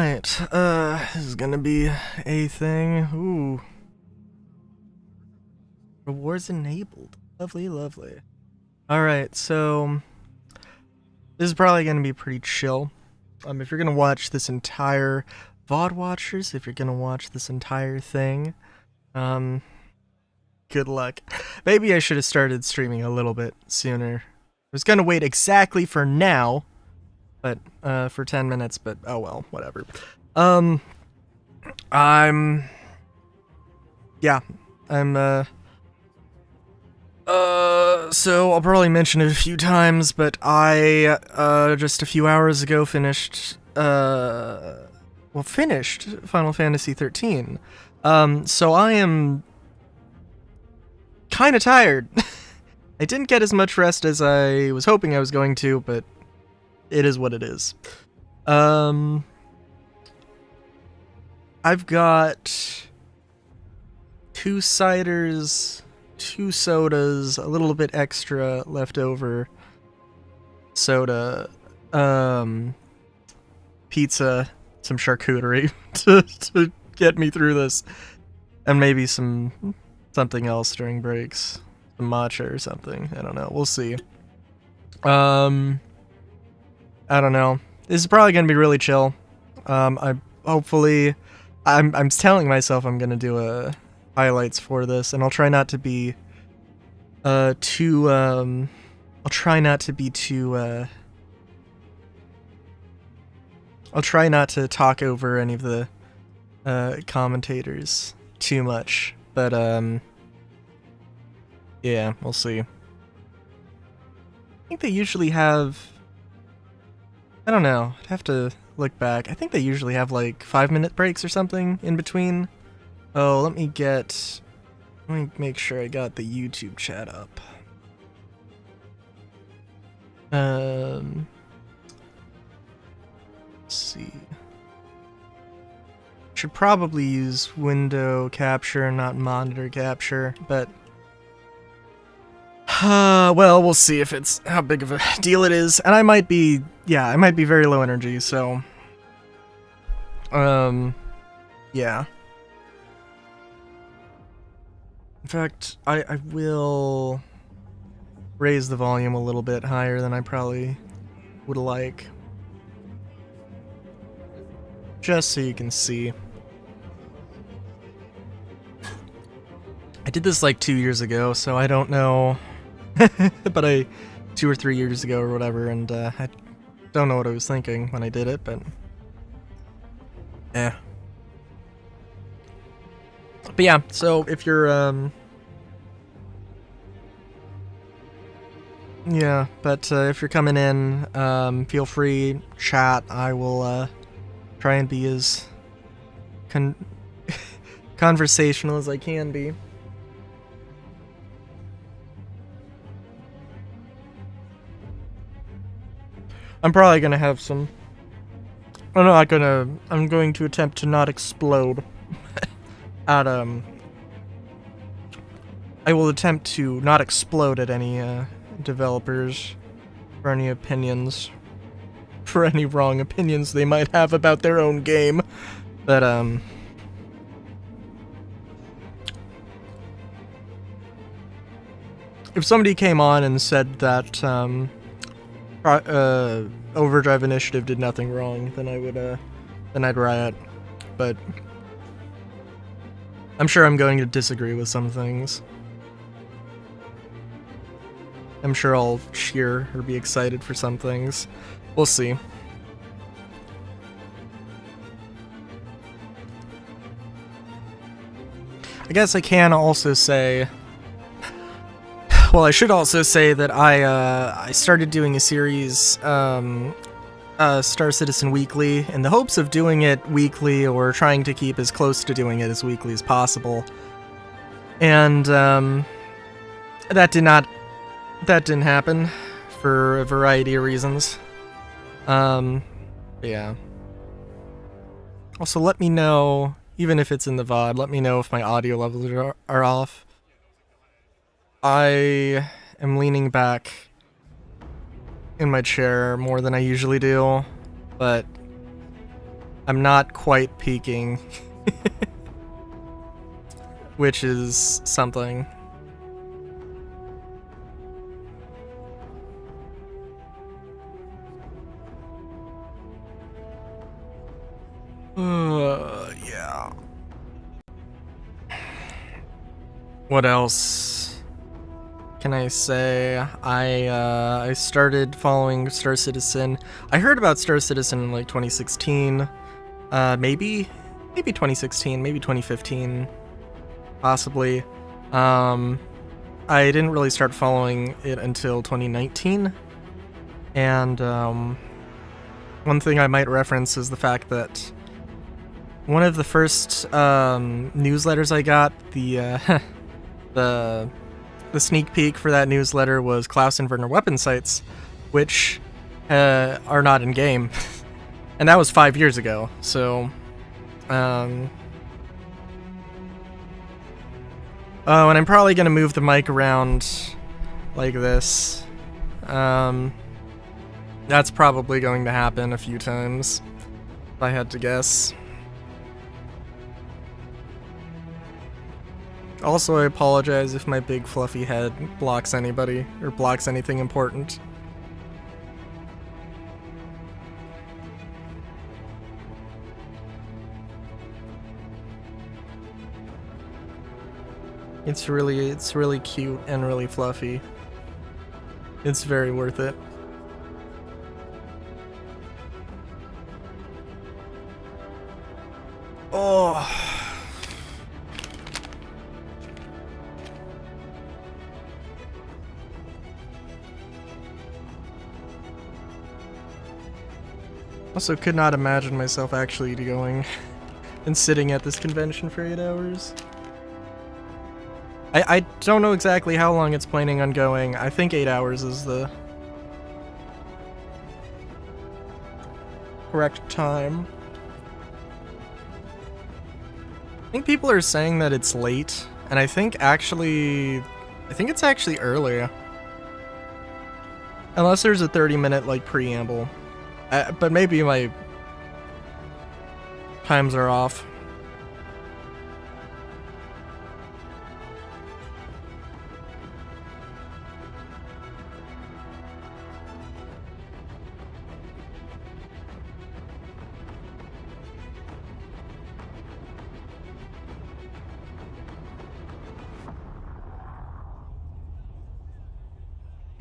Alright, this is gonna be a thing. Ooh. Rewards enabled. Lovely, lovely. Alright, so this is probably gonna be pretty chill. If you're gonna watch this entire VOD watchers, if you're gonna watch this entire thing, good luck. Maybe I should have started streaming a little bit sooner. I was gonna wait exactly for now, but for 10 minutes, but oh well, whatever. So I'll probably mention it a few times, but I just a few hours ago finished Final Fantasy 13. So I am kind of tired. I didn't get as much rest as I was hoping I was going to, but it is what it is. I've got 2 ciders, 2 sodas, a little bit extra left over soda, pizza, some charcuterie to get me through this, and maybe something else during breaks, some matcha or something. I don't know. We'll see. I don't know. This is probably gonna be really chill. I'm telling myself I'm gonna do highlights for this, and I'll try not to be too I'll try not to talk over any of the commentators too much, but yeah, we'll see. I think they usually have, I don't know, I'd have to look back. I think they usually have like 5-minute breaks or something in between. Oh, let me make sure I got the YouTube chat up. Let's see. Should probably use window capture, not monitor capture, but well, we'll see if it's how big of a deal it is. And I might be very low energy, so yeah. In fact, I will raise the volume a little bit higher than I probably would like, just so you can see. I did this like 2 years ago, so I don't know, but 2 or 3 years ago or whatever, and I don't know what I was thinking when I did it, but But yeah, so if you're if you're coming in, feel free, chat. I will try and be as conversational as I can be. I'm probably gonna have some, I'm going to attempt to not explode at I will attempt to not explode at any developers for any opinions, for any wrong opinions they might have about their own game. But if somebody came on and said that Overdrive Initiative did nothing wrong, then I'd riot. But I'm sure I'm going to disagree with some things. I'm sure I'll cheer or be excited for some things. We'll see. I guess I can also say, well, I should also say that I started doing a series, Star Citizen Weekly, in the hopes of doing it weekly, or trying to keep as close to doing it as weekly as possible. And that didn't happen for a variety of reasons. Yeah. Also, let me know, even if it's in the VOD, let me know if my audio levels are off. I am leaning back in my chair more than I usually do, but I'm not quite peaking, which is something. Yeah. What else can I say? I started following Star Citizen. I heard about Star Citizen in like 2016. Maybe 2016, maybe 2015, possibly. I didn't really start following it until 2019. And one thing I might reference is the fact that one of the first newsletters I got, the sneak peek for that newsletter was Klaus and Werner weapon sites, which are not in game, and that was 5 years ago. So, and I'm probably gonna move the mic around like this. That's probably going to happen a few times, if I had to guess. Also, I apologize if my big fluffy head blocks anybody, or blocks anything important. It's really cute and really fluffy. It's very worth it. Oh. Also, could not imagine myself actually going and sitting at this convention for 8 hours. I don't know exactly how long it's planning on going. I think 8 hours is the correct time. I think people are saying that it's late, and I think it's actually early. Unless there's a 30-minute like preamble. But maybe my times are off.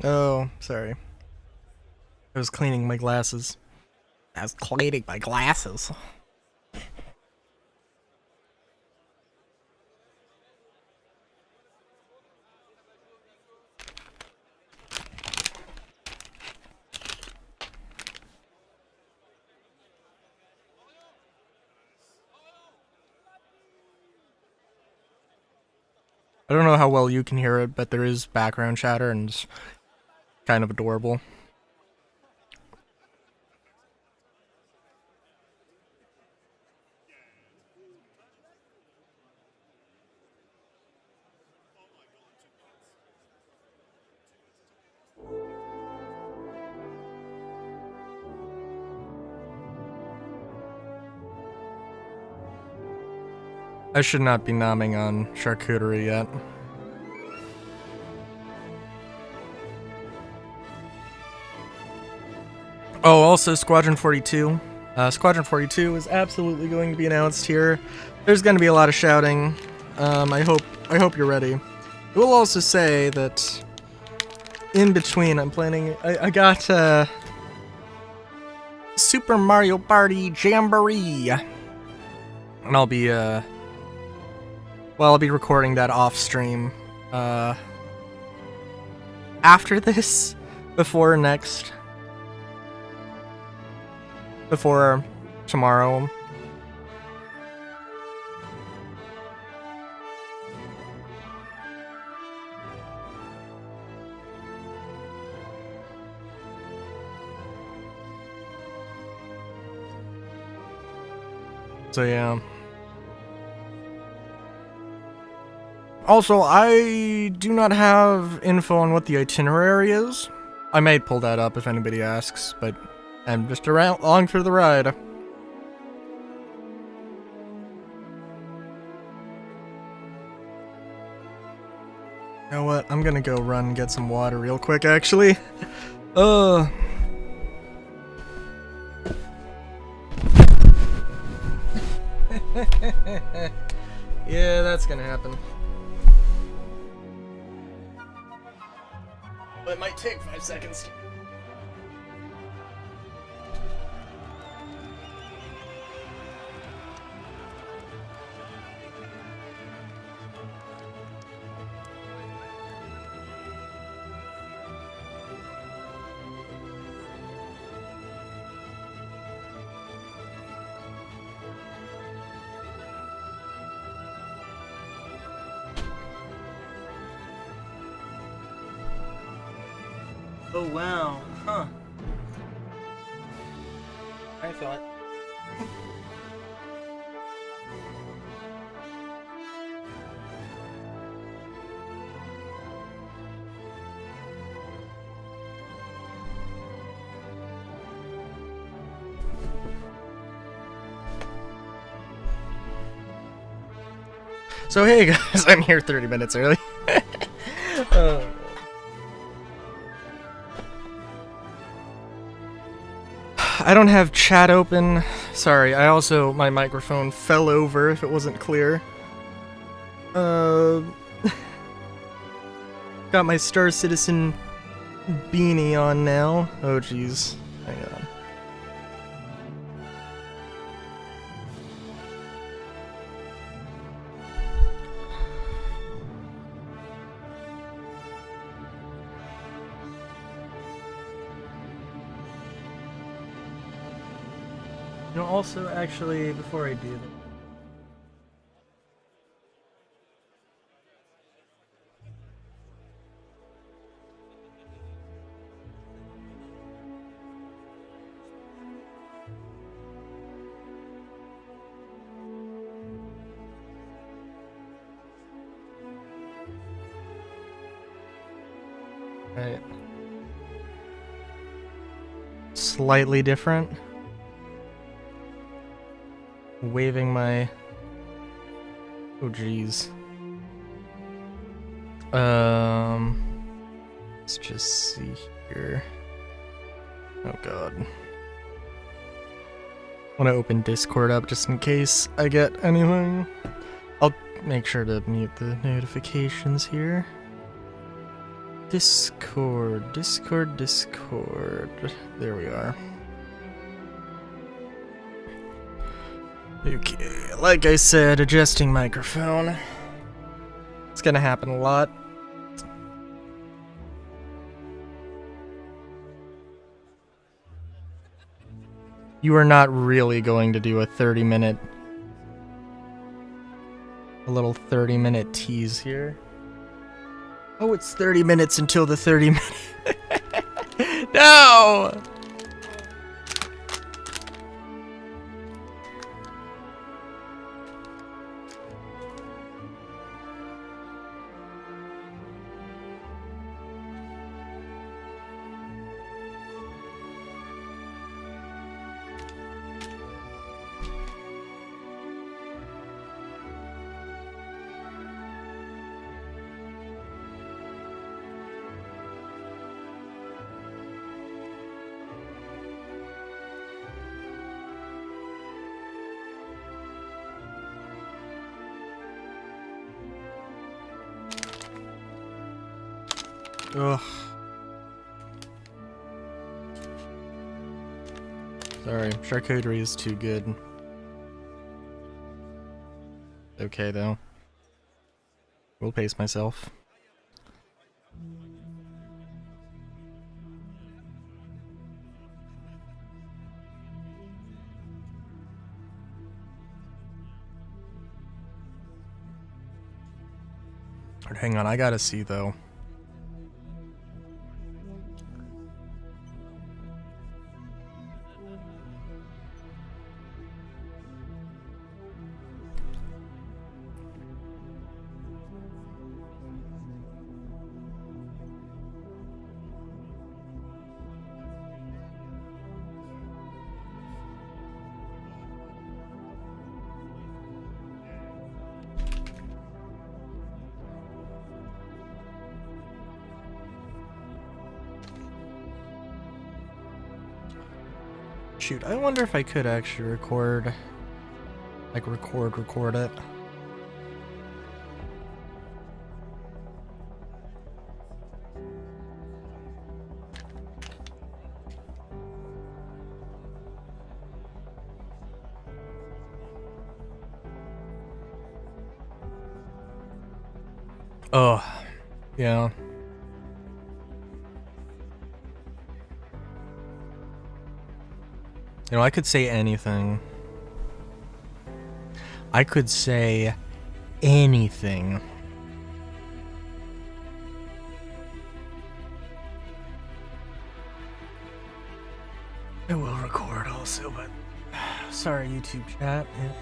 Oh, sorry. I was cleaning my glasses. I was cleaning my glasses. I don't know how well you can hear it, but there is background chatter and it's kind of adorable. I should not be nomming on charcuterie yet. Oh, also Squadron 42. Squadron 42 is absolutely going to be announced here. There's going to be a lot of shouting. I hope you're ready. I will also say that in between, I'm planning. I got Super Mario Party Jamboree, and I'll be I'll be recording that off stream after this, before tomorrow. So yeah. Also, I do not have info on what the itinerary is. I may pull that up if anybody asks, but I'm just along for the ride. You know what? I'm gonna go run and get some water real quick, actually. Yeah, that's gonna happen. But it might take 5 seconds. Oh wow, huh. I thought. So hey guys, I'm here 30 minutes early. I don't have chat open. Sorry, my microphone fell over if it wasn't clear. Got my Star Citizen beanie on now. Oh jeez, hang on. You know, also, actually, before I do that... Right. Slightly different. Waving my... Oh jeez. Let's just see here. Oh god. Want to open Discord up just in case I get anything. I'll make sure to mute the notifications here. Discord. There we are. Okay, like I said, adjusting microphone. It's gonna happen a lot. You are not really going to do a 30-minute... A little 30-minute tease here. Oh, it's 30 minutes until the 30 minutes. No! Ugh. Sorry, charcuterie is too good. Okay though. Will pace myself. Hang on, I gotta see though. Shoot, I wonder if I could actually record, like record it. Oh, yeah. You know, I could say anything. I could say anything. I will record also, but sorry, YouTube chat. Yeah.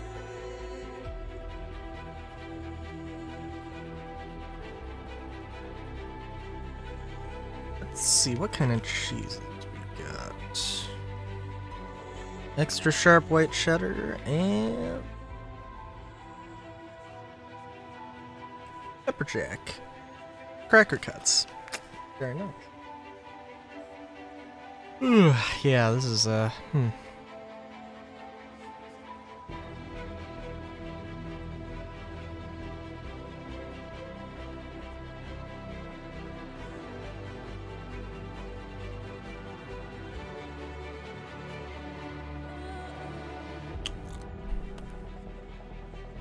Let's see, what kind of cheeses we got? Extra sharp white cheddar and pepper jack. Cracker cuts. Very nice. Ooh, yeah, this is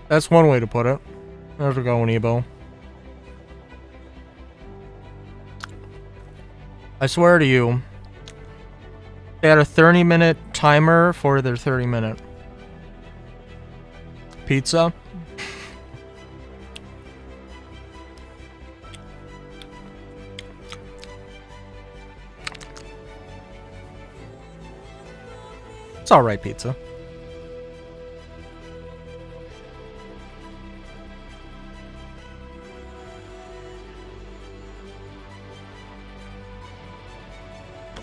That's one way to put it. How's it going, Ebo? I swear to you, they had a 30-minute timer for their 30-minute pizza. It's alright pizza.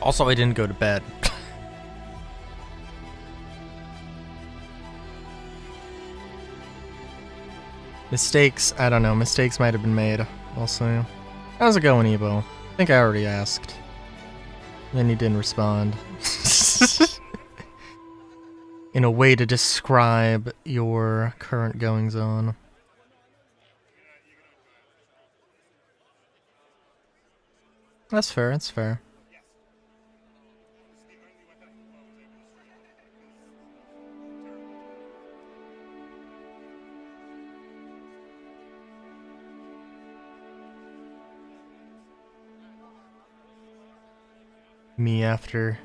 Also, I didn't go to bed. Mistakes, I don't know. Mistakes might have been made. Also, how's it going, Ebo? I think I already asked. Then you didn't respond. In a way to describe your current goings on. That's fair, that's fair. Me after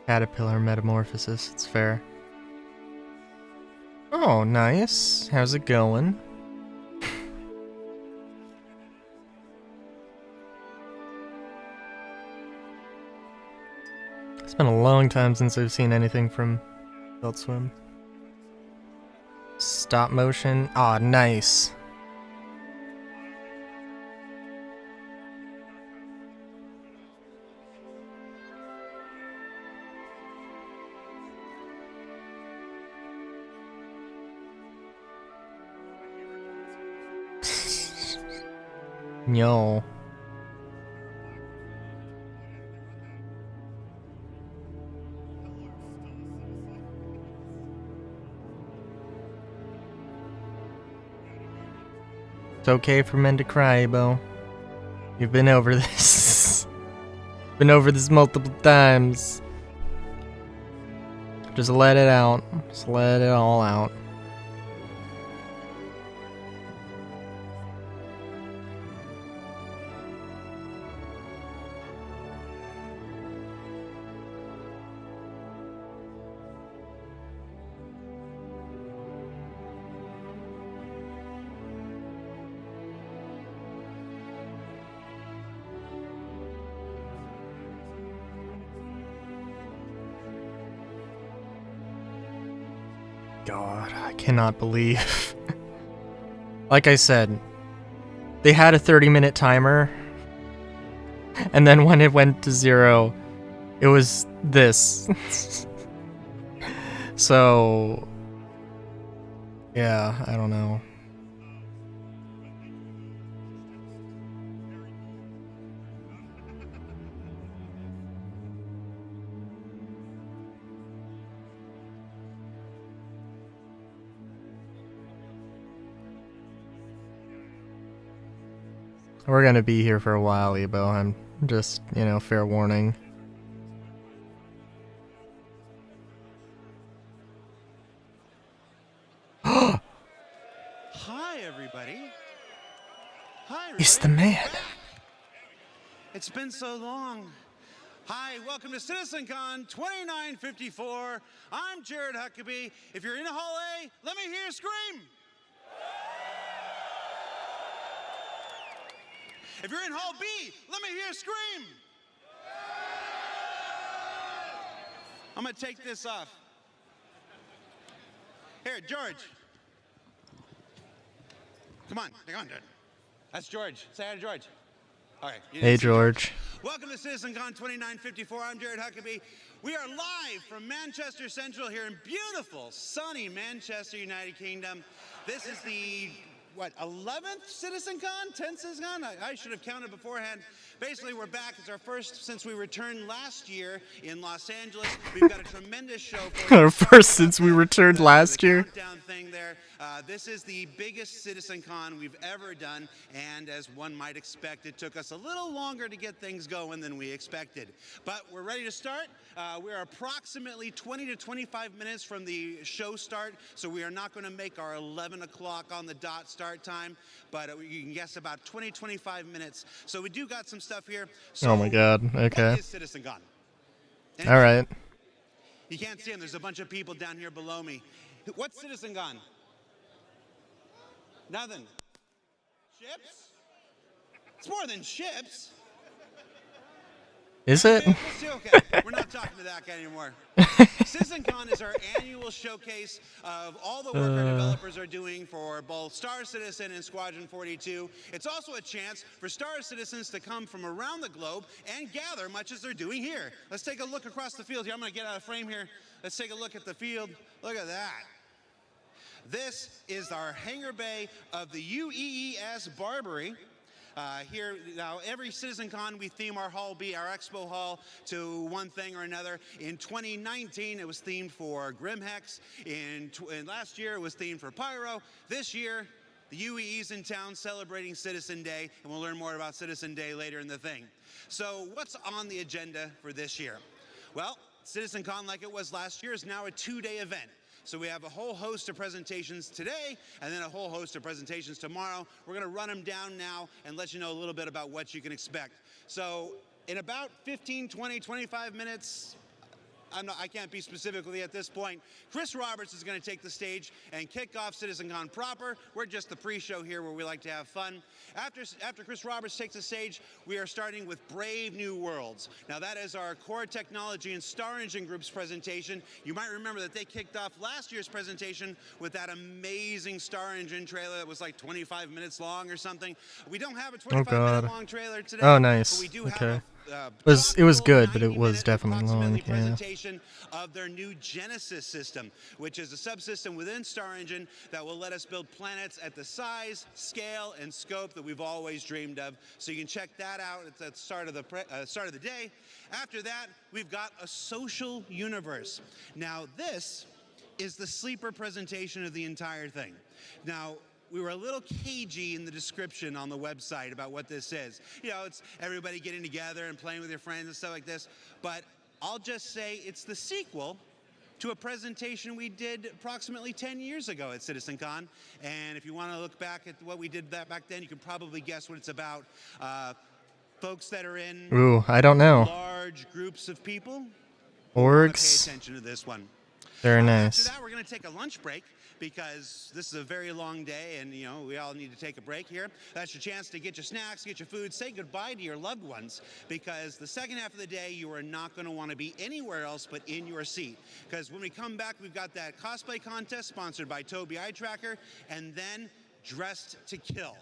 caterpillar metamorphosis, it's fair. Oh, nice. How's it going? It's been a long time since I've seen anything from Adult Swim. Stop motion. Aw, nice. No. It's okay for men to cry, Bo. You've been over this. Been over this multiple times. Just let it out. Just let it all out. God, I cannot believe. Like I said, they had a 30-minute timer, and then when it went to 0, it was this. So, yeah, I don't know. We're gonna be here for a while, Ebo. I'm just, fair warning. Hi, everybody. Hi, everybody. He's the man. Back. It's been so long. Hi, welcome to CitizenCon 2954. I'm Jared Huckabee. If you're in Hall A, let me hear you scream. If you're in Hall B, let me hear you scream. I'm going to take this off. Here, George. Come on, dude. That's George. Say hi to George. All right. Hey, George. Welcome to CitizenCon 2954. I'm Jared Huckabee. We are live from Manchester Central here in beautiful, sunny Manchester, United Kingdom. This is the, 11th CitizenCon? 10th CitizenCon? I should have counted beforehand. Basically, we're back. It's our first since we returned last year in Los Angeles. We've got a tremendous show for you. Our first since we returned last year. Countdown thing there. This is the biggest CitizenCon we've ever done, and as one might expect, it took us a little longer to get things going than we expected. But we're ready to start. We're approximately 20 to 25 minutes from the show start, so we are not going to make our 11 o'clock on the dot start time, but you can guess about 20, 25 minutes. So we do got some stuff here. So Oh my God. Okay. what is CitizenCon? All right. You can't see them. There's a bunch of people down here below me. What's CitizenCon? Nothing. Ships? It's more than ships. Is it? Okay, we're not talking to that guy anymore. CitizenCon is our annual showcase of all the work our developers are doing for both Star Citizen and Squadron 42. It's also a chance for Star Citizens to come from around the globe and gather much as they're doing here. Let's take a look across the field here. I'm going to get out of frame here. Let's take a look at the field. Look at that. This is our hangar bay of the UEES Barbary. Here, now every CitizenCon we theme our Hall B, our Expo Hall, to one thing or another. In 2019, it was themed for Grimhex. In last year, it was themed for Pyro. This year, the UEE's in town celebrating Citizen Day, and we'll learn more about Citizen Day later in the thing. So what's on the agenda for this year? Well, CitizenCon, like it was last year, is now a two-day event. So we have a whole host of presentations today and then a whole host of presentations tomorrow. We're going to run them down now and let you know a little bit about what you can expect. So in about 15, 20, 25 minutes, I can't be specific with you at this point. Chris Roberts is going to take the stage and kick off CitizenCon proper. We're just the pre-show here where we like to have fun. After Chris Roberts takes the stage, we are starting with Brave New Worlds. Now that is our Core Technology and Star Engine Group's presentation. You might remember that they kicked off last year's presentation with that amazing Star Engine trailer that was like 25 minutes long or something. We don't have a 25-minute long trailer today. Oh, nice. But we do Okay. have It was good, but it was definitely long. Yeah. Presentation of their new Genesis system, which is a subsystem within Star Engine that will let us build planets at the size, scale, and scope that we've always dreamed of. So you can check that out at the start of the day. After that, we've got a social universe. Now this is the sleeper presentation of the entire thing. Now, we were a little cagey in the description on the website about what this is. You know, it's everybody getting together and playing with your friends and stuff like this. But I'll just say it's the sequel to a presentation we did approximately 10 years ago at CitizenCon. And if you want to look back at what we did back then, you can probably guess what it's about. Folks that are in I don't know. large groups of people. Orgs. Pay attention to this one. Very nice. After that, we're going to take a lunch break because this is a very long day and, you know, we all need to take a break here. That's your chance to get your snacks, get your food, say goodbye to your loved ones because the second half of the day, you are not going to want to be anywhere else but in your seat. Because when we come back, we've got that cosplay contest sponsored by Tobii Eye Tracker and then Dressed to Kill.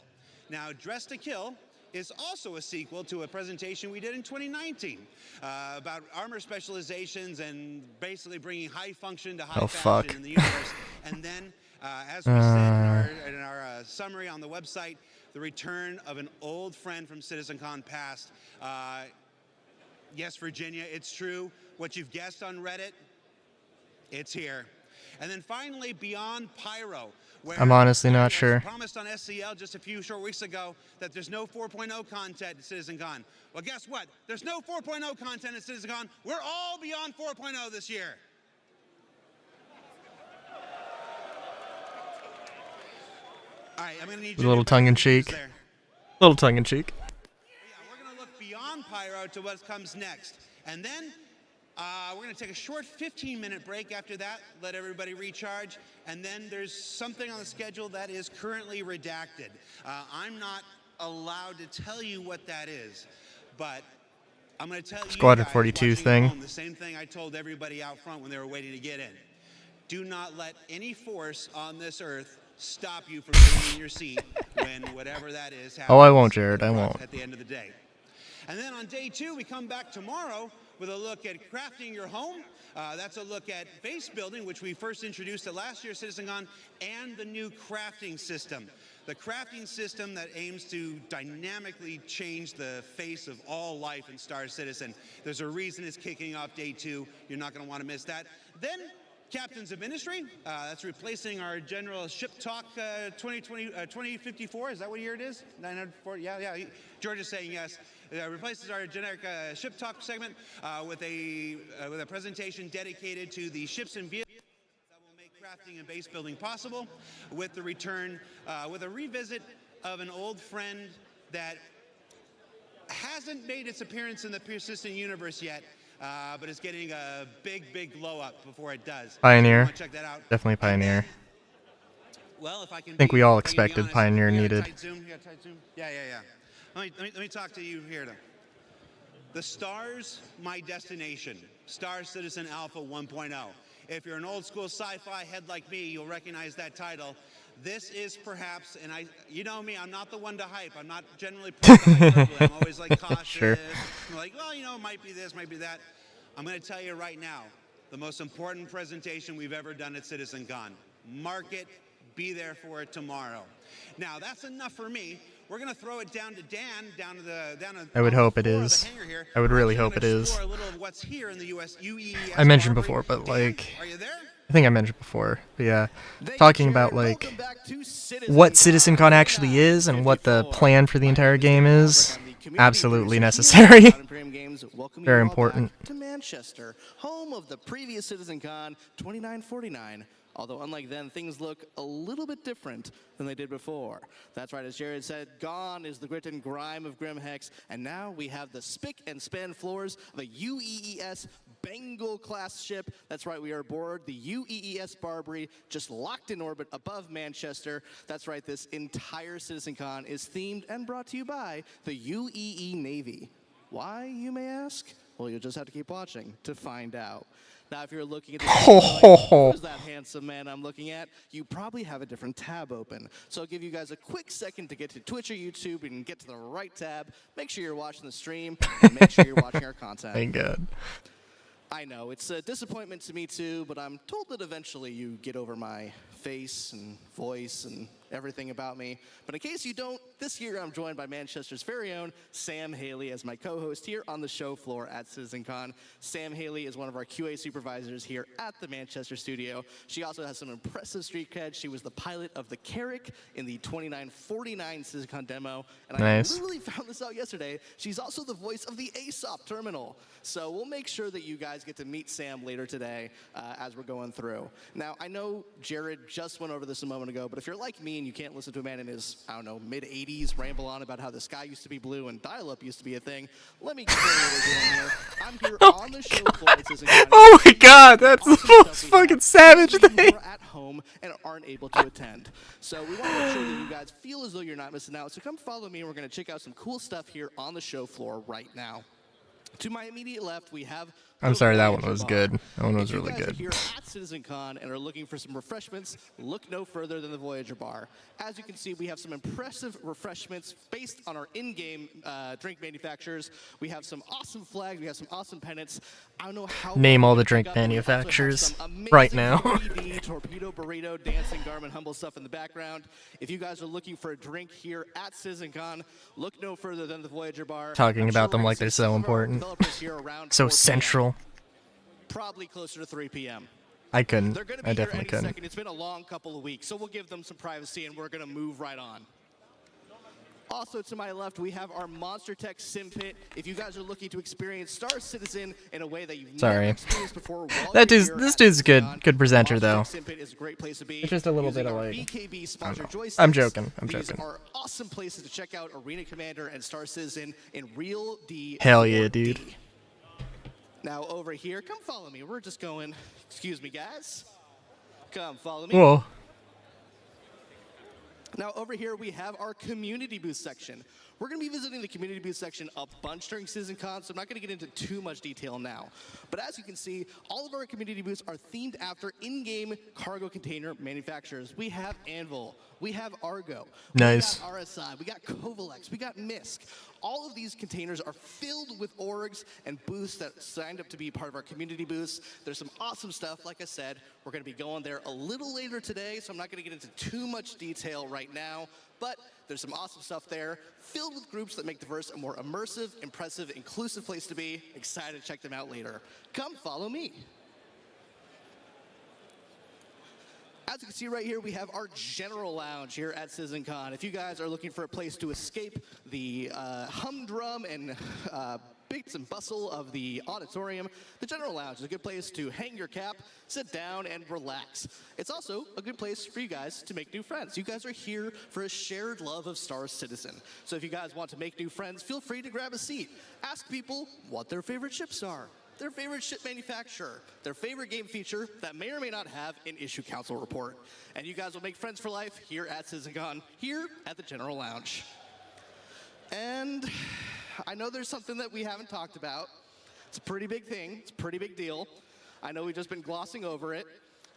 Now, Dressed to Kill is also a sequel to a presentation we did in 2019 about armor specializations and basically bringing high function to high fashion in the universe. And then, as we said in our summary on the website, the return of an old friend from CitizenCon past. Yes, Virginia, it's true. What you've guessed on Reddit, it's here. And then finally, Beyond Pyro. Where I'm honestly not I sure. promised on SCL just a few short weeks ago that there's no 4.0 content at CitizenCon. Well, guess what? There's no 4.0 content at CitizenCon. We're all beyond 4.0 this year. All right, I'm going to need you A little to tongue-in-cheek. there. Little tongue-in-cheek. Yeah, we're going to look beyond Pyro to what comes next. And then we're going to take a short 15-minute break after that, let everybody recharge. And then there's something on the schedule that is currently redacted. I'm not allowed to tell you what that is, but I'm going to tell Squadron you guys 42 watching at thing. home the same thing I told everybody out front when they were waiting to get in. Do not let any force on this earth stop you from being in your seat when whatever that is happens. Oh, I won't, Jared. I won't. At the end of the day. And then on day 2, we come back tomorrow with a look at crafting your home. That's a look at base building, which we first introduced at last year's CitizenCon, and the new crafting system. The crafting system that aims to dynamically change the face of all life in Star Citizen. There's a reason it's kicking off day 2. You're not going to want to miss that. Then Captains of Ministry, that's replacing our general Ship Talk 2054. Is that what year it is? 940? Yeah. George is saying yes. Replaces our generic Ship Talk segment with a presentation dedicated to the ships and vehicles that will make crafting and base building possible, with the return, with a revisit of an old friend that hasn't made its appearance in the Persistent universe yet. But it's getting a big blow up before it does. Pioneer. So check that out. Definitely Pioneer. Well, if I can. I think we all expected honest, Pioneer you got a needed. tight zoom? You got a tight zoom? Yeah. Let me talk to you here, though. The Star's my destination. Star Citizen Alpha 1.0. If you're an old school sci-fi head like me, you'll recognize that title. This is perhaps, and you know me, I'm not the one to hype. I'm not generally I'm always like cautious. Sure. I'm like, well, it might be this, might be that. I'm going to tell you right now, the most important presentation we've ever done at CitizenCon. Mark it, be there for it tomorrow. Now, that's enough for me. We're going to throw it down to Dan, down to I would hope it is. I would really hope it is. A little of what's here in the US UEES I mentioned Armory. before, but Dan, like, are you there? I think I mentioned before, but yeah, talking about like what CitizenCon actually is and what the plan for the entire game is, absolutely necessary. Very important. To Manchester, home of the previous CitizenCon 2949. Although unlike then, things look a little bit different than they did before. That's right, as Jared said, gone is the grit and grime of Grimhex, and now we have the spick and span floors of a UEES Bengal-class ship. That's right, we are aboard the UEES Barbary, just locked in orbit above Manchester. That's right, this entire CitizenCon is themed and brought to you by the UEE Navy. Why, you may ask? Well, you'll just have to keep watching to find out. Now, if you're looking at who's that handsome man I'm looking at, you probably have a different tab open. So I'll give you guys a quick second to get to Twitch or YouTube and get to the right tab. Make sure you're watching the stream, and make sure you're watching our content. Thank God. I know, it's a disappointment to me too, but I'm told that eventually you get over my face and voice and everything about me. But in case you don't, this year I'm joined by Manchester's very own Sam Haley as my co-host here on the show floor at CitizenCon. Sam Haley is one of our QA supervisors here at the Manchester studio. She also has some impressive street cred. She was the pilot of the Carrack in the 2949 CitizenCon demo. And Nice. I literally found this out yesterday. She's also the voice of the ASOP terminal. So we'll make sure that you guys get to meet Sam later today as we're going through. Now, I know Jared just went over this a moment ago, but if you're like me and you can't listen to a man in his, I don't know, mid-80s ramble on about how the sky used to be blue and dial-up used to be a thing, let me explain what we're doing here. I'm here on the show floor. Oh my God, that's the most fucking savage thing. Who are at home and aren't able to attend. So we want to make sure that you guys feel as though you're not missing out. So come follow me and we're going to check out some cool stuff here on the show floor right now. To my immediate left, we have... I'm sorry, that one was good. That one was If you really guys are good. here at CitizenCon and are looking for some refreshments, look no further than the Voyager Bar. As you can see, we have some impressive refreshments based on our in-game drink manufacturers. We have some awesome flags. We have some awesome pennants. I don't know how... Name all the to drink pick up, but we also have manufacturers some amazing right now. 3D Torpedo Burrito, Dancing Garmin, Humble stuff in the background. If you guys are looking for a drink here at CitizenCon, look no further than the Voyager Bar. Talking I'm about sure them we're like they're gonna see so some of our important. developers here around So 4 p.m. central. Probably closer to 3 p.m. I couldn't. They're going to I be here definitely any couldn't. second. It's been a long couple of weeks, so we'll give them some privacy and we're going to move right on. Also to my left, we have our Monster Tech Sim Pit. If you guys are looking to experience Star Citizen in a way that you've never experienced before, This dude's good presenter Monster though. Tech Sim Pit is a great place to be. It's just a little Using bit of our like. BKB sponsored joysticks. I'm joking. These are awesome places to check out Arena Commander and Star Citizen in real D. Hell yeah, 4D. dude. Now over here, come follow me. We're just going. Excuse me, guys. Come follow me. Whoa. Now over here we have our community booth section. We're going to be visiting the community booth section a bunch during CitizenCon, so I'm not going to get into too much detail now. But as you can see, all of our community booths are themed after in-game cargo container manufacturers. We have Anvil, we have Argo, Nice. we got RSI, we got Kovalex, we got MISC. All of these containers are filled with orgs and booths that signed up to be part of our community booths. There's some awesome stuff. Like I said, we're going to be going there a little later today, so I'm not going to get into too much detail right now. But there's some awesome stuff there, filled with groups that make the verse a more immersive, impressive, inclusive place to be. Excited to check them out later. Come follow me. As you can see right here, we have our General Lounge here at CitizenCon. If you guys are looking for a place to escape the humdrum and bits and bustle of the auditorium, the General Lounge is a good place to hang your cap, sit down, and relax. It's also a good place for you guys to make new friends. You guys are here for a shared love of Star Citizen. So if you guys want to make new friends, feel free to grab a seat. Ask people what their favorite ships are, their favorite ship manufacturer, their favorite game feature that may or may not have an issue council report. And you guys will make friends for life here at CitizenCon, here at the General Lounge. And I know there's something that we haven't talked about. It's a pretty big thing. It's a pretty big deal. I know we've just been glossing over it.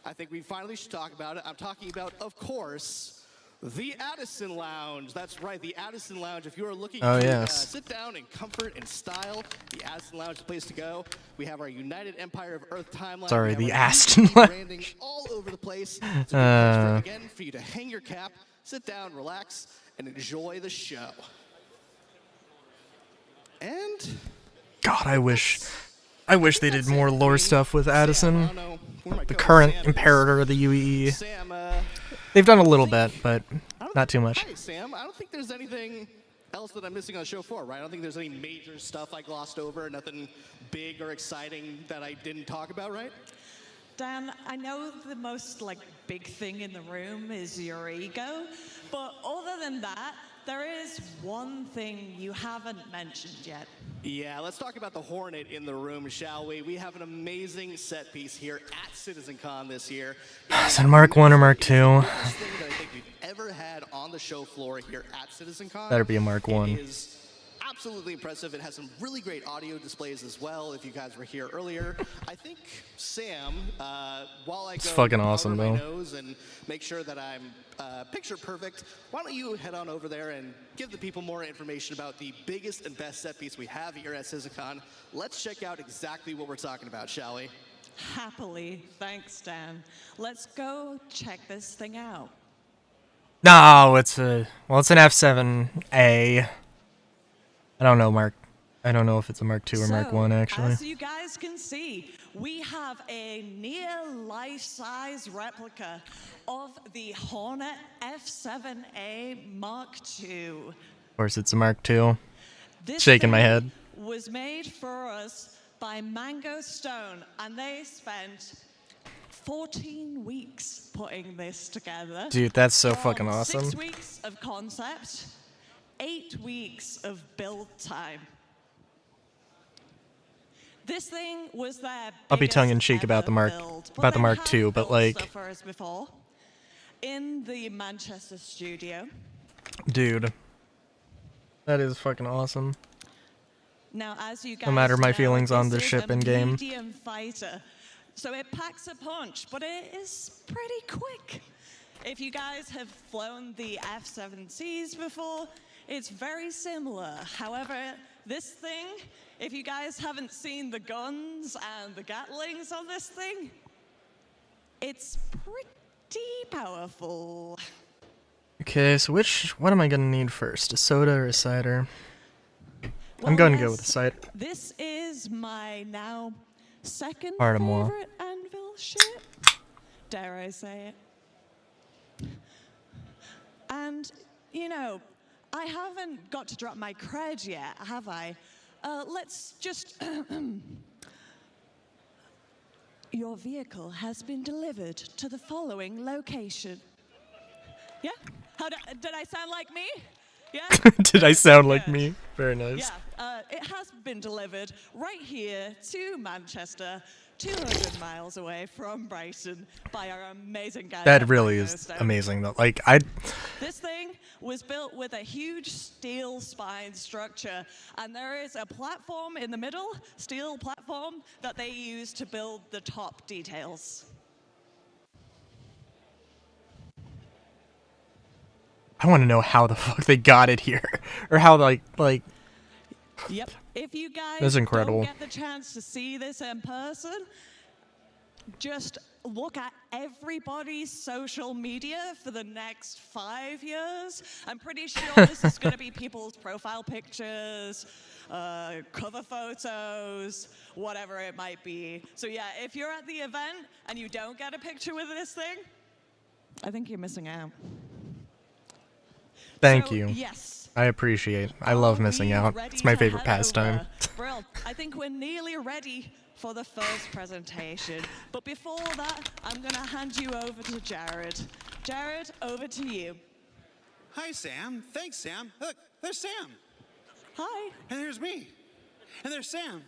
I think we finally should talk about it. I'm talking about, of course, the Addison Lounge. That's right, the Addison Lounge. If you are looking to sit down in comfort and style, the Addison Lounge is the place to go. We have our United Empire of Earth timeline. Sorry, We the have our Aston UCB Lounge. branding all over the place. It's a good place again for you to hang your cap, sit down, relax, and enjoy the show. And God, I wish they did more lore stuff with Addison, the current Imperator of the UEE. Sam, They've done a little bit, but not too much. Hi, Sam. I don't think there's anything else that I'm missing on show 4, right? I don't think there's any major stuff I glossed over, nothing big or exciting that I didn't talk about, right? Dan, I know the most big thing in the room is your ego, but other than that, there is one thing you haven't mentioned yet. Yeah, let's talk about the Hornet in the room, shall we? We have an amazing set piece here at CitizenCon this year. Is it Mark 1 or Mark 2? Thing that I think we've ever had on the show floor here at CitizenCon. Better be a Mark 1. It is absolutely impressive. It has some really great audio displays as well, if you guys were here earlier. I think Sam, while I go fucking awesome, cover my though. nose and make sure that I'm picture perfect, why don't you head on over there and give the people more information about the biggest and best set piece we have here at CitizenCon. Let's check out exactly what we're talking about, shall we? Happily. Thanks, Dan. Let's go check this thing out. No, it's an F7A. I don't know, Mark. I don't know if it's a Mark 2 or Mark 1, actually. As you guys can see, we have a near life-size replica of the Hornet F7A Mark II. Of course, it's a Mark 2. This Shaking my thing head. was made for us by Mango Stone, and they spent 14 weeks putting this together. Dude, that's so From fucking awesome. 6 weeks of concept, 8 weeks of build time. This thing was their I'll be biggest tongue-in-cheek about the ever Mark- build, about the they Mark have II, but, built like- stuff for us before in the Manchester studio. Dude. That is fucking awesome. Now, as you guys No matter my know, feelings on this the is ship a in-game. medium fighter, so it packs a punch, but it is pretty quick. If you guys have flown the F-7Cs before, it's very similar. However, this thing, if you guys haven't seen the guns and the Gatlings on this thing, it's pretty powerful. Okay, so what am I gonna need first? A soda or a cider? I'm Well, going to go yes, with a cider. This is my now second Pardon-moi. favorite Anvil ship. Dare I say it? And, you know, I haven't got to drop my cred yet, have I? Let's just... Your vehicle has been delivered to the following location. Yeah? Did I sound like me? Yeah? Did I sound like Good. me? Very nice. Yeah, it has been delivered right here to Manchester, 200 miles away from Brighton by our amazing guys. That at really Mango is Stone. amazing though. Like I This thing was built with a huge steel spine structure, and there is a platform in the middle, steel platform, that they use to build the top details. I want to know how the fuck they got it here, or how like Yep. If you guys That's incredible. don't get the chance to see this in person, just look at everybody's social media for the next 5 years. I'm pretty sure this is going to be people's profile pictures, cover photos, whatever it might be. So yeah, if you're at the event and you don't get a picture with this thing, I think you're missing out. thank So, you. Yes. I appreciate. I love Are missing we out. ready It's my to favorite head pastime. over? Brill. I think we're nearly ready for the first presentation. But before that, I'm going to hand you over to Jared. Jared, over to you. Hi, Sam. Thanks, Sam. Look, there's Sam. Hi. And there's me. And there's Sam.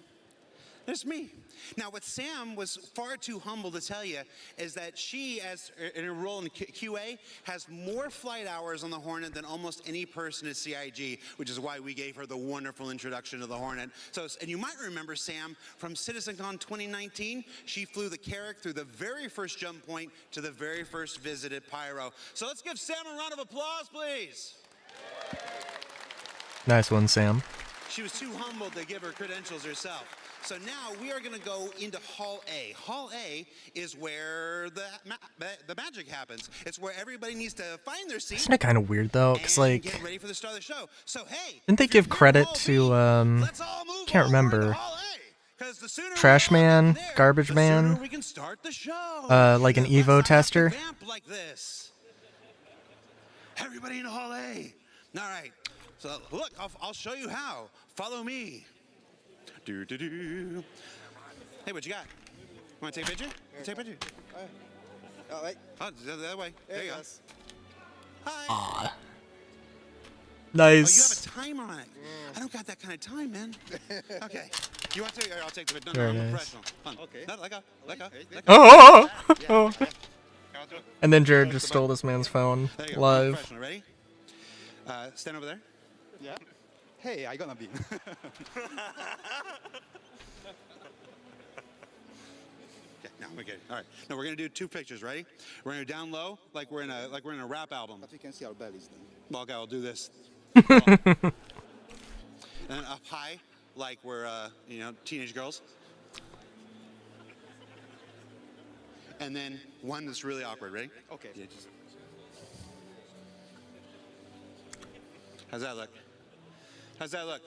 There's me. Now, what Sam was far too humble to tell you is that she, as in her role in QA, has more flight hours on the Hornet than almost any person at CIG, which is why we gave her the wonderful introduction to the Hornet. So, and you might remember Sam from CitizenCon 2019. She flew the Carrack through the very first jump point to the very first visit at Pyro. So let's give Sam a round of applause, please. Nice one, Sam. She was too humble to give her credentials herself. So now we are going to go into Hall A. Hall A is where the magic happens. It's where everybody needs to find their seat. Isn't it kind of weird though? Cause and like, get ready for the start of the show. So hey, didn't they if you're give here in credit Hall to B, let's all move can't over remember. into Hall A, 'cause the sooner Trash we all get Man, there, Garbage the Man, sooner we can start the show. like an Let's not Evo have to tester. vamp like this. Everybody in Hall A. All right. So look, I'll show you how. Follow me. Do do do. Hey, what you got? Want to take a picture? Take a picture. Oh, wait. Oh, the other way. There you go. Yes. Hi. Aw. Oh, you have Nice. a timer on it. I don't got that kind of time, man. Okay. You want to? I'll take the picture. No, Very I'm a nice. professional. Come on. Okay. No, let go. Let go. Okay. Let go. Oh! I'll do it. And then Jared just stole this man's phone There you go. live. Professional. Ready? Stand over there. Yeah. Hey, I gonna be. Okay, no, we're good. All right. No, we're gonna do two pictures. Ready? We're gonna go down low, like we're in a rap album. But we can see our bellies then. Well, okay, I'll do this. And then up high, like we're teenage girls. And then one that's really awkward. Ready? Okay. Yeah, how's that look? How's that look?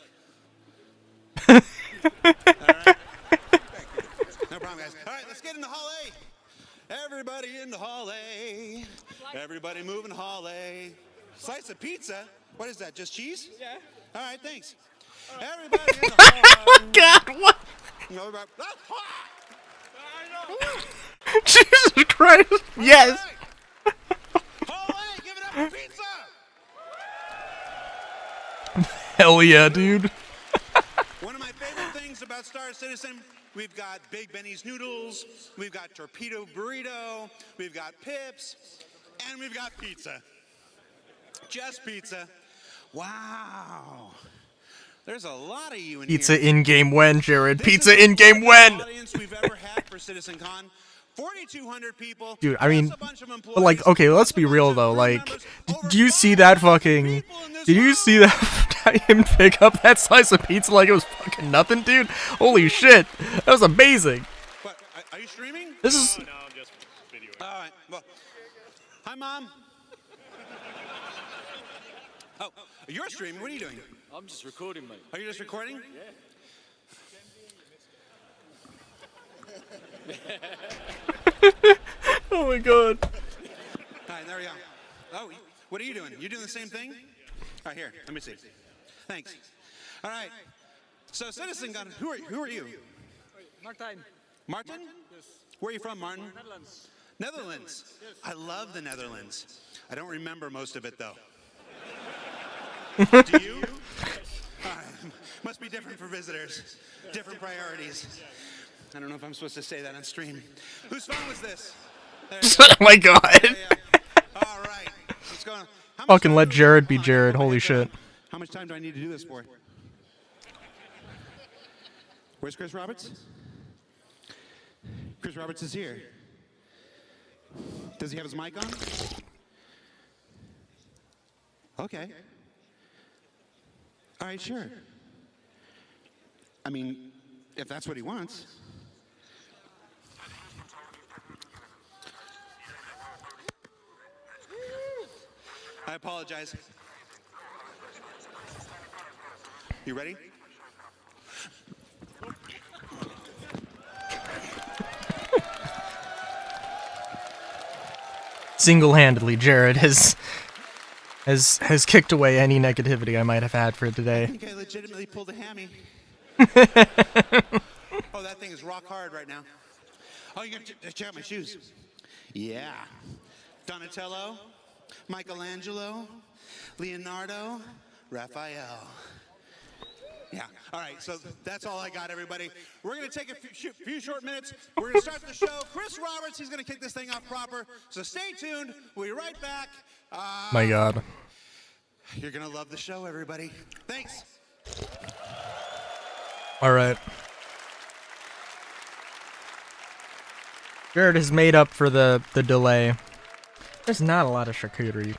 All right. No problem, guys. All right, let's get into Hall A. Everybody into Hall A. Everybody moving Hall A. Slice of pizza? What is that, just cheese? Yeah. All right, thanks. Everybody in the Hall A. God, what? Everybody- That's hot! Jesus Christ! Yes. Hall A, give it up for pizza! Hell yeah, dude. One of my favorite things about Star Citizen, we've got Big Benny's Noodles, we've got Torpedo Burrito, we've got Pips, and we've got pizza. Just pizza. Wow. There's a lot of you in Pizza here. in-game when, Jared? This Pizza is the in-game largest when? audience we've ever had for CitizenCon. 4,200 people. Dude, I plus mean, a bunch of but like, employees, okay, let's plus a be bunch real of though. crew Like, members. did Over you see that 5,000 fucking? people in this Did you room. see that him pick up that slice of pizza like it was fucking nothing, dude? Holy shit, that was amazing. What, are you streaming? This is No, just video. All right. Well, hi, Mom. Oh, you're streaming. What are you doing? I'm just recording, mate. Are you just recording? Oh my god. All right, there we go. Oh, what are you doing? You doing the same thing? All right, here, let me see. Thanks. All right. So, Citizen Gun, who are you? Martijn. Martin? Yes. Where are you from, Martin? Netherlands. Netherlands. Yes. I love the Netherlands. I don't remember most of it, though. Do you? All right. Must be different for visitors. Different priorities. I don't know if I'm supposed to say that on stream. Whose phone was this? There you go. Oh my god. Yeah. All right. What's going on? How much Fucking time let do we Jared have? be Hold on, Jared. I Holy get shit. How much time do I need to do this for? Where's Chris Roberts? Chris Roberts is here. Does he have his mic on? Okay. All right, sure. I mean, if that's what he wants. I apologize. You ready? Single-handedly, Jared has kicked away any negativity I might have had for I today. think I legitimately pulled a hammy. Oh, that thing is rock hard right now. Oh, you got to check out my shoes. Yeah. Donatello, Michelangelo, Leonardo, Raphael. Yeah. All right. So that's all I got, everybody. We're going to take a few short minutes. We're going to start the show. Chris Roberts, he's going to kick this thing off proper. So stay tuned. We'll be right back. My god. You're going to love the show, everybody. Thanks. Alright. Jared has made up for the delay. There's not a lot of charcuterie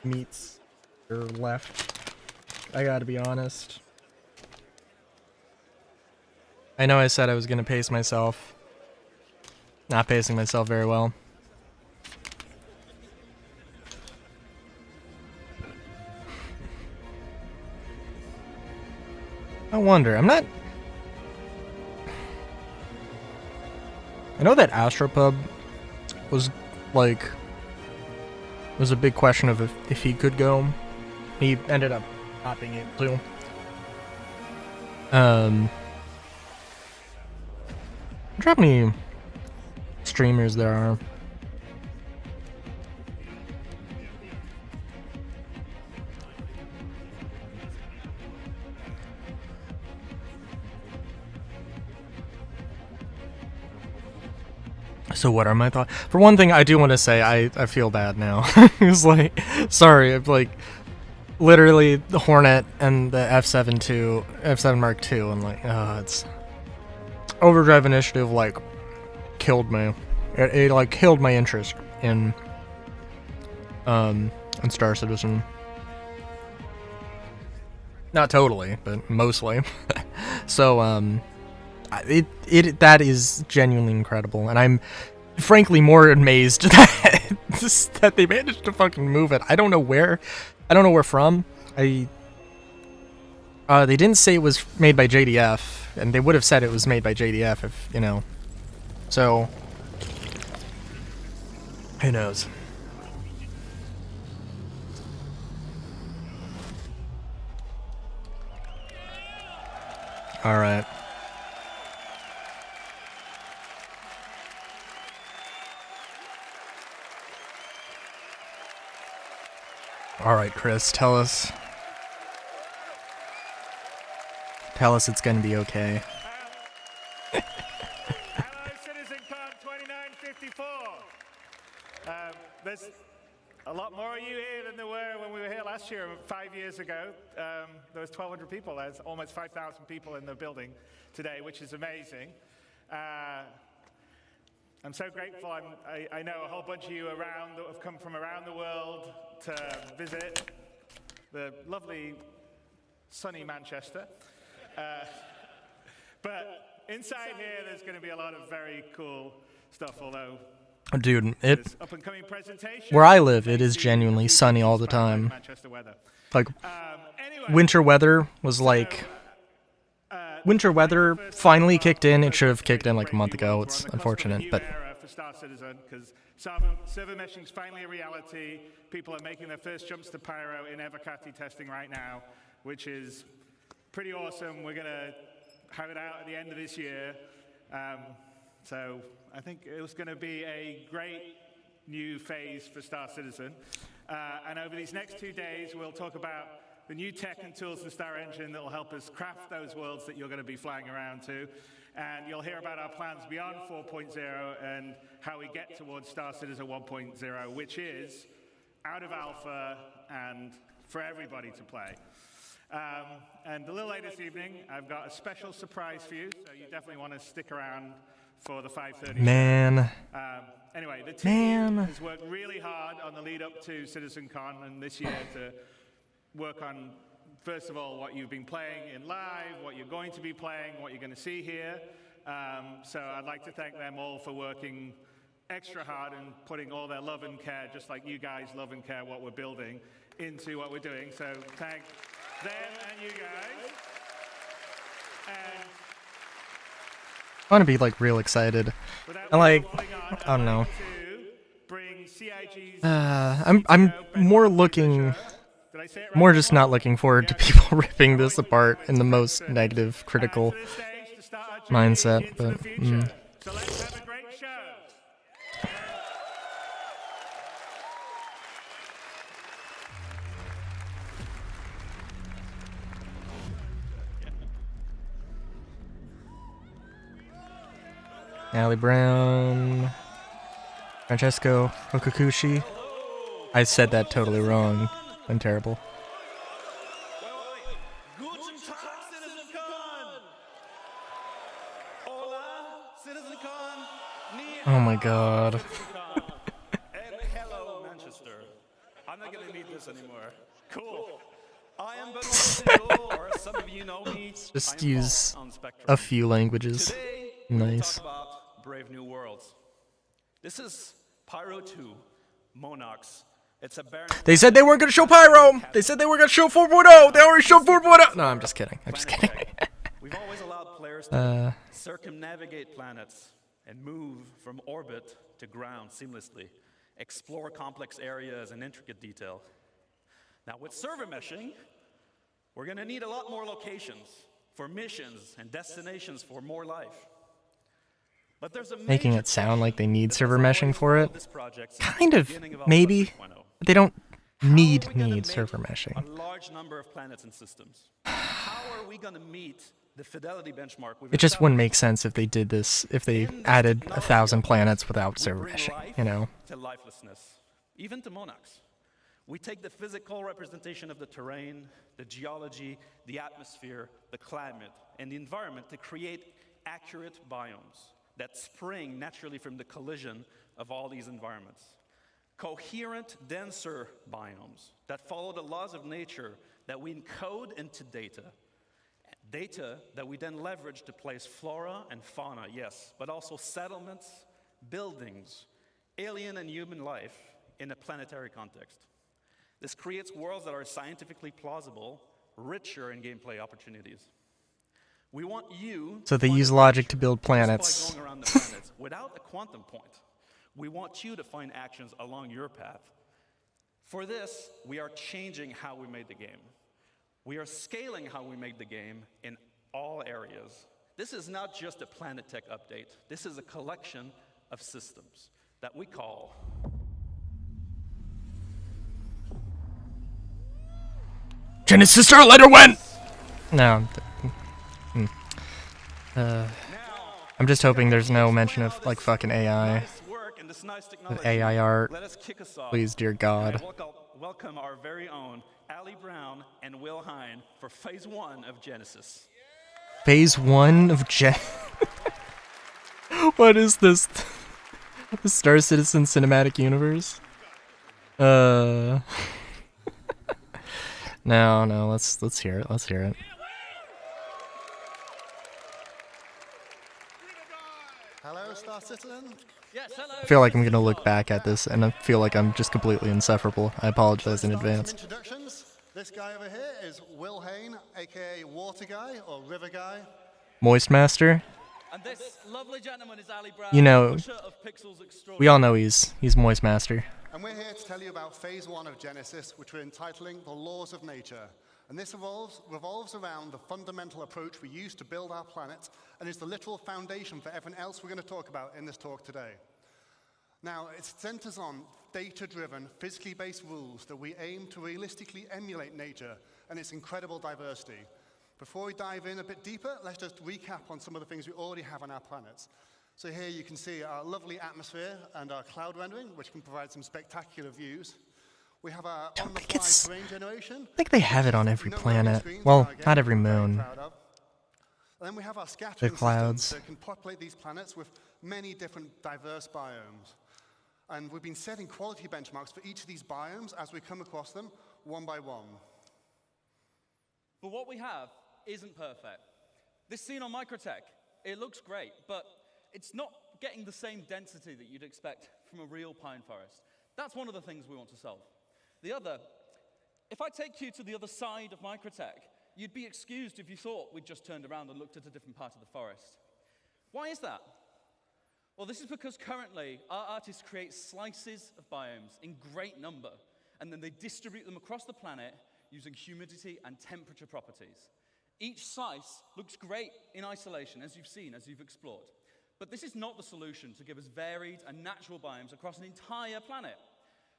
meats that are left. I gotta be honest. I know I said I was gonna pace myself. Not pacing myself very well. I wonder, I know that Astropub was a big question of if he could go. He ended up not being able to. How many streamers there are? So what are my thoughts? For one thing, I do want to say I feel bad now. It's like, sorry, I'm like, literally the Hornet and the F7 Mark II, and like, it's Overdrive Initiative like killed me. It like killed my interest in Star Citizen. Not totally, but mostly. So that is genuinely incredible, and I'm frankly more amazed that they managed to fucking move it. I don't know where from. They didn't say it was made by JDF, and they would have said it was made by JDF if, you know. So who knows? All right. All right, Chris, tell us it's going to be okay. Hello, CitizenCon 2954. There's a lot more of you here than there were when we were here last year, 5 years ago. There was 1,200 people. There's almost 5,000 people in the building today, which is amazing. I'm so grateful. I know a whole bunch of you around that have come from around the world to visit the lovely sunny Manchester. But inside here, there's going to be a lot of very cool stuff, although Dude, there's up-and-coming presentation. where I live, it is genuinely sunny all the time. Manchester weather. Like, Anyway, winter weather was like winter weather finally kicked in. It should have kicked in like a month ago. It's unfortunate, but for Star Citizen, because server meshing is finally a reality. People are making their first jumps to Pyro in Evocati testing right now, which is pretty awesome. We're going to have it out at the end of this year. So I think it was going to be a great new phase for Star Citizen. And over these next 2 days, we'll talk about the new tech and tools in Star Engine that will help us craft those worlds that you're going to be flying around to. And you'll hear about our plans beyond 4.0 and how we get towards Star Citizen 1.0, which is out of alpha and for everybody to play. And a little later this evening, I've got a special surprise for you, so you definitely want to stick around for the 5:30 man. Anyway, the team has worked really hard on the lead up to CitizenCon and this year to work on, first of all, what you've been playing in live, what you're going to be playing, what you're going to see here. So I'd like to thank them all for working extra hard and putting all their love and care, just like you guys love and care what we're building, into what we're doing. So thank them and you guys. And I want to be like real excited. And like, I don't know. I'm more looking, more just not looking forward to people ripping this apart in the most negative, critical mindset. But So let's have a great show. Allie Brown, Francesco Okakushi. I said that totally wrong. I'm terrible. Guten Tag, CitizenCon! Hola, CitizenCon! Oh my god. And hello, Manchester. I'm not gonna need this anymore. Cool. I am Benoit Siegel, or as some of you know me, Just I am use Boss on Spectrum. a few languages. Today, we're gonna Nice. talk about Brave New Worlds. This is Pyro 2, Monox. It's a barren... They said they weren't gonna show Pyro! They said they were gonna show 4.0! They already showed 4.0! No, I'm just kidding. I'm just kidding. We've always allowed players to circumnavigate planets and move from orbit to ground seamlessly, explore complex areas in intricate detail. Now, with server meshing, we're going to need a lot more locations for missions and destinations for more life. But there's a Making major it sound like they question need that server has meshing always for followed it. this project since Kind the of, beginning Alpha maybe. 2.0. But they don't How are need we gonna make server meshing. a large number of planets and systems? How are we going to meet the fidelity benchmark we've It just wouldn't established? make sense if they did this, if they In this added technology 1,000 update, planets without we server bring meshing, life you know? to lifelessness, even to Monax. We take the physical representation of the terrain, the geology, the atmosphere, the climate, and the environment to create accurate biomes that spring naturally from the collision of all these environments. Coherent, denser biomes that follow the laws of nature that we encode into data. Data that we then leverage to place flora and fauna, yes, but also settlements, buildings, alien and human life in a planetary context. This creates worlds that are scientifically plausible, richer in gameplay opportunities. We want you So they find use a logic picture to build just by planets. going around the planets without a quantum point. We want you to find actions along your path. For this, we are changing how we made the game. We are scaling how we made the game in all areas. This is not just a Planet Tech update. This is a collection of systems that we call Genesis Starlighter went! No. I'm just hoping there's no mention of, like, fucking AI. nice work and this nice technology. AI art. Let us kick us off. Please, dear God. And welcome our very own Allie Brown and Will Hine for Phase 1 of Genesis. Phase 1 of What is this? The Star Citizen Cinematic Universe? No, let's hear it. Let's hear it. Hello, Star Citizen. I feel like I'm gonna look back at this and I feel like I'm just completely insufferable. I apologize in Start with advance. Some introductions. This guy over here is Will Hane, aka Water Guy or River Guy. Moist Master. And this lovely gentleman is Ali Brown, You know, pusher of Pixels Extraordinary. we all know he's Moist Master. And we're here to tell you about phase 1 of Genesis, which we're entitling The Laws of Nature. And this revolves around the fundamental approach we use to build our planet and is the literal foundation for everything else we're going to talk about in this talk today. Now, it centers on data-driven, physically based rules that we aim to realistically emulate nature and its incredible diversity. Before we dive in a bit deeper, let's just recap on some of the things we already have on our planet. So here you can see our lovely atmosphere and our cloud rendering, which can provide some spectacular views. We have our on-the-fly terrain generation. I think they have it on every planet. Well, not every moon. And then we have our scattering The clouds. systems that can populate these planets with many different diverse biomes. And we've been setting quality benchmarks for each of these biomes as we come across them one by one. But what we have isn't perfect. This scene on Microtech, it looks great, but it's not getting the same density that you'd expect from a real pine forest. That's one of the things we want to solve. The other, if I take you to the other side of Microtech, you'd be excused if you thought we'd just turned around and looked at a different part of the forest. Why is that? Well, this is because currently our artists create slices of biomes in great number, and then they distribute them across the planet using humidity and temperature properties. Each slice looks great in isolation, as you've seen, as you've explored. But this is not the solution to give us varied and natural biomes across an entire planet.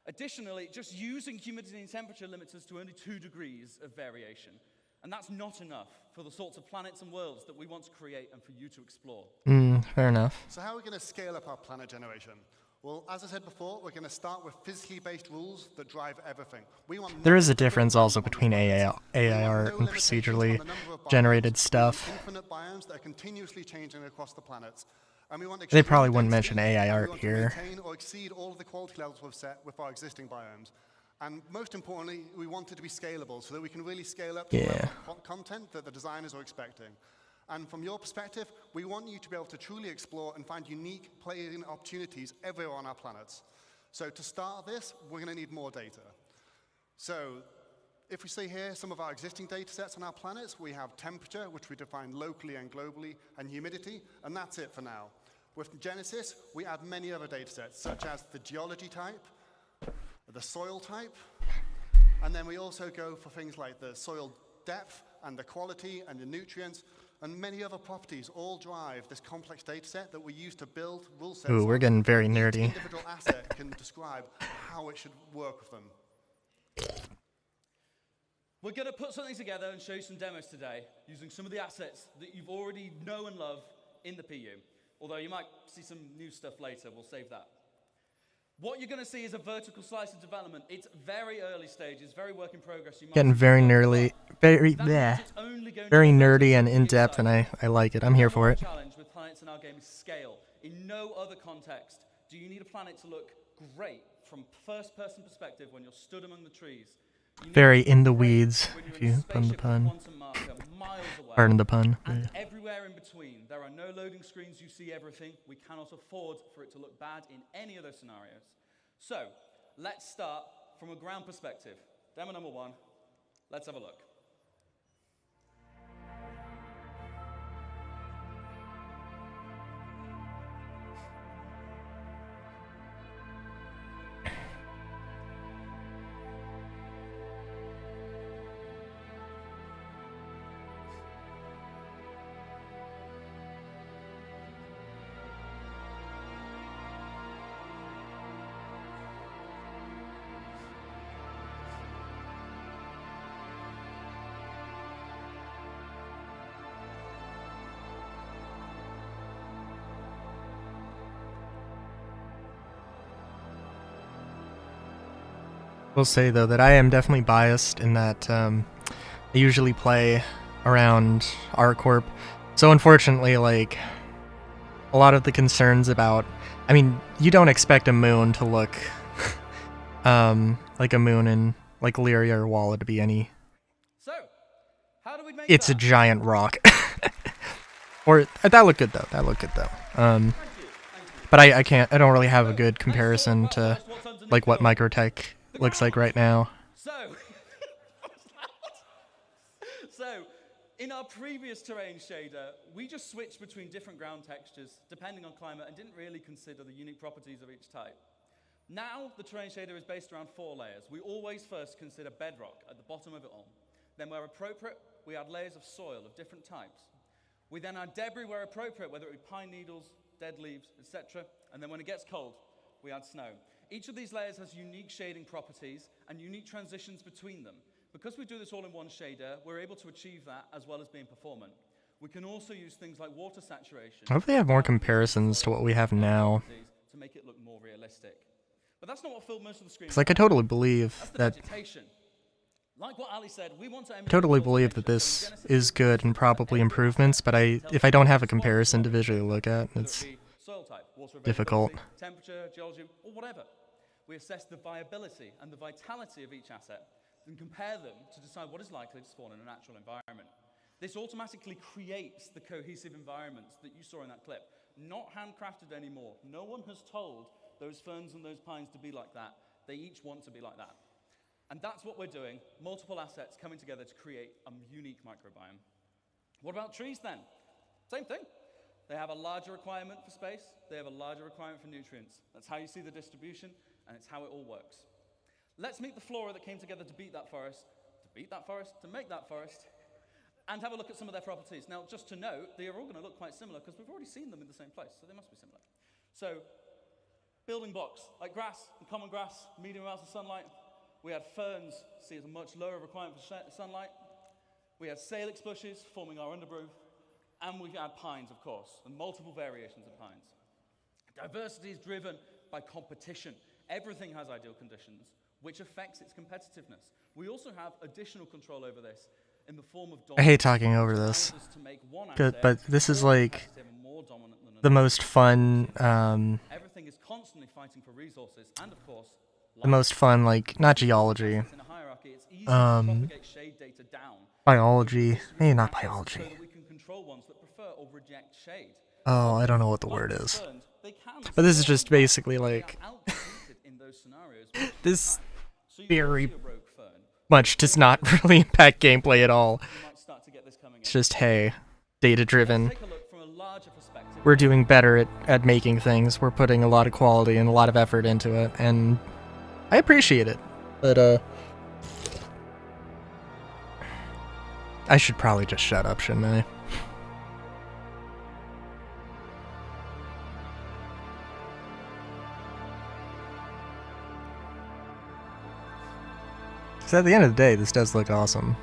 Additionally, just using humidity and temperature limits us to only 2 degrees of variation. And that's not enough for the sorts of planets and worlds that we want to create and for you to explore. Fair enough. So how are we going to scale up our planet generation? Well, as I said before, we're going to start with physically based rules that drive everything. There is a difference also between AIR and procedurally generated stuff. Infinite biomes that are continuously changing across the planet. And we want They probably wouldn't mention AIR here. Maintain or exceed all of the quality levels we've set with our existing biomes. And most importantly, we want it to be scalable so that we can really scale up to the level of content that the designers are expecting. And from your perspective, we want you to be able to truly explore and find unique playing opportunities everywhere on our planets. So to start this, we're going to need more data. So if we see here some of our existing data sets on our planets, we have temperature, which we define locally and globally, and humidity, and that's it for now. With Genesis, we add many other data sets, such as the geology type, the soil type, and then we also go for things like the soil depth and the quality and the nutrients, and many other properties all drive this complex data set that we use to build rule sets. Ooh, we're getting very Each nerdy. individual asset can describe how it should work with them. We're going to put something together and show you some demos today using some of the assets that you've already know and love in the PU. Although you might see some new stuff later, we'll save that. What you're going to see is a vertical slice of development. It's very early stages, very work in progress. You might Getting very nerdy, very nerdy and in depth, and I like it. I'm here for it. Challenge with planets in our game is scale. In no other context do you need a planet to look great from first-person perspective when you're stood among the trees. Very in the weeds, if you pardon the pun. Pardon the pun. And everywhere in between. There are no loading screens, you see everything. We cannot afford for it to look bad in any of those scenarios. So, let's start from a ground perspective. Demo number 1, let's have a look. Will say though that I am definitely biased in that I usually play around ArcCorp. So unfortunately, like, a lot of the concerns about, I mean, you don't expect a moon to look like a moon in like Lyria or Walla to be any. So, how do we make It's a that? giant rock. Or that looked good though. That looked good though. But I don't really have a good comparison to like what Microtech looks like right now. So, In our previous terrain shader, we just switched between different ground textures depending on climate and didn't really consider the unique properties of each type. Now, the terrain shader is based around 4 layers. We always first consider bedrock at the bottom of it all. Then, where appropriate, we add layers of soil of different types. We then add debris where appropriate, whether it be pine needles, dead leaves, etc. And then when it gets cold, we add snow. Each of these layers has unique shading properties and unique transitions between them. Because we do this all in one shader, we're able to achieve that as well as being performant. We can also use things like water saturation. I hope they have more comparisons to what we have now. To make it look more realistic. But that's not what filled most of the screen. It's like I totally believe that vegetation. Like what Ali said, we want to totally believe that this is good and probably improvements, but if I don't have a comparison to visually look at, it's soil type, water difficult. Temperature, geology, or whatever. We assess the viability and the vitality of each asset and compare them to decide what is likely to spawn in a natural environment. This automatically creates the cohesive environments that you saw in that clip. Not handcrafted anymore. No one has told those ferns and those pines to be like that. They each want to be like that. And that's what we're doing, multiple assets coming together to create a unique microbiome. What about trees then? Same thing. They have a larger requirement for space. They have a larger requirement for nutrients. That's how you see the distribution, and it's how it all works. Let's meet the flora that came together to make that forest, and have a look at some of their properties. Now, just to note, they are all going to look quite similar because we've already seen them in the same place, so they must be similar. So, building blocks, like grass and common grass, medium amounts of sunlight. We had ferns, see as a much lower requirement for sunlight. We had salix bushes forming our undergrowth, and we had pines, of course, and multiple variations of pines. Diversity is driven by competition. Everything has ideal conditions, which affects its competitiveness. We also have additional control over this in the form of I hate talking over this. Good, but this is like the most fun, everything is constantly fighting for resources, and of course, the most fun, like, not geology, biology, maybe not biology. Oh, I don't know what the word is. But this is just basically like, this very much does not really impact gameplay at all. It's just, hey, data-driven. We're doing better at making things. We're putting a lot of quality and a lot of effort into it, and I appreciate it. But, I should probably just shut up, shouldn't I? Because at the end of the day, this does look awesome.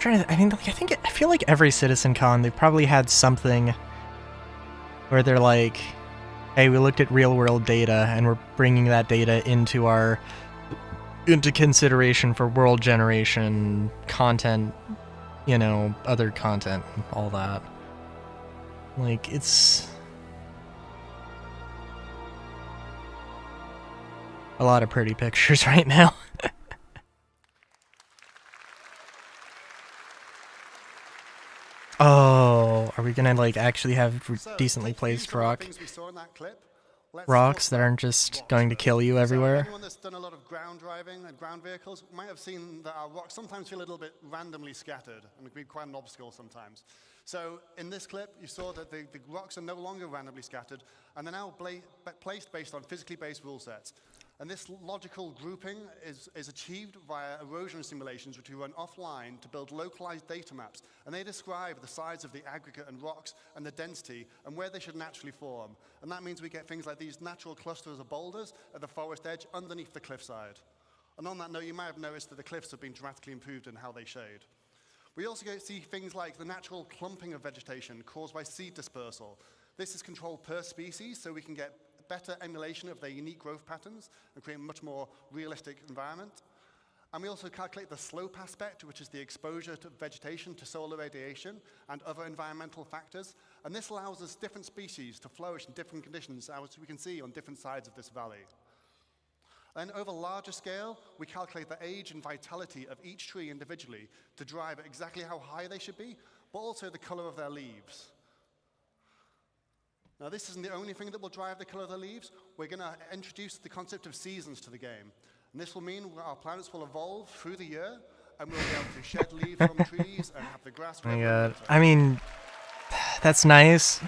I feel like every CitizenCon, they've probably had something where they're like, hey, we looked at real-world data, and we're bringing that data into consideration for world generation content, you know, other content, all that. Like, it's a lot of pretty pictures right now. Oh, are we gonna, like, actually have decently placed rocks that aren't just going to kill you everywhere? Anyone that's done a lot of ground driving and ground vehicles might have seen that our rocks sometimes feel a little bit randomly scattered and can be quite an obstacle sometimes. So in this clip, you saw that the rocks are no longer randomly scattered, and they're now placed based on physically based rule sets. And this logical grouping is achieved via erosion simulations, which we run offline to build localized data maps. And they describe the size of the aggregate and rocks and the density and where they should naturally form. And that means we get things like these natural clusters of boulders at the forest edge underneath the cliffside. And on that note, you might have noticed that the cliffs have been dramatically improved in how they shade. We also see things like the natural clumping of vegetation caused by seed dispersal. This is controlled per species, so we can get better emulation of their unique growth patterns and create a much more realistic environment. And we also calculate the slope aspect, which is the exposure to vegetation to solar radiation and other environmental factors. And this allows us different species to flourish in different conditions, as we can see on different sides of this valley. Then over larger scale, we calculate the age and vitality of each tree individually to drive exactly how high they should be, but also the color of their leaves. Now, this isn't the only thing that will drive the color of the leaves. We're going to introduce the concept of seasons to the game. And this will mean our planets will evolve through the year, and we'll be able to shed leaves from trees and have the grass. Oh my god. I mean, that's nice.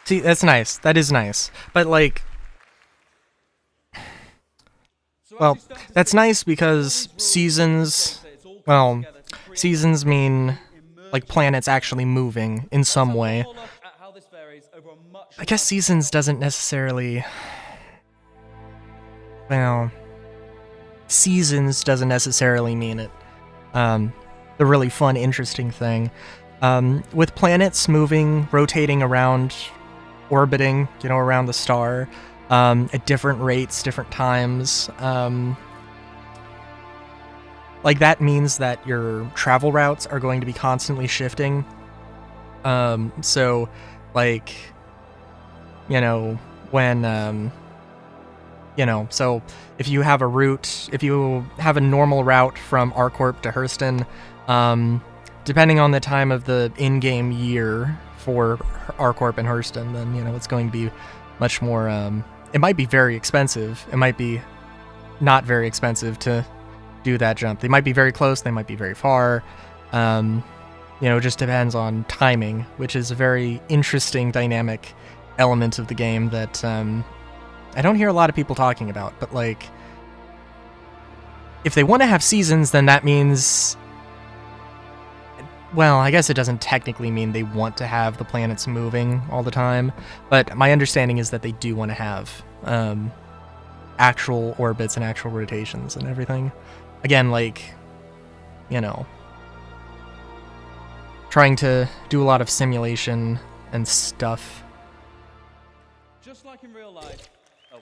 See, that's nice. That is nice. But, like, well, that's nice because seasons, well, seasons mean, like, planets actually moving in some way. I guess seasons doesn't necessarily, well, seasons doesn't necessarily mean it. The really fun, interesting thing. With planets moving, rotating around, orbiting, you know, around the star, at different rates, different times, like, that means that your travel routes are going to be constantly shifting. So, like, you know, when, you know, so if you have a route, if you have a normal route from ArcCorp to Hurston, depending on the time of the in-game year for ArcCorp and Hurston, then, you know, it's going to be much more, it might be very expensive. It might be not very expensive to do that jump. They might be very close, they might be very far. You know, it just depends on timing, which is a very interesting dynamic element of the game that I don't hear a lot of people talking about. But, like, if they want to have seasons, then that means, well, I guess it doesn't technically mean they want to have the planets moving all the time, but my understanding is that they do want to have actual orbits and actual rotations and everything. Again, like, you know, trying to do a lot of simulation and stuff. Just like in real life. Oh,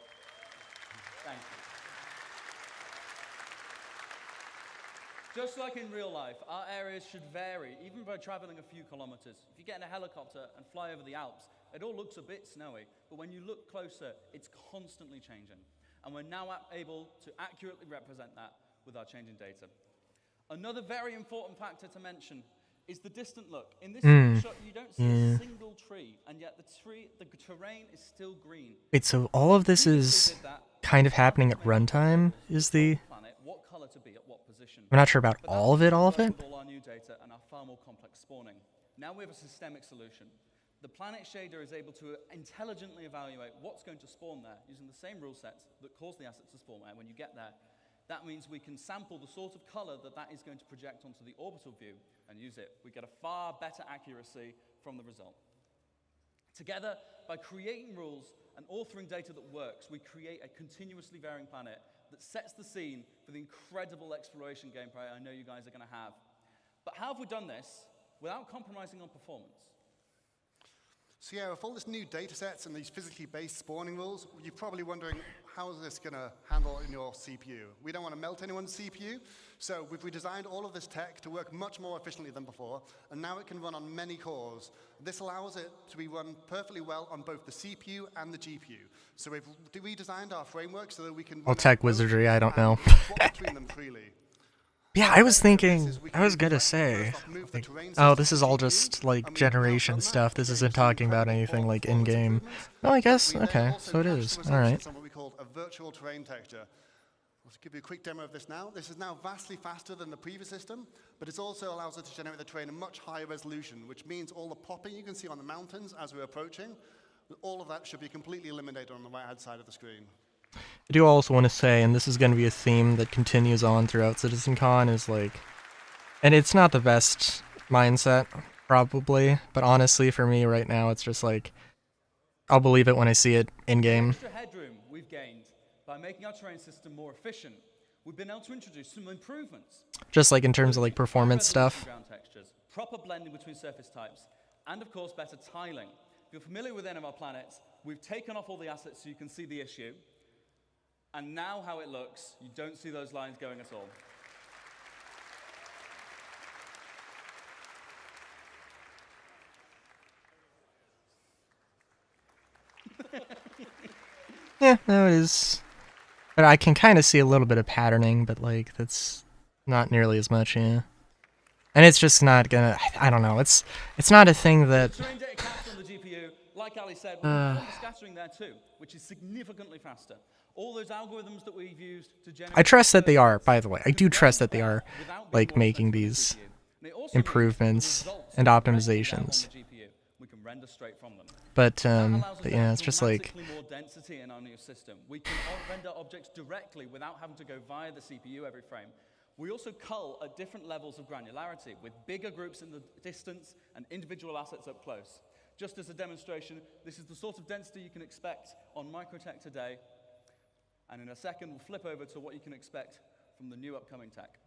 thank you. Just like in real life, our areas should vary, even by traveling a few kilometers. If you get in a helicopter and fly over the Alps, it all looks a bit snowy, but when you look closer, it's constantly changing. And we're now able to accurately represent that with our changing data. Another very important factor to mention is the distant look. In this shot, you don't see a single tree, and yet the terrain is still green. Wait, so all of this is kind of happening at runtime, is the... What color to be at what position. I'm not sure about all of it, All our new data and our far more complex spawning. Now we have a systemic solution. The planet shader is able to intelligently evaluate what's going to spawn there using the same rule sets that cause the assets to spawn there when you get there. That means we can sample the sort of color that is going to project onto the orbital view and use it. We get a far better accuracy from the result. Together, by creating rules and authoring data that works, we create a continuously varying planet that sets the scene for the incredible exploration gameplay I know you guys are going to have. But how have we done this without compromising on performance? So yeah, with all this new data sets and these physically based spawning rules, you're probably wondering, how is this going to handle in your CPU? We don't want to melt anyone's CPU, so we've redesigned all of this tech to work much more efficiently than before, and now it can run on many cores. This allows it to be run perfectly well on both the CPU and the GPU. So we've redesigned our framework so that we can... All tech wizardry, I don't know. between them freely. Yeah, I was thinking, I was gonna say, like, oh, this is all just, like, generation stuff. This isn't talking about anything, like, in-game. Oh, I guess, okay, so it is. Alright. What we call a virtual terrain texture. I'll give you a quick demo of this now. This is now vastly faster than the previous system, but it also allows us to generate the terrain in much higher resolution, which means all the popping you can see on the mountains as we're approaching, all of that should be completely eliminated on the right-hand side of the screen. I do also want to say, and this is going to be a theme that continues on throughout CitizenCon, is like, and it's not the best mindset, probably, but honestly, for me right now, it's just like, I'll believe it when I see it in-game. The extra headroom we've gained by making our terrain system more efficient, we've been able to introduce some improvements. Just like in terms of like performance stuff. Ground textures, proper blending between surface types, and of course better tiling. If you're familiar with any of our planets, we've taken off all the assets so you can see the issue. And now how it looks, you don't see those lines going at all. Yeah, no, it is. But I can kind of see a little bit of patterning, but like, that's not nearly as much, yeah. And it's just not gonna, I don't know, it's not a thing that, Terrain data capture on the GPU, like Ali said, we've got scattering there too, which is significantly faster. All those algorithms that we've used to generate... I trust that they are, by the way. I do trust that they are, like, making these improvements and optimizations. We can render straight from them. But yeah, it's just like... more density in our new system. We can render objects directly without having to go via the CPU every frame. We also cull at different levels of granularity, with bigger groups in the distance and individual assets up close. Just as a demonstration, this is the sort of density you can expect on Microtech today. And in a second, we'll flip over to what you can expect from the new upcoming tech.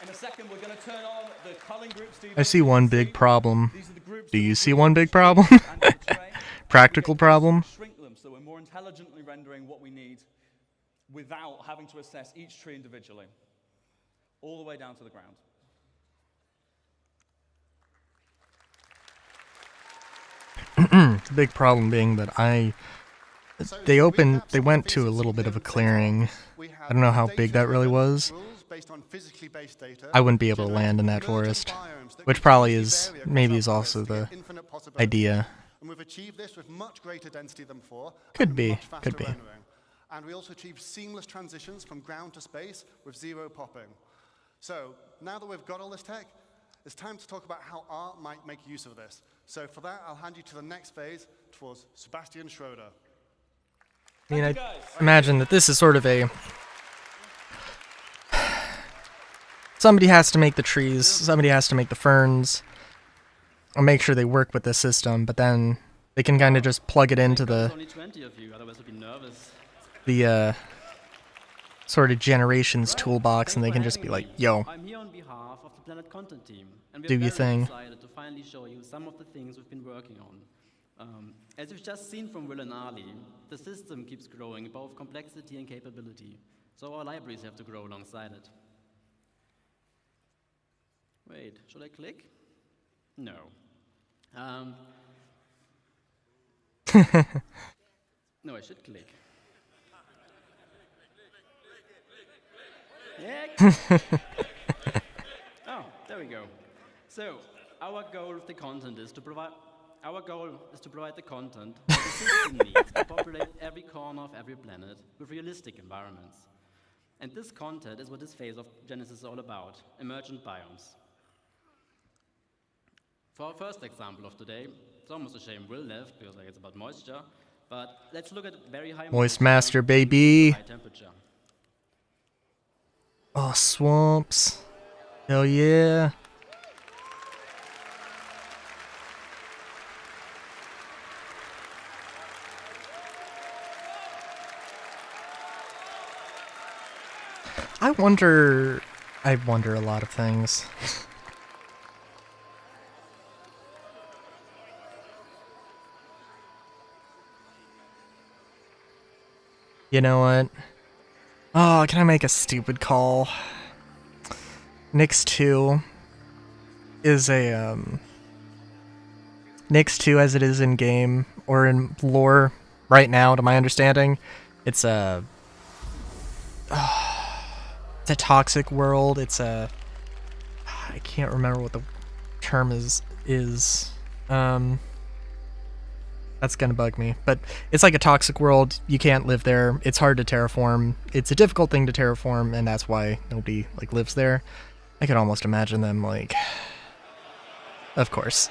In a second, we're going to turn on the culling groups. I see one big problem. Do you see one big problem? Practical problem? Shrink them so we're more intelligently rendering what we need without having to assess each tree individually, all the way down to the ground. The big problem being that they went to a little bit of a clearing. I don't know how big that really was. I wouldn't be able to land in that forest, which probably is, maybe is also the idea. And we've achieved this with much greater density than before. Could be. And we also achieved seamless transitions from ground to space with zero popping. So now that we've got all this tech, it's time to talk about how art might make use of this. So for that, I'll hand you to the next phase towards Sebastian Schroeder. I mean, I imagine that this is sort of a... Somebody has to make the trees, somebody has to make the ferns, and make sure they work with the system, but then they can kind of just plug it into the sort of generations toolbox, and they can just be like, yo, I'm here on behalf of the Planet Content team, and we're do your very thing. excited to finally show you some of the things we've been working on. As you've just seen from Will and Ali, the system keeps growing in both complexity and capability, so our libraries have to grow alongside it. Wait, should I click? No. No, I should click. Yeah. Oh, there we go. So, our goal with the content is to provide. Our goal is to provide the content that the system needs to populate every corner of every planet with realistic environments. And this content is what this phase of Genesis is all about: emergent biomes. For our first example of today, it's almost a shame Will left because it's about moisture, but let's look at very high Moist master, baby. high temperature. Oh, swamps. Hell yeah. I wonder a lot of things. You know what? Oh, can I make a stupid call? Nyx 2 is a, Nyx 2 as it is in game, or in lore right now, to my understanding, it's a toxic world, it's a... I can't remember what the term is. That's gonna bug me, but it's like a toxic world. You can't live there. It's hard to terraform. It's a difficult thing to terraform, and that's why nobody like lives there. I could almost imagine them like, of course,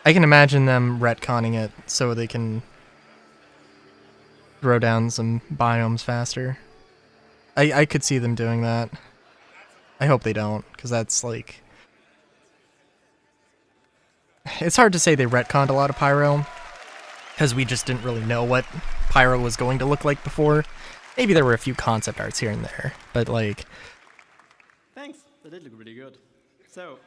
I can imagine them retconning it so they can throw down some biomes faster. I could see them doing that. I hope they don't, because that's like... It's hard to say they retconned a lot of Pyro, because we just didn't really know what Pyro was going to look like before. Maybe there were a few concept arts here and there, but like... Thanks, that did look really good. So,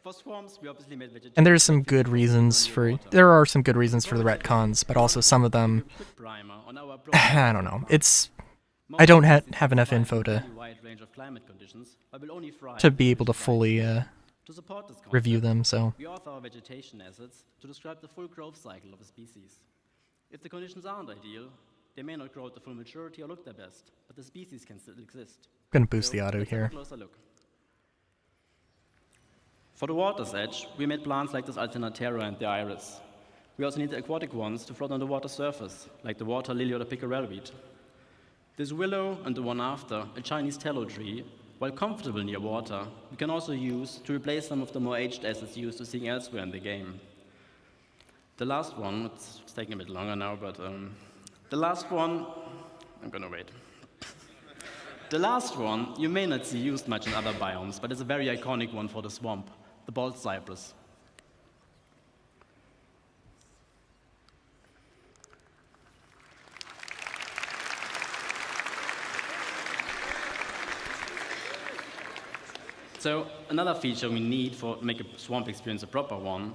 for swarms, we obviously made vegetation. And there's some good reasons for... There are some good reasons for the retcons, but also some of them... I don't know. It's... I don't have enough info to be able to fully To support this review concept, them, so we author our vegetation assets to describe the full growth cycle of a species. If the conditions aren't ideal, they may not grow to full maturity or look their best, but the species can still exist. I'm gonna boost So the auto let's have a here. closer look. For the water's edge, we made plants like this Alternatera and the iris. We also need the aquatic ones to float on the water surface, like the water lily or the pickerel weed. This willow and the one after, a Chinese tallow tree, while comfortable near water, we can also use to replace some of the more aged assets used to seeing elsewhere in the game. The last one, it's taking a bit longer now, but the last one, I'm gonna wait. The last one, you may not see used much in other biomes, but it's a very iconic one for the swamp, the bald cypress. So another feature we need to make a swamp experience a proper one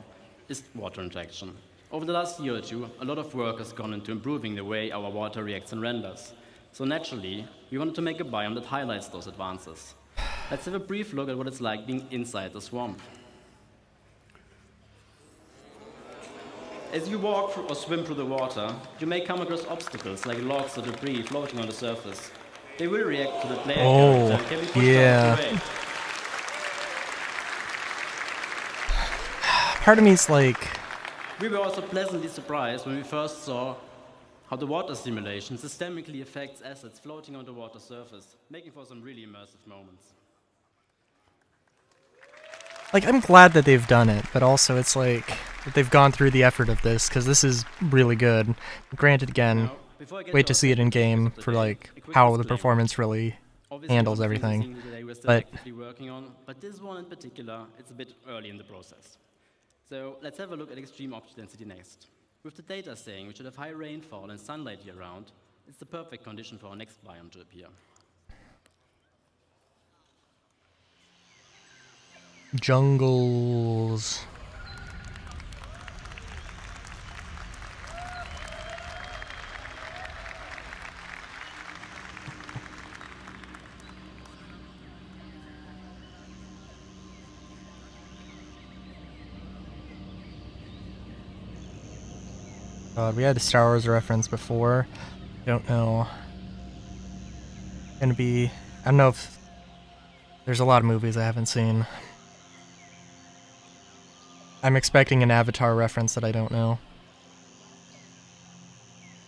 is water injection. Over the last year or two, a lot of work has gone into improving the way our water reacts and renders. So naturally, we wanted to make a biome that highlights those advances. Let's have a brief look at what it's like being inside the swamp. As you walk through or swim through the water, you may come across obstacles like logs or debris floating on the surface. They will react to the player character and can be pushed out of the way. Part of me is like, We were also pleasantly surprised when we first saw how the water simulation systemically affects assets floating on the water surface, making for some really immersive moments. I'm glad that they've done it, but also it's like that they've gone through the effort of this, because this is really good. Granted, again, Now, before I get wait to our see it in second game features of for the day, like a quick how the disclaimer. performance really Obviously, handles all the things everything. seen today we're still But actively working on, but this one in particular, it's a bit early in the process. So let's have a look at extreme object density next. With the data saying we should have high rainfall and sunlight year-round, it's the perfect condition for our next biome to appear. jungles. God, we had a Star Wars reference before. Don't know. Gonna be. I don't know if there's a lot of movies I haven't seen. I'm expecting an Avatar reference that I don't know.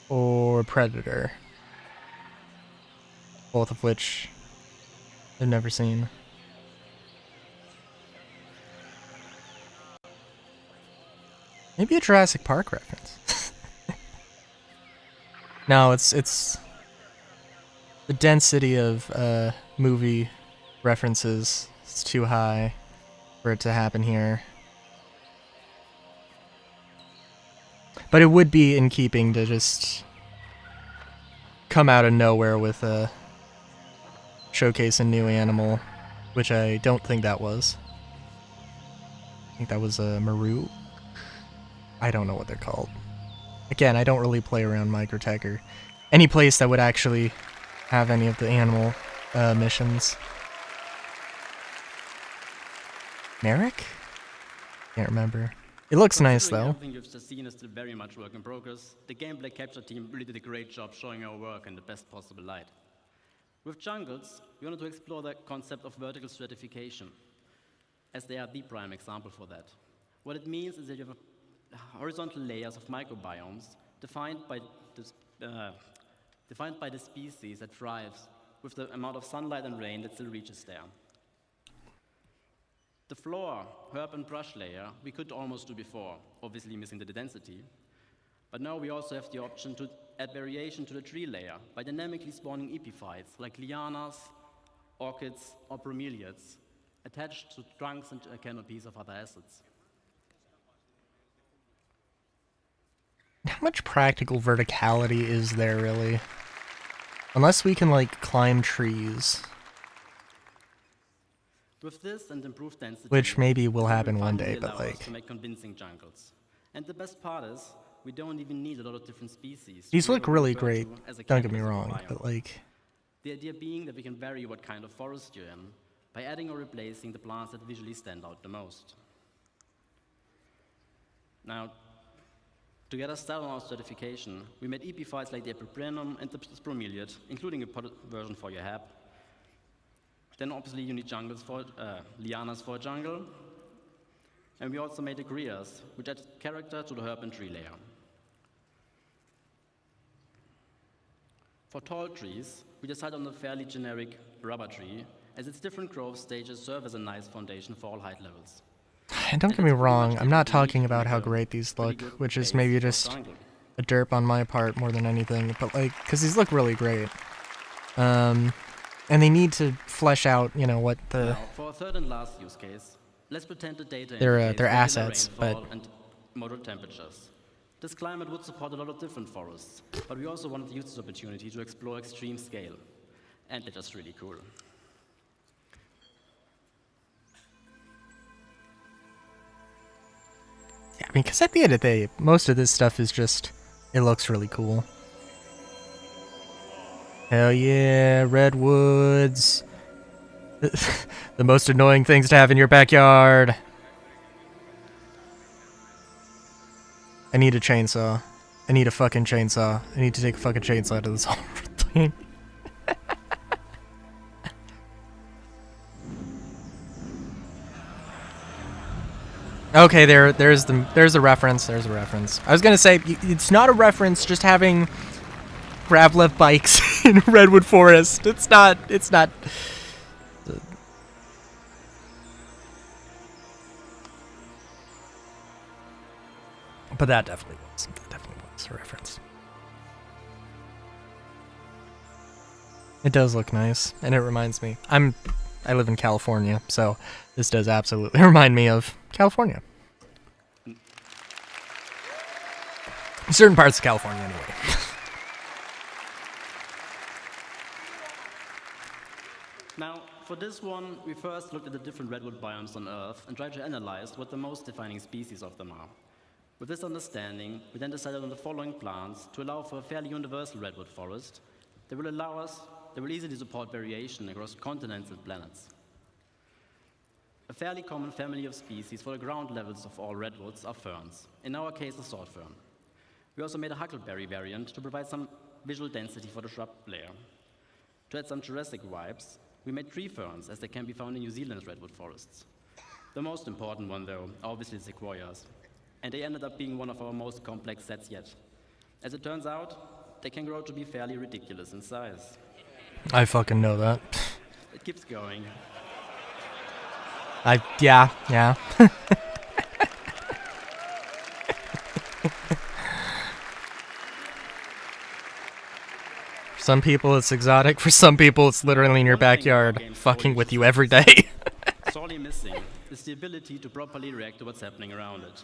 Or Predator. Both of which I've never seen. Maybe a Jurassic Park reference. No, it's the density of movie references is too high for it to happen here. But it would be in keeping to just come out of nowhere with a showcase a new animal, which I don't think that was. I think that was a Maru. I don't know what they're called. Again, I don't really play around Microtech or any place that would actually have any of the animal missions. Merrick? Can't remember. It looks nice Considering though. Everything you've just seen is still very much work in progress. The gameplay capture team really did a great job showing our work in the best possible light. With jungles, we wanted to explore the concept of vertical stratification, as they are the prime example for that. What it means is that you have horizontal layers of microbiomes defined by the species that thrives with the amount of sunlight and rain that still reaches there. The floor, herb and brush layer we could almost do before, obviously missing the density, but now we also have the option to add variation to the tree layer by dynamically spawning epiphytes like lianas, orchids, or bromeliads attached to trunks and canopies of other assets. How much practical verticality is there really? Unless we can like climb trees. With this and improved density, Which maybe will it happen one finally day, but allow us like to make convincing jungles. And the best part is, we don't even need a lot of different species. these to be look able to really refer great. to as a Don't get me canvas of a wrong, biome. but like The idea being that we can vary what kind of forest you're in, by adding or replacing the plants that visually stand out the most. Now, to get us started on our certification, we made EP files like the Epiprenum and the Bromeliad, including a potted version for your hab. Then obviously you need jungles for, lianas for a jungle. And we also made the Grias, which add character to the herb and tree layer. For tall trees, we decided on a fairly generic rubber tree, as its different growth stages serve as a nice foundation for all height levels. And don't get me wrong, I'm not talking about how great these look, which is maybe just a derp on my part more than anything, but like, because these look really great. And they need to flesh out, you know, what the... Now, for our third and last use case, let's pretend the data They're indicates assets, regular but- rainfall and moderate temperatures. This climate would support a lot of different forests, but we also wanted to use this opportunity to explore extreme scale. And they're just really cool. Yeah, I mean, because at the end of the day, most of this stuff is just... It looks really cool. Hell yeah, redwoods. The most annoying things to have in your backyard. I need a chainsaw. I need a fucking chainsaw. I need to take a fucking chainsaw to this whole thing. Okay, there's a reference. There's a reference. I was gonna say it's not a reference. Just having Gravlev bikes in Redwood Forest. It's not. But that definitely was a reference. It does look nice, and it reminds me. I live in California, so this does absolutely remind me of California. Certain parts of California, anyway. Now, for this one, we first looked at the different redwood biomes on Earth and tried to analyze what the most defining species of them are. With this understanding, we then decided on the following plants to allow for a fairly universal redwood forest that will easily support variation across continents and planets. A fairly common family of species for the ground levels of all redwoods are ferns, in our case a sword fern. We also made a huckleberry variant to provide some visual density for the shrub layer. To add some Jurassic vibes, we made tree ferns, as they can be found in New Zealand's redwood forests. The most important one, though, are obviously sequoias, and they ended up being one of our most complex sets yet. As it turns out, they can grow to be fairly ridiculous in size. I fucking know that. It keeps going. Yeah. For some people it's exotic, for some people it's literally in your backyard, fucking with you every day. Sorely missing is the ability to properly react to what's happening around it.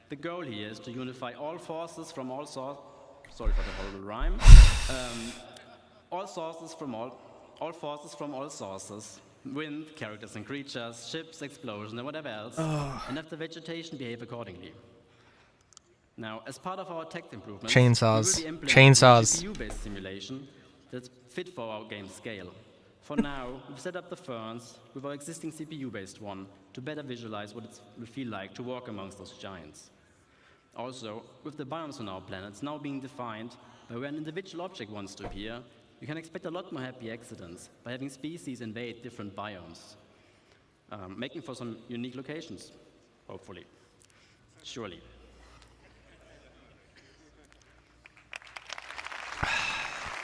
The goal here is to unify all forces from all sources. Sorry for the horrible rhyme. All forces from all sources. Wind, characters and creatures, ships, explosions, and whatever else, and have the vegetation behave accordingly. Now, as part of our tech improvements, Chainsaws. we will be implementing Chainsaws. a GPU-based simulation that's fit for our game scale. For now, we've set up the ferns with our existing CPU-based one to better visualize what it will feel like to walk amongst those giants. Also, with the biomes on our planets now being defined by where an individual object wants to appear, you can expect a lot more happy accidents by having species invade different biomes, making for some unique locations, hopefully. Surely.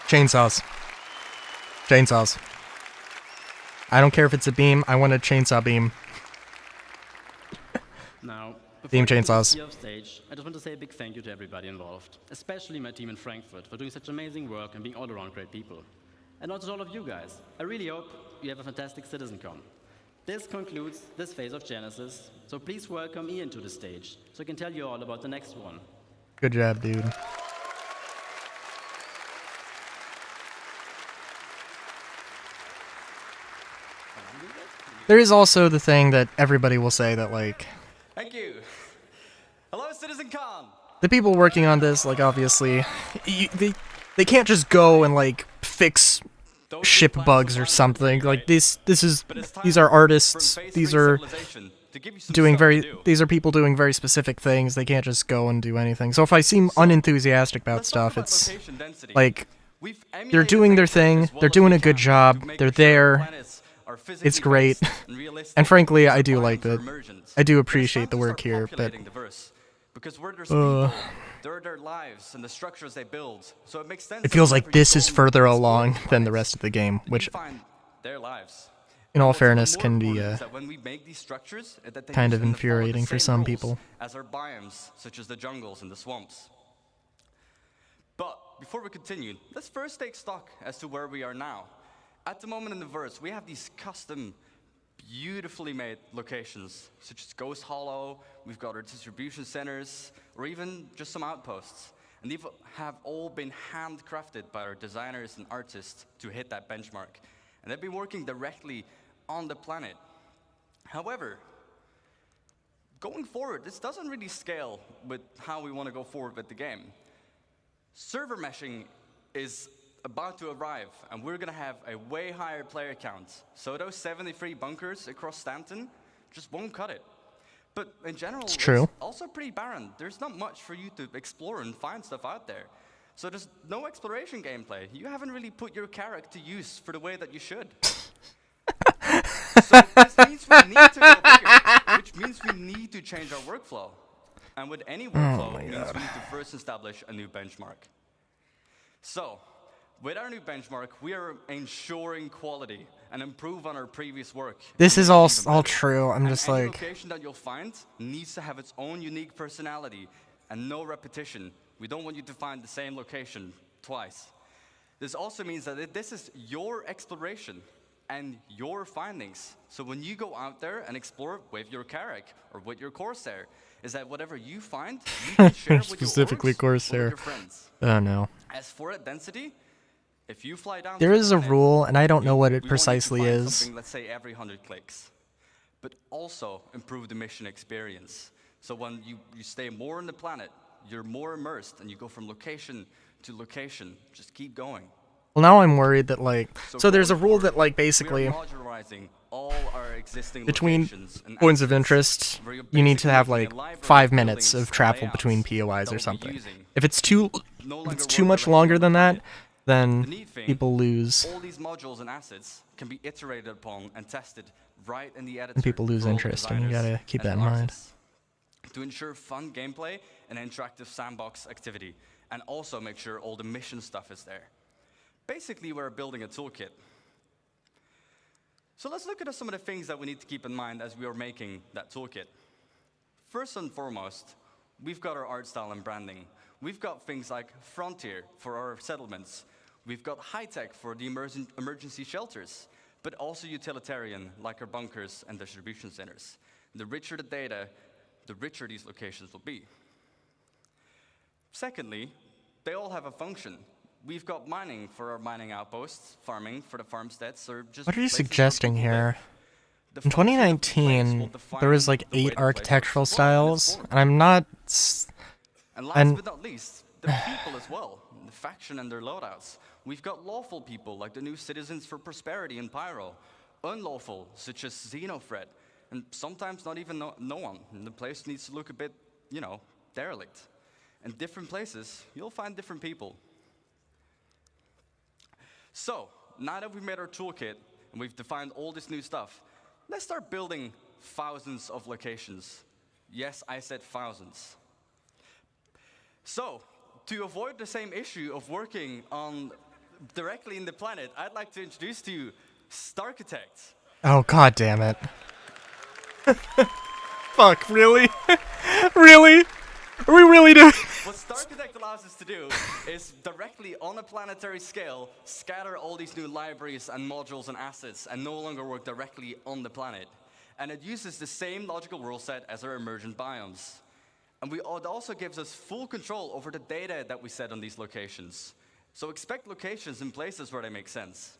Chainsaws. I don't care if it's a beam, I want a chainsaw beam. Now, Theme before we chainsaws. proceed off stage, I just want to say a big thank you to everybody involved, especially my team in Frankfurt for doing such amazing work and being all around great people. And also to all of you guys. I really hope you have a fantastic CitizenCon. This concludes this phase of Genesis, so please welcome Ian to the stage so I can tell you all about the next one. Good job, dude. There is also the thing that everybody will say that, like, Thank you. Hello, CitizenCon. the people working on this, like, obviously, they can't just go and, like, fix ship bugs or something. Like these are artists. These are these are people doing very specific things. They can't just go and do anything. So if I seem unenthusiastic about stuff, it's like they're doing their thing. They're doing a good job. They're there. It's great. And frankly, I do like it. I do appreciate the work here, but because where there's people, there are their lives and the structures they build. So it makes sense. It feels like this is further along than the rest of the game, which, their lives. in all fairness, can be When we make these structures, kind of infuriating for some people. As our biomes, such as the jungles and the swamps. But before we continue, let's first take stock as to where we are now. At the moment in the verse, we have these custom, beautifully made locations, such as Ghost Hollow, we've got our distribution centers, or even just some outposts. And these have all been handcrafted by our designers and artists to hit that benchmark. And they've been working directly on the planet. However, going forward, this doesn't really scale with how we want to go forward with the game. Server meshing is about to arrive, and we're gonna have a way higher player count. So those 73 bunkers across Stanton just won't cut it. But in general, it's also pretty barren. There's not much for you to explore and find stuff out there. So there's no exploration gameplay. You haven't really put your character to use for the way that you should. So this means we need to go bigger, which means we need to change our workflow. And with any workflow, it means we need to first establish a new benchmark. So, with our new benchmark, we are ensuring quality and improve on our previous work. This is all true. I'm just any like... location that you'll find needs to have its own unique personality and no repetition. We don't want you to find the same location twice. This also means that this is your exploration and your findings. So when you go out there and explore with your Carrack or with your Corsair, is that whatever you find, you can share with specifically your orcs Corsair. or with your friends. Oh no. As for that density, if you fly down There to is the a planet, rule, and I don't know what it we want you to precisely find is. something, let's say every 100 clicks, but also improve the mission experience. So when you stay more on the planet, you're more immersed, and you go from location to location. Just keep going. Well, now I'm worried that, like... So there's a rule that, like, basically... We are modularizing all our existing between locations and points of assets, interest, where you're you need to basically have, making a like, library 5 of minutes buildings of travel and between layouts POIs that or we'll be something. using. If it's too much longer than that, then people lose. All these modules and assets can be iterated upon and tested right in the editor. And people lose for all interest, and you designers gotta keep and that in mind. artists. To ensure fun gameplay and interactive sandbox activity, and also make sure all the mission stuff is there. Basically, we're building a toolkit. So let's look at some of the things that we need to keep in mind as we are making that toolkit. First and foremost, we've got our art style and branding. We've got things like Frontier for our settlements. We've got high-tech for the emergency shelters, but also utilitarian, like our bunkers and distribution centers. The richer the data, the richer these locations will be. Secondly, they all have a function. We've got mining for our mining outposts, farming for the farmsteads, or just What are you places where suggesting people here? live. In 2019, there was like 8 architectural styles, and I'm not... And last but not least, the people as well, the faction and their loadouts. We've got lawful people, like the new Citizens for Prosperity in Pyro. Unlawful, such as Xenofred. And sometimes not even no one. And the place needs to look a bit, derelict. In different places, you'll find different people. So, now that we've made our toolkit, and we've defined all this new stuff, let's start building thousands of locations. Yes, I said thousands. So, to avoid the same issue of working on directly in the planet, I'd like to introduce to you Starchitect. Oh, god damn it. Fuck, really? Really? Are we really doing What Starchitect allows us to do is directly on a planetary scale, scatter all these new libraries and modules and assets and no longer work directly on the planet. And it uses the same logical rule set as our emergent biomes. And it also gives us full control over the data that we set on these locations. So expect locations in places where they make sense.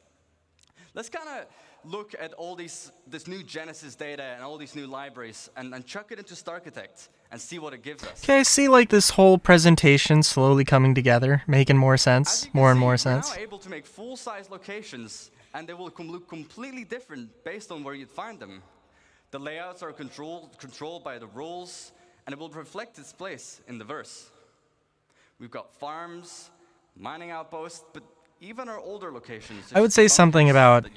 Let's kind of look at all this new Genesis data and all these new libraries and chuck it into Starchitect and see what it gives us. Okay, I see like this whole presentation slowly coming together, making more sense, more and more sense. We're now able to make full-size locations, and they will look completely different based on where you'd find them. The layouts are controlled by the rules, and it will reflect its place in the verse. We've got farms, mining outposts, but even our older locations. I would say something about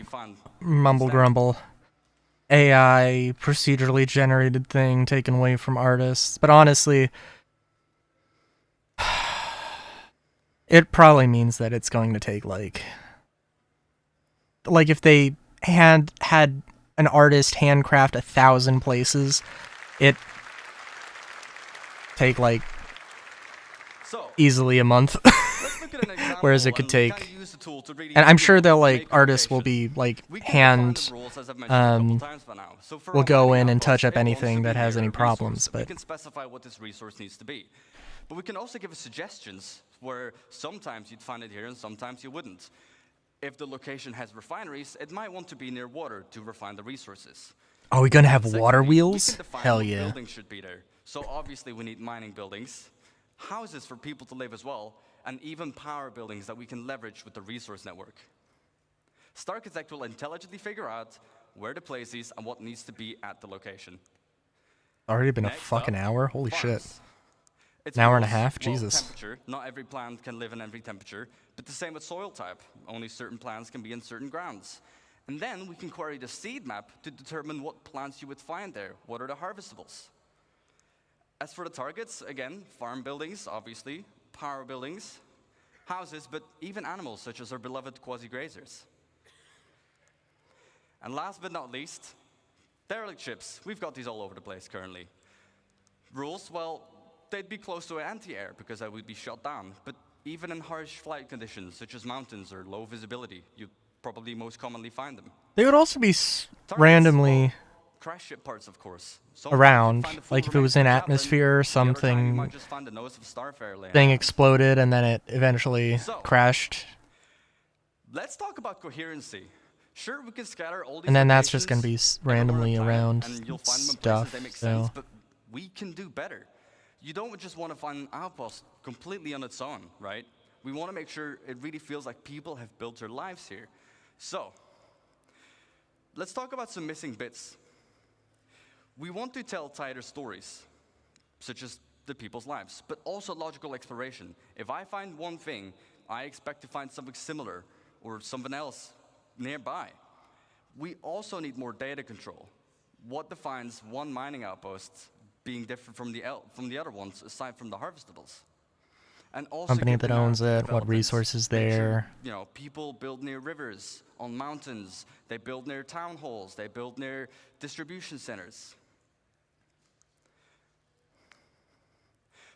Mumble Grumble. AI, procedurally generated thing taken away from artists. But honestly, it probably means that it's going to take like if they had an artist handcraft 1,000 places, it take like easily a month. Whereas it could take, and I'm sure they'll like artists will be like will go in and touch up anything that has any problems, but we can specify what this resource needs to be. But we can also give suggestions where sometimes you'd find it here and sometimes you wouldn't. If the location has refineries, it might want to be near water to refine the resources. Are we gonna have water We wheels? can define Hell what yeah. buildings should be there. So obviously we need mining buildings, houses for people to live as well, and even power buildings that we can leverage with the resource network. Starchitect will intelligently figure out where to place these and what needs to be at the location. Already been Next a fucking up, hour? Holy shit. farms. It's An hour and a rules, half? well, Jesus. Temperature. Not every plant can live in every temperature, but the same with soil type. Only certain plants can be in certain grounds. And then we can query the seed map to determine what plants you would find there. What are the harvestables? As for the targets, again, farm buildings, obviously, power buildings, houses, but even animals such as our beloved quasi-grazers. And last but not least, derelict ships. We've got these all over the place currently. Rules, well, they'd be close to an anti-air because I would be shot down. But even in harsh flight conditions such as mountains or low visibility, you'd probably most commonly find them. They would also be randomly Crash ship parts, of course. around, like if it was in atmosphere or something, thing exploded and then it eventually crashed. Let's talk about coherency. Sure, we can scatter all these And then that's just going to be locations randomly everywhere on around planet, and you'll find them in stuff, places that make so... sense, but we can do better. You don't just want to find an outpost completely on its own, right? We want to make sure it really feels like people have built their lives here. So, let's talk about some missing bits. We want to tell tighter stories, such as the people's lives, but also logical exploration. If I find one thing, I expect to find something similar or something else nearby. We also need more data control. What defines one mining outpost being different from the other ones, aside from the harvestables? And also Company that owns it, what resources there. You know, people build near rivers, on mountains, they build near town halls, they build near distribution centers.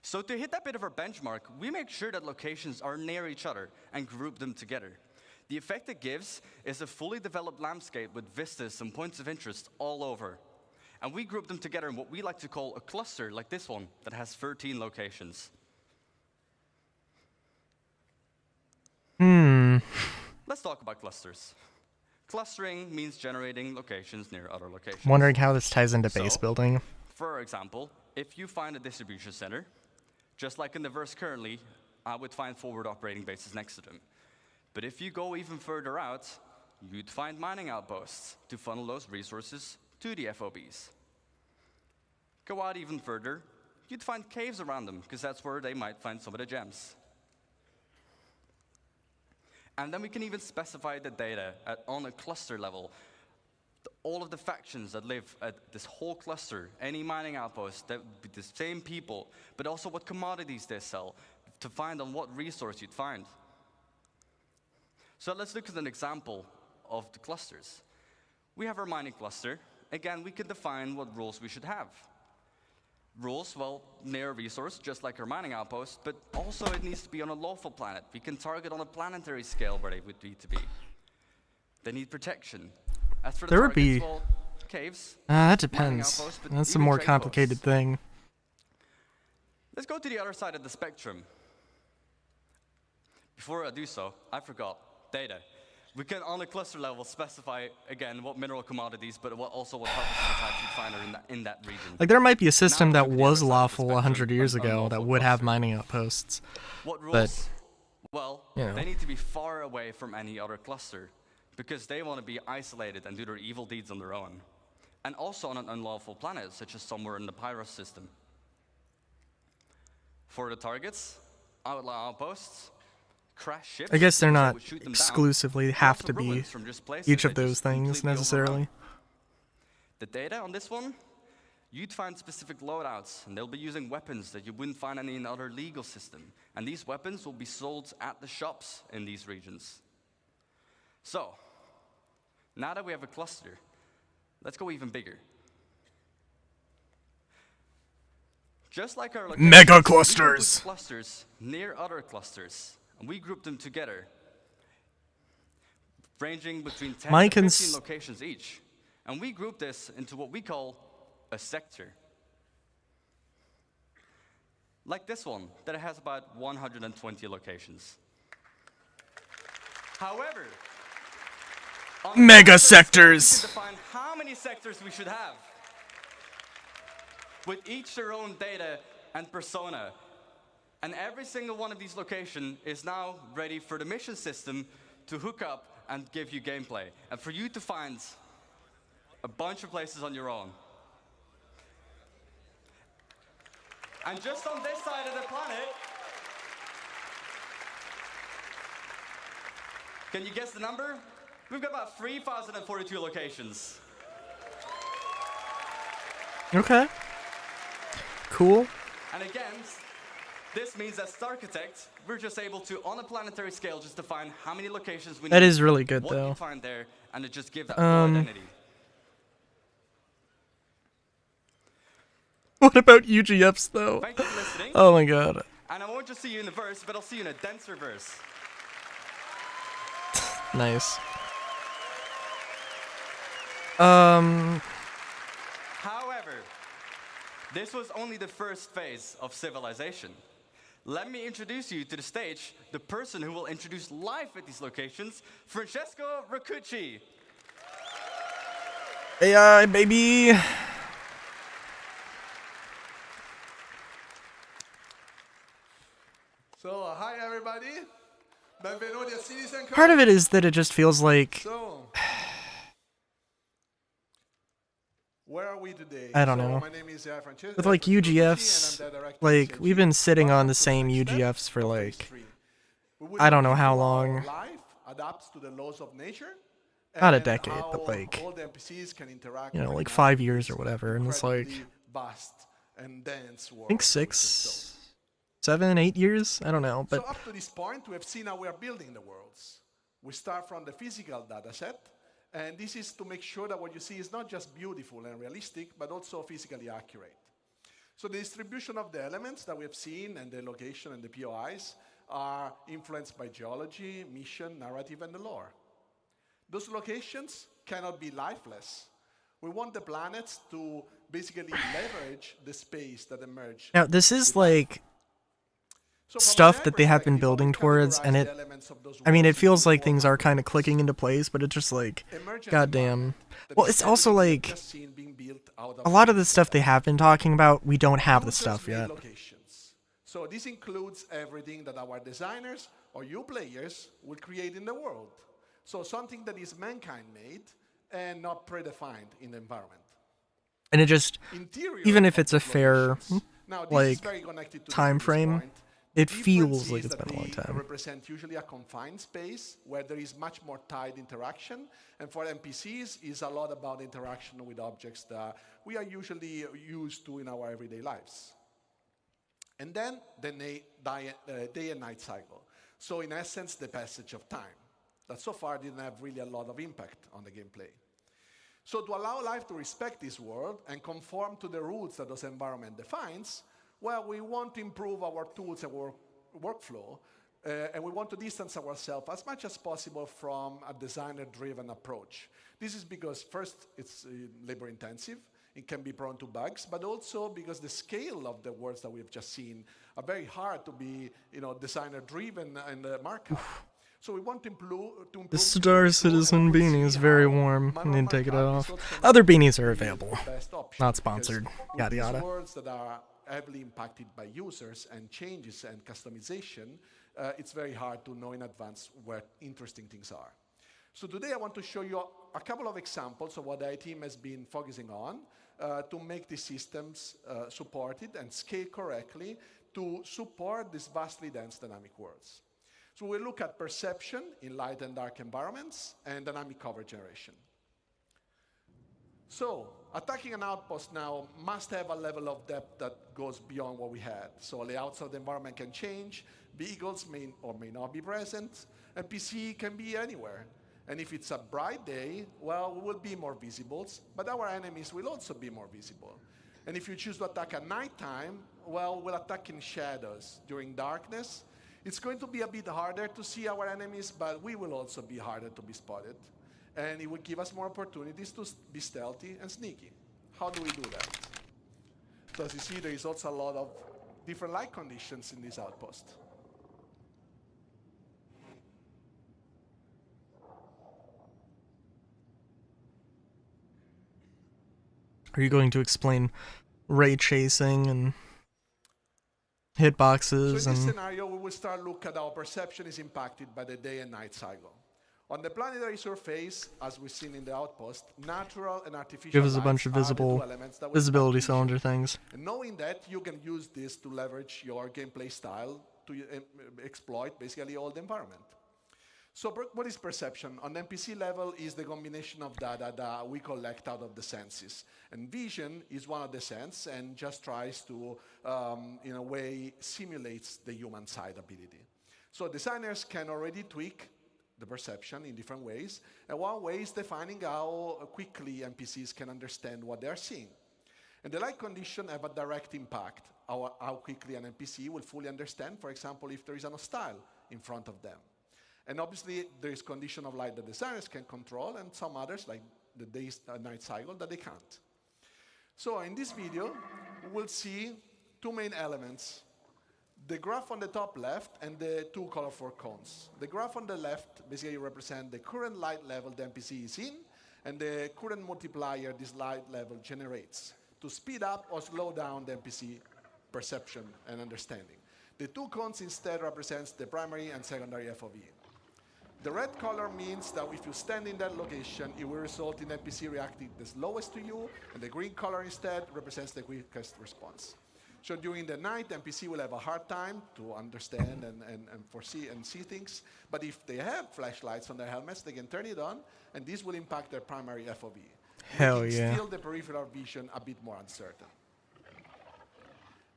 So to hit that bit of our benchmark, we make sure that locations are near each other and group them together. The effect it gives is a fully developed landscape with vistas and points of interest all over. And we group them together in what we like to call a cluster, like this one, that has 13 locations. Let's talk about clusters. Clustering means generating locations near other locations. Wondering how this ties into base building. For example, if you find a distribution center, just like in the verse currently, I would find forward operating bases next to them. But if you go even further out, you'd find mining outposts to funnel those resources to the FOBs. Go out even further, you'd find caves around them, because that's where they might find some of the gems. And then we can even specify the data on a cluster level. All of the factions that live at this whole cluster, any mining outpost, that would be the same people, but also what commodities they sell, to find on what resource you'd find. So let's look at an example of the clusters. We have our mining cluster. Again, we can define what rules we should have. Rules, well, near a resource, just like our mining outpost, but also it needs to be on a lawful planet. We can target on a planetary scale where they would need to be. They need protection. As for the There would targets, be... well, caves, that depends. outposts, but That's a even more trade complicated posts. thing. Let's go to the other side of the spectrum. Before I do so, I forgot data. We can, on a cluster level, specify, again, what mineral commodities, but also what harvesting types you'd find are in that region. Like, there might be a system Now that we have the was other side of the lawful 100 spectrum, years an ago that unlawful would have cluster. mining outposts. What rules? But, Well, you know. they need to be far away from any other cluster, because they want to be isolated and do their evil deeds on their own. And also on an unlawful planet, such as somewhere in the Pyros system. For the targets, outlaw outposts, crash ships. I guess they're that not would shoot them down, exclusively and have also to be ruins from just places each that of those just things completely necessarily. overrun. The data on this one, you'd find specific loadouts, and they'll be using weapons that you wouldn't find in any other legal system. And these weapons will be sold at the shops in these regions. So, now that we have a cluster, let's go even bigger. Just like our locations, Mega we can clusters. put clusters near other clusters, and we group them together, ranging between 10 Mike to and 15 locations each. And we group this into what we call a sector. Like this one, that has about 120 locations. However, on the Mega cluster scale, sectors. we can define how many sectors we should have, with each their own data and persona. And every single one of these locations is now ready for the mission system to hook up and give you gameplay, and for you to find a bunch of places on your own. And just on this side of the planet, can you guess the number? We've got about 3,042 locations. Okay. Cool. And again, this means as Starchitect, we're just able to, on a planetary scale, just define how many locations we need. That is really good, what though. you find there, and to just give that full identity. What about UGFs, though? Thank you for listening. Oh my god. And I won't just see you in the verse, but I'll see you in a denser verse. Nice. However, this was only the first phase of civilization. Let me introduce you to the stage, the person who will introduce life at these locations, Francesco Raccucci. AI, baby. So, hi everybody. Benvenuti a Citizen Con. Part of it is that it just feels like So, where are we today? I don't So, know. My name is Francesco. with like UGFs, like we've been sitting on the same UGFs for like I don't know how long. Life adapts to the laws of nature. Not a and decade, how but like all the NPCs can interact you know, with like one 5 another. years or whatever, and it's like Incredibly vast and dense I world. think 6, 7, 8 years. I don't know, but So up to this point, we have seen how we are building the worlds. We start from the physical data set, and this is to make sure that what you see is not just beautiful and realistic, but also physically accurate. So the distribution of the elements that we have seen and the location and the POIs are influenced by geology, mission, narrative, and the lore. Those locations cannot be lifeless. We want the planets to basically leverage the space that emerge. now this is like So from a stuff design that they have been perspective, how we building towards, categorize and the it elements of those I mean, it worlds feels into like four things are categories. kind of clicking into place, but it's just like Emergent goddamn. environment, the Well, big it's also category we've like just seen being built out a of lot of the physics stuff they data. have been talking about, we don't have the Users stuff made yet. locations. So this includes everything that our designers or you players will create in the world. So something that is mankind made and not predefined in the environment. And it just, Interior even if of it's a these fair locations. Now, this is like very connected to the time previous frame, point. it The difference feels like is it's that been a long they time. represent usually a confined space where there is much more tied interaction, and for NPCs is a lot about interaction with objects that we are usually used to in our everyday lives. And then the day and night cycle. So in essence, the passage of time. That so far didn't have really a lot of impact on the gameplay. So to allow life to respect this world and conform to the rules that this environment defines, well, we want to improve our tools and workflow, and we want to distance ourselves as much as possible from a designer-driven approach. This is because, first, it's labor-intensive. It can be prone to bugs, but also because the scale of the worlds that we've just seen are very hard to be, designer-driven in the markup. So we want to improve The Star Citizen beanie is very warm. I need to take it off. Other beanies are available. Not sponsored. Yada yada. Worlds that are heavily impacted by users and changes and customization, it's very hard to know in advance where interesting things are. So today I want to show you a couple of examples of what the IT team has been focusing on to make these systems supported and scale correctly to support these vastly dense dynamic worlds. So we'll look at perception in light and dark environments and dynamic cover generation. So attacking an outpost now must have a level of depth that goes beyond what we had. So layouts of the environment can change, vehicles may or may not be present, and PC can be anywhere. And if it's a bright day, well, we will be more visible, but our enemies will also be more visible. And if you choose to attack at nighttime, well, we'll attack in shadows. During darkness, it's going to be a bit harder to see our enemies, but we will also be harder to be spotted. And it will give us more opportunities to be stealthy and sneaky. How do we do that? So as you see, there is also a lot of different light conditions in this outpost. Are you going to explain ray tracing and hitboxes? So in this scenario, we will start look at how perception is impacted by the day and night cycle. On the planetary surface, as we've seen in the outpost, natural and artificial give us a bunch of visibility cylinder things. And knowing that, you can use this to leverage your gameplay style to exploit basically all the environment. So what is perception? On the NPC level is the combination of data that we collect out of the senses. And vision is one of the senses and just tries to, in a way, simulates the human side ability. So designers can already tweak the perception in different ways. And one way is defining how quickly NPCs can understand what they are seeing. And the light condition have a direct impact how quickly an NPC will fully understand, for example, if there is an hostile in front of them. And obviously, there is condition of light that designers can control, and some others, like the day-night cycle, that they can't. So in this video, we'll see two main elements: the graph on the top left and the two colorful cones. The graph on the left basically represents the current light level the NPC is in, and the current multiplier this light level generates to speed up or slow down the NPC perception and understanding. The two cones instead represents the primary and secondary FOV. The red color means that if you stand in that location, it will result in NPC reacting the slowest to you, and the green color instead represents the quickest response. So during the night, NPC will have a hard time to understand and foresee and see things, but if they have flashlights on their helmets, they can turn it on, and this will impact their primary FOV. Hell yeah. Still the peripheral vision a bit more uncertain.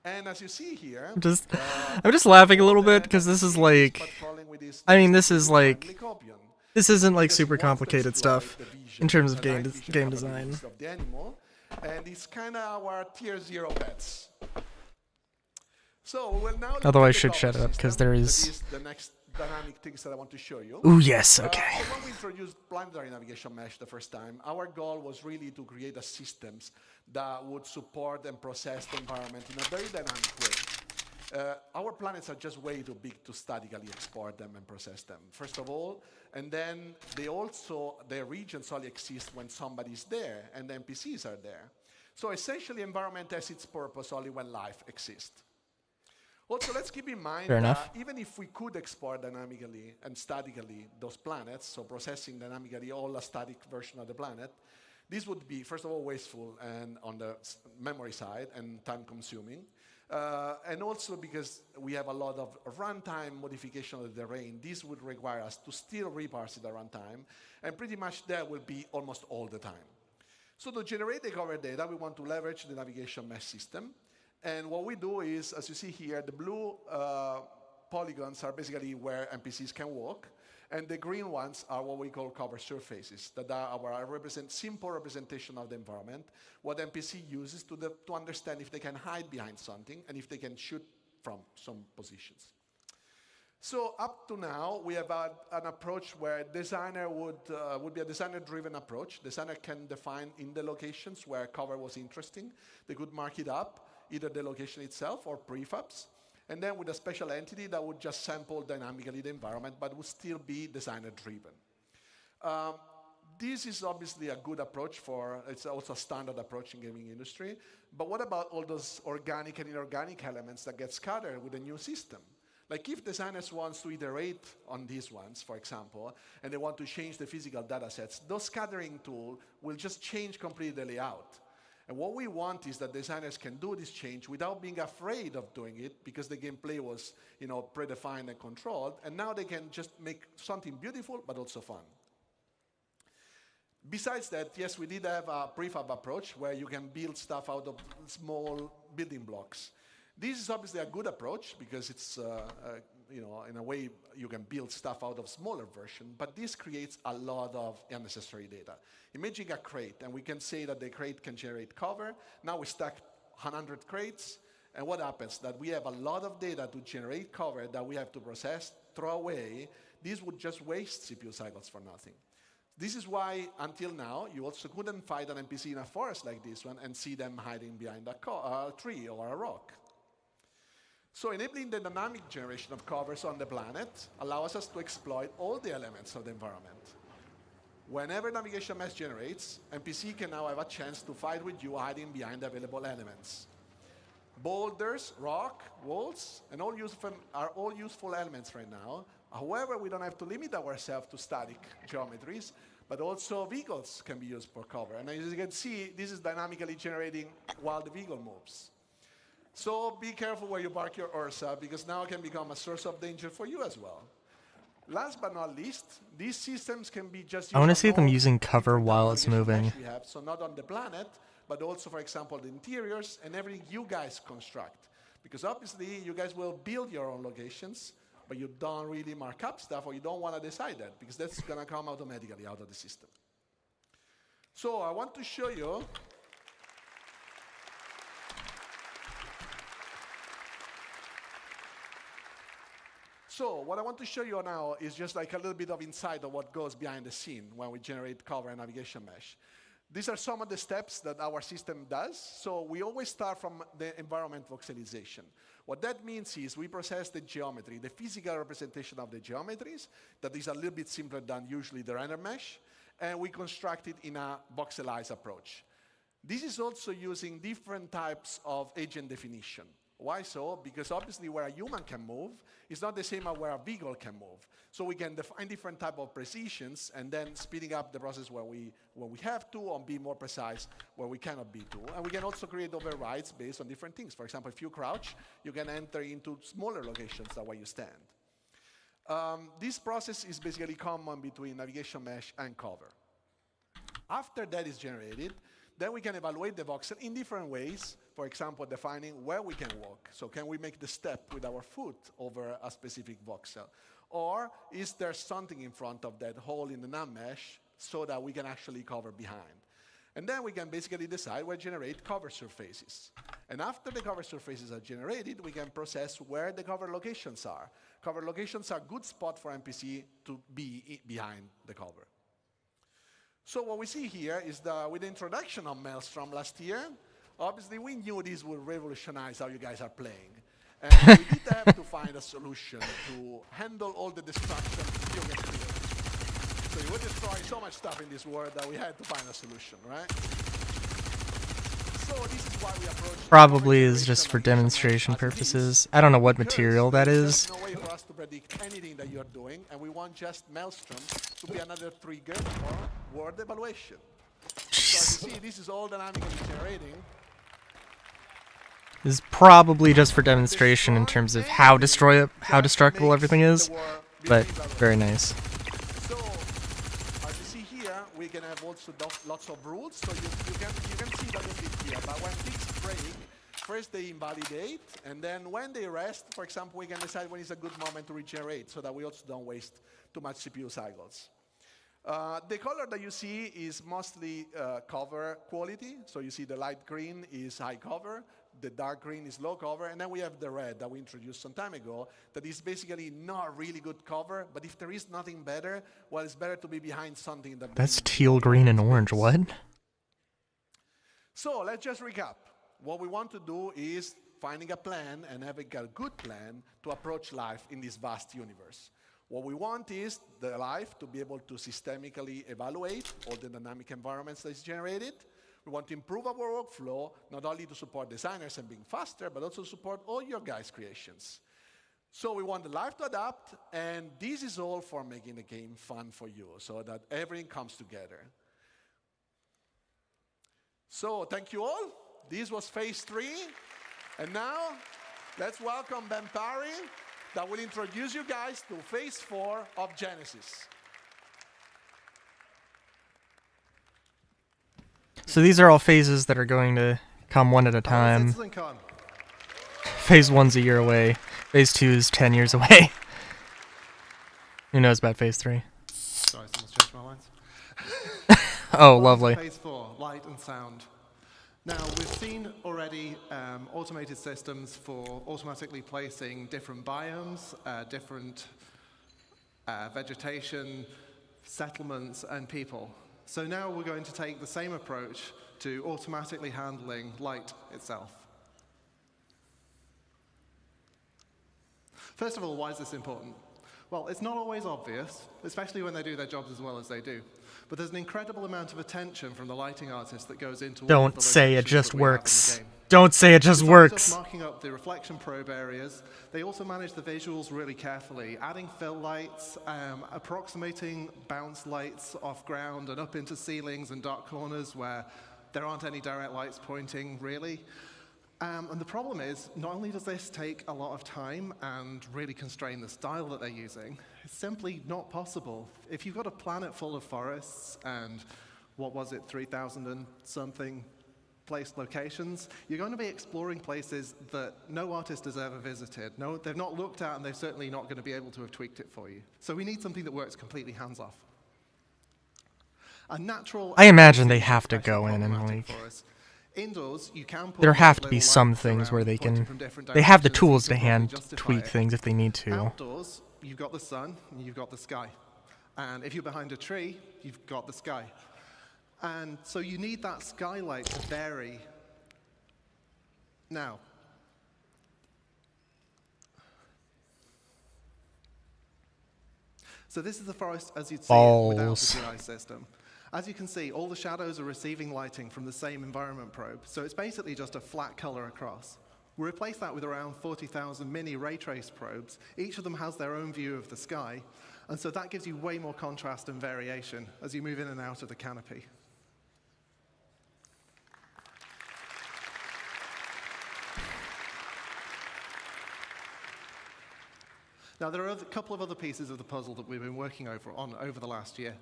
And as you see here, I'm just laughing a little bit because this is like, I mean, this is like, this isn't like super complicated stuff in terms of game design. And it's kind of our tier 0 bets. So we'll now. Although I should shut up because there is the next dynamic things that I want to show you. Ooh, yes, okay. So when we introduced planetary navigation mesh the first time, our goal was really to create a systems that would support and process the environment in a very dynamic way. Our planets are just way too big to statically export them and process them, first of all. And then their regions only exist when somebody's there and the NPCs are there. So essentially, environment has its purpose only when life exists. Also, let's keep in mind that even if we could export dynamically and statically those planets, so processing dynamically all a static version of the planet, this would be, first of all, wasteful and on the memory side and time-consuming. And also because we have a lot of runtime modification of the terrain, this would require us to still reparse it at runtime, and pretty much that will be almost all the time. So to generate the cover data, we want to leverage the navigation mesh system. And what we do is, as you see here, the blue polygons are basically where NPCs can walk, and the green ones are what we call cover surfaces, that are our simple representation of the environment, what NPC uses to understand if they can hide behind something and if they can shoot from some positions. So up to now, we have an approach where designer would be a designer-driven approach. Designer can define in the locations where cover was interesting. They could mark it up, either the location itself or prefabs. And then with a special entity that would just sample dynamically the environment, but would still be designer-driven. This is obviously a good approach it's also a standard approach in gaming industry. But what about all those organic and inorganic elements that get scattered with a new system? Like if designers want to iterate on these ones, for example, and they want to change the physical data sets, those scattering tools will just change completely the layout. And what we want is that designers can do this change without being afraid of doing it, because the gameplay was, predefined and controlled, and now they can just make something beautiful but also fun. Besides that, yes, we did have a prefab approach where you can build stuff out of small building blocks. This is obviously a good approach because it's, in a way you can build stuff out of smaller version, but this creates a lot of unnecessary data. Imagine a crate, and we can say that the crate can generate cover. Now we stack 100 crates, and what happens? That we have a lot of data to generate cover that we have to process, throw away. This would just waste CPU cycles for nothing. This is why, until now, you also couldn't find an NPC in a forest like this one and see them hiding behind a tree or a rock. So enabling the dynamic generation of covers on the planet allows us to exploit all the elements of the environment. Whenever navigation mesh generates, NPC can now have a chance to fight with you hiding behind available elements. Boulders, rock, walls, and are all useful elements right now. However, we don't have to limit ourselves to static geometries, but also vehicles can be used for cover. And as you can see, this is dynamically generating while the vehicle moves. So be careful where you park your Ursa, because now it can become a source of danger for you as well. Last but not least, these systems can be just used. I want to see them using cover while it's moving. We have, so not on the planet, but also, for example, the interiors and everything you guys construct. Because obviously, you guys will build your own locations, but you don't really mark up stuff, or you don't want to decide that, because that's going to come automatically out of the system. So I want to show you So what I want to show you now is just like a little bit of insight of what goes behind the scene when we generate cover and navigation mesh. These are some of the steps that our system does. So we always start from the environment voxelization. What that means is we process the geometry, the physical representation of the geometries, that is a little bit simpler than usually the render mesh, and we construct it in a voxelized approach. This is also using different types of agent definition. Why so? Because obviously where a human can move is not the same as where a vehicle can move. So we can define different type of precisions and then speeding up the process where we have to, or be more precise where we cannot be to. And we can also create overrides based on different things. For example, if you crouch, you can enter into smaller locations than where you stand. This process is basically common between navigation mesh and cover. After that is generated, then we can evaluate the voxel in different ways. For example, defining where we can walk. So can we make the step with our foot over a specific voxel? Or is there something in front of that hole in the NAM mesh so that we can actually cover behind? And then we can basically decide where to generate cover surfaces. And after the cover surfaces are generated, we can process where the cover locations are. Cover locations are a good spot for NPC to be behind the cover. So what we see here is that with the introduction of Maelstrom last year, obviously we knew this would revolutionize how you guys are playing. And we did have to find a solution to handle all the destruction you can create. So you would destroy so much stuff in this world that we had to find a solution, right? So this is why we approach Probably is just for demonstration purposes. I don't know what material that is. There's no way for us to predict anything that you're doing, and we want just Maelstrom to be another trigger for word evaluation. So as you see, this is all dynamically generating. This is probably just for demonstration in terms of how destructible everything is, but very nice. So as you see here, we can have also lots of rules. So you can see that here. But when things break, first they invalidate, and then when they rest, for example, we can decide when is a good moment to regenerate, so that we also don't waste too much CPU cycles. The color that you see is mostly cover quality. So you see the light green is high cover, the dark green is low cover, and then we have the red that we introduced some time ago that is basically not really good cover, but if there is nothing better, well, it's better to be behind something that... That's teal, green, and orange, what? So let's just recap. What we want to do is finding a plan and having a good plan to approach life in this vast universe. What we want is the life to be able to systemically evaluate all the dynamic environments that is generated. We want to improve our workflow, not only to support designers and being faster, but also support all your guys' creations. So we want the life to adapt, and this is all for making the game fun for you, so that everything comes together. So thank you all. This was phase 3. And now, let's welcome Ben Parry, that will introduce you guys to phase 4 of Genesis. So these are all phases that are going to come one at a time. Phase 1's a year away. Phase 2 is 10 years away. Who knows about phase 3? Sorry, someone's changed my lines. Oh, lovely. Phase 4, light and sound. Now, we've seen already automated systems for automatically placing different biomes, different vegetation, settlements, and people. So now we're going to take the same approach to automatically handling light itself. First of all, why is this important? Well, it's not always obvious, especially when they do their jobs as well as they do. But there's an incredible amount of attention from the lighting artist that goes into all of the Don't say it locations just that we have in the works. game. Don't say it just Besides works. just marking up the reflection probe areas, they also manage the visuals really carefully, adding fill lights, approximating bounce lights off ground and up into ceilings and dark corners where there aren't any direct lights pointing, really. And the problem is, not only does this take a lot of time and really constrain the style that they're using, it's simply not possible. If you've got a planet full of forests and, 3,000 and something placed locations, you're going to be exploring places that no artist has ever visited. No, they've not looked at, and they're certainly not going to be able to have tweaked it for you. So we need something that works completely hands-off. A natural... I imagine they have to go in and like... Indoors, you can put There have to be little some lights things where around they pointing can... from different They have the directions, tools you to can probably hand justify tweak it. things if they need to. Outdoors, you've got the sun and you've got the sky. And if you're behind a tree, you've got the sky. And so you need that skylight to vary. Now, so this is the forest as you'd see it without Balls. the GI system. As you can see, all the shadows are receiving lighting from the same environment probe, so it's basically just a flat color across. We replace that with around 40,000 mini ray trace probes. Each of them has their own view of the sky, and so that gives you way more contrast and variation as you move in and out of the canopy. Now, there are a couple of other pieces of the puzzle that we've been working over the last year.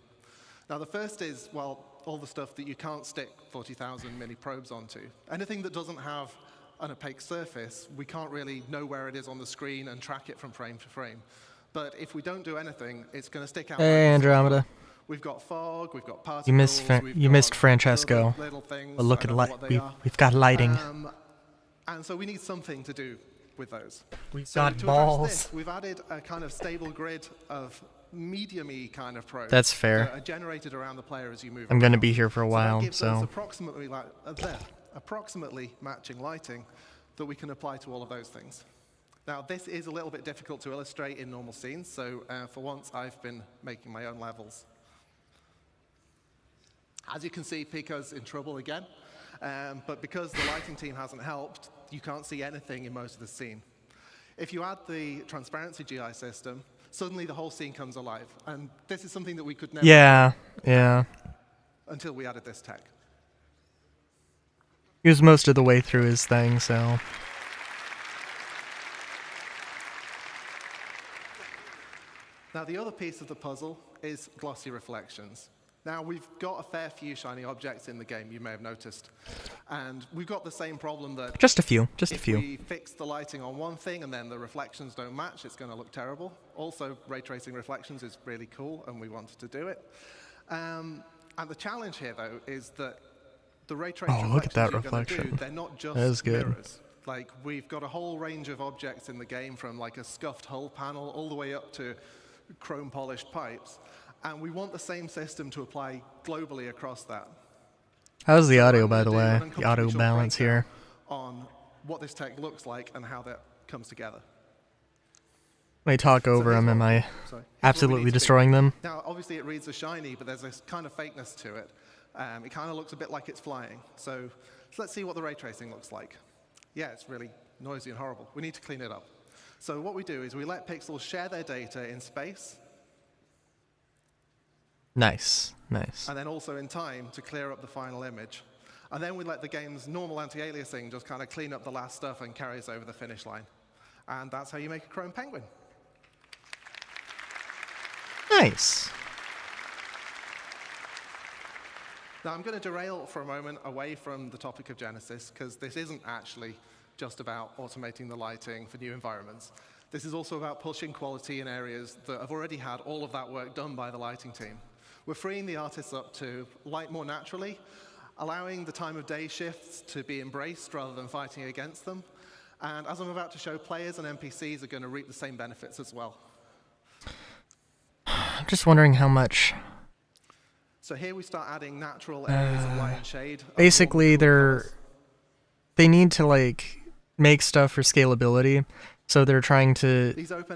Now, the first is, well, all the stuff that you can't stick 40,000 mini probes onto. Anything that doesn't have an opaque surface, we can't really know where it is on the screen and track it from frame to frame. But if we don't do anything, it's going to stick out. Hey, Andromeda. We've got fog, we've got particles. You missed Francesco. Little things. But look I at don't know what they are. we've got lighting. And so we need something to do with those. We've So got to address balls. this, we've added a kind of stable grid of medium-y kind of probes. That's fair. That are generated around the player as you move I'm going to around. be here for a So that while, gives us so... approximately matching lighting that we can apply to all of those things. Now, this is a little bit difficult to illustrate in normal scenes, so for once I've been making my own levels. As you can see, Pico's in trouble again, but because the lighting team hasn't helped, you can't see anything in most of the scene. If you add the transparency GI system, suddenly the whole scene comes alive, and this is something that we could never Yeah, do yeah. until we added this tech. He was most of the way through his thing, so... Now, the other piece of the puzzle is glossy reflections. Now, we've got a fair few shiny objects in the game, you may have noticed. And we've got the same problem that... Just a few, just a few. If we fix the lighting on one thing and then the reflections don't match, it's going to look terrible. Also, ray tracing reflections is really cool, and we wanted to do it. And the challenge here, though, is that the ray tracing Oh, look at that reflections you're gonna reflection. do, they're not just That is good. mirrors. Like, we've got a whole range of objects in the game, from like a scuffed hull panel all the way up to chrome polished pipes, and we want the same system to apply globally across that. How's the So audio, I'm by gonna the do way? an The audio uncomfortably short balance breakdown here. on what this tech looks like and how that comes together. When I talk over them, am I absolutely destroying them? Now, obviously it reads as shiny, but there's this kind of fakeness to it. It kind of looks a bit like it's flying. So let's see what the ray tracing looks like. Yeah, it's really noisy and horrible. We need to clean it up. So what we do is we let pixels share their data in space. Nice, nice. And then also in time to clear up the final image. And then we let the game's normal anti-aliasing just kind of clean up the last stuff and carry us over the finish line. And that's how you make a chrome penguin. Nice. Now I'm going to derail for a moment away from the topic of Genesis, because this isn't actually just about automating the lighting for new environments. This is also about pushing quality in areas that have already had all of that work done by the lighting team. We're freeing the artists up to light more naturally, allowing the time of day shifts to be embraced rather than fighting against them. And as I'm about to show, players and NPCs are going to reap the same benefits as well. I'm just wondering how much. So here we start adding natural areas of light and shade. Basically, they need to like make stuff for scalability, so they're trying to,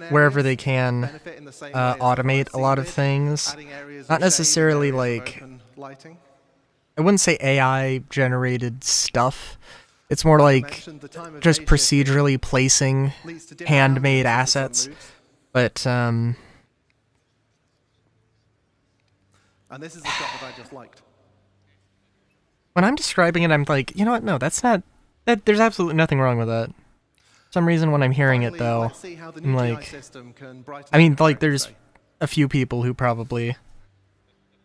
wherever they can, automate a lot of things. Not necessarily like, I wouldn't say AI generated stuff. It's more like just procedurally placing handmade assets. But and this is the shot that I just liked. When I'm describing it, I'm like, you know what? No, that's not. There's absolutely nothing wrong with that. For some reason, when I'm hearing it, though, I'm like, I mean, like, there's a few people who probably,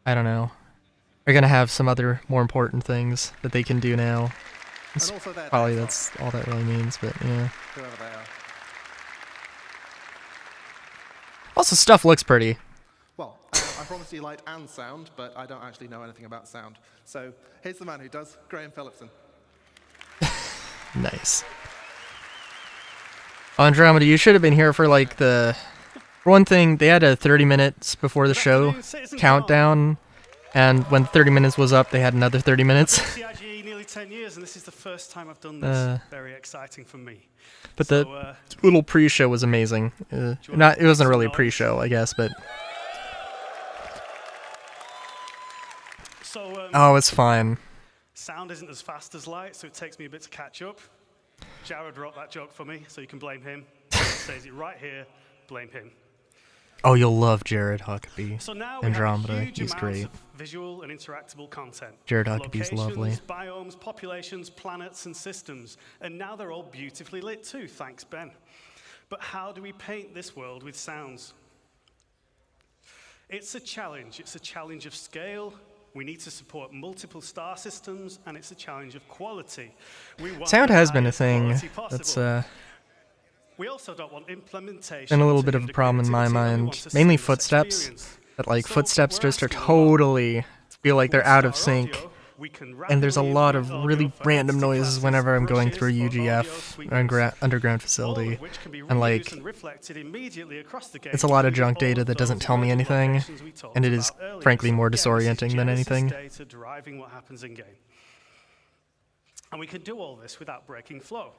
I don't know, are gonna have some other more important things that they can do now. Probably that's all that really means, but yeah. Also, stuff looks pretty. Well, I promised you light and sound, but I don't actually know anything about sound. So here's the man who does, Graham Phillipson. Nice. Andromeda, you should have been here for like the... For one thing, they had a 30 minutes before the show countdown, and when 30 minutes was up, they had another 30 minutes. CIG nearly 10 years, and this is the first time I've done this. Very exciting for me. But the little pre-show was amazing. It wasn't really a pre-show, I guess, but... Oh, it's fine. Sound isn't as fast as light, so it takes me a bit to catch up. Jared wrote that joke for me, so you can blame him. Says it right here, blame him. Oh, you'll love Jared Huckabee. So now we Andromeda, have huge he's amounts great. Of visual and interactable content. Jared Huckabee's lovely. Biomes, populations, planets, and systems. And now they're all beautifully lit too, thanks Ben. But how do we paint this world with sounds? It's a challenge. It's a challenge of scale. We need to support multiple star systems, and it's a challenge of quality. Sound has been a thing that's we also don't want implementation. been a little bit of a problem in my mind. Mainly footsteps. That like footsteps just are totally feel like they're out of sync. And there's a lot of really random noises whenever I'm going through a UGF underground facility. And like, it's a lot of junk data that doesn't tell me anything. And it is frankly more disorienting than anything. And we can do all this without breaking flow.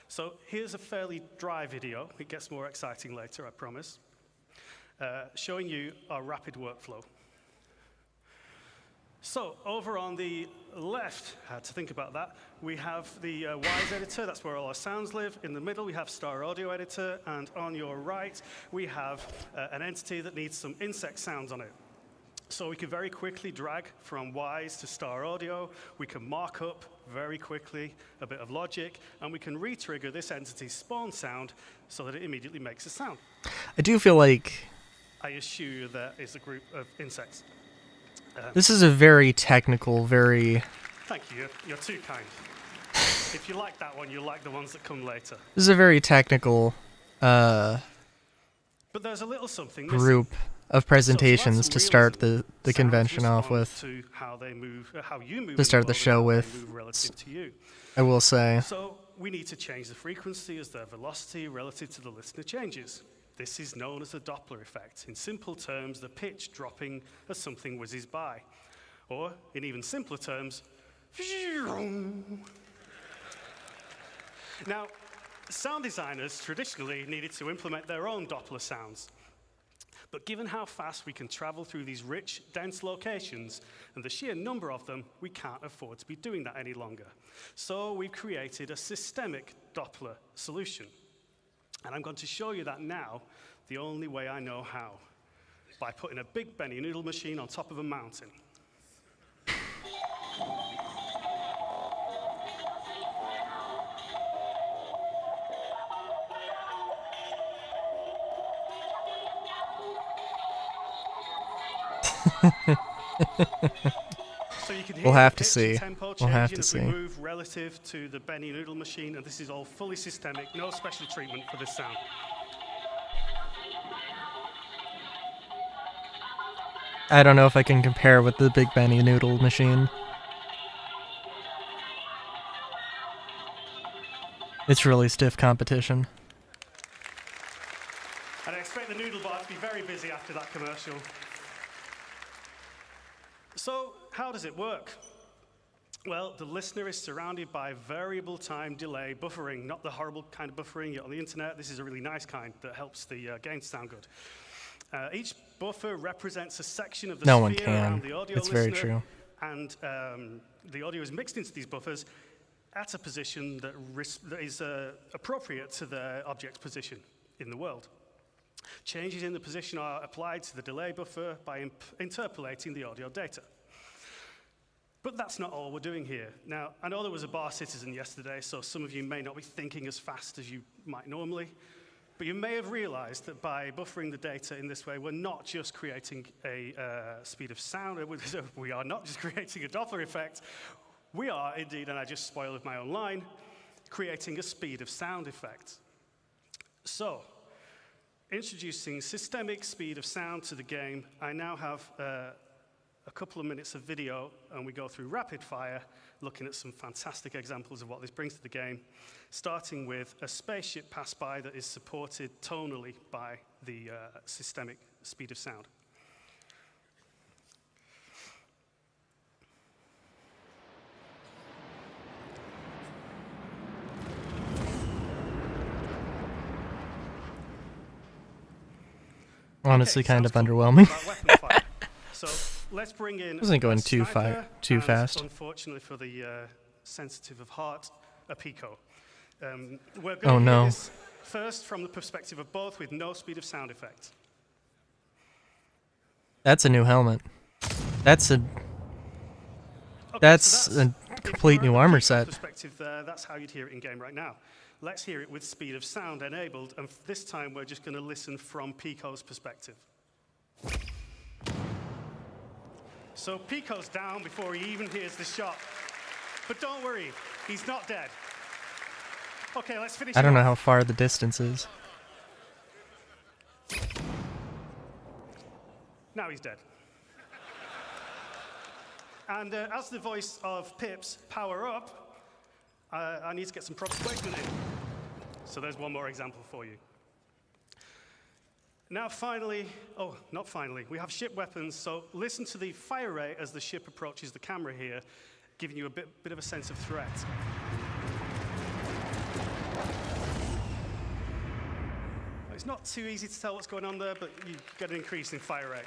So here's a fairly dry video. It gets more exciting later, I promise. Showing you our rapid workflow. So over on the left, I had to think about that, we have the Wwise editor, that's where all our sounds live. In the middle, we have Star Audio editor, and on your right, we have an entity that needs some insect sounds on it. So we can very quickly drag from Wwise to Star Audio. We can mark up very quickly a bit of logic, and we can re-trigger this entity's spawn sound so that it immediately makes a sound. I do feel like... I assure you there is a group of insects. This is a very technical, very... Thank you, you're too kind. If you like that one, you'll like the ones that come later. This is a very technical but there's a little something group of presentations to start the convention off with. To how they move, how you move to start the show with, I will say. So we need to change the frequency as their velocity relative to the listener changes. This is known as the Doppler effect. In simple terms, the pitch dropping as something whizzes by. Or, in even simpler terms, Now, sound designers traditionally needed to implement their own Doppler sounds. But given how fast we can travel through these rich, dense locations and the sheer number of them, we can't afford to be doing that any longer. So we've created a systemic Doppler solution. And I'm going to show you that now, the only way I know how, by putting a big Benny noodle machine on top of a mountain. So you can hear We'll have the to pitch see. and tempo We'll have changing to as see. we move relative to the Benny noodle machine, and this is all fully systemic, no special treatment for this sound. I don't know if I can compare with the Big Benny noodle machine. It's really stiff competition. And I expect the noodle bar to be very busy after that commercial. So, how does it work? Well, the listener is surrounded by variable time delay buffering, not the horrible kind of buffering you get on the internet. This is a really nice kind that helps the game sound good. Each buffer represents a section of the No one sphere can. around the audio It's very listener, true. and the audio is mixed into these buffers at a position that is appropriate to the object's position in the world. Changes in the position are applied to the delay buffer by interpolating the audio data. But that's not all we're doing here. Now, I know there was a bar citizen yesterday, so some of you may not be thinking as fast as you might normally, but you may have realized that by buffering the data in this way, we're not just creating a speed of sound, we are not just creating a Doppler effect, we are indeed, and I just spoiled my own line, creating a speed of sound effect. So, introducing systemic speed of sound to the game, I now have a couple of minutes of video, and we go through rapid fire, looking at some fantastic examples of what this brings to the game, starting with a spaceship pass by that is supported tonally by the systemic speed of sound. Honestly, Okay, kind of sounds cool. underwhelming. About weapon fire. So let's bring in Wasn't going a too sniper too and, fast. Unfortunately for the sensitive of heart, a Pico. We're Oh, going to no. hear this first from the perspective of both with no speed of sound effect. That's a new helmet. That's a Okay, that's so a if complete you new were at the armor Pico set. Perspective there, that's how you'd hear it in game right now. Let's hear it with speed of sound enabled, and this time we're just going to listen from Pico's perspective. So Pico's down before he even hears the shot. But don't worry, he's not dead. Okay, let's finish. I don't it know off. how far the distance is. Now he's dead. And as the voice of Pips power up, I need to get some proper placement in. So there's one more example for you. Now finally, oh, not finally, we have ship weapons, so listen to the fire rate as the ship approaches the camera here, giving you a bit of a sense of threat. It's not too easy to tell what's going on there, but you get an increase in fire rate.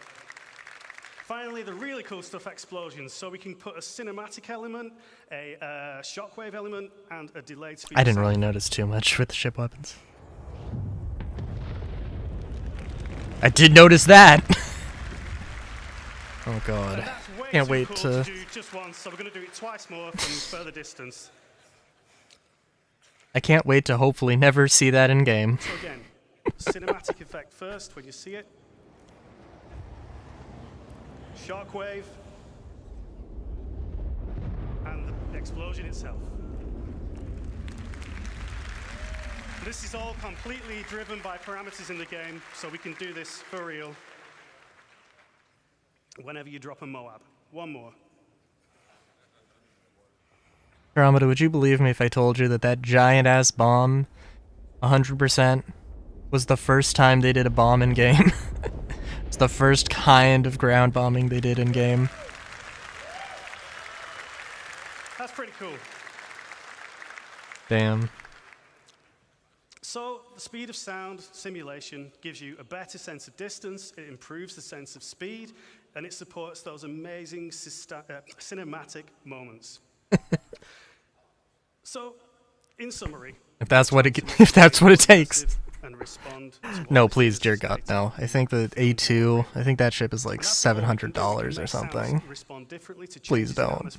Finally, the really cool stuff, explosions. So we can put a cinematic element, a shockwave element, and a delayed speed. I didn't sound. really notice too much with the ship weapons. I did notice that. Oh god. And that's way Can't too wait cool to do just once, so we're going to do it twice more from further distance. I can't wait to hopefully never see that in game. So again, cinematic effect first when you see it. Shockwave. And the explosion itself. This is all completely driven by parameters in the game, so we can do this for real whenever you drop a Moab. One more. Andromeda, would you believe me if I told you that that giant-ass bomb, 100%, was the first time they did a bomb in game? It's the first kind of ground bombing they did in game. That's pretty cool. Damn. So the speed of sound simulation gives you a better sense of distance, it improves the sense of speed, and it supports those amazing cinematic moments. So, in summary, if that's what it takes. No, please, dear God, no. I think the A2, I think that ship is like $700 or something. Please don't.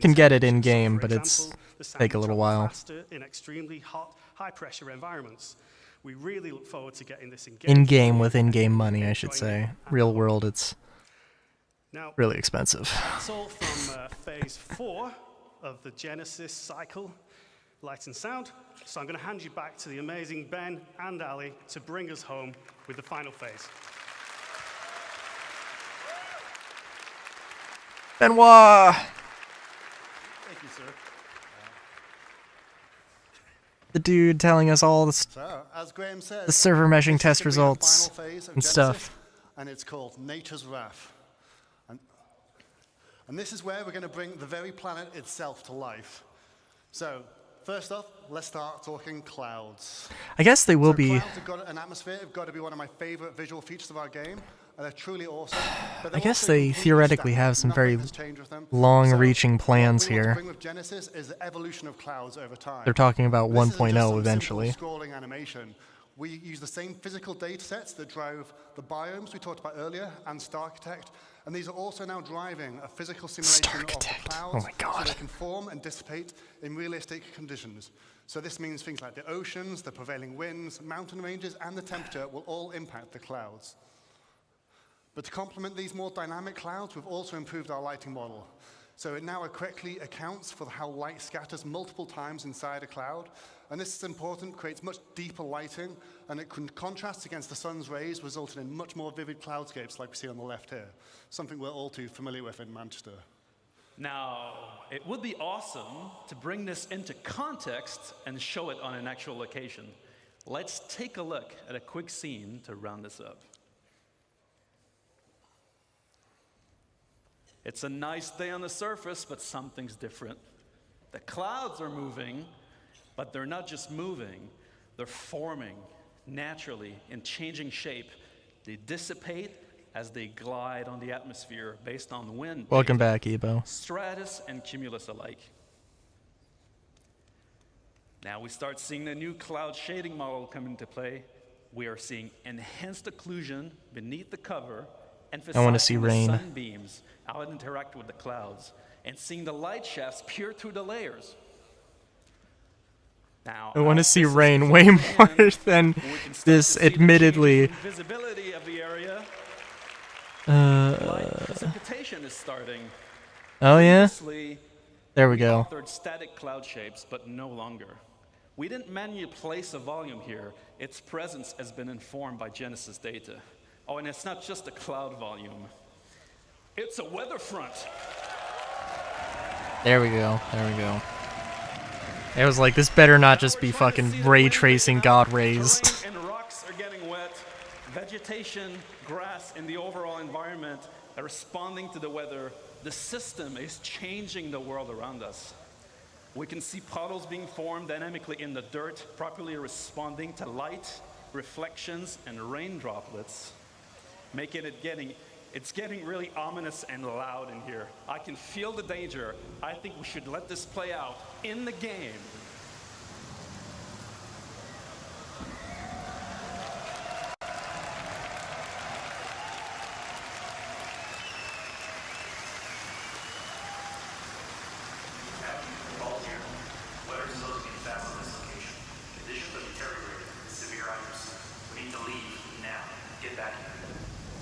Can get it in game, but it's take a little while. In extremely hot, high-pressure environments. We really look forward to getting this in game with in-game money, I should say. Real world, it's really expensive. That's all from phase 4 of the Genesis cycle, Light and Sound. So I'm going to hand you back to the amazing Ben and Ali to bring us home with the final phase. Benoit! Thank you, sir. The dude telling us all the, So, as Graham said, the server meshing this test is gonna be the results final phase of and Genesis, stuff. And it's called Nature's Wrath. And this is where we're going to bring the very planet itself to life. So, first off, let's start talking clouds. I guess they will be. Clouds have got an atmosphere, have got to be one of my favorite visual features of our game. And they're truly awesome. But I they're guess also they completely theoretically static. have some Nothing very has changed with them. long-reaching plans What we want to here. bring with Genesis is the evolution of clouds over time. They're talking about This isn't just 1.0 some eventually. simple scrolling animation. We use the same physical data sets that drove the biomes we talked about earlier and Starchitect, and these are also now driving a physical simulation of the clouds Oh my God. so they can form and dissipate in realistic conditions. So this means things like the oceans, the prevailing winds, mountain ranges, and the temperature will all impact the clouds. But to complement these more dynamic clouds, we've also improved our lighting model. So it now correctly accounts for how light scatters multiple times inside a cloud. And this is important, creates much deeper lighting, and it can contrast against the sun's rays, resulting in much more vivid cloudscapes like we see on the left here, something we're all too familiar with in Manchester. Now, it would be awesome to bring this into context and show it on an actual location. Let's take a look at a quick scene to round this up. It's a nice day on the surface, but something's different. The clouds are moving, but they're not just moving, they're forming naturally in changing shape. They dissipate as they glide on the atmosphere based on wind. Welcome back, Ebo. Stratus and cumulus alike. Now we start seeing the new cloud shading model come into play. We are seeing enhanced occlusion beneath the cover, I want to see emphasizing the rain. sunbeams, how it interact with the clouds, and seeing the light shafts peer through the layers. Now, I want to as see this is rain way closing more in, than we can start this, to see the admittedly. change in visibility of the area. Light precipitation is starting. Oh yeah? Previously, There we go. authored static cloud shapes, but no longer. We didn't manually place a volume here. Its presence has been informed by Genesis data. Oh, and it's not just a cloud volume. It's a weather front. There we go. There we go. It was like, this better not just be fucking ray tracing God rays. Terrain and rocks are getting wet. Vegetation, grass, and the overall environment are responding to the weather. The system is changing the world around us. We can see puddles being formed dynamically in the dirt, properly responding to light, reflections, and rain droplets, making it it's getting really ominous and loud in here. I can feel the danger. I think we should let this play out in the game.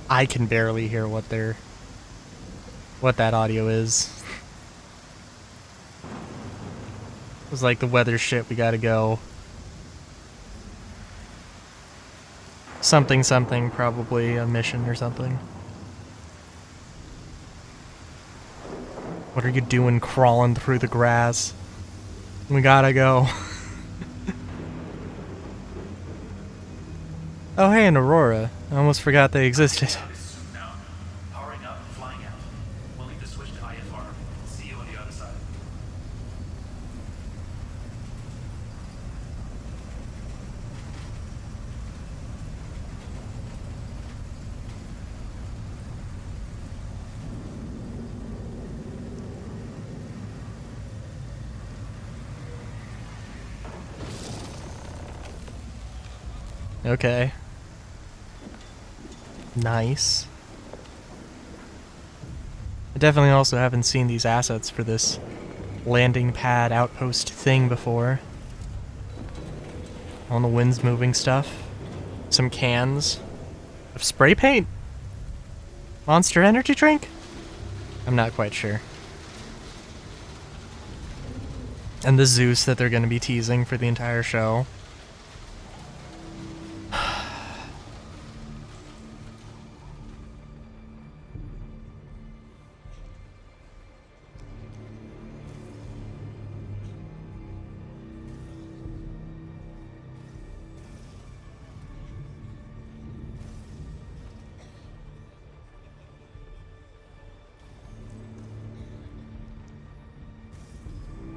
I can barely hear what that audio is. It was like the weather shit, we gotta go. Something, probably a mission or something. What are you doing crawling through the grass? We gotta go. Oh hey, an Aurora. I almost forgot they existed. Powering up, flying out. We'll need to switch to IFR. See you on the other side. Okay. Nice. I definitely also haven't seen these assets for this landing pad outpost thing before. On the wind's moving stuff. Some cans of spray paint. Monster energy drink? I'm not quite sure. And the Zeus that they're going to be teasing for the entire show.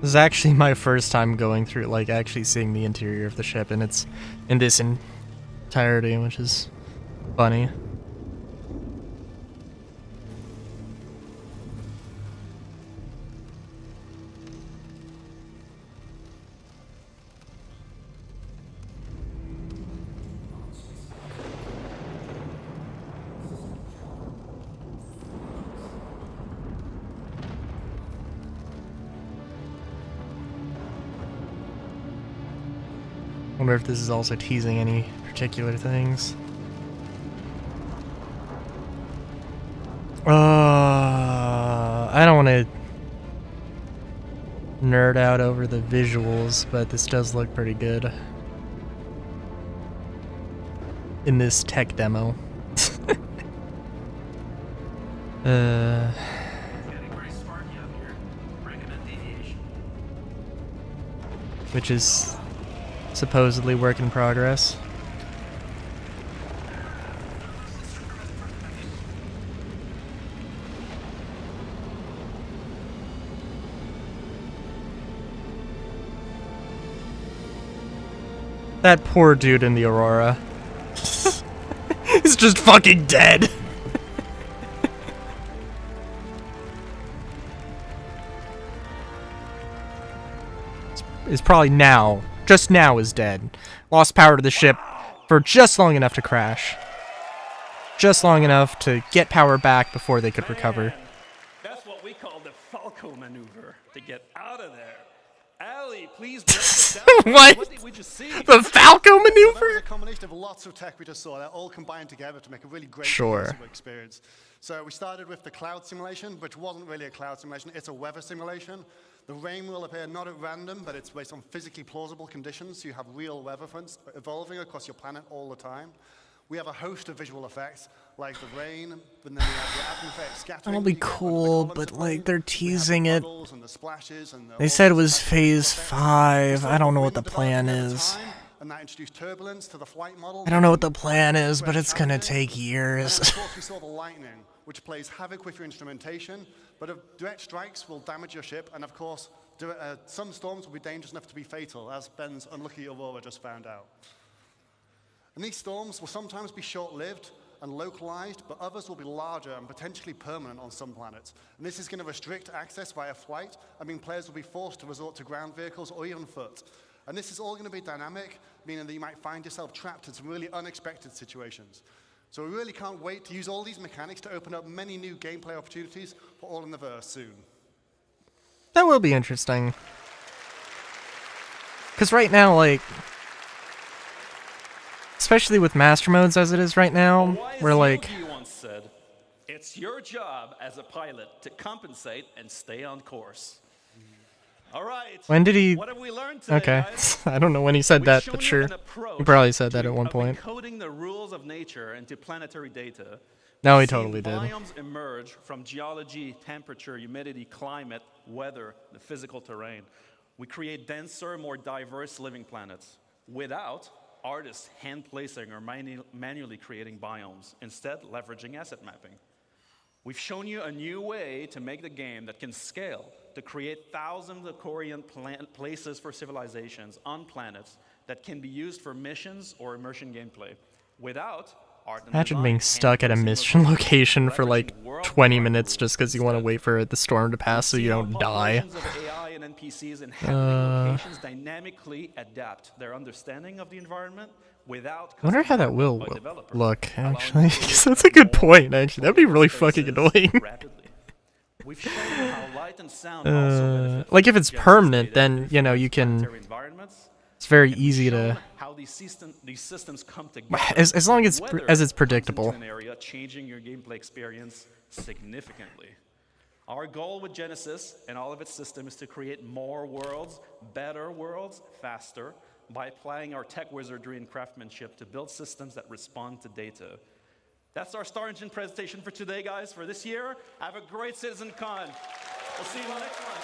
This is actually my first time going through, like, actually seeing the interior of the ship, and it's in this entirety, which is funny. Wonder if this is also teasing any particular things. I don't want to nerd out over the visuals, but this does look pretty good in this tech demo. Which is supposedly work in progress. That poor dude in the Aurora. He's just fucking dead. Is probably now. Just now is dead. Lost power to the ship for just long enough to crash. Just long enough to get power back before they could recover. That's what we call the Falco maneuver, to get out of there. Ali, please break it down. What did we just see? The Falco maneuver? That was a combination of lots of tech we just saw. They're all combined together to make a really great immersive experience. So we started with the cloud simulation, which wasn't really a cloud simulation. It's a weather simulation. The rain will appear not at random, but it's based on physically plausible conditions, so you have real weather fronts evolving across your planet all the time. We have a host of visual effects, like the rain, and then we have the atmospheric scattering. That'll be cool, but like they're teasing it. They said it was phase 5. I don't know what the plan is. And that introduced turbulence to the flight model. I don't know what the plan is, but it's gonna take years. And of course, we saw the lightning, which plays havoc with your instrumentation, but direct strikes will damage your ship, and of course, some storms will be dangerous enough to be fatal, as Ben's unlucky Aurora just found out. And these storms will sometimes be short-lived and localized, but others will be larger and potentially permanent on some planets. And this is going to restrict access via flight. I mean, players will be forced to resort to ground vehicles or even foot. And this is all going to be dynamic, meaning that you might find yourself trapped in some really unexpected situations. So we really can't wait to use all these mechanics to open up many new gameplay opportunities for All in the Verse soon. That will be interesting. Because right now, like, especially with master modes as it is right now, we're like, once said, it's your job as a pilot to compensate and stay on course. All right. when did he? What have we learned today, Okay, guys? I don't know when he said that, We've but shown you sure, an approach he probably said that at one point. Encoding the rules of nature into planetary data. No, he We've seen totally did. Biomes emerge from geology, temperature, humidity, climate, weather, the physical terrain. We create denser, more diverse living planets without artists hand placing or manually creating biomes, instead leveraging asset mapping. We've shown you a new way to make the game that can scale, to create thousands of Korean places for civilizations on planets that can be used for missions or immersion gameplay without art and Imagine design, being stuck at a mission location for like 20 minutes just because you want to wait for the storm to pass so you don't die. Of AI and NPCs inhabiting locations dynamically adapt their understanding of the environment without. I wonder how that will developer, look, actually. 'Cause that's a good point, actually. That'd be really fucking annoying. We've shown how light and sound also like, if it's permanent, then, you know, you can... It's very easy to... how these systems come together. As long as it's predictable. An area, changing your gameplay experience significantly. Our goal with Genesis and all of its systems is to create more worlds, better worlds, faster, by applying our tech wizardry and craftsmanship to build systems that respond to data. That's our Star Engine presentation for today, guys, for this year. Have a great CitizenCon. We'll see you on the next one.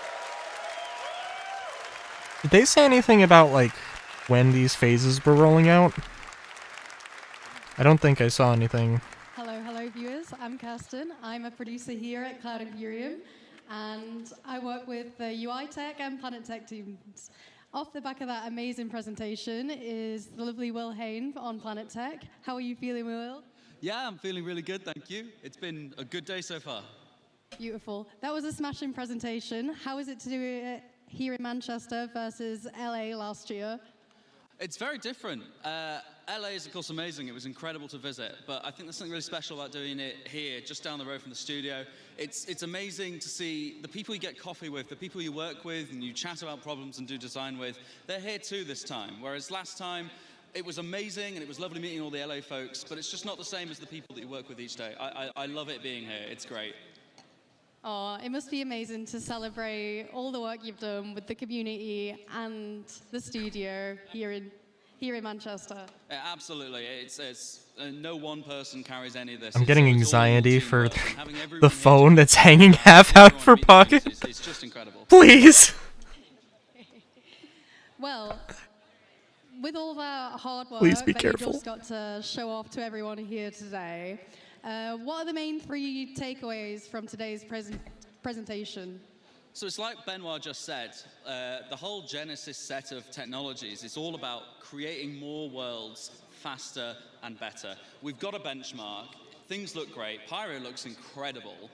Did they say anything about, like, when these phases were rolling out? I don't think I saw anything. Hello viewers, I'm Kirsten. I'm a producer here at Cloud Imperium, and I work with the UI Tech and Planet Tech teams. Off the back of that amazing presentation is the lovely Will Hain on Planet Tech. How are you feeling, Will? Yeah, I'm feeling really good, thank you. It's been a good day so far. Beautiful. That was a smashing presentation. How is it to do it here in Manchester versus LA last year? It's very different. LA is, of course, amazing. It was incredible to visit. But I think there's something really special about doing it here, just down the road from the studio. It's amazing to see the people you get coffee with, the people you work with, and you chat about problems and do design with. They're here too this time. Whereas last time, it was amazing, and it was lovely meeting all the LA folks. But it's just not the same as the people that you work with each day. I love it being here. It's great. Oh, it must be amazing to celebrate all the work you've done with the community and the studio here in Manchester. Yeah, absolutely. It's no one person carries any of this. I'm getting anxiety for the phone that's hanging half out of her pocket. It's just incredible. Please. Well, with all that hard work Please be that careful. you just got to show off to everyone here today, what are the main 3 takeaways from today's presentation? So it's like Benoit just said, the whole Genesis set of technologies is all about creating more worlds faster and better. We've got a benchmark, things look great, Pyro looks incredible,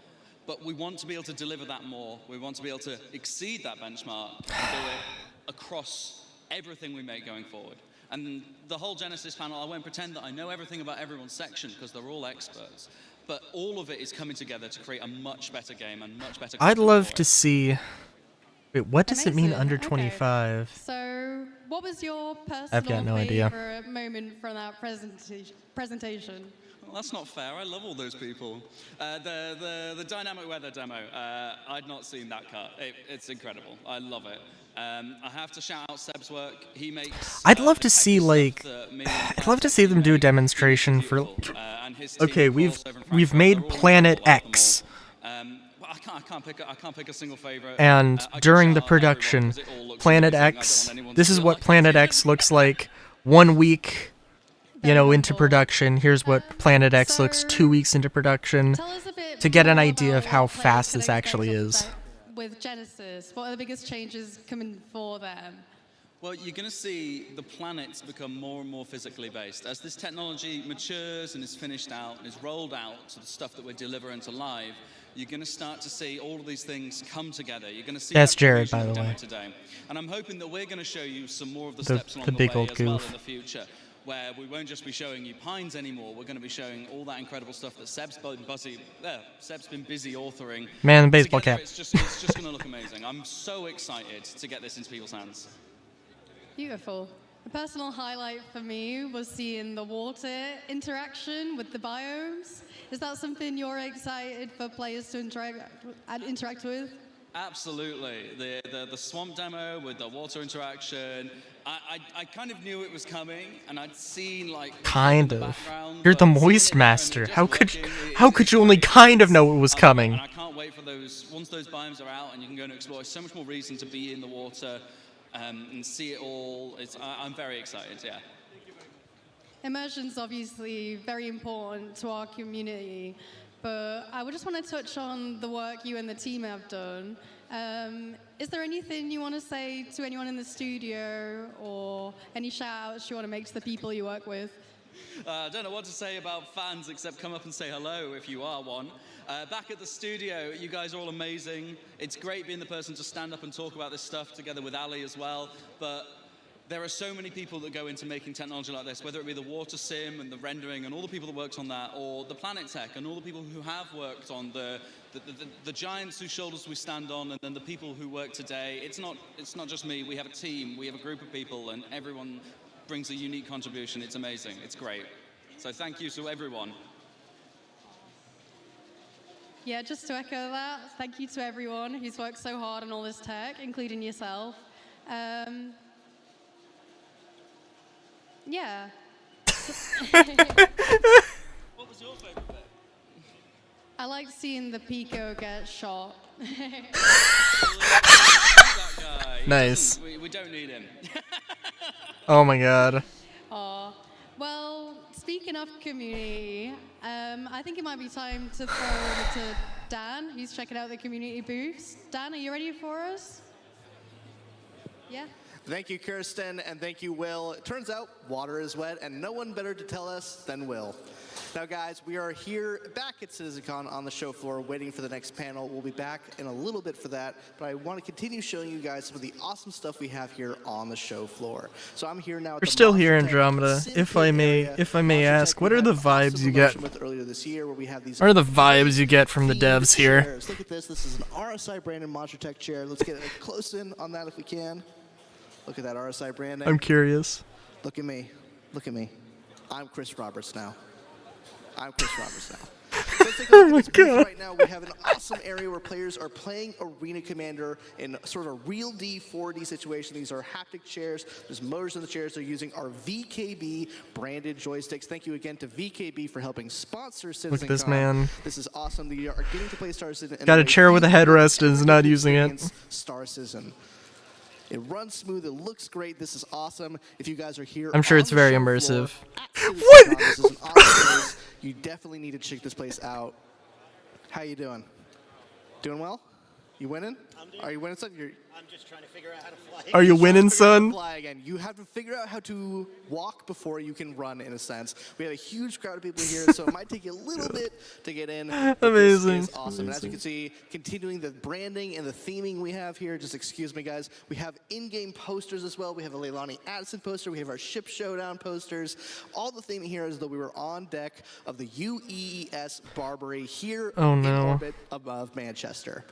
but we want to be able to deliver that more. We want to be able to exceed that benchmark and do it across everything we make going forward. And the whole Genesis panel, I won't pretend that I know everything about everyone's section because they're all experts. But all of it is coming together to create a much better game and much better. I'd love to see... Wait, what does it mean under 25? So, what was your I've got no idea. favorite moment from that presentation? Well, that's not fair. I love all those people. The dynamic weather demo, I'd not seen that cut. It's incredible. I love it. I have to shout out Seb's work. He makes. I'd love to see, like, I'd love to see them do a demonstration for. Okay, we've made Planet X. I can't pick a single favorite. And during the production, Planet X. This is what Planet X looks like 1 week, you know, into production. Here's what Planet X looks 2 weeks into production, to get an idea of how fast this actually is. With Genesis, what are the biggest changes coming for them? Well, you're going to see the planets become more and more physically based. As this technology matures and is finished out and is rolled out to the stuff that we're delivering to live, you're going to start to see all of these things come together. You're going to see That's that Jared, by the demo way. Today. And I'm hoping that we're going to show you some more of the steps along the big way old as well goof. in the future, where we won't just be showing you Pines anymore. We're going to be showing all that incredible stuff that Seb's been busy authoring. Man, the baseball Together, cap. It's just going to look amazing. I'm so excited to get this into people's hands. Beautiful. A personal highlight for me was seeing the water interaction with the biomes. Is that something you're excited for players to interact with? Absolutely. The swamp demo with the water interaction, I kind of knew it was coming, and I'd seen like Kind of. You're the Moist Master. How could you only kind of know it was coming? And I can't wait for once those biomes are out and you can go and explore. So much more reason to be in the water and see it all. I'm very excited, yeah. Immersion's obviously very important to our community, but I would just want to touch on the work you and the team have done. Is there anything you want to say to anyone in the studio, or any shout-outs you want to make to the people you work with? I don't know what to say about fans except come up and say hello if you are one. Back at the studio, you guys are all amazing. It's great being the person to stand up and talk about this stuff together with Ali as well. But there are so many people that go into making technology like this, whether it be the water sim and the rendering and all the people that worked on that, or the Planet Tech and all the people who have worked on the giants whose shoulders we stand on, and then the people who work today. It's not just me. We have a team. We have a group of people, and everyone brings a unique contribution. It's amazing. It's great. So thank you to everyone. Yeah, just to echo that, thank you to everyone who's worked so hard on all this tech, including yourself. Yeah. What was your favorite bit? I like seeing the Pico get shot. That guy. Nice. We don't need him. Oh my god. Aw. Well, speaking of community, I think it might be time to throw over to Dan, who's checking out the community booths. Dan, are you ready for us? Yeah? Thank you, Kirsten, and thank you, Will. It turns out water is wet, and no one better to tell us than Will. Now, guys, we are here back at CitizenCon on the show floor waiting for the next panel. We'll be back in a little bit for that, but I want to continue showing you guys some of the awesome stuff we have here on the show floor. So I'm here now at We're the still here, Monster Tech Andromeda. If I may area. ask, what are the vibes you get? With earlier this year, where we have these What are the vibes you get from the themed devs here? chairs. Look at this. This is an RSI branded Monster Tech chair. Let's get a close in on that if we can. Look at that RSI branding. I'm curious. Look at me. Look at me. I'm Chris Roberts now. I'm Chris Roberts now. Let's take a look at this booth right now. We have an awesome area where players are playing Arena Commander in sort of a real 4D situation. These are haptic chairs. There's motors in the chairs. They're using our VKB branded joysticks. Thank you again to VKB for helping sponsor CitizenCon. Look at this man. This is awesome. They are getting to play Star Citizen. Got a chair with a headrest and is not using it. Star Citizen. It runs smooth. It looks great. This is awesome. If you guys are here, I'm sure on it's the very show immersive. floor at CitizenCon, this is an awesome place. You definitely need to check this place out. How you doing? Doing well? You winning? Are you winning, son? I'm just trying to figure out how to fly. Are you winning, son? Fly again. You have to figure out how to walk before you can run, in a sense. We have a huge crowd of people here, so it might take you a little bit to get in. but Amazing. This is awesome. And as you can see, continuing the branding and the theming we have here, just excuse me, guys. We have in-game posters as well. We have a Leilani Addison poster. We have our Ship Showdown posters. All the theming here is though we were on deck of the UEES Barbary here in orbit above Manchester.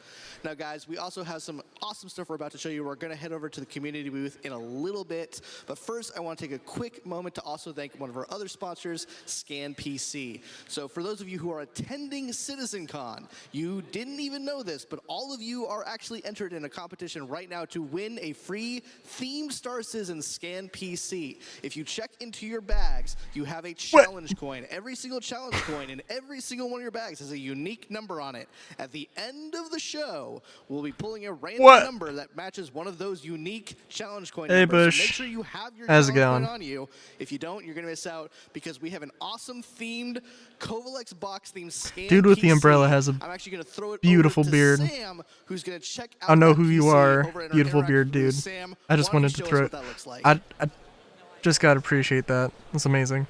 Now, guys, we also have some awesome stuff we're about to show you. We're going to head over to the community booth in a little bit. But first, I want to take a quick moment to also thank one of our other sponsors, ScanPC. So for those of you who are attending CitizenCon, you didn't even know this, but all of you are actually entered in a competition right now to win a free themed Star Citizen ScanPC. If you check into your bags, you have a challenge coin. Every single challenge coin in every single one of your bags has a unique number on it. At the end of the show, we'll be pulling a random number that matches one of those unique challenge coin Hey, numbers. Bush. So make sure you have your How's it challenge going? coin on you. If you don't, you're going to miss out because we have an awesome themed Kovalex box themed scan Dude with the PC. umbrella has a I'm actually going to throw it beautiful over to beard. Sam, who's going to check out I know that who you PC are. over in our Beautiful interactive beard, booth. dude. Sam, I just why don't wanted you to show us throw what it. that looks like? I just gotta appreciate that. It's amazing.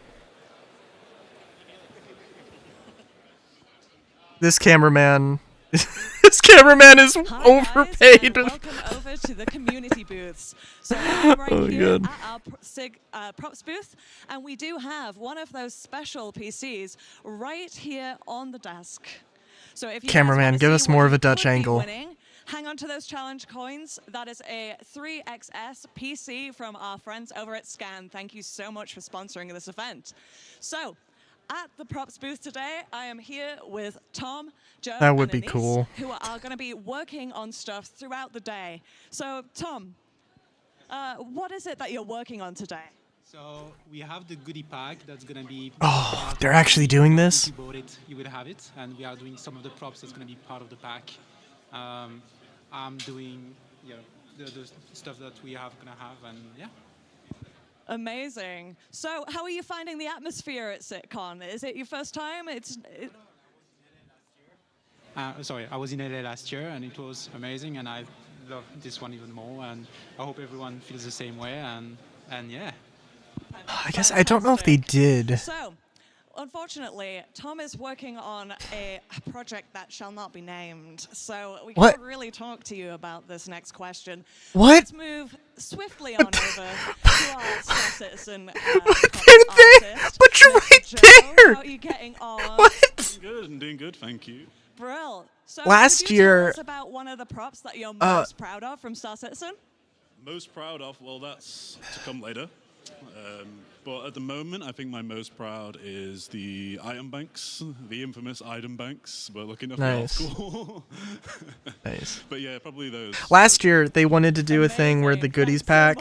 This cameraman. This cameraman is overpaid. Welcome over to the community booths. So I'm right Oh, here God. at our SIG props booth, and we do have one of those special PCs right here on the desk. So if you guys Cameraman, wanna give see us what more of you a Dutch could be angle. winning, hang on to those challenge coins. That is a 3XS PC from our friends over at Scan. Thank you so much for sponsoring this event. So, at the props booth today, I am here with Tom, Joe, That would and be Anise, cool. who are going to be working on stuff throughout the day. So, Tom, what is it that you're working on today? So we have the goodie pack that's going to be... Oh, they're actually doing this? If you bought it, you will have it. And we are doing some of the props that's going to be part of the pack. I'm doing the stuff that we have going to have, and yeah. Amazing. So, how are you finding the atmosphere at SitCon? Is it your first time? Sorry, I was in LA last year, and it was amazing, and I love this one even more, and I hope everyone feels the same way, and yeah. I guess I don't know if they did. So, unfortunately, Tom is working on a project that shall not be named, so we What? can't really talk to you about this next question. What? Let's move swiftly on over to our Star Citizen But you're right there. How are you getting on? What? Good, I'm doing good, thank you. Brill. So Last could you tell year- us about one of the props that you're most proud of from Star Citizen? Most proud of, well, that's to come later. But at the moment, I think my most proud is the item banks, the infamous item banks. We're looking at Nice. cool. Nice. But yeah, probably those. Last year, they wanted to do a thing where the goodies pack,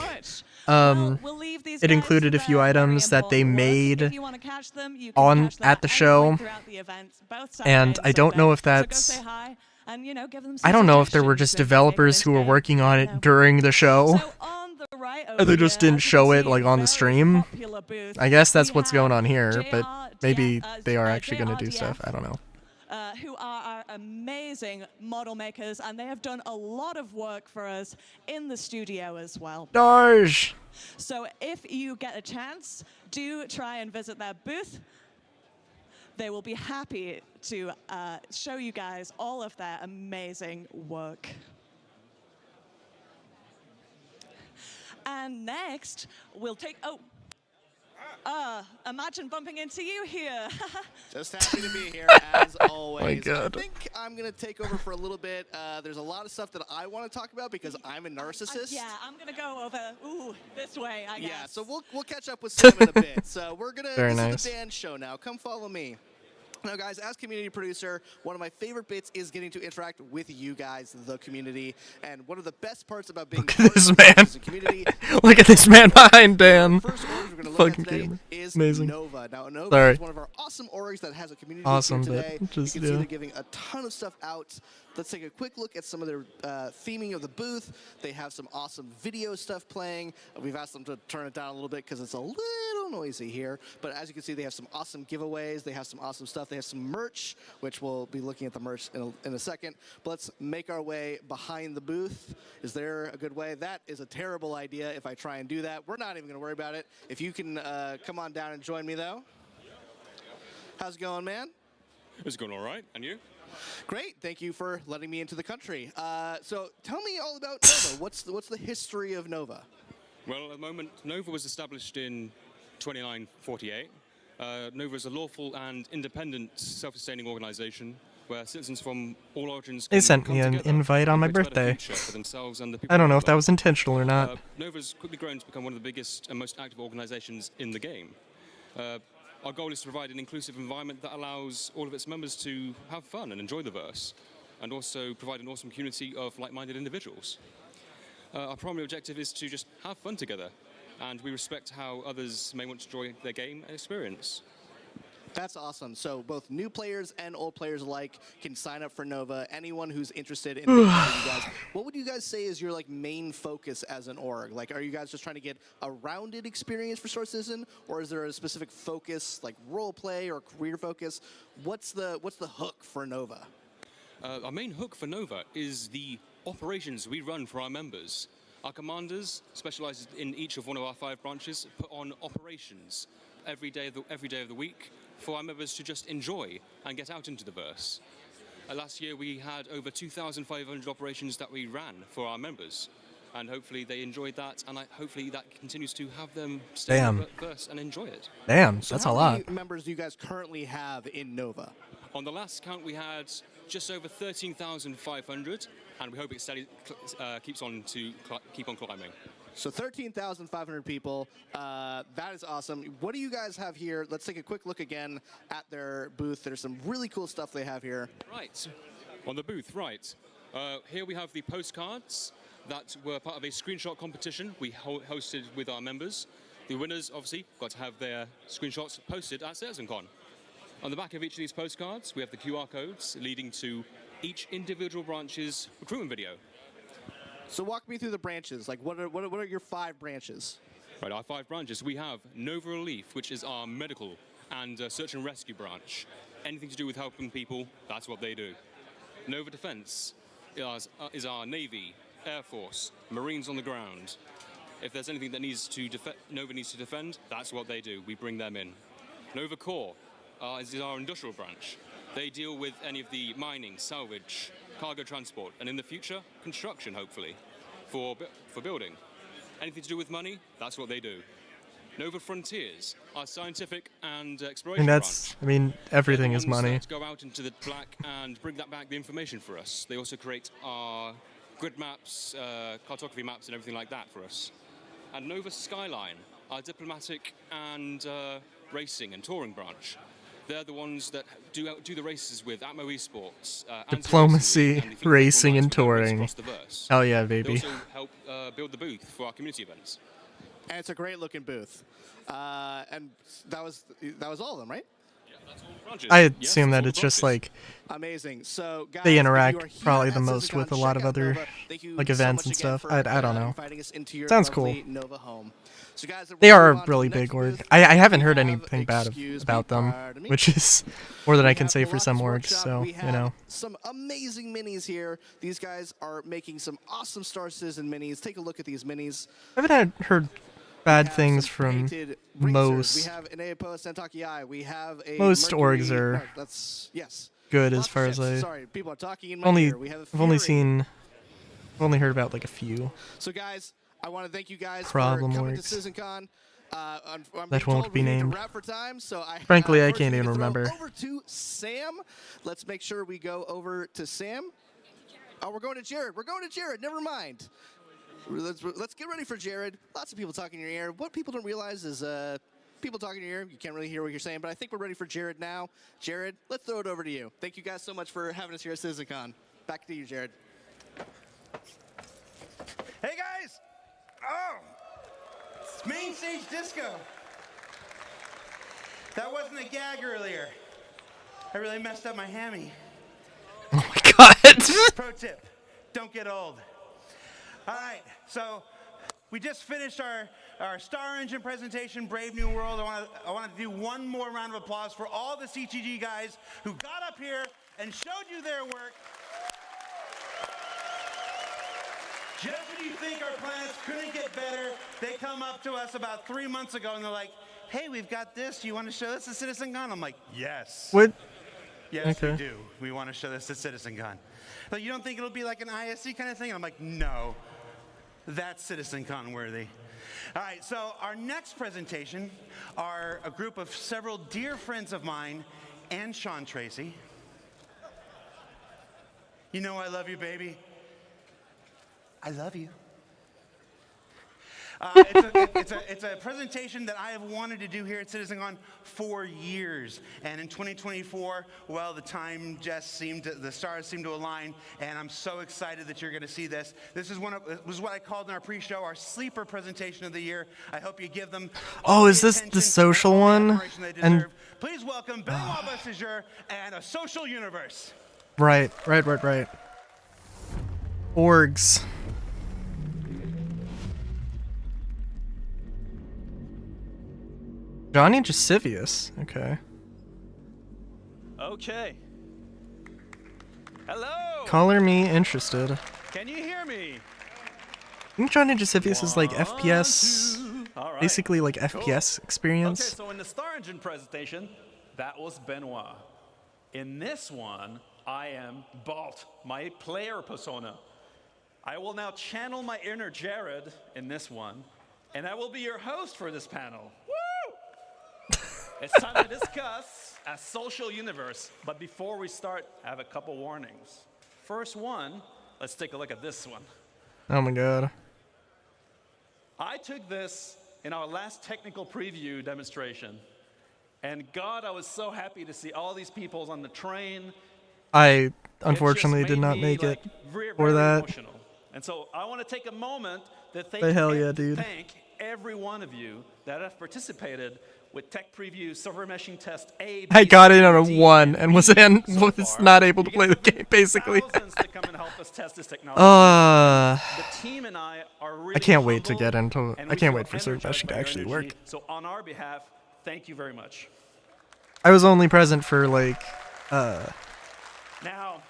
it included a few items that they made on at the show, and I don't know if that's. I don't know if there were just developers who were working on it during the show. And they just didn't show it like on the stream. I guess that's what's going on here, but maybe they are actually going to do stuff. I don't know. Who are our amazing model makers, and they have done a lot of work for us in the studio as well. Darsh. So if you get a chance, do try and visit their booth. They will be happy to show you guys all of their amazing work. And next, we'll take, imagine bumping into you here. Just happy to be here, as always. My God. I think I'm going to take over for a little bit. There's a lot of stuff that I want to talk about because I'm a narcissist. Yeah, I'm going to go over, this way, I guess. Yeah, so we'll catch up with Sam in a bit. So we're going to, Very this nice. is the Dan show now. Come follow me. Now, guys, as community producer, one of my favorite bits is getting to interact with you guys, the community. And one of the best parts about being Look at this part of man. the community Look at this man behind Dan. First org we're going to look Fucking at today gamer. is Amazing. Nova. Now, Nova Sorry. is one of our awesome orgs that has a community Awesome, team but today. just, you can see yeah. they're giving a ton of stuff out. Let's take a quick look at some of their theming of the booth. They have some awesome video stuff playing. We've asked them to turn it down a little bit because it's a little noisy here. But as you can see, they have some awesome giveaways. They have some awesome stuff. They have some merch, which we'll be looking at the merch in a second. But let's make our way behind the booth. Is there a good way? That is a terrible idea if I try and do that. We're not even going to worry about it. If you can come on down and join me, though. How's it going, man? It's going all right. And you? Great. Thank you for letting me into the country. So tell me all about Nova. What's the history of Nova? Well, at the moment, Nova was established in 2948. Nova is a lawful and independent, self-sustaining organization where citizens from all origins They can sent come me an together invite on my and create a better birthday. future for themselves and the people I don't know if around that them. was intentional or not. Nova's quickly grown to become one of the biggest and most active organizations in the game. Our goal is to provide an inclusive environment that allows all of its members to have fun and enjoy the verse, and also provide an awesome community of like-minded individuals. Our primary objective is to just have fun together, and we respect how others may want to enjoy their game and experience. That's awesome. So both new players and old players alike can sign up for Nova. Anyone who's interested in being part of you guys, what would you guys say is your main focus as an org? Are you guys just trying to get a rounded experience for Star Citizen, or is there a specific focus, like role play or career focus? What's the hook for Nova? Our main hook for Nova is the operations we run for our members. Our commanders, specialized in each of one of our 5 branches, put on operations every day of the week for our members to just enjoy and get out into the verse. Last year we had over 2,500 operations that we ran for our members, and hopefully they enjoyed that, and hopefully that continues to have them stay in the verse and enjoy it. Damn, So that's how a lot. many members do you guys currently have in Nova? On the last count we had just over 13,500, and we hope it steady, keeps on to keep on climbing. So 13,500 people. That is awesome. What do you guys have here? Let's take a quick look again at their booth. There's some really cool stuff they have here. Right. On the booth, right. Here we have the postcards that were part of a screenshot competition we hosted with our members. The winners, obviously, got to have their screenshots posted at CitizenCon. On the back of each of these postcards, we have the QR codes leading to each individual branch's recruitment video. So walk me through the branches. What are your 5 branches? Right, our 5 branches. We have Nova Relief, which is our medical and search and rescue branch. Anything to do with helping people, that's what they do. Nova Defense is our Navy, Air Force, Marines on the ground. If there's anything that Nova needs to defend, that's what they do. We bring them in. Nova Corps, is our industrial branch. They deal with any of the mining, salvage, cargo transport, and in the future, construction, hopefully, for building. Anything to do with money, that's what they do. Nova Frontiers, our scientific and exploration And that's, branch. I mean, everything They're is the ones money. that go out into the black and bring that back the information for us. They also create our grid maps, cartography maps, and everything like that for us. And Nova Skyline, our diplomatic and racing and touring branch. They're the ones that do the races with Atmo Esports. Diplomacy, racing, and touring. Hell yeah, They baby. also help build the booth for our community events. And it's a great looking booth. And that was all of them, right? I assume that it's just like amazing. So guys, they if you are interact here probably at the most CitizenCon, with a lot check of out other Nova. Thank you like so events much and again stuff. for, I don't know. inviting us into your Sounds lovely cool. Nova home. So guys, They we're are moving on a to really the next big org. booth. I haven't We heard have, anything bad excuse me, about them, pardon me. which is more than I We can have say for some Block's orgs. Workshop. So We you have know. some amazing minis here. These guys are making some awesome Star Citizen minis. Take a look at these minis. I haven't heard bad things from Painted racers. most. We have an Apo Centauri. We have a Most Mercury, orgs are no, that's yes. good Lots as of far as ships. I. Sorry, people are talking in my Only ear. We have a I've only Fury. seen. I've only heard about like a few. So guys, I want to thank you guys Problem for coming orgs. to CitizenCon. I'm That being won't told be we need to named. wrap for time, so Frankly, I first can't we even can throw remember. Over to Sam. Let's make sure we go over to Sam. Oh, we're going to Jared. We're going to Jared. Never mind. Let's get ready for Jared. Lots of people talking in your ear. What people don't realize is people talking in your ear, you can't really hear what you're saying, but I think we're ready for Jared now. Jared, let's throw it over to you. Thank you guys so much for having us here at CitizenCon. Back to you, Jared. Hey guys! Oh! It's Main Stage Disco. That wasn't a gag earlier. I really messed up my hammy. Oh my god. Pro tip, don't get old. All right, so we just finished our Star Engine presentation, Brave New World. I want to do one more round of applause for all the CTG guys who got up here and showed you their work. Just when you think our planets couldn't get better, they come up to us about 3 months ago and they're like, hey, we've got this. You want to show this at CitizenCon? I'm like, yes. What? Yes, Okay. we do. We want to show this at CitizenCon. But you don't think it'll be like an ISC kind of thing? I'm like, no. That's CitizenCon worthy. All right, so our next presentation are a group of several dear friends of mine and Sean Tracy. You know I love you, baby. I love you. It's a presentation that I have wanted to do here at CitizenCon for years, and in 2024, well, the stars seemed to align, and I'm so excited that you're going to see this. This is what I called in our pre-show our sleeper presentation of the year. I hope you give them. Oh, is this the social one? And Please welcome Benoit Bessiger and A Social Universe. right. Orgs. Johnny Jasivius. Okay. Okay. Hello. Color me interested. Can you hear me? I think Johnny Jasivius is like FPS. All right. Basically like Cool. FPS experience. Okay, so in the Star Engine presentation, that was Benoit. In this one, I am Balt, my player persona. I will now channel my inner Jared in this one, and I will be your host for this panel. Woo! It's time to discuss A Social Universe, but before we start, I have a couple warnings. First one, let's take a look at this one. Oh my god. I took this in our last technical preview demonstration, and God, I was so happy to see all these people on the train. I unfortunately did not make it for that. Emotional. And so I want to take a moment to The hell yeah, dude. thank every one of you that have participated with Tech Preview Server Meshing Test A, B, I got in on a D, 1 and was not able to play the game basically. thousands to come and help us test this technology. The team and I are really I can't wait to humbled, get into and I we can't feel wait for Server energized Meshing by to your actually energy. work. So on our behalf, thank you very much. I was only present for like Now,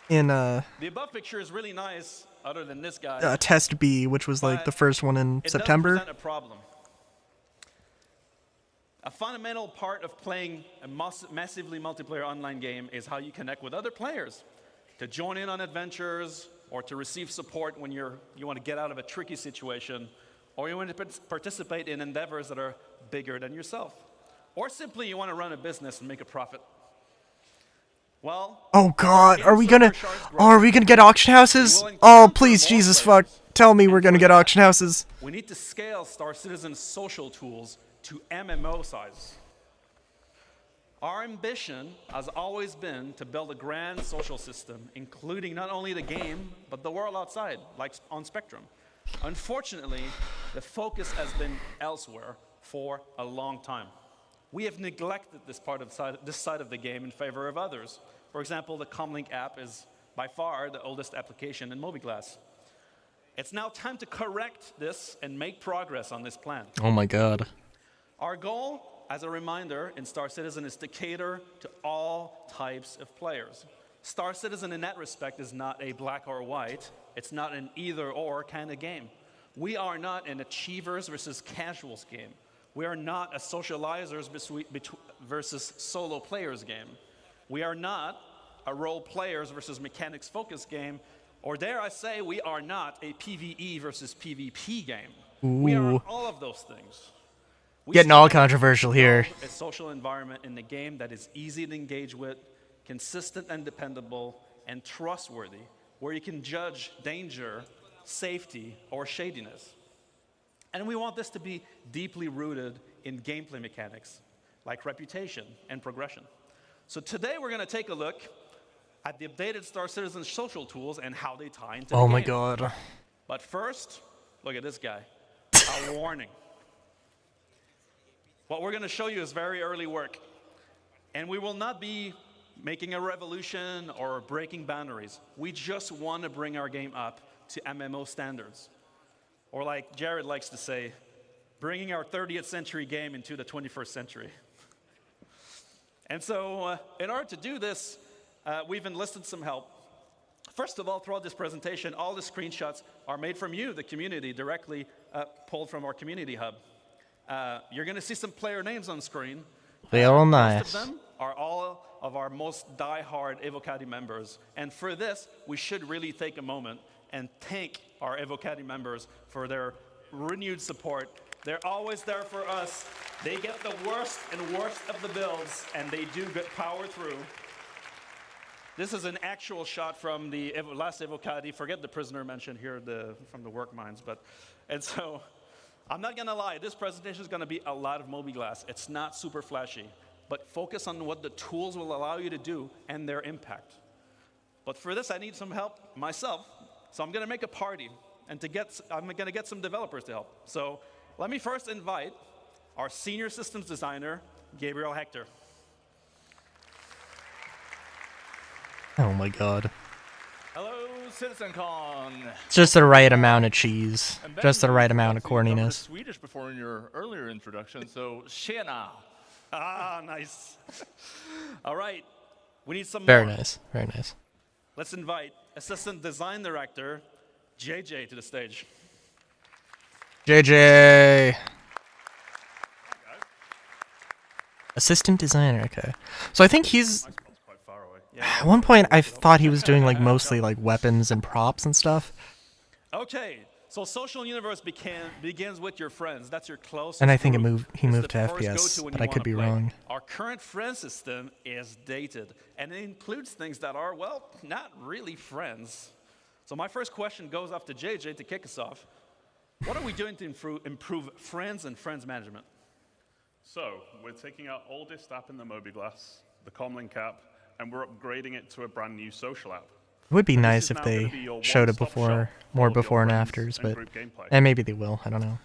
in the above picture is really nice, other than this guy. Test B, which was like the first one in It does September. present a problem. A fundamental part of playing a massively multiplayer online game is how you connect with other players, to join in on adventures, or to receive support when you want to get out of a tricky situation, or you want to participate in endeavors that are bigger than yourself, or simply you want to run a business and make a profit. Well, oh God, are we gonna get auction houses? Oh please, Jesus fuck, tell me we're gonna get auction houses. We need to scale Star Citizen's social tools to MMO size. Our ambition has always been to build a grand social system, including not only the game, but the world outside, like on Spectrum. Unfortunately, the focus has been elsewhere for a long time. We have neglected this side of the game in favor of others. For example, the Comlink app is by far the oldest application in Mobiglass. It's now time to correct this and make progress on this plan. Oh my God. Our goal, as a reminder, in Star Citizen is to cater to all types of players. Star Citizen in that respect is not a black or white. It's not an either-or kind of game. We are not an achievers versus casuals game. We are not a socializers versus solo players game. We are not a role players versus mechanics focused game. Or dare I say, we are not a PvE versus PvP game. We are all of those things. Getting all controversial here. A social environment in the game that is easy to engage with, consistent and dependable, and trustworthy, where you can judge danger, safety, or shadiness. And we want this to be deeply rooted in gameplay mechanics, like reputation and progression. So today we're going to take a look at the updated Star Citizen social tools and how they tie into the game. Oh my God. But first, look at this guy. A warning. What we're going to show you is very early work. And we will not be making a revolution or breaking boundaries. We just want to bring our game up to MMO standards. Or like Jared likes to say, bringing our 30th century game into the 21st century. And so in order to do this, we've enlisted some help. First of all, throughout this presentation, all the screenshots are made from you, the community, directly pulled from our community hub. You're going to see some player names on screen. They all nice. Most of them are all of our most die-hard Evocati members. And for this, we should really take a moment and thank our Evocati members for their renewed support. They're always there for us. They get the worst and worst of the builds, and they do power through. This is an actual shot from the last Evocati. Forget the prisoner mentioned here from the work mines. And so, I'm not going to lie. This presentation is going to be a lot of Mobiglass. It's not super flashy. But focus on what the tools will allow you to do and their impact. But for this, I need some help myself. So I'm going to make a party. And I'm going to get some developers to help. So let me first invite our senior systems designer, Gabriel Hector. Oh my God. Hello, CitizenCon. It's just the right amount of cheese. Just the right amount of corniness. Swedish before in your earlier introduction, so tjena. Ah, nice. All right, we need some Very more. nice, very nice. Let's invite Assistant Design Director, JJ, to the stage. JJ. Assistant designer, okay. So I think he's... At one point, I thought he was doing like mostly like weapons and props and stuff. Okay, so Social Universe begins with your friends. That's your closest And I think group. he moved It's to the first FPS, go-to when but you I could wanna be play. wrong. Our current friend system is dated, and it includes things that are, well, not really friends. So my first question goes off to JJ to kick us off. What are we doing to improve friends and friends management? So, we're taking our oldest app in the Mobiglass, the Comlink app, and we're upgrading it to a brand new social app. It would be This nice is if now gonna they be your showed it one-stop before, shop more for your before and friends afters, and but group gameplay. and maybe they will. I don't know.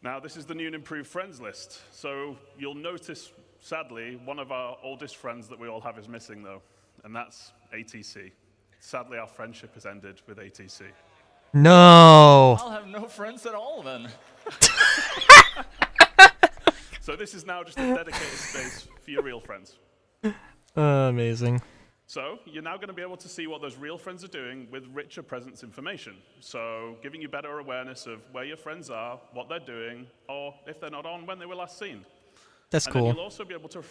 Now, this is the new and improved friends list. So, you'll notice, sadly, one of our oldest friends that we all have is missing, though, and that's ATC. Sadly, our friendship has ended with ATC. No. I'll have no friends at all then. So this is now just a dedicated space for your real friends. Amazing. So you're now going to be able to see what those real friends are doing with richer presence information. So giving you better awareness of where your friends are, what they're doing, or if they're not on, when they were last seen. That's and cool. then you'll also be able to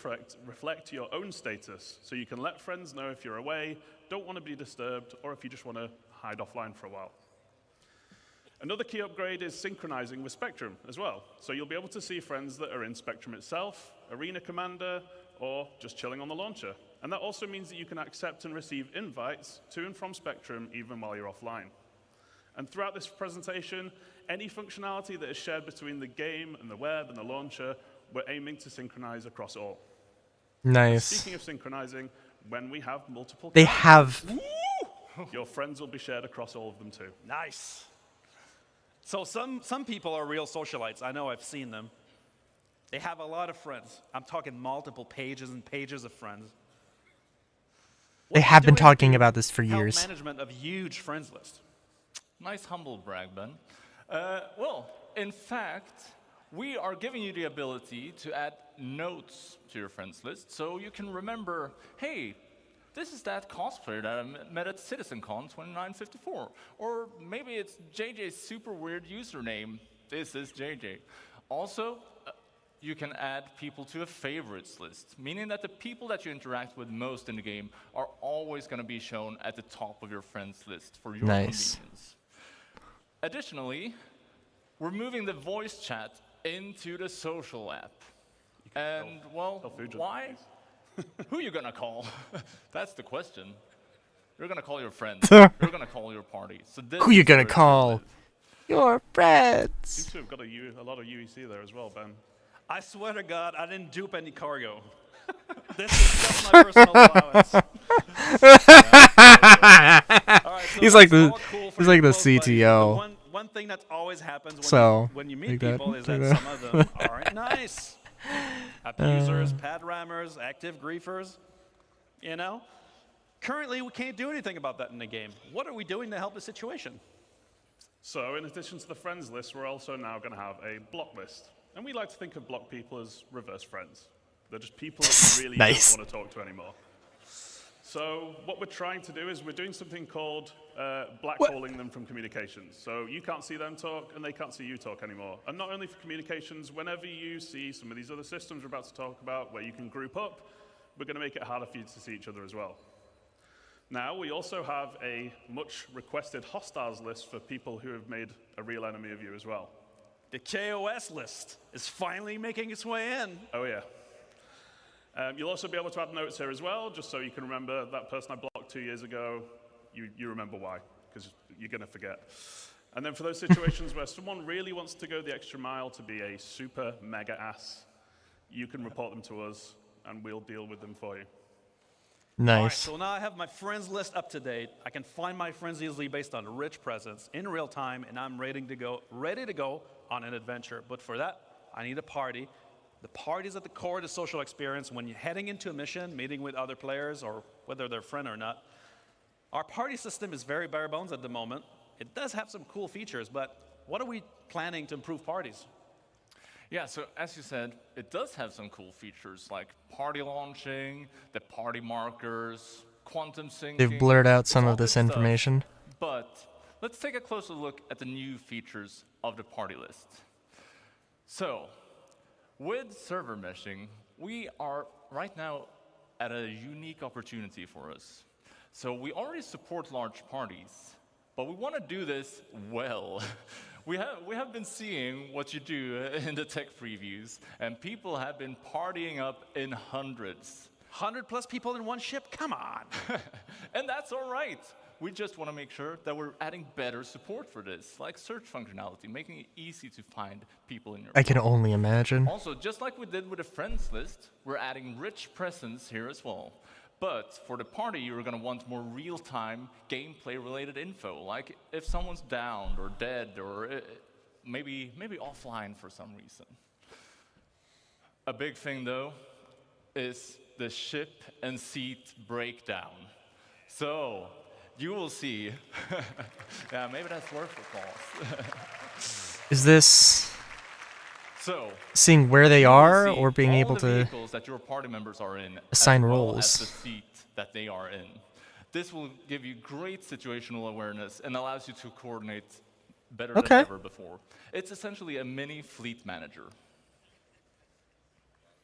reflect your own status. So you can let friends know if you're away, don't want to be disturbed, or if you just want to hide offline for a while. Another key upgrade is synchronizing with Spectrum as well. So you'll be able to see friends that are in Spectrum itself, Arena Commander, or just chilling on the launcher. And that also means that you can accept and receive invites to and from Spectrum even while you're offline. And throughout this presentation, any functionality that is shared between the game and the web and the launcher, we're aiming to synchronize across all. Nice. Speaking of synchronizing, when we have multiple They characters, have. your friends will be shared across all of them too. Nice. So some people are real socialites. I know, I've seen them. They have a lot of friends. I'm talking multiple pages and pages of friends. They have been talking about this for Help years. management of huge friends list. Nice humble brag, Ben. Well, in fact, we are giving you the ability to add notes to your friends list so you can remember, hey, this is that cosplayer that I met at CitizenCon 2954. Or maybe it's JJ's super weird username. This is JJ. Also, you can add people to a favorites list, meaning that the people that you interact with most in the game are always going to be shown at the top of your friends list for your convenience. Additionally, we're moving the voice chat into the social app. And, well, why? Who are you going to call? That's the question. You're going to call your friends. You're going to call your party. So Who you going to call? Your friends. Seems to have got a lot of UEC there as well, Ben. I swear to God, I didn't dupe any cargo. This is just my personal allowance. He's like the CTO. One thing that always happens when you meet like people that, is like that that. some of them aren't nice. Abusers, pad rammers, active griefers, you know? Currently, we can't do anything about that in the game. What are we doing to help the situation? So in addition to the friends list, we're also now going to have a block list. And we like to think of block people as reverse friends. They're just people that you really Nice. don't want to talk to anymore. So what we're trying to do is we're doing something called blackballing them from communications. So you can't see them talk, and they can't see you talk anymore. And not only for communications, whenever you see some of these other systems we're about to talk about where you can group up, we're going to make it harder for you to see each other as well. Now, we also have a much requested hostiles list for people who have made a real enemy of you as well. The KOS list is finally making its way in. Oh, yeah. You'll also be able to add notes here as well, just so you can remember that person I blocked 2 years ago, you remember why, because you're going to forget. And then for those situations where someone really wants to go the extra mile to be a super mega ass, you can report them to us, and we'll deal with them for you. Nice. All right, so now I have my friends list up to date. I can find my friends easily based on rich presence in real time, and I'm ready to go on an adventure. But for that, I need a party. The party is at the core of the social experience when you're heading into a mission, meeting with other players, or whether they're a friend or not. Our party system is very bare bones at the moment. It does have some cool features, but what are we planning to improve parties? Yeah, so as you said, it does have some cool features like party launching, the party markers, quantum syncing. They've blurred out some all of this good stuff. information. But let's take a closer look at the new features of the party list. So, with server meshing, we are right now at a unique opportunity for us. So we already support large parties, but we want to do this well. We have been seeing what you do in the tech previews, and people have been partying up in hundreds. 100+ people in one ship? Come on. And that's all right. We just want to make sure that we're adding better support for this, like search functionality, making it easy to find people in your I can party. only imagine. Also, just like we did with the friends list, we're adding rich presence here as well. But for the party, you're going to want more real-time gameplay-related info, like if someone's downed or dead or maybe offline for some reason. A big thing, though, is the ship and seat breakdown. So you will see. Yeah, maybe that's worth applause. Is this So, seeing where they you will are see or being all able the to vehicles that your party members are in, assign as well roles? as the seat that they are in. This will give you great situational awareness and allows you to coordinate better than ever before. It's essentially a mini fleet manager.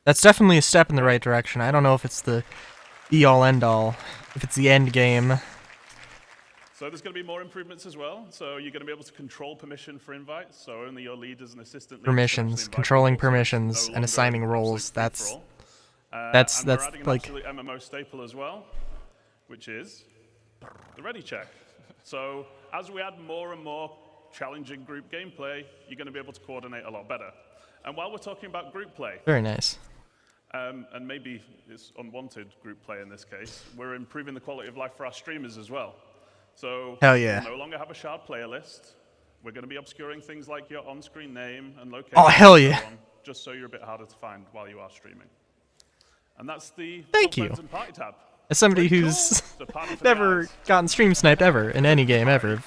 That's definitely a step in the right direction. I don't know if it's the be-all, end-all, if it's the end game. So there's going to be more improvements as well. So you're going to be able to control permission for invites. So only your leaders and assistant leaders Permissions, controlling permissions, and assigning roles. That's we're adding an like absolute MMO staple as well, which is the ready check. So as we add more and more challenging group gameplay, you're going to be able to coordinate a lot better. And while we're talking about group play, very nice. And maybe it's unwanted group play in this case, we're improving the quality of life for our streamers as well. So hell yeah. we'll no longer have a shard player list. We're going to be obscuring things like your on-screen name and location. Oh, hell yeah. On, just so you're a bit harder to find while you are streaming. And that's the Thank you. Friends and Party tab. As somebody who's never gotten stream sniped ever in any game ever.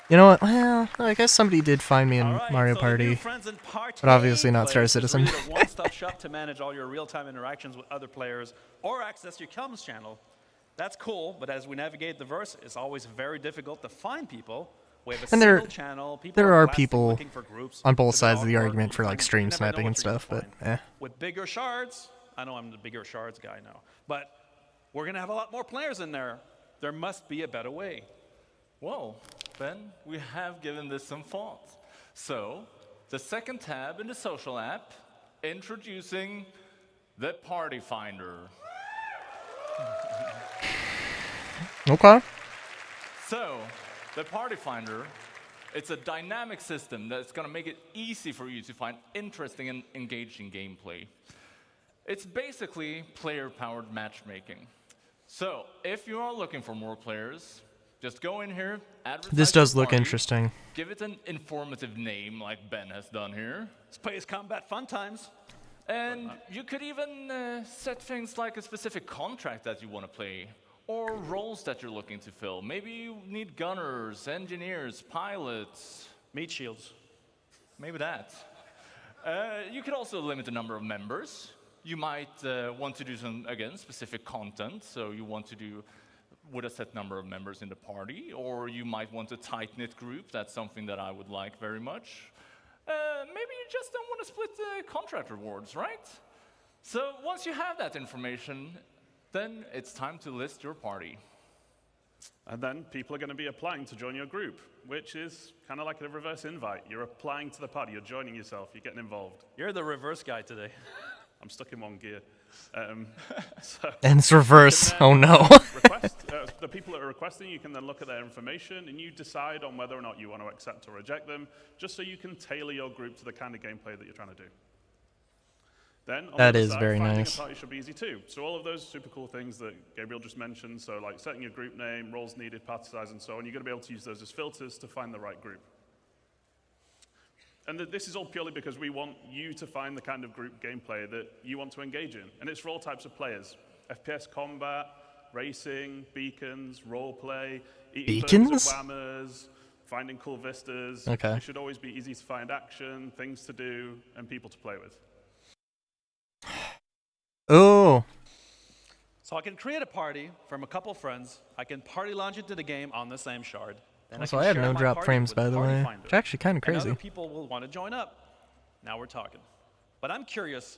You know what? Well, I guess somebody did find me in Mario Party, but obviously not Star Citizen. It's really a one-stop shop to manage all your real-time interactions with other players or access your comms channel. That's cool, but as we navigate the verse, it's always very difficult to find people. We have a And single channel. People there are blasting, people looking for groups on both to sides of the develop argument for work, like and stream you never know sniping and what you're gonna stuff, but find. eh. With bigger shards, I know I'm the bigger shards guy now, but we're going to have a lot more players in there. There must be a better way. Well, Ben, we have given this some thought. So, the second tab in the social app, introducing the Party Finder. Okay. So, the Party Finder, it's a dynamic system that's going to make it easy for you to find interesting and engaging gameplay. It's basically player-powered matchmaking. So, if you are looking for more players, just go in here, advertise This does your look party, interesting. give it an informative name like Ben has done here. Space Combat Fun Times. And you could even set things like a specific contract that you want to play, or roles that you're looking to fill. Maybe you need gunners, engineers, pilots. Meat shields. Maybe that. You could also limit the number of members. You might want to do some, again, specific content. So you want to do with a set number of members in the party, or you might want a tight-knit group. That's something that I would like very much. Maybe you just don't want to split the contract rewards, right? So once you have that information, then it's time to list your party. And then people are going to be applying to join your group, which is kind of like a reverse invite. You're applying to the party, you're joining yourself, you're getting involved. You're the reverse guy today. I'm stuck in one gear. And it's reverse. Oh no. The people that are requesting, you can then look at their information and you decide on whether or not you want to accept or reject them, just so you can tailor your group to the kind of gameplay that you're trying to do. Then, on That the other is side, very finding nice. a party should be easy too. So all of those super cool things that Gabriel just mentioned, so like setting your group name, roles needed, party size, and so on, you're going to be able to use those as filters to find the right group. And this is all purely because we want you to find the kind of group gameplay that you want to engage in. And it's for all types of players. FPS combat, racing, beacons, roleplay, eating Beacons? of whammers, finding cool vistas. Okay. It should always be easy to find action, things to do, and people to play with. Oh. So I can create a party from a couple friends. I can party launch into the game on the same shard. Then Also, can I had share no my drop party frames, with by the Party way. Finder. It's actually kind of And crazy. other people will want to join up. Now we're talking. But I'm curious,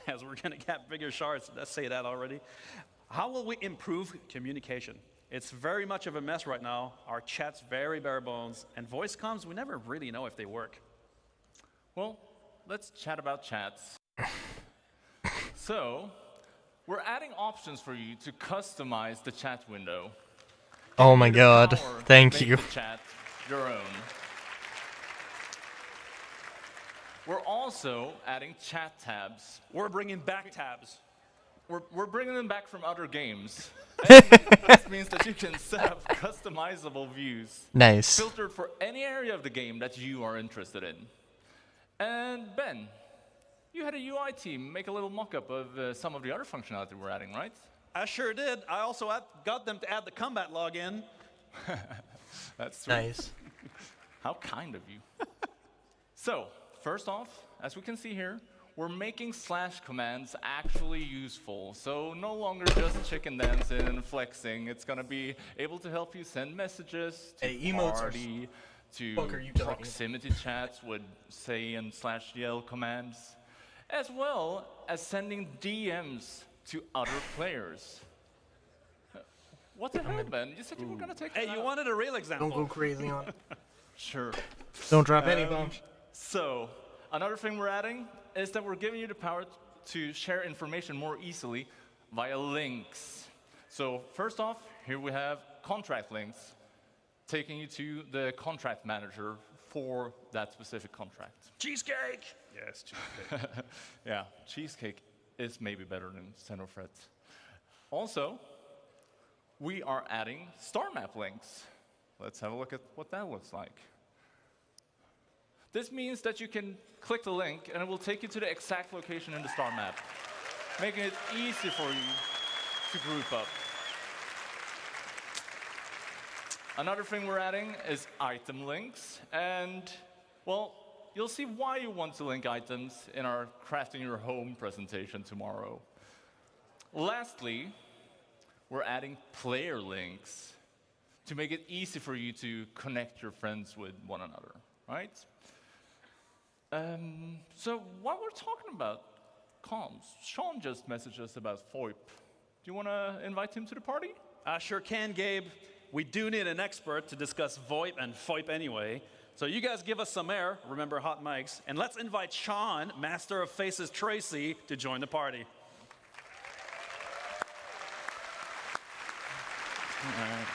as we're going to get bigger shards, let's say that already, how will we improve communication? It's very much of a mess right now. Our chat's very bare bones, and voice comms, we never really know if they work. Well, let's chat about chats. So, we're adding options for you to customize the chat window. Oh my god. Power to Thank make you. the chat your own. We're also adding chat tabs. We're bringing back tabs. We're bringing them back from other games. And this means that you can set up customizable views. Nice. Filtered for any area of the game that you are interested in. And Ben, you had a UI team make a little mock-up of some of the other functionality we're adding, right? I sure did. I also got them to add the combat login. That's true. Nice. How kind of you. So, first off, as we can see here, we're making slash commands actually useful. So no longer just chicken dancing and flexing. It's going to be able to help you send messages to emotes are party, to fuck are you talking proximity chats with say and slash yell commands. as well as sending DMs to other players. What the hell, Ben? You said you were going to take Hey, you wanted a real example. Don't go crazy on it. Sure. Don't drop any bombs. So, another thing we're adding is that we're giving you the power to share information more easily via links. So, first off, here we have contract links, taking you to the contract manager for that specific contract. Cheesecake! Yes, cheesecake. Yeah, cheesecake is maybe better than Xenofret. Also, we are adding star map links. Let's have a look at what that looks like. This means that you can click the link and it will take you to the exact location in the star map, making it easy for you to group up. Another thing we're adding is item links, and well, you'll see why you want to link items in our Crafting Your Home presentation tomorrow. Lastly, we're adding player links to make it easy for you to connect your friends with one another, right? So while we're talking about comms, Sean just messaged us about VoIP. Do you want to invite him to the party? I sure can, Gabe. We do need an expert to discuss VoIP and FOIP anyway. So you guys give us some air, remember hot mics, and let's invite Sean, Master of Faces Tracy, to join the party. All right.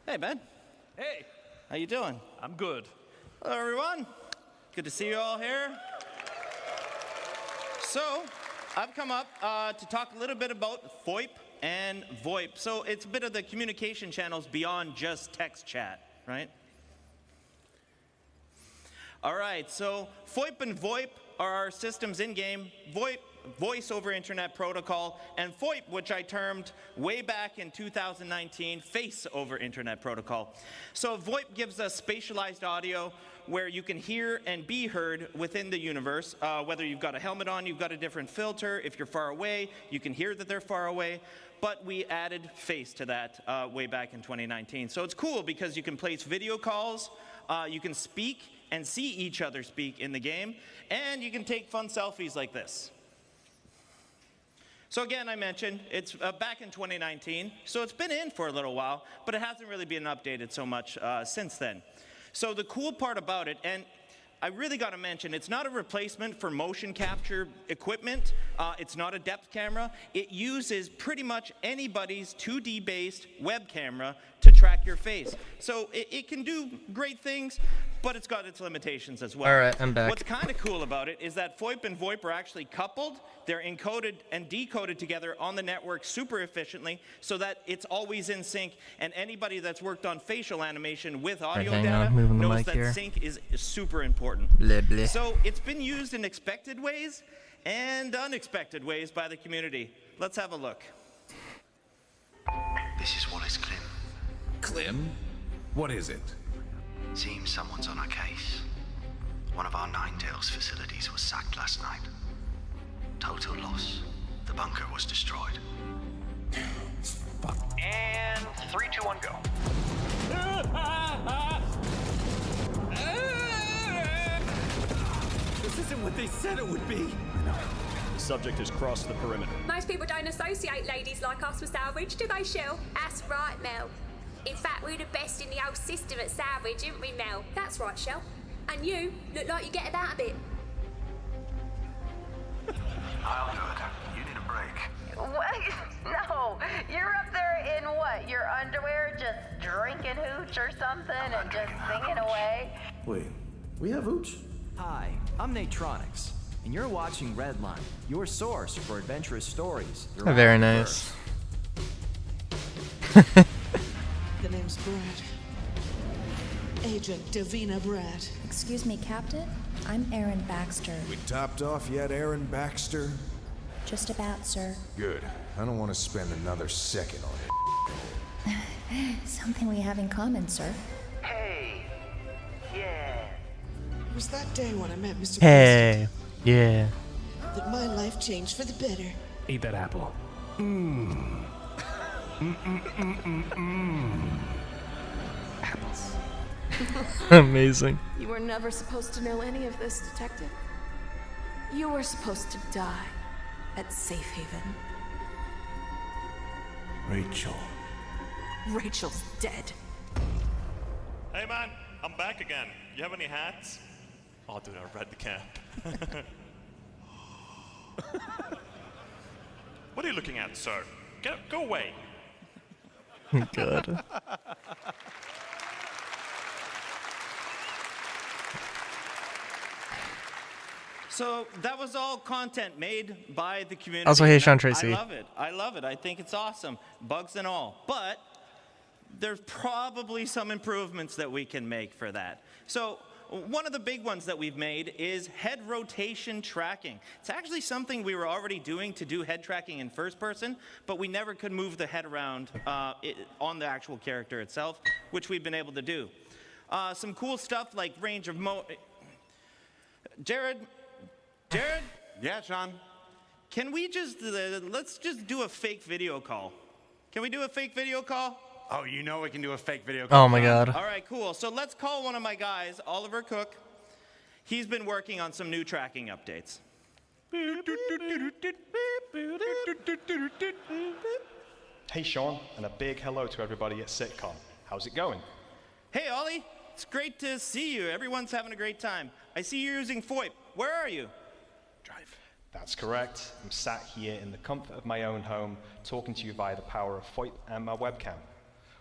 Hey, Ben. Hey. How you doing? I'm good. Hello, everyone. Good to see you all here. So, I've come up to talk a little bit about FOIP and VoIP. So, it's a bit of the communication channels beyond just text chat, right? All right, so FOIP and VoIP are our systems in-game. VoIP, Voice over Internet Protocol, and FOIP, which I termed way back in 2019, Face over Internet Protocol. So VoIP gives us spatialized audio where you can hear and be heard within the universe. Whether you've got a helmet on, you've got a different filter. If you're far away, you can hear that they're far away. But we added Face to that way back in 2019. So it's cool because you can place video calls, you can speak and see each other speak in the game, and you can take fun selfies like this. So again, I mentioned, it's back in 2019, so it's been in for a little while, but it hasn't really been updated so much since then. So the cool part about it, and I really got to mention, it's not a replacement for motion capture equipment. It's not a depth camera. It uses pretty much anybody's 2D-based web camera to track your face. So it can do great things, but it's got its limitations as well. All right, I'm back. What's kind of cool about it is that FOIP and VoIP are actually coupled. They're encoded and decoded together on the network super efficiently so that it's always in sync, and anybody that's worked on facial animation with audio hang data on, moving the knows mic that here. sync is super important. Blah, blah. So it's been used in expected ways and unexpected ways by the community. Let's have a look. This is Wallace Clem. Clem? What is it? Seems someone's on our case. One of our Ninetales facilities was sacked last night. Total loss. The bunker was destroyed. And 3, 2, 1, go. This isn't what they said it would be. The subject has crossed the perimeter. Most people don't associate ladies like us with salvage, do they, Shell? That's right, Mel. In fact, we're the best in the whole system at salvage, aren't we, Mel? That's right, Shell. And you look like you get about a bit. I'll do it. You need a break. What? No, you're up there in what? Your underwear, just drinking hooch or something and just singing away? Wait, we have hooch? Hi, I'm Natronics, and you're watching Redline, your source for adventurous stories. Very nice. The name's Brad. Agent Davina Brad. Excuse me, Captain? I'm Aaron Baxter. We topped off yet, Aaron Baxter? Just about, sir. Good. I don't want to spend another second on it. Something we have in common, sir. Hey. Yeah. It was that day when I met Mr. Hey. Yeah. President that my life changed for the better. Eat that apple. Apples. Amazing. You were never supposed to know any of this, Detective. You were supposed to die at Safe Haven. Rachel. Rachel's dead. Hey man, I'm back again. You have any hats? Oh dude, I read the cap. What are you looking at, sir? Go away. Good. So that was all content made by the community. Also, hey, Sean Tracy. I love it. I love it. I think it's awesome. Bugs and all. But there's probably some improvements that we can make for that. So one of the big ones that we've made is head rotation tracking. It's actually something we were already doing to do head tracking in first person, but we never could move the head around on the actual character itself, which we've been able to do. Some cool stuff like range of Jared? Yeah, Sean? Can we just, let's just do a fake video call. Can we do a fake video call? Oh, you know we can do a fake video call. Oh my god. All right, cool. So let's call one of my guys, Oliver Cook. He's been working on some new tracking updates. Hey Sean, and a big hello to everybody at Sitcom. How's it going? Hey Ollie, it's great to see you. Everyone's having a great time. I see you're using FOIP. Where are you? That's correct. I'm sat here in the comfort of my own home, talking to you via the power of FOIP and my webcam.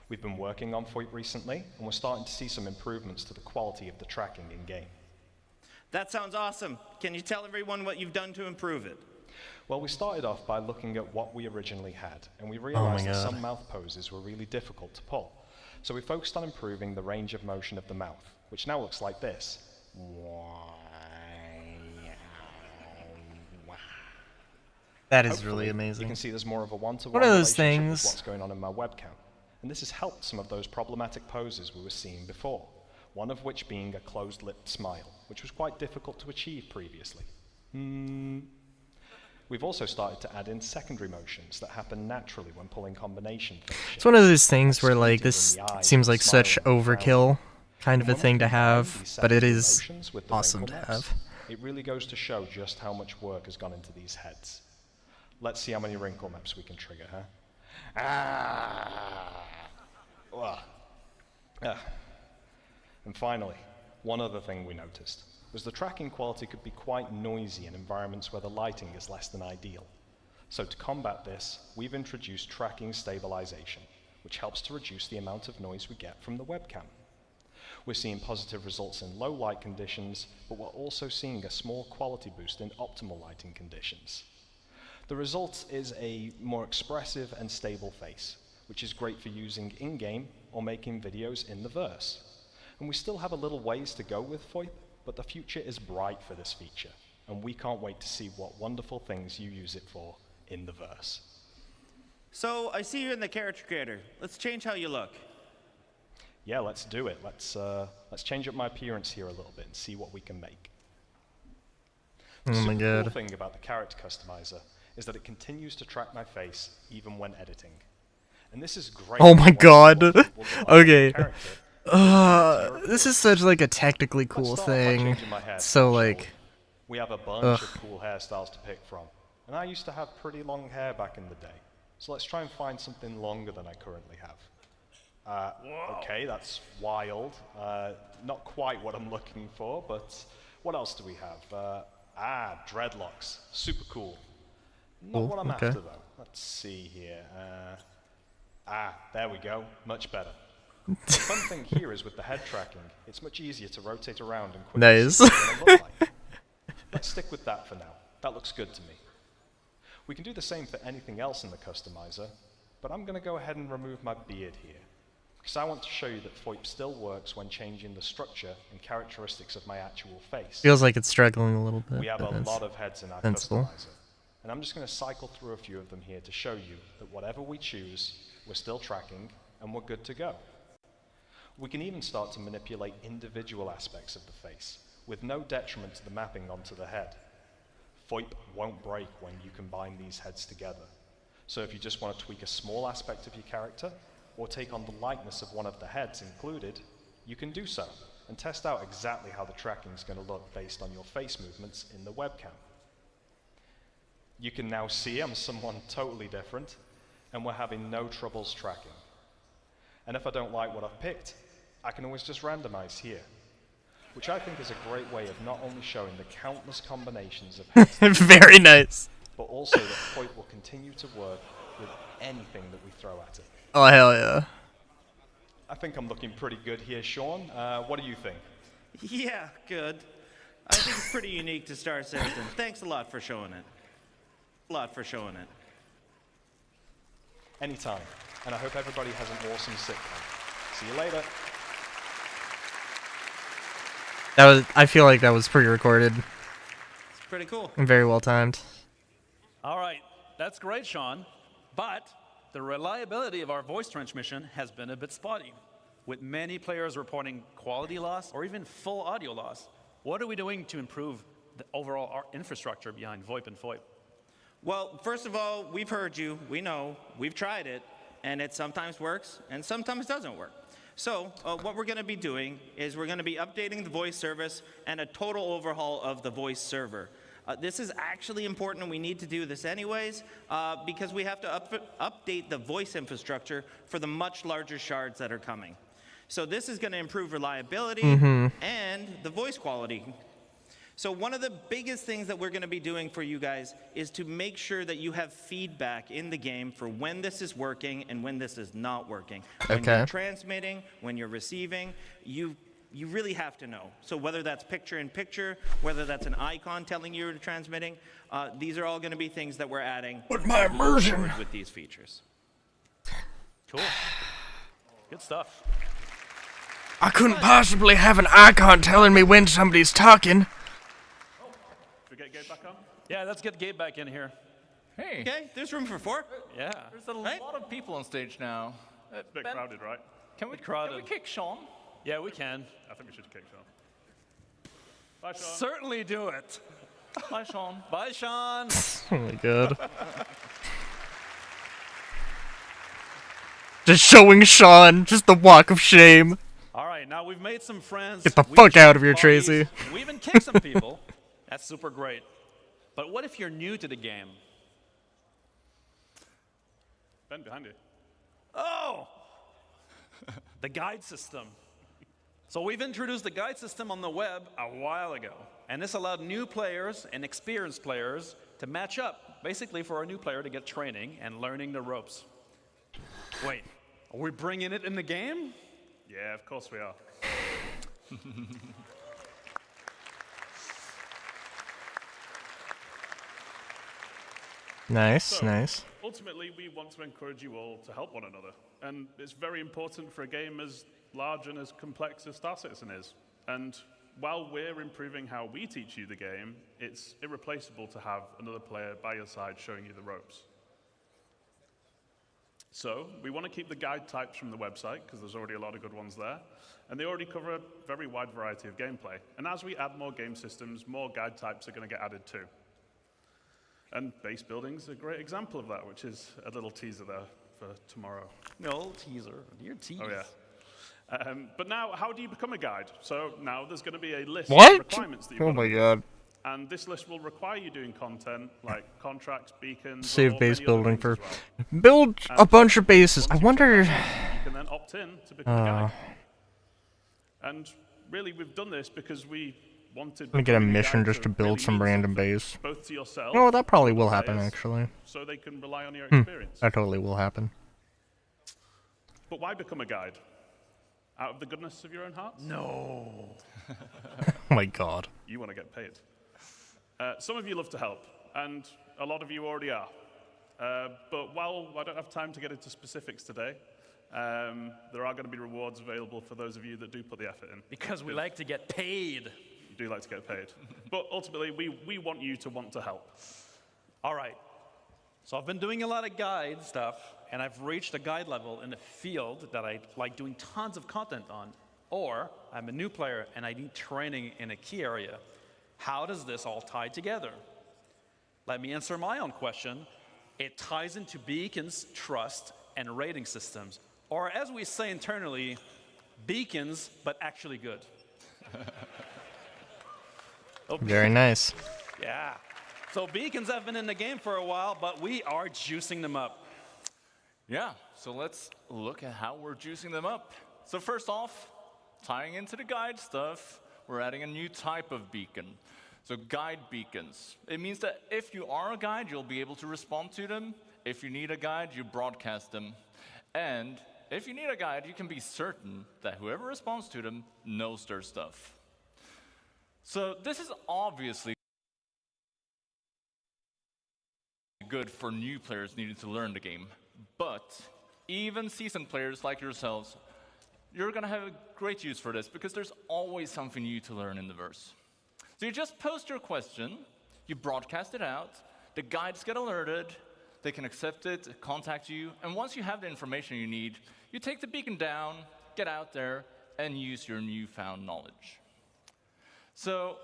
We've been working on FOIP recently, and we're starting to see some improvements to the quality of the tracking in-game. That sounds awesome. Can you tell everyone what you've done to improve it? Well, we started off by looking at what we originally had, and we realized that some mouth poses were really difficult to pull. So we focused on improving the range of motion of the mouth, which now looks like this. That is Hopefully, really amazing. You can see there's more of a one-to-one One of those relationship with things. what's going on in my webcam. And this has helped some of those problematic poses we were seeing before, one of which being a closed-lipped smile, which was quite difficult to achieve previously. We've also started to add in secondary motions that happen naturally when pulling combination functions. It's one of those things where like this seems like such overkill kind of a thing to have, but it is awesome to have. It really goes to show just how much work has gone into these heads. Let's see how many wrinkle maps we can trigger, huh? And finally, one other thing we noticed was the tracking quality could be quite noisy in environments where the lighting is less than ideal. So to combat this, we've introduced tracking stabilization, which helps to reduce the amount of noise we get from the webcam. We're seeing positive results in low light conditions, but we're also seeing a small quality boost in optimal lighting conditions. The result is a more expressive and stable face, which is great for using in-game or making videos in the verse. And we still have a little ways to go with FOIP, but the future is bright for this feature, and we can't wait to see what wonderful things you use it for in the verse. So I see you in the character creator. Let's change how you look. Yeah, let's do it. Let's change up my appearance here a little bit and see what we can make. The Oh my super cool god. thing about the character customizer is that it continues to track my face even when editing. And this is great. Oh my when god. people like the Okay. character. This is such like a technically cool thing. So like We have a bunch ugh. of cool hairstyles to pick from. And I used to have pretty long hair back in the day. So let's try and find something longer than I currently have. Okay, that's wild. Not quite what I'm looking for, but what else do we have? Dreadlocks. Super cool. Not Cool, what I'm okay. after, though. Let's see here. There we go. Much better. The fun thing here is with the head tracking, it's much easier to rotate around and quickly Nice. see what they look like. Let's stick with that for now. That looks good to me. We can do the same for anything else in the customizer, but I'm going to go ahead and remove my beard here, because I want to show you that FOIP still works when changing the structure and characteristics of my actual face. Feels like it's struggling a little bit. We have but a it's lot of heads in our sensible. customizer, and I'm just going to cycle through a few of them here to show you that whatever we choose, we're still tracking, and we're good to go. We can even start to manipulate individual aspects of the face, with no detriment to the mapping onto the head. FOIP won't break when you combine these heads together. So if you just want to tweak a small aspect of your character, or take on the likeness of one of the heads included, you can do so and test out exactly how the tracking is going to look based on your face movements in the webcam. You can now see I'm someone totally different, and we're having no troubles tracking. And if I don't like what I've picked, I can always just randomize here, which I think is a great way of not only showing the countless combinations of heads very nice, but also that Voip will continue to work with anything that we throw at it. Oh, hell yeah. I think I'm looking pretty good here, Sean. What do you think? Yeah, good. I think it's pretty unique to Star Citizen. Thanks a lot for showing it. Anytime. And I hope everybody has an awesome sitcom. See you later. I feel like that was pre-recorded. It's pretty cool. And very well timed. All right, that's great, Sean. But the reliability of our voice transmission has been a bit spotty, with many players reporting quality loss or even full audio loss. What are we doing to improve the overall infrastructure behind VoIP and FOIP? Well, first of all, we've heard you. We know. We've tried it. And it sometimes works and sometimes doesn't work. So what we're going to be doing is we're going to be updating the voice service and a total overhaul of the voice server. This is actually important, and we need to do this anyways, because we have to update the voice infrastructure for the much larger shards that are coming. So this is going to improve reliability and the voice quality. So one of the biggest things that we're going to be doing for you guys is to make sure that you have feedback in the game for when this is working and when this is not working. When you're transmitting, when you're receiving, you really have to know. So whether that's picture-in-picture, whether that's an icon telling you you're transmitting, these are all going to be things that we're adding with my immersion with these features. Cool. Good stuff. I couldn't possibly have an icon telling me when somebody's talking. Get Gabe back on? Yeah, let's get Gabe back in here. Hey. Okay, there's room for 4. Yeah. There's a lot of people on stage now. A bit crowded, right? Can we kick Sean? Yeah, we can. I think we should kick Sean. Bye, Sean. Certainly do it. Bye, Sean. Bye, Sean. Oh my god. Just showing Sean, just the walk of shame. All right, now we've made some friends. Get the fuck out of here, Tracy. We even kicked some people. That's super great. But what if you're new to the game? Ben, behind you. Oh! The guide system. So we've introduced the guide system on the web a while ago. And this allowed new players and experienced players to match up, basically for a new player to get training and learning the ropes. Wait, are we bringing it in the game? Yeah, of course we are. Nice, nice. Ultimately, we want to encourage you all to help one another. And it's very important for a game as large and as complex as Star Citizen is. And while we're improving how we teach you the game, it's irreplaceable to have another player by your side showing you the ropes. So we want to keep the guide types from the website, because there's already a lot of good ones there. And they already cover a very wide variety of gameplay. And as we add more game systems, more guide types are going to get added too. And base building's a great example of that, which is a little teaser there for tomorrow. No teaser, dear tease. Oh yeah. But now, how do you become a guide? So now there's going to be a list What? of requirements that you've Oh got my to god. And this list will require you doing content like contracts, beacons, Save or base many other building things for... as well. Build a bunch of bases. I wonder... You can then opt in to become a guide. And really, we've done this because we wanted... Let me get a becoming mission guide just to build really some mean random something, base. both to yourself, Oh, that probably will to happen, players, actually. So they can rely on your experience. That totally will happen. But why become a guide? Out of the goodness of your own hearts? No. Oh my god. You want to get paid. Some of you love to help, and a lot of you already are. But while I don't have time to get into specifics today, there are going to be rewards available for those of you that do put the effort in. Because we like to get paid. You do like to get paid. But ultimately, we want you to want to help. All right. So I've been doing a lot of guide stuff, and I've reached a guide level in a field that I like doing tons of content on. Or I'm a new player, and I need training in a key area. How does this all tie together? Let me answer my own question. It ties into beacons, trust, and rating systems. Or as we say internally, Beacons, but actually good. Very nice. Yeah. So beacons have been in the game for a while, but we are juicing them up. Yeah, so let's look at how we're juicing them up. So first off, tying into the guide stuff, we're adding a new type of beacon. So guide beacons. It means that if you are a guide, you'll be able to respond to them. If you need a guide, you broadcast them. And if you need a guide, you can be certain that whoever responds to them knows their stuff. So this is obviously good for new players needing to learn the game. But even seasoned players like yourselves, you're going to have a great use for this because there's always something new to learn in the verse. So you just post your question, you broadcast it out, the guides get alerted, they can accept it, contact you, and once you have the information you need, you take the beacon down, get out there, and use your newfound knowledge. So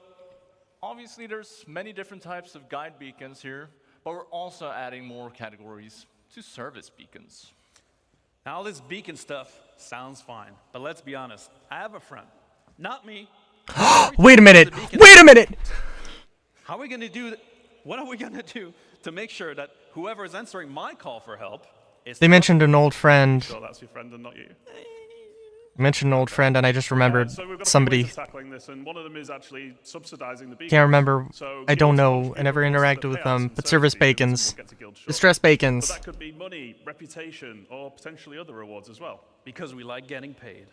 obviously there's many different types of guide beacons here, but we're also adding more categories to service beacons. Now all this beacon stuff sounds fine, but let's be honest. I have a friend, not me. Wait a minute! Wait a minute! How are we going to do? What are we going to do to make sure that whoever is answering my call for help is? They mentioned an old friend. Sure, that's your friend and not you. Mentioned an old friend, and I just remembered So we've got somebody. a few ways of tackling this, and one of them is actually subsidizing the beacons. Can't remember. So I don't guilds know. contribute I never to the interacted with payouts them. and But service service bacons. and we'll get to guild The shortly. stress bacons. But that could be money, reputation, or potentially other rewards as well. Because we like getting paid.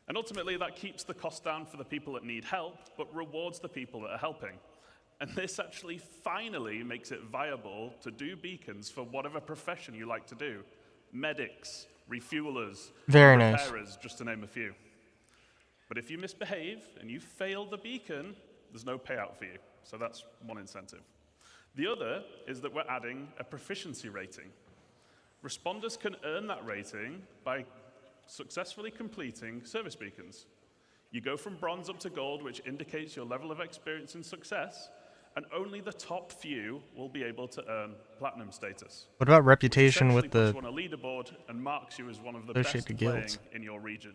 And ultimately, that keeps the cost down for the people that need help, but rewards the people that are helping. And this actually finally makes it viable to do beacons for whatever profession you like to do. Medics, refuelers, Very nice. repairers, just to name a few. But if you misbehave and you fail the beacon, there's no payout for you. So that's one incentive. The other is that we're adding a proficiency rating. Responders can earn that rating by successfully completing service beacons. You go from bronze up to gold, which indicates your level of experience and success, and only the top few will be able to earn platinum status. What about reputation with Essentially the puts you on a leaderboard and marks you as one of the best associated playing guilds? in your region.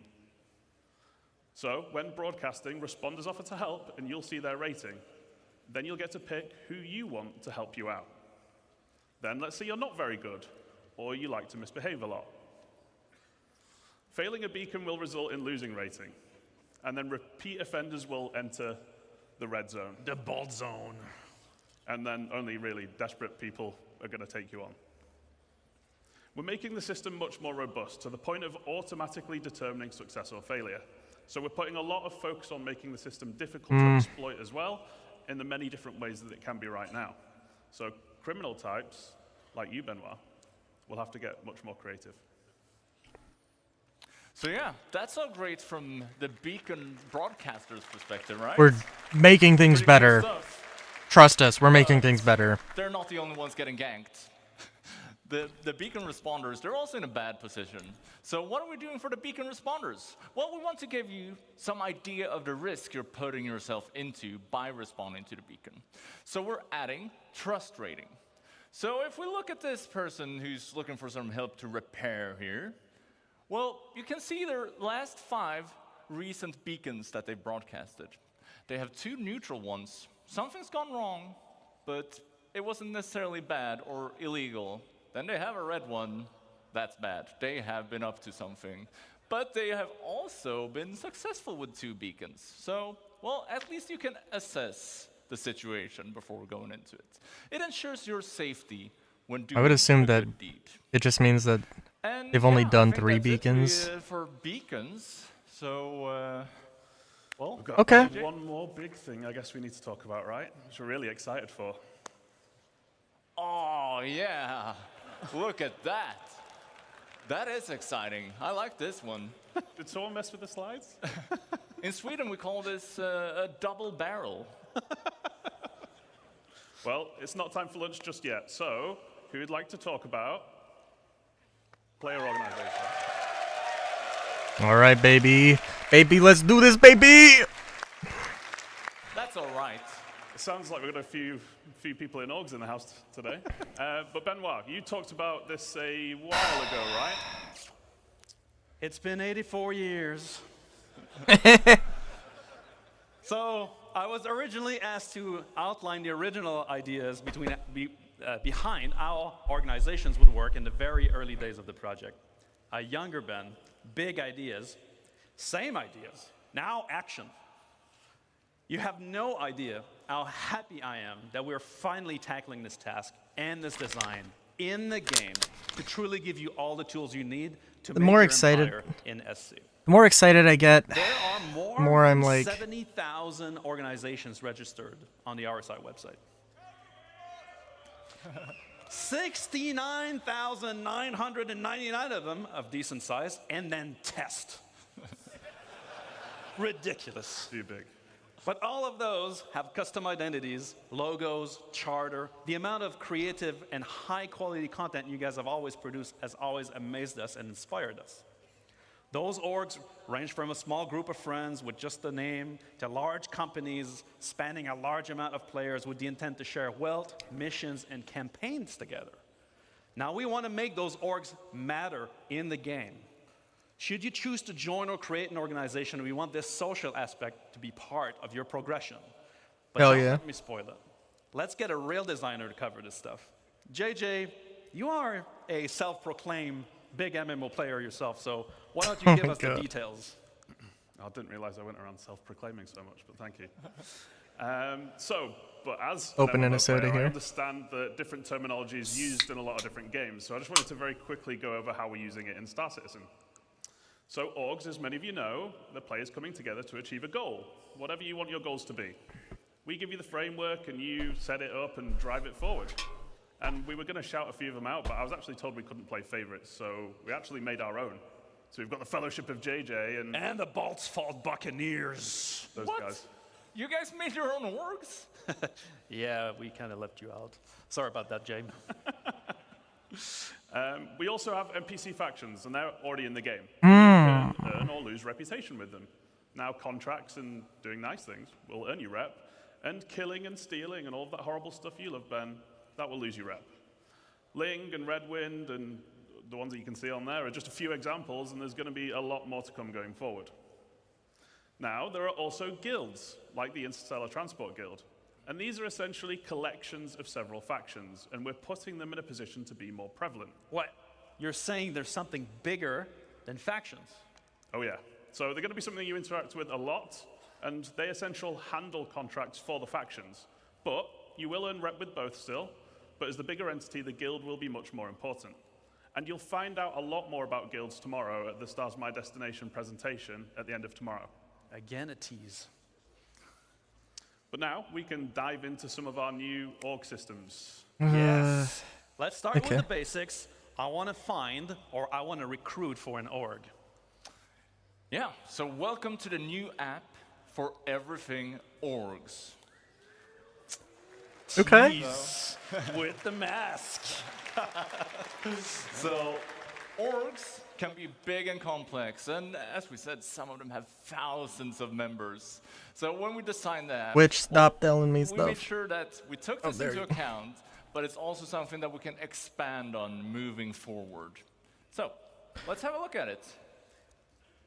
So when broadcasting, responders offer to help, and you'll see their rating. Then you'll get to pick who you want to help you out. Then let's say you're not very good, or you like to misbehave a lot. Failing a beacon will result in losing rating, and then repeat offenders will enter the red zone. The bald zone. And then only really desperate people are going to take you on. We're making the system much more robust to the point of automatically determining success or failure. So we're putting a lot of focus on making the system difficult to exploit as well, in the many different ways that it can be right now. So criminal types, like you, Benoit, will have to get much more creative. So yeah, that's all great from the beacon broadcaster's perspective, right? We're making things Pretty cool better. stuff. Trust us, we're making things better. They're not the only ones getting ganked. The beacon responders, they're also in a bad position. So what are we doing for the beacon responders? Well, we want to give you some idea of the risk you're putting yourself into by responding to the beacon. So we're adding trust rating. So if we look at this person who's looking for some help to repair here, well, you can see their last 5 recent beacons that they've broadcasted. They have 2 neutral ones. Something's gone wrong, but it wasn't necessarily bad or illegal. Then they have a red one. That's bad. They have been up to something. But they have also been successful with 2 beacons. So, well, at least you can assess the situation before going into it. It ensures your safety when doing I would assume a that good deed. it just means that And they've only yeah, I done think 3 that's it beacons. for beacons. So, well, We've got Okay. one more big thing I guess we need to talk about, right? Which we're really excited for. oh yeah, look at that. That is exciting. I like this one. Did someone mess with the slides? In Sweden, we call this a double barrel. Well, it's not time for lunch just yet. So, who would like to talk about player organization? All right, baby. Baby, let's do this, baby! That's all right. It sounds like we've got a few people in orgs in the house today. But Benoit, you talked about this a while ago, right? It's been 84 years. So I was originally asked to outline the original ideas behind how organizations would work in the very early days of the project. A younger Ben, big ideas, same ideas, now action. You have no idea how happy I am that we're finally tackling this task and this design in the game to truly give you all the tools you need to make your empire in SC. The more excited I get, there are more I'm like 70,000 organizations registered on the RSI website. 69,999 of them of decent size, and then test. Ridiculous. Too big. But all of those have custom identities, logos, charter. The amount of creative and high-quality content you guys have always produced has always amazed us and inspired us. Those orgs range from a small group of friends with just a name to large companies spanning a large amount of players with the intent to share wealth, missions, and campaigns together. Now we want to make those orgs matter in the game. Should you choose to join or create an organization, we want this social aspect to be part of your progression. But Hell don't yeah. let me spoil it. Let's get a real designer to cover this stuff. JJ, you are a self-proclaimed big MMO player yourself, so why don't you give us the details? I didn't realize I went around self-proclaiming so much, but thank you. But as Open an in a MMO soda player, here. I understand that different terminology is used in a lot of different games, so I just wanted to very quickly go over how we're using it in Star Citizen. So orgs, as many of you know, the players coming together to achieve a goal, whatever you want your goals to be. We give you the framework and you set it up and drive it forward. And we were going to shout a few of them out, but I was actually told we couldn't play favorites, so we actually made our own. So we've got the Fellowship of JJ and the Balt's Fault Buccaneers. Those What? guys. You guys made your own orgs? Yeah, we kind of left you out. Sorry about that, James. We also have NPC factions, and they're already in the game. You can earn or lose reputation with them. Now contracts and doing nice things will earn you rep, and killing and stealing and all of that horrible stuff you love, Ben, that will lose you rep. Ling and Redwind and the ones that you can see on there are just a few examples, and there's going to be a lot more to come going forward. Now, there are also guilds, like the Interstellar Transport Guild. And these are essentially collections of several factions, and we're putting them in a position to be more prevalent. What? You're saying there's something bigger than factions? Oh yeah. So they're going to be something you interact with a lot, and they essentially handle contracts for the factions. But you will earn rep with both still, but as the bigger entity, the guild will be much more important. And you'll find out a lot more about guilds tomorrow at the Stars My Destination presentation at the end of tomorrow. Again, a tease. But now we can dive into some of our new org systems. Yes. Let's start okay. with the basics. I want to find or I want to recruit for an org. Yeah, so welcome to the new app for everything orgs. Okay. With the mask. So, orgs can be big and complex, and as we said, some of them have thousands of members. So when we designed that, Which stop telling me we made stuff. sure that we took this into account, but it's also something that we can expand on moving forward. So, let's have a look at it.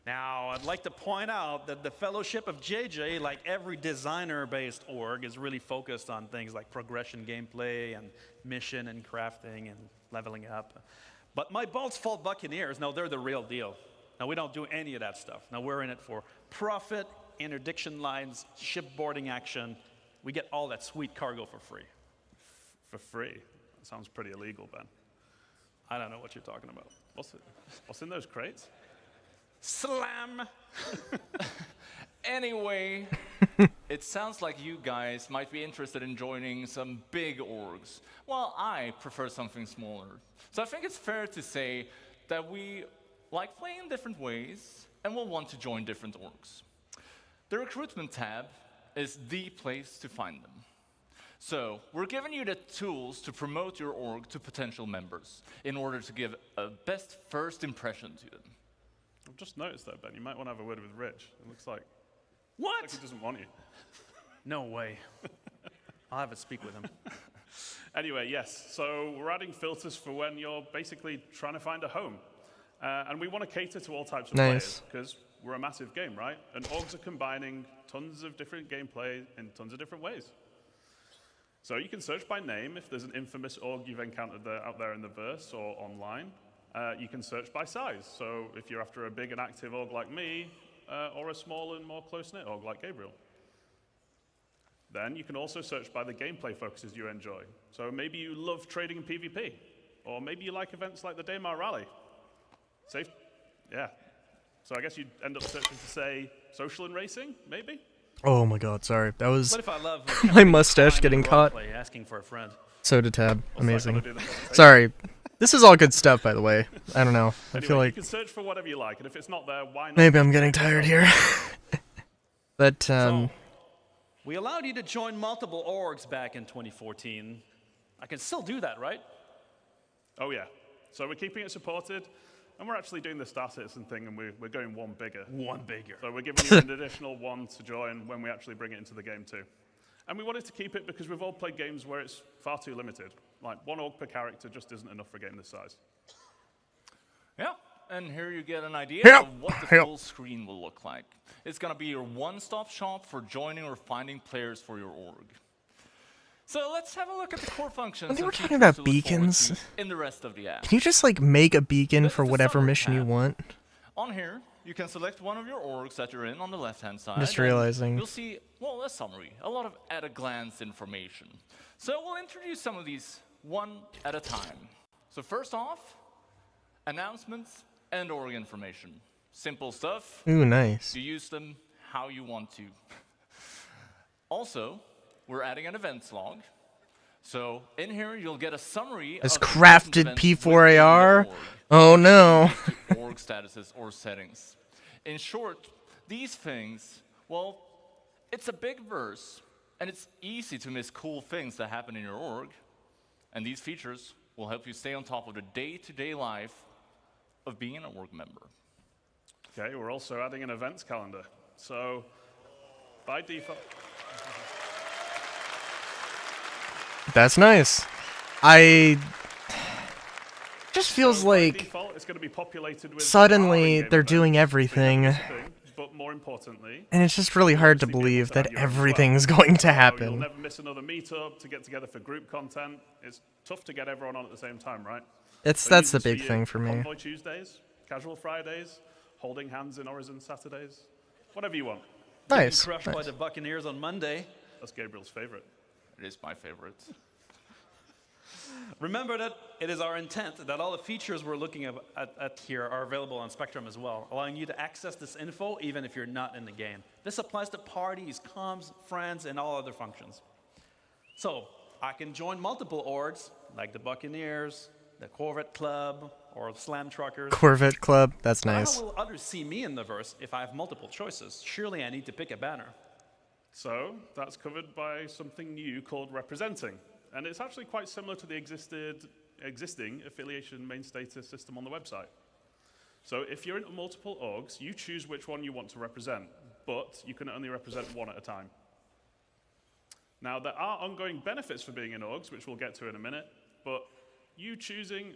Now, I'd like to point out that the Fellowship of JJ, like every designer-based org, is really focused on things like progression gameplay and mission and crafting and leveling up. But my Balt's Fault Buccaneers, no, they're the real deal. Now, we don't do any of that stuff. Now, we're in it for profit, interdiction lines, shipboarding action. We get all that sweet cargo for free. For free? That sounds pretty illegal, Ben. I don't know what you're talking about. What's in those crates? Slam! Anyway, it sounds like you guys might be interested in joining some big orgs. Well, I prefer something smaller. So I think it's fair to say that we like playing in different ways and will want to join different orgs. The recruitment tab is the place to find them. So we're giving you the tools to promote your org to potential members in order to give a best first impression to them. I've just noticed that, Ben. You might want to have a word with Rich. It looks like What? he doesn't want you. No way. I'll have to speak with him. Anyway, yes. So we're adding filters for when you're basically trying to find a home. And we want to cater to all types of Nice. players because we're a massive game, right? And orgs are combining tons of different gameplay in tons of different ways. So you can search by name if there's an infamous org you've encountered out there in the verse or online. You can search by size. So if you're after a big and active org like me, or a small and more close-knit org like Gabriel. Then you can also search by the gameplay focuses you enjoy. So maybe you love trading in PvP, or maybe you like events like the Daymar Rally. Safe, yeah. So I guess you'd end up searching for, say, social and racing, maybe? Oh my god, sorry. That was What if I love my mustache getting caught. asking for a friend? So did Tab. Amazing. Sorry. This is all good stuff, by the way. I don't know. I Anyway, feel you like can search for whatever you like, and if it's not there, why not? maybe I'm getting tired here. But, We allowed you to join multiple orgs back in 2014. I can still do that, right? Oh yeah. So we're keeping it supported, and we're actually doing the Star Citizen thing, and we're going one bigger. One bigger. So we're giving you an additional one to join when we actually bring it into the game too. And we wanted to keep it because we've all played games where it's far too limited. Like one org per character just isn't enough for a game this size. Yeah, and here you get an idea Yep. of what the full screen will look like. It's going to be your one-stop shop for joining or finding players for your org. So let's have a look at the core functions. When they and were talking features about to look forward beacons, to in the rest of the app. can you just like make a beacon This for is the whatever summary mission you tab. want? On here, you can select one of your orgs that you're in on the left-hand side. Just and realizing. You'll see, well, a summary, a lot of at-a-glance information. So we'll introduce some of these one at a time. So first off, announcements and org information. Simple stuff. Ooh, nice. You use them how you want to. Also, we're adding an events log. So in here, you'll get a summary Has of the crafted events within P4AR? the org. Oh no. Org statuses or settings. In short, these things, well, it's a big verse, and it's easy to miss cool things that happen in your org. And these features will help you stay on top of the day-to-day life of being an org member. Okay, we're also adding an events calendar. So by default. That's nice. I just feels like Default, it's going to be populated with suddenly in-game they're events, doing big everything, events thing, but more importantly, and it's just really hard to believe that have your own as well. everything's going to So You'll happen. never miss another meetup to get together for group content. It's tough to get everyone on at the same time, right? That's So the use this big your thing for me. Convoy Tuesdays, casual Fridays, holding hands in Horizon Saturdays, whatever you want. Nice. Crushed by nice. the Buccaneers on Monday. That's Gabriel's favorite. It is my favorite. Remember that it is our intent that all the features we're looking at here are available on Spectrum as well, allowing you to access this info even if you're not in the game. This applies to parties, comms, friends, and all other functions. So I can join multiple orgs, like the Buccaneers, the Corvette Club, or the Slam Truckers. Corvette Club, that's But nice. how will others see me in the verse if I have multiple choices? Surely I need to pick a banner. So that's covered by something new called representing. And it's actually quite similar to the existing affiliation main status system on the website. So if you're into multiple orgs, you choose which one you want to represent, but you can only represent one at a time. Now, there are ongoing benefits for being in orgs, which we'll get to in a minute, but choosing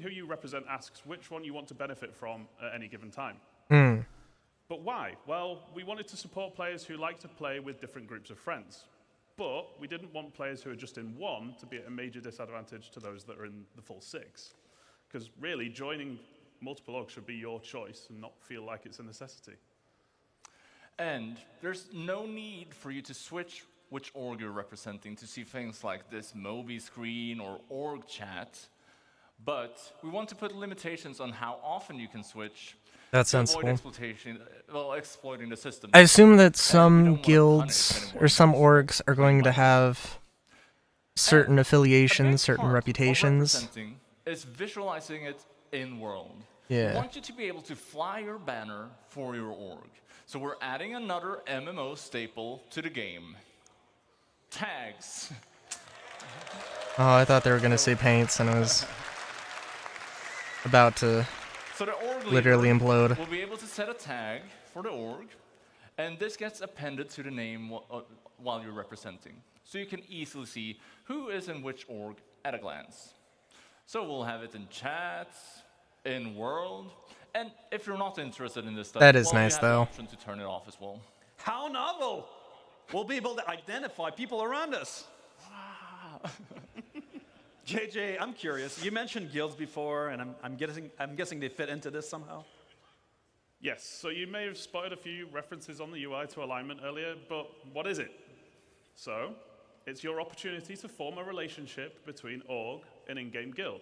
who you represent asks which one you want to benefit from at any given time. But why? Well, we wanted to support players who like to play with different groups of friends. But we didn't want players who are just in one to be at a major disadvantage to those that are in the full six. Because really, joining multiple orgs should be your choice and not feel like it's a necessity. And there's no need for you to switch which org you're representing to see things like this Moby screen or org chat. But we want to put limitations on how often you can switch. That's to avoid sensible. exploiting the system. I assume that And we some don't wanna guilds punish anyone or some who's orgs are going to much. have certain A affiliations, big certain part of reputations. representing is visualizing it in world. Yeah. We want you to be able to fly your banner for your org. So we're adding another MMO staple to the game. Tags. Oh, I thought they were going to say paints, and I was about to So the org literally leader implode. will be able to set a tag for the org, and this gets appended to the name while you're representing. So you can easily see who is in which org at a glance. So we'll have it in chats, in world. And if you're not interested in this stuff, That is well, nice, you have though. the option to turn it off as well. How novel! We'll be able to identify people around us. JJ, I'm curious. You mentioned guilds before, and I'm guessing they fit into this somehow. Yes, so you may have spotted a few references on the UI to alignment earlier, but what is it? So, it's your opportunity to form a relationship between org and in-game guild.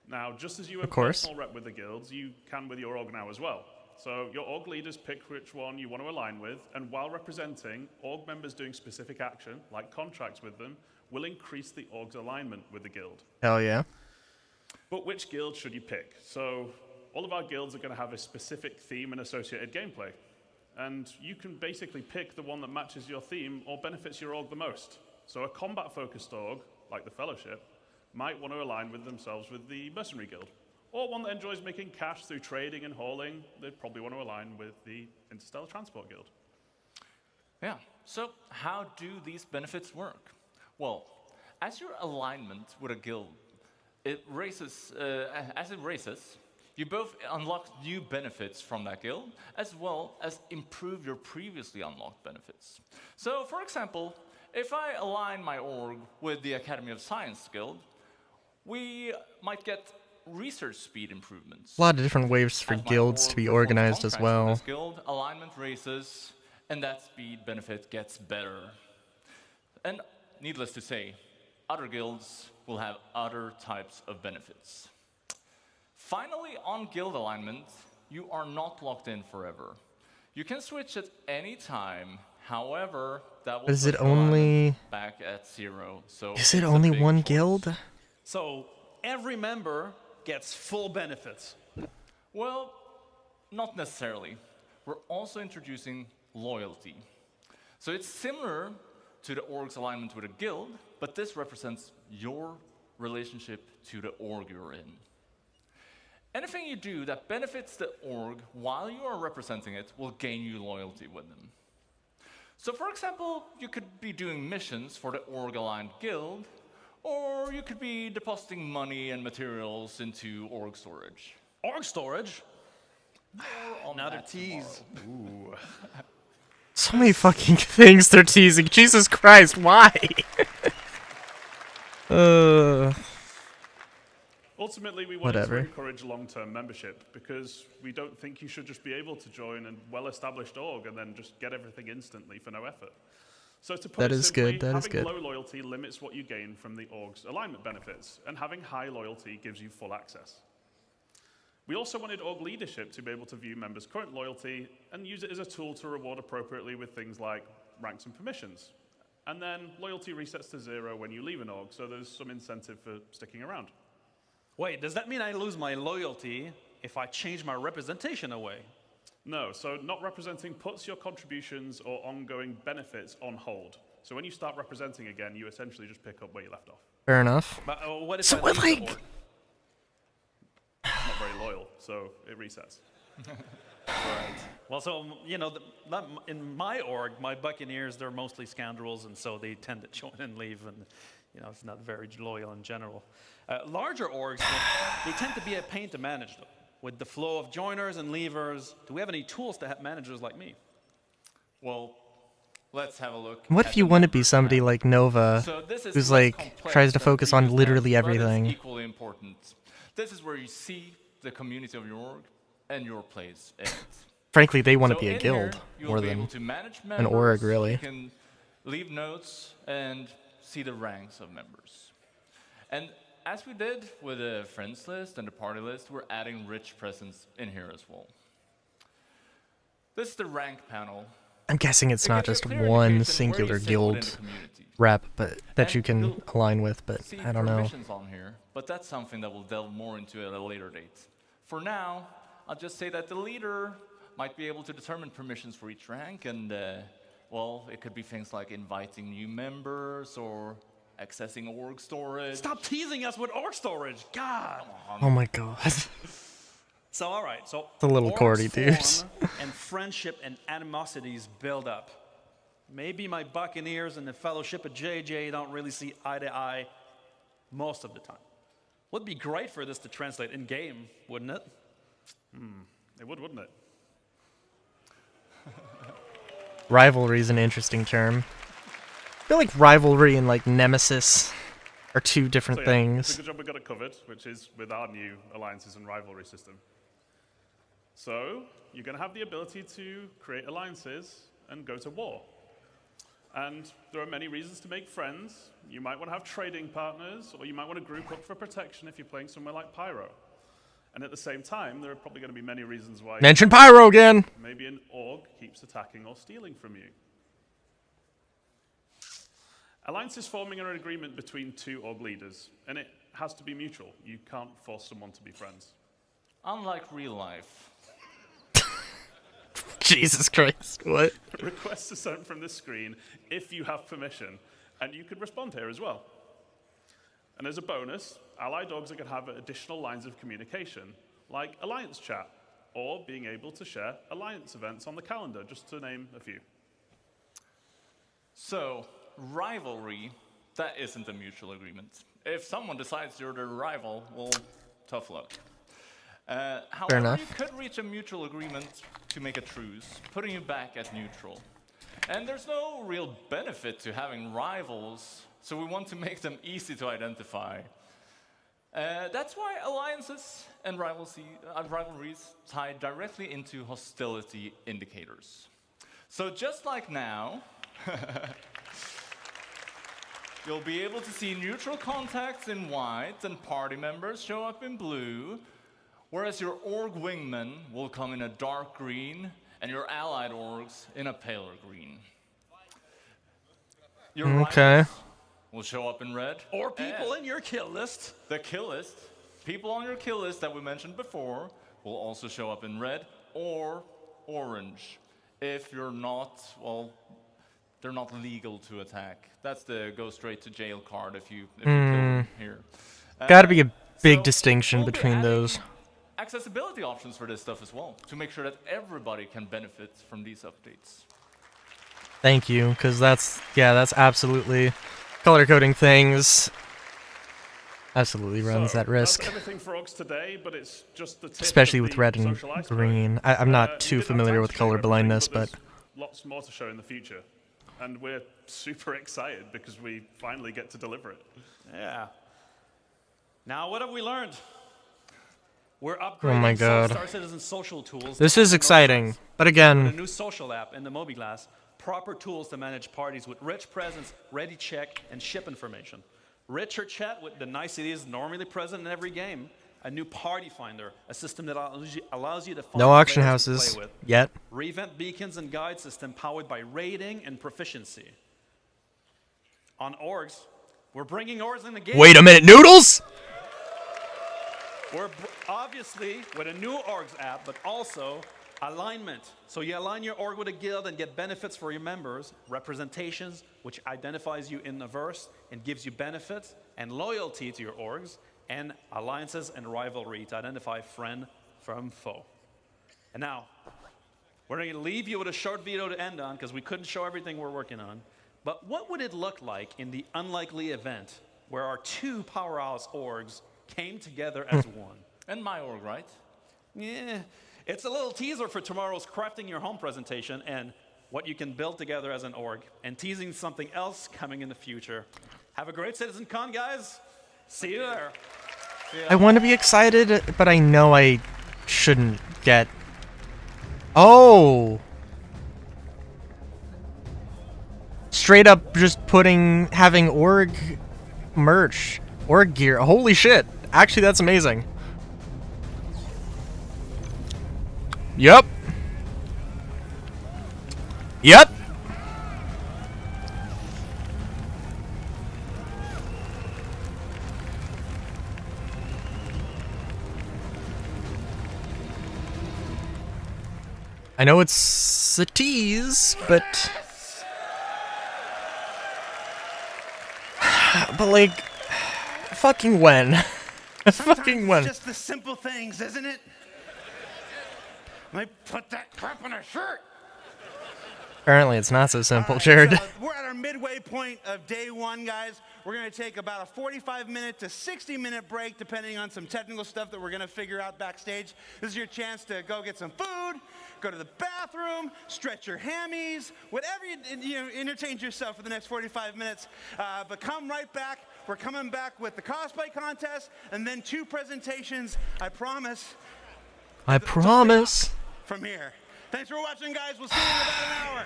Now, just as you have personal rep with the guilds, you can with your org now as well. So your org leaders pick which one you want to align with, and while representing, org members doing specific action, like contracts with them, will increase the org's alignment with the guild. Hell yeah. But which guild should you pick? So all of our guilds are going to have a specific theme and associated gameplay. And you can basically pick the one that matches your theme or benefits your org the most. So a combat-focused org, like the Fellowship, might want to align with themselves with the Mercenary Guild. Or one that enjoys making cash through trading and hauling, they'd probably want to align with the Interstellar Transport Guild. Yeah, so how do these benefits work? Well, as your alignment with a guild, as it raises, you both unlock new benefits from that guild, as well as improve your previously unlocked benefits. So, for example, if I align my org with the Academy of Science Guild, we might get research speed improvements. A lot of different ways for guilds to be organized as well. This guild, alignment raises, and that speed benefit gets better. And needless to say, other guilds will have other types of benefits. Finally, on guild alignment, you are not locked in forever. You can switch at any time. However, that will Is it put your only? alignment back at 0. So Is it it's a only big one choice. guild? So every member gets full benefits. Well, not necessarily. We're also introducing loyalty. So it's similar to the org's alignment with a guild, but this represents your relationship to the org you're in. Anything you do that benefits the org while you are representing it will gain you loyalty with them. So for example, you could be doing missions for the org-aligned guild, or you could be depositing money and materials into org storage. Org storage? Another tease. Ooh. So many fucking things they're teasing. Jesus Christ, why? Ultimately, we wanted Whatever. to encourage long-term membership because we don't think you should just be able to join a well-established org and then just get everything instantly for no effort. So to put That it is simply, good, that is having good. low loyalty limits what you gain from the org's alignment benefits, and having high loyalty gives you full access. We also wanted org leadership to be able to view members' current loyalty and use it as a tool to reward appropriately with things like ranks and permissions. And then loyalty resets to 0 when you leave an org, so there's some incentive for sticking around. Wait, does that mean I lose my loyalty if I change my representation away? No, so not representing puts your contributions or ongoing benefits on hold. So when you start representing again, you essentially just pick up where you left off. Fair enough. But what if So I what, leave the like- org? Not very loyal, so it resets. Right. Well, so, you know, in my org, my Buccaneers, they're mostly scoundrels, and so they tend to join and leave, and, you know, it's not very loyal in general. Larger orgs, they tend to be a pain to manage, though. With the flow of joiners and leavers, do we have any tools to help managers like me? Well, let's have a look. What at if you the want to be numbers somebody now. like Nova, So this is who's less like complex tries to than focus on previous literally ones, but it's everything? equally important. This is where you see the community of your org and your place in it. Frankly, they want to So be a in here, guild you'll more be than able to manage an org, members, really. You can leave notes and see the ranks of members. And as we did with the friends list and the party list, we're adding rich presence in here as well. This is the rank panel. I'm guessing it's It not gives just you a clear one indication where you singular sit within guild the community. rep, but that you can you'll align with, but see I don't know. permissions on here, but that's something that we'll delve more into at a later date. For now, I'll just say that the leader might be able to determine permissions for each rank, and well, it could be things like inviting new members or accessing org storage. Stop teasing us with org storage, God! Oh my god. So, all right, so It's a little orgs corny, dudes. form and friendship and animosities build up. Maybe my Buccaneers and the Fellowship of JJ don't really see eye to eye most of the time. Would be great for this to translate in game, wouldn't it? It would, wouldn't it? Rivalry is an interesting term. I feel like rivalry and like nemesis are two different It's things. a good job we got it covered, which is with our new alliances and rivalry system. So you're going to have the ability to create alliances and go to war. And there are many reasons to make friends. You might want to have trading partners, or you might want to group up for protection if you're playing somewhere like Pyro. And at the same time, there are probably going to be many reasons why... Mention Pyro again! Maybe an org keeps attacking or stealing from you. Alliances forming are an agreement between two org leaders, and it has to be mutual. You can't force someone to be friends. Unlike real life. Jesus Christ, what? Requests are sent from the screen if you have permission, and you could respond here as well. And as a bonus, allied orgs are going to have additional lines of communication, like Alliance Chat, or being able to share Alliance events on the calendar, just to name a few. So, rivalry, that isn't a mutual agreement. If someone decides you're their rival, well, tough luck. However, enough. you could reach a mutual agreement to make a truce, putting you back at neutral. And there's no real benefit to having rivals, so we want to make them easy to identify. That's why alliances and rivalries tie directly into hostility indicators. So just like now, you'll be able to see neutral contacts in white and party members show up in blue, whereas your org wingman will come in a dark green and your allied orgs in a paler green. Your rivals will show up in red. Or people in your kill list. The kill list, people on your kill list that we mentioned before, will also show up in red or orange. If you're not, well, they're not legal to attack. That's the go straight to jail card if you kill them here. Gotta be a big distinction between those. Accessibility options for this stuff as well, to make sure that everybody can benefit from these updates. Thank you, because that's absolutely color coding things. Absolutely runs that risk. That's everything for orgs today, but it's just the tip Especially of with the red and social iceberg. green. I'm not too familiar with color blindness, but there's lots more to show in the future. And we're super excited because we finally get to deliver it. Yeah. Now, what have we learned? We're upgrading oh my god. Star Citizen social tools. This is exciting, but again... A new social app in the MobiGlass. Proper tools to manage parties with rich presence, ready check, and ship information. Richer chat with the niceties normally present in every game. A new party finder, a system that allows you to find no auction players to houses play with. yet. Revamp beacons and guide system powered by rating and proficiency. On orgs, we're bringing orgs in the game. Wait a minute, Noodles? We're obviously with a new orgs app, but also alignment. So you align your org with a guild and get benefits for your members, representations, which identifies you in the verse and gives you benefits, and loyalty to your orgs, and alliances and rivalry to identify friend from foe. And now, we're going to leave you with a short video to end on because we couldn't show everything we're working on. But what would it look like in the unlikely event where our two powerhouse orgs came together as one? And my org, right? Yeah. It's a little teaser for tomorrow's Crafting Your Home presentation and what you can build together as an org, and teasing something else coming in the future. Have a great CitizenCon, guys. See you there. I want to be excited, but I know I shouldn't get... Oh! Straight up just having org merch, org gear. Holy shit. Actually, that's amazing. Yep. Yep. I know it's a tease, but like, fucking when? Fucking when? It's just the simple things, isn't it? Let me put that crap on a shirt. Apparently it's not so simple, Jared. We're at our midway point of day one, guys. We're going to take about a 45-minute to 60-minute break, depending on some technical stuff that we're going to figure out backstage. This is your chance to go get some food, go to the bathroom, stretch your hammies, whatever you entertain yourself for the next 45 minutes. But come right back. We're coming back with the cosplay contest and then 2 presentations. I promise. I promise. From here. Thanks for watching, guys. We'll see you in about an hour.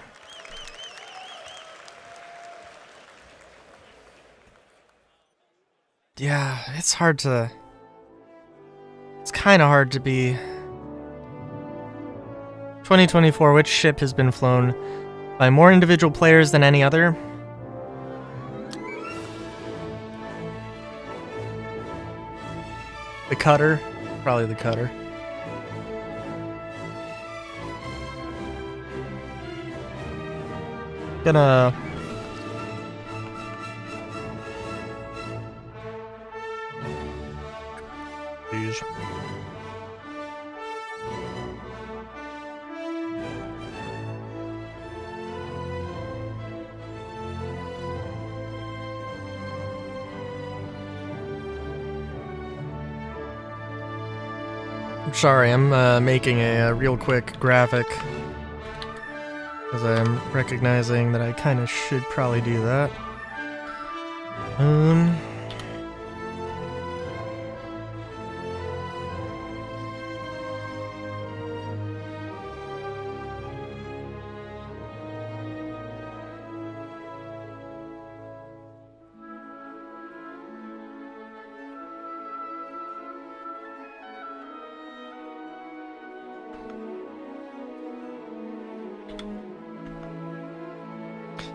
Yeah, it's hard to... It's kind of hard to be... 2024, which ship has been flown by more individual players than any other? The Cutter? Probably the Cutter. Gonna... Please. I'm sorry, I'm making a real quick graphic. Because I'm recognizing that I kind of should probably do that.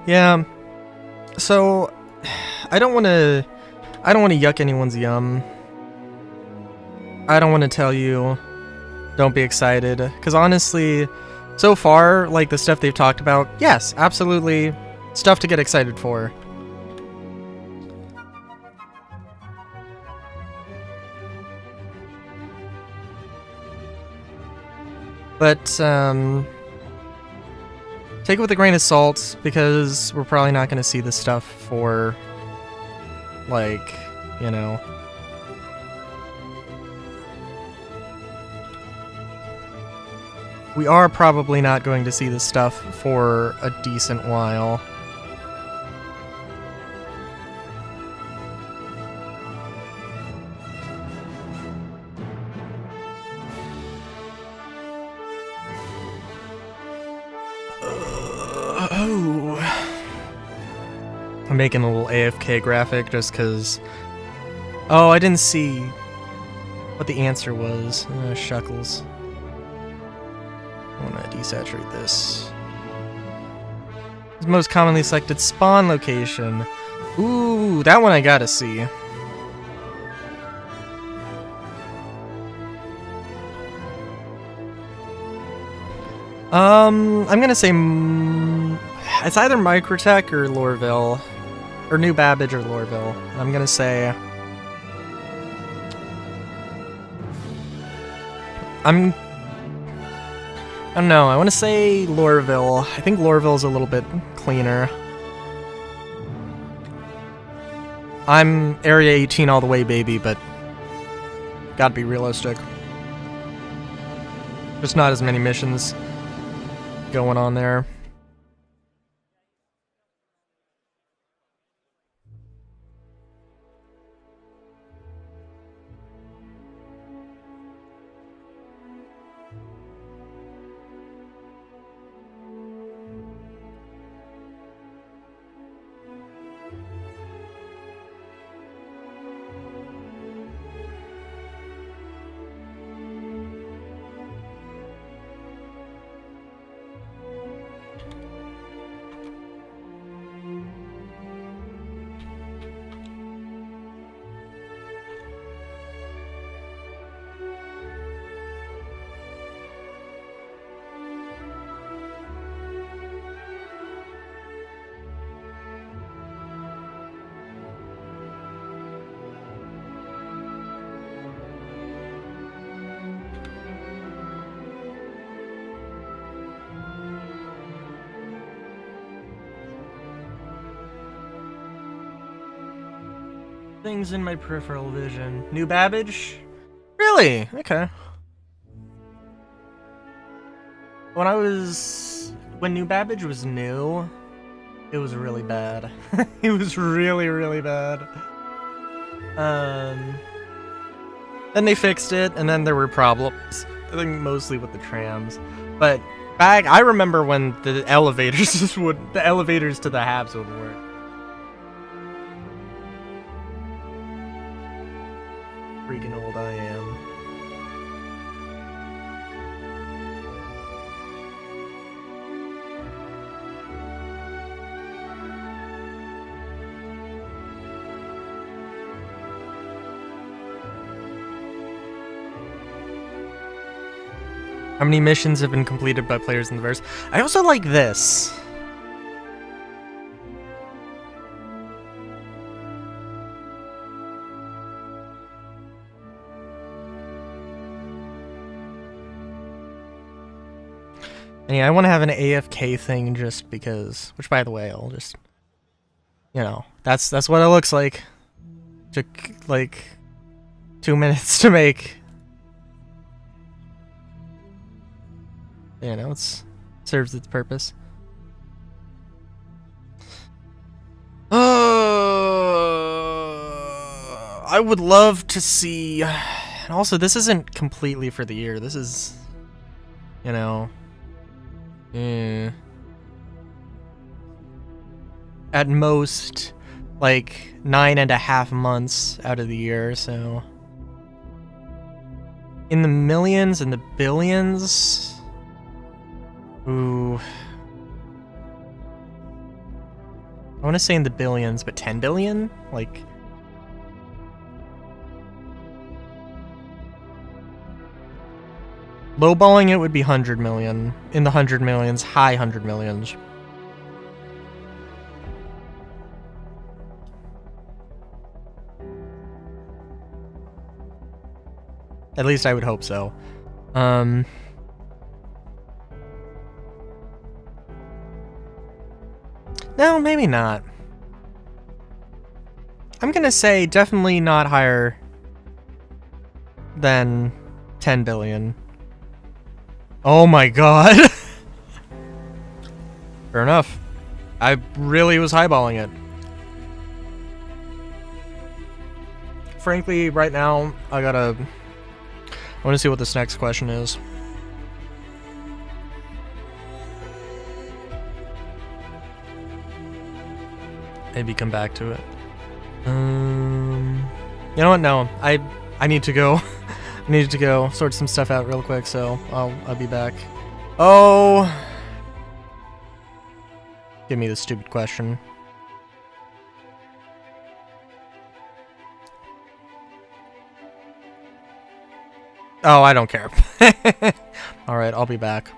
Yeah, so I don't want to yuck anyone's yum. I don't want to tell you don't be excited, because honestly, so far, like the stuff they've talked about, yes, absolutely stuff to get excited for. But take it with a grain of salt, because we're probably not going to see this stuff for, like, you know... We are probably not going to see this stuff for a decent while. I'm making a little AFK graphic just because... Oh, I didn't see what the answer was. Shuckles. I want to desaturate this. Most commonly selected spawn location. Ooh, that one I gotta see. I'm gonna say it's either Microtech or Lorville, or New Babbage or Lorville. I'm gonna say I don't know, I want to say Lorville. I think Lorville's a little bit cleaner. I'm Area 18 all the way, baby, but gotta be realistic. There's not as many missions going on there. Things in my peripheral vision. New Babbage? Really? Okay. When New Babbage was new, it was really bad. It was really, really bad. Then they fixed it, and then there were problems. I think mostly with the trams. But I remember when the elevators to the Habs would work. Freaking old I am. How many missions have been completed by players in the verse? I also like this. And yeah, I want to have an AFK thing just because, which by the way, I'll just, you know, that's what it looks like. Took like 2 minutes to make. You know, it serves its purpose. I would love to see, and also this isn't completely for the year. This is, you know, at most like 9.5 months out of the year, so in the millions and the billions. Ooh. I want to say in the billions, but 10 billion? Like, lowballing it would be 100 million. In the 100 millions, high 100 millions. At least I would hope so. No, maybe not. I'm gonna say definitely not higher than 10 billion. Oh my god. Fair enough. I really was highballing it. Frankly, right now, I want to see what this next question is. Maybe come back to it. You know what? No, I need to go. I need to go sort some stuff out real quick, so I'll be back. Oh, give me this stupid question. Oh, I don't care. All right, I'll be back.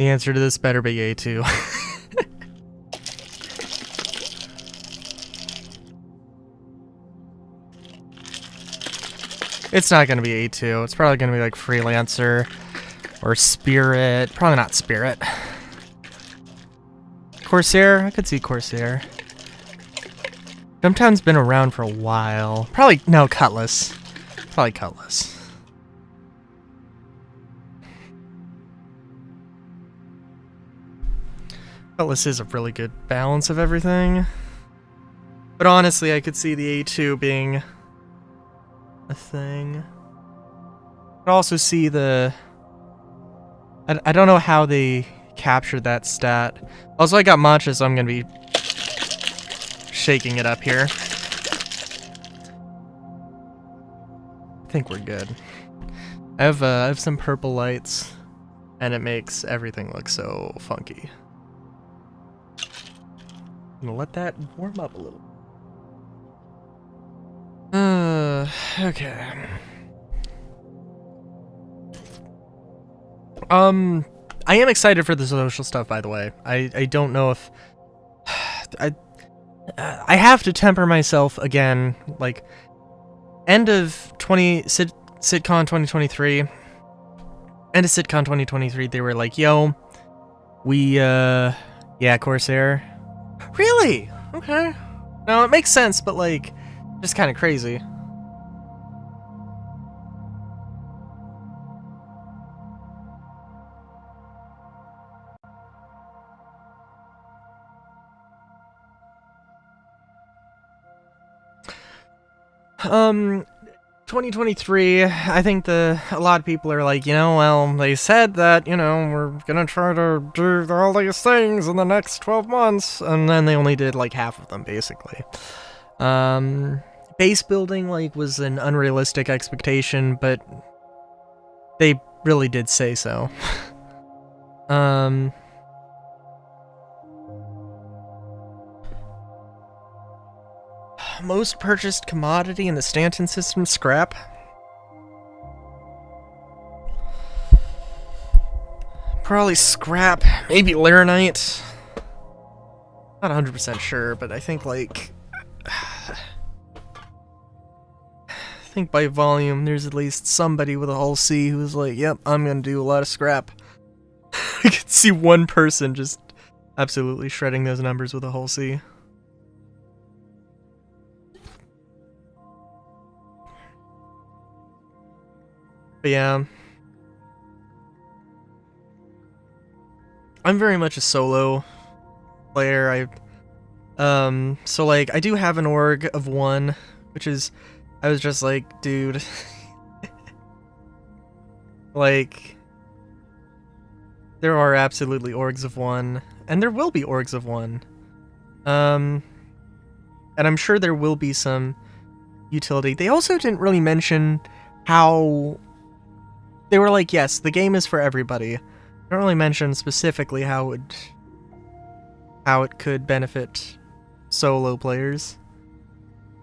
The answer to this better be A2. It's not gonna be A2. It's probably gonna be like Freelancer or Spirit. Probably not Spirit. Corsair? I could see Corsair. Jumptown's been around for a while. Probably, no, Cutlass. Probably Cutlass. Cutlass is a really good balance of everything. But honestly, I could see the A2 being a thing. I could also see the... I don't know how they captured that stat. Also, I got matcha, so I'm gonna be shaking it up here. I think we're good. I have some purple lights, and it makes everything look so funky. I'm gonna let that warm up a little. Okay. I am excited for the social stuff, by the way. I don't know if... I have to temper myself again, like, end of SitCon 2023, end of SitCon 2023, they were like, yo, we, yeah, Corsair. Really? Okay. No, it makes sense, but, like, just kind of crazy. Um, 2023, I think a lot of people are like, you know, well, they said that, you know, we're gonna try to do all these things in the next 12 months, and then they only did, like, half of them, basically. Base building, like, was an unrealistic expectation, but they really did say so. Most purchased commodity in the Stanton system, scrap. Probably scrap, maybe Laranite. Not 100% sure, but I think, like... I think by volume, there's at least somebody with a hull C who's like, yep, I'm gonna do a lot of scrap. I could see one person just absolutely shredding those numbers with a hull C. But yeah, I'm very much a solo player. So like, I do have an org of 1, which is, I was just like, dude, like, there are absolutely orgs of 1, and there will be orgs of 1. And I'm sure there will be some utility. They also didn't really mention how... They were like, yes, the game is for everybody. They don't really mention specifically how it could benefit solo players.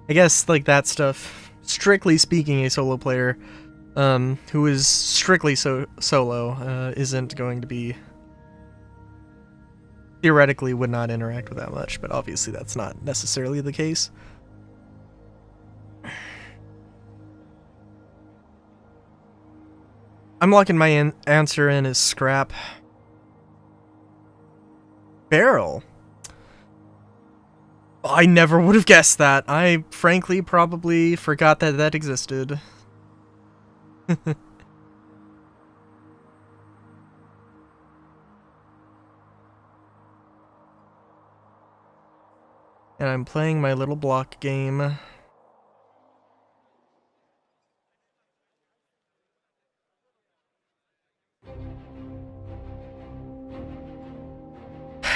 I guess, like, that stuff, strictly speaking, a solo player who is strictly solo isn't going to be... Theoretically would not interact with that much, but obviously that's not necessarily the case. I'm locking my answer in as scrap. Barrel. I never would have guessed that. I frankly probably forgot that that existed. And I'm playing my little block game.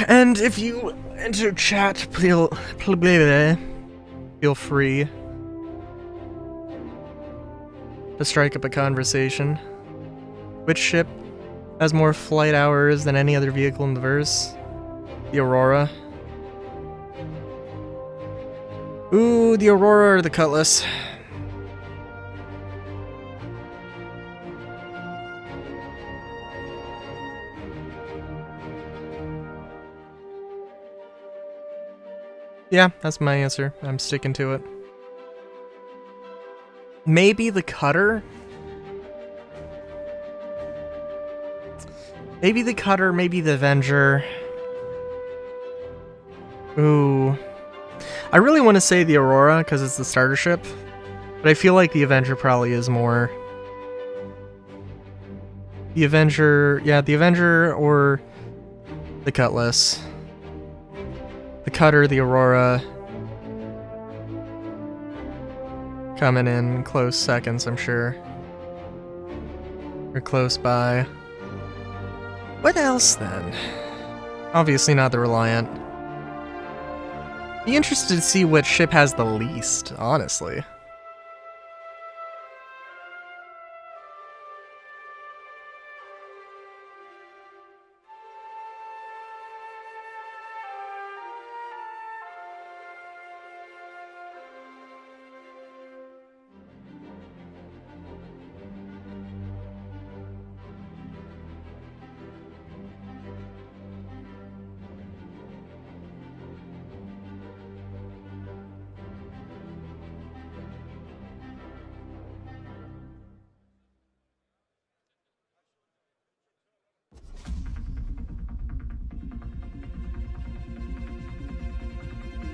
And if you enter chat, feel free to strike up a conversation. Which ship has more flight hours than any other vehicle in the verse? The Aurora. Ooh, the Aurora or the Cutlass? Yeah, that's my answer. I'm sticking to it. Maybe the Cutter? Maybe the Cutter, maybe the Avenger. Ooh. I really want to say the Aurora because it's the starter ship, but I feel like the Avenger probably is more. The Avenger, yeah, the Avenger or the Cutlass. The Cutter, the Aurora. Coming in close seconds, I'm sure. Or close by. What else then? Obviously not the Reliant. Be interested to see what ship has the least, honestly.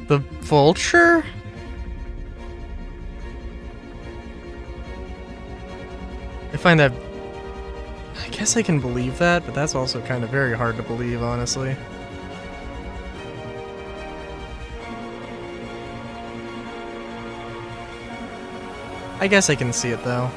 The Vulture? I find that... I guess I can believe that, but that's also kind of very hard to believe, honestly. I guess I can see it, though.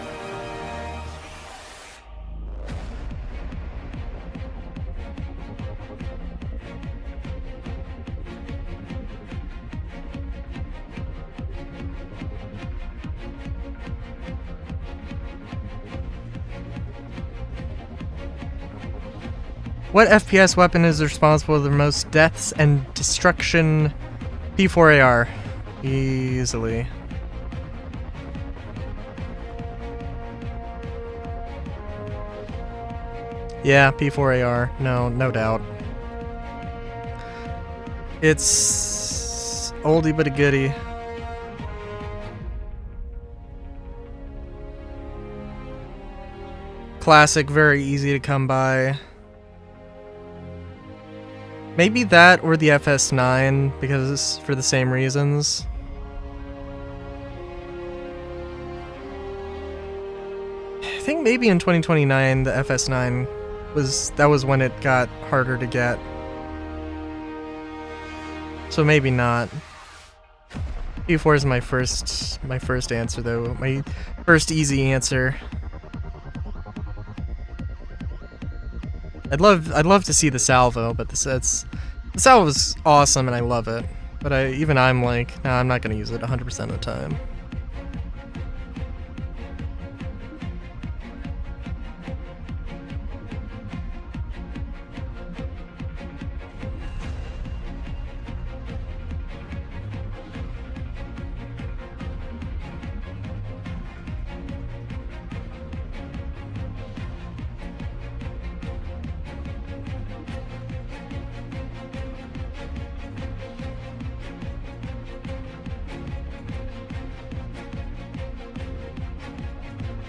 What FPS weapon is responsible for the most deaths and destruction? P4AR. Easily. Yeah, P4AR. No doubt. It's oldie but a goodie. Classic, very easy to come by. Maybe that or the FS9, because for the same reasons. I think maybe in 2029 the FS9 was when it got harder to get. So maybe not. P4 is my first answer though. My first easy answer. I'd love to see the salvo, but the salvo's awesome and I love it. But I'm like, nah, I'm not gonna use it 100% of the time.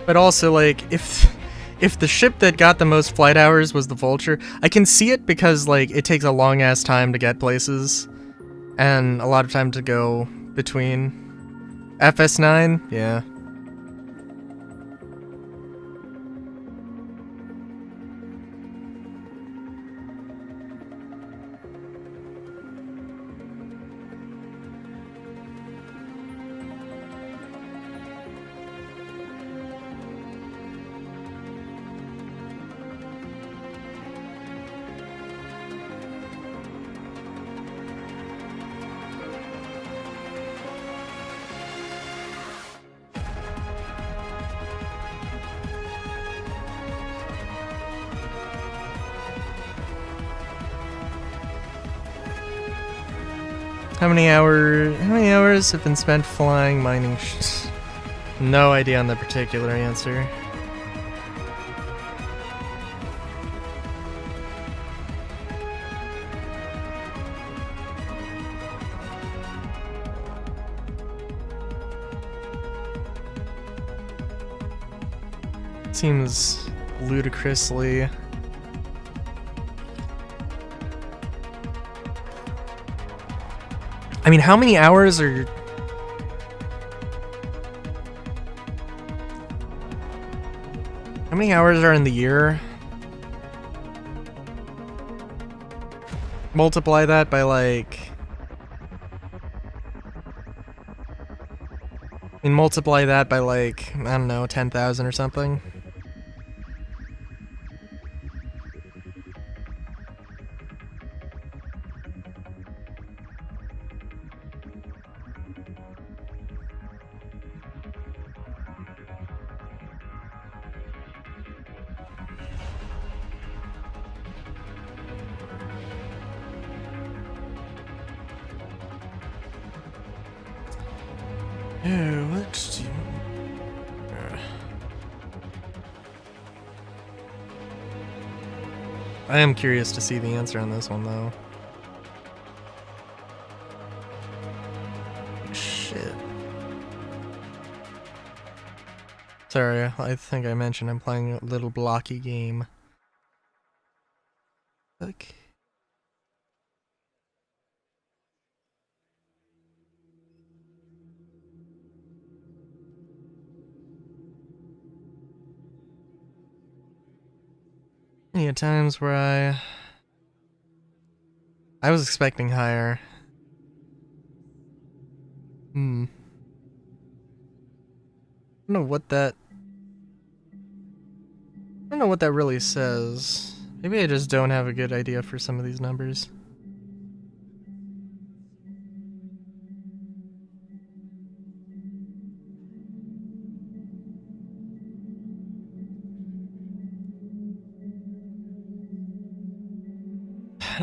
But also, like, if the ship that got the most flight hours was the Vulture, I can see it because, like, it takes a long-ass time to get places, and a lot of time to go between. FS9? Yeah. How many hours have been spent flying, mining? No idea on the particular answer. Seems ludicrously... I mean, how many hours are... How many hours are in the year? Multiply that by like... And multiply that by like, I don't know, 10,000 or something. Oh, let's do... I am curious to see the answer on this one, though. Shit. Sorry, I think I mentioned I'm playing a little blocky game. Fuck. Yeah, times where I was expecting higher. I don't know what that... I don't know what that really says. Maybe I just don't have a good idea for some of these numbers.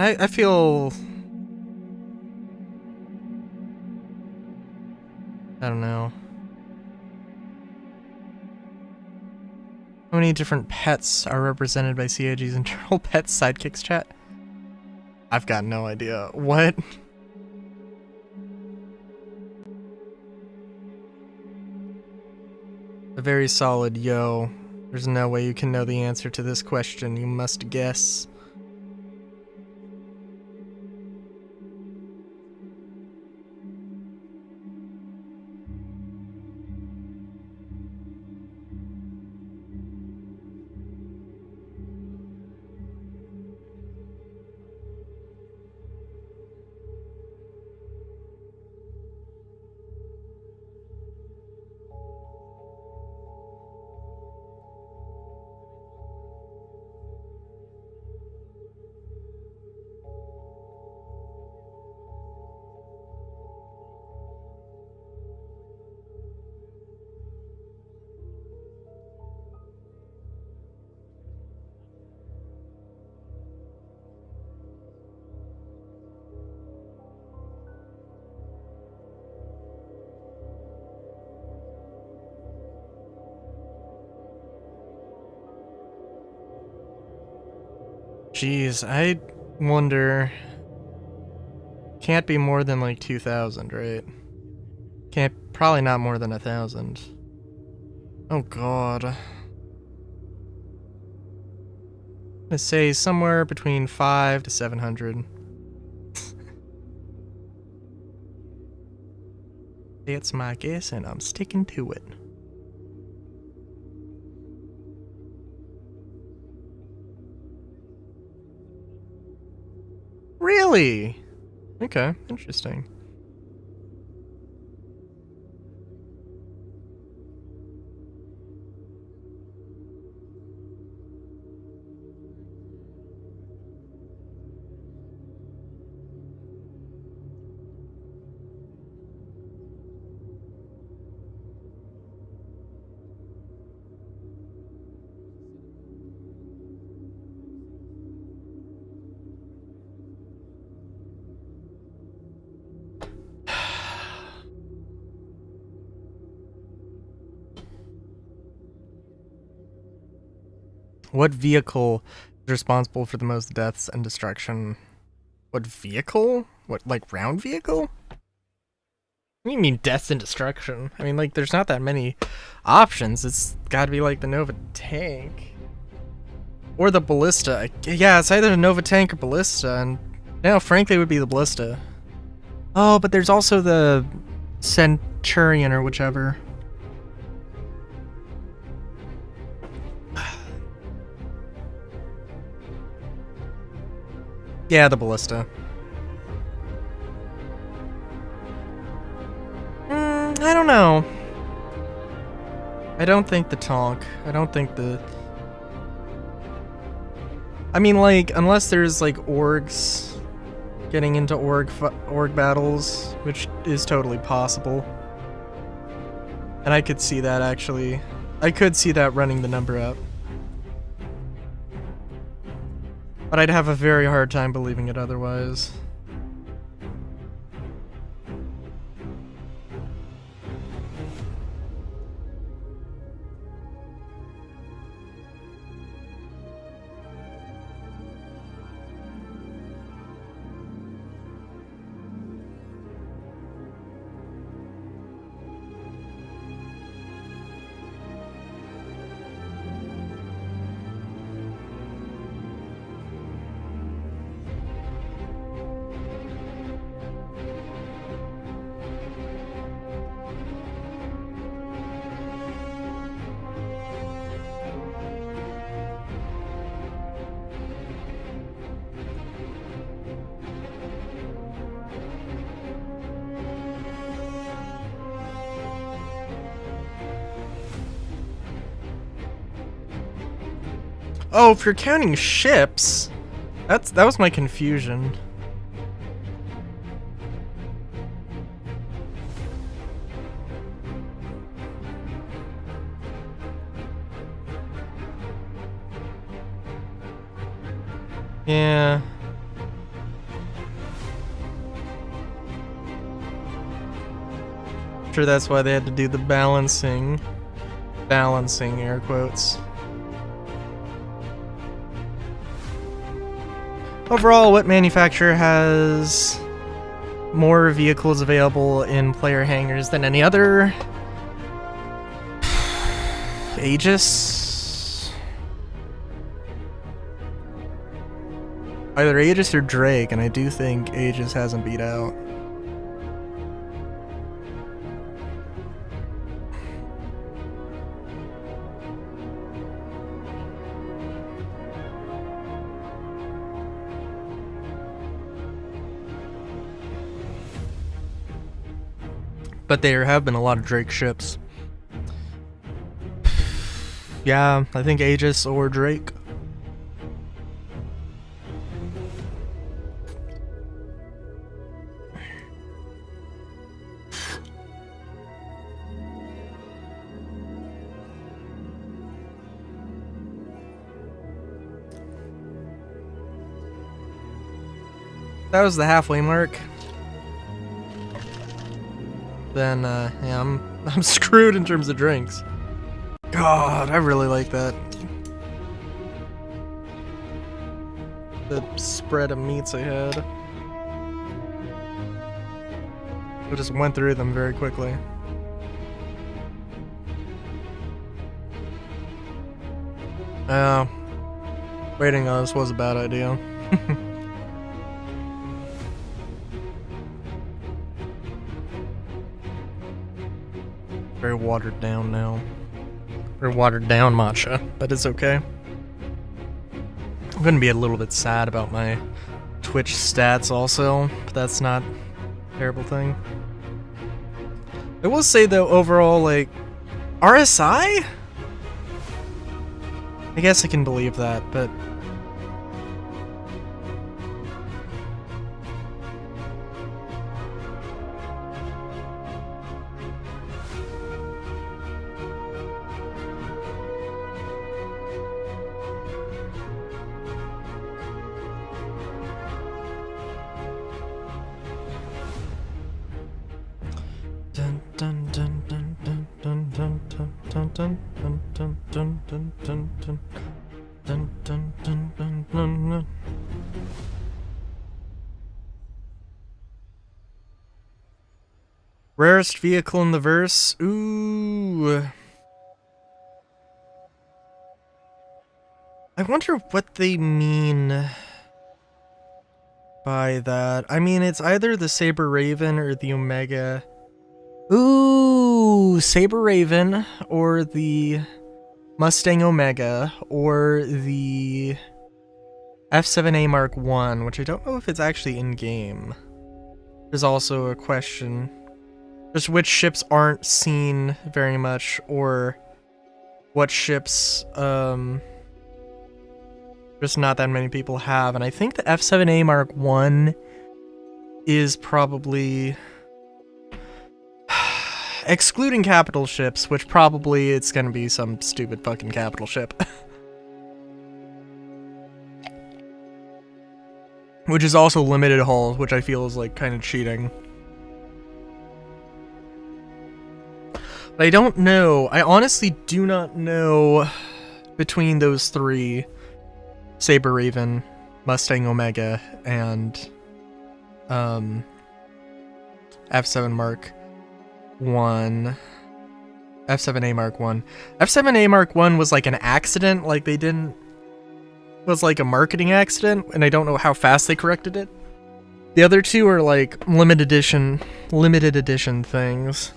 I feel... I don't know. How many different pets are represented by CIG's internal pets sidekicks chat? I've got no idea. What? A very solid yo. There's no way you can know the answer to this question. You must guess. Jeez, I wonder... Can't be more than like 2,000, right? Probably not more than 1,000. Oh god. I'm gonna say somewhere between 500 to 700. That's my guess, and I'm sticking to it. Really? Okay, interesting. What vehicle is responsible for the most deaths and destruction? What vehicle? What, like round vehicle? What do you mean death and destruction? I mean, like, there's not that many options. It's gotta be like the Nova Tank. Or the Ballista. Yeah, it's either the Nova Tank or Ballista, and no, frankly, it would be the Ballista. Oh, but there's also the Centurion or whichever. Yeah, the Ballista. I don't know. I don't think the Tonk. I don't think the... I mean, like, unless there's, like, orgs getting into org battles, which is totally possible. And I could see that, actually. I could see that running the number up. But I'd have a very hard time believing it otherwise. Oh, if you're counting ships, that was my confusion. Yeah. Sure, that's why they had to do the balancing air quotes. Overall, what manufacturer has more vehicles available in player hangars than any other? Aegis? Either Aegis or Drake, and I do think Aegis hasn't beat out. But there have been a lot of Drake ships. Yeah, I think Aegis or Drake. That was the halfway mark. Then yeah, I'm screwed in terms of drinks. God, I really like that. The spread of meats I had. I just went through them very quickly. Waiting on this was a bad idea. Very watered down now. Or watered down matcha, but it's okay. I'm gonna be a little bit sad about my Twitch stats also, but that's not a terrible thing. I will say though, overall, like, RSI? I guess I can believe that, but... Rarest vehicle in the verse? Ooh. I wonder what they mean by that. I mean, it's either the Saber Raven or the Omega. Ooh, Saber Raven or the Mustang Omega or the F7A Mark I, which I don't know if it's actually in-game. There's also a question. Just which ships aren't seen very much, or what ships, just not that many people have. And I think the F7A Mark I is probably... excluding capital ships, which probably it's gonna be some stupid fucking capital ship. Which is also limited hull, which I feel is like kind of cheating. But I don't know. I honestly do not know between those three, Saber Raven, Mustang Omega, and F7 Mark 1. F7A Mark 1. F7A Mark 1 was like an accident, like they didn't... was like a marketing accident, and I don't know how fast they corrected it. The other two are like limited edition things.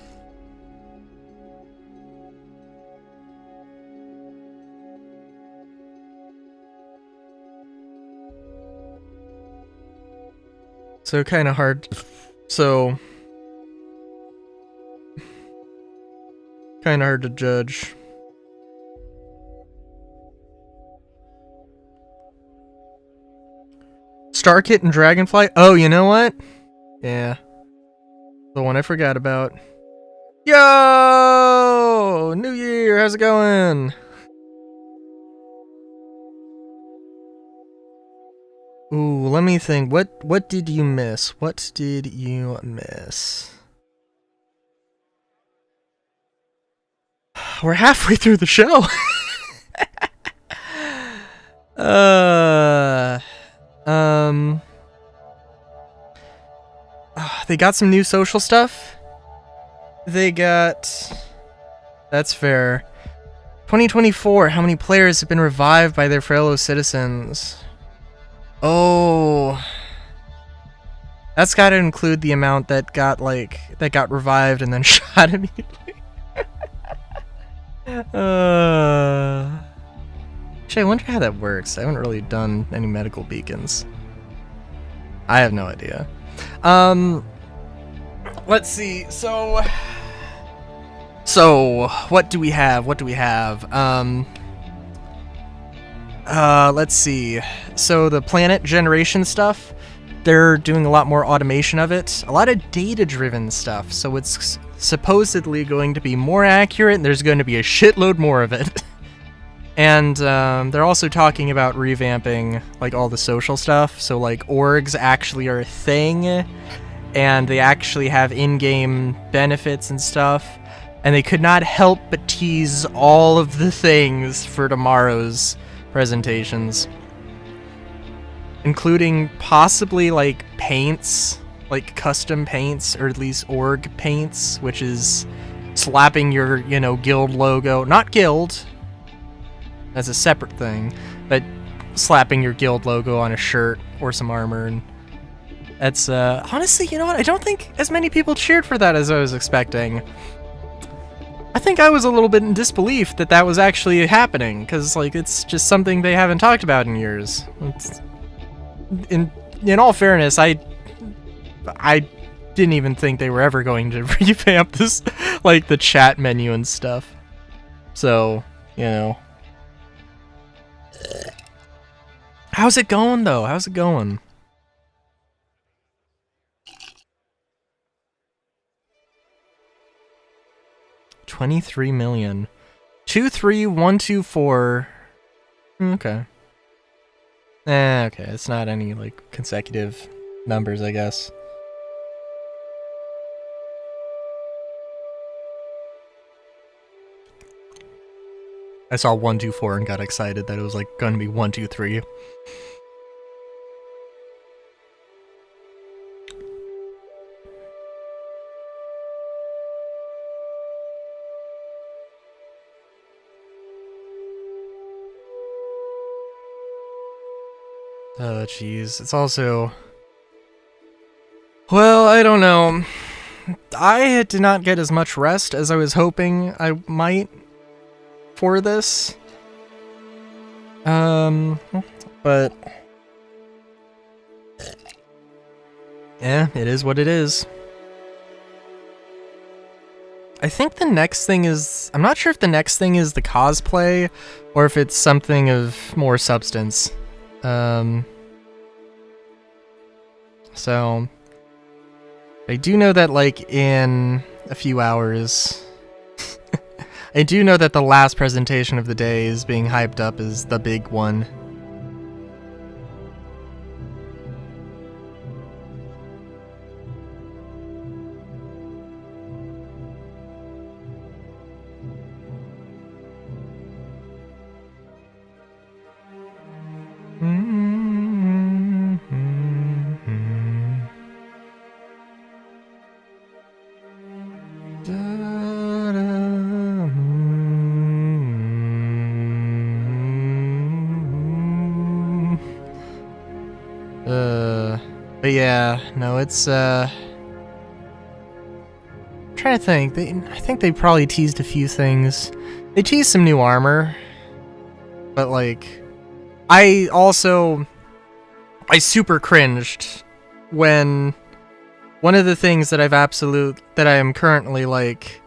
So kind of hard. So kind of hard to judge. Starkit and Dragonfly? Oh, you know what? Yeah. The one I forgot about. Yo! New Year, how's it going? Ooh, let me think. What did you miss? What did you miss? We're halfway through the show. They got some new social stuff. They got... That's fair. 2024, how many players have been revived by their fellow citizens? Oh... That's gotta include the amount that got, like, that got revived and then shot immediately. Actually, I wonder how that works. I haven't really done any medical beacons. I have no idea. Let's see. So what do we have? Let's see. So the planet generation stuff, they're doing a lot more automation of it. A lot of data-driven stuff. So it's supposedly going to be more accurate, and there's going to be a shitload more of it. And they're also talking about revamping like all the social stuff. So like orgs actually are a thing, and they actually have in-game benefits and stuff. And they could not help but tease all of the things for tomorrow's presentations, including possibly like paints, like custom paints, or at least org paints, which is slapping your, guild logo, not guild, that's a separate thing, but slapping your guild logo on a shirt or some armor. And that's honestly, you know what, I don't think as many people cheered for that as I was expecting. I think I was a little bit in disbelief that that was actually happening, because like it's just something they haven't talked about in years. In all fairness, I didn't even think they were ever going to revamp this, like the chat menu and stuff. So, how's it going though? How's it going? $23 million. 23124. Okay. Okay, it's not any like consecutive numbers, I guess. I saw 124 and got excited that it was like going to be 123. Oh, jeez. It's also... Well, I don't know. I did not get as much rest as I was hoping I might for this. But... yeah, it is what it is. I think the next thing is... I'm not sure if the next thing is the cosplay, or if it's something of more substance. So... I do know that, like, in a few hours... I do know that the last presentation of the day is being hyped up as the big one. But yeah, no, it's, I'm trying to think. I think they probably teased a few things. They teased some new armor. But, like, I super cringed when one of the things that that I am currently, like,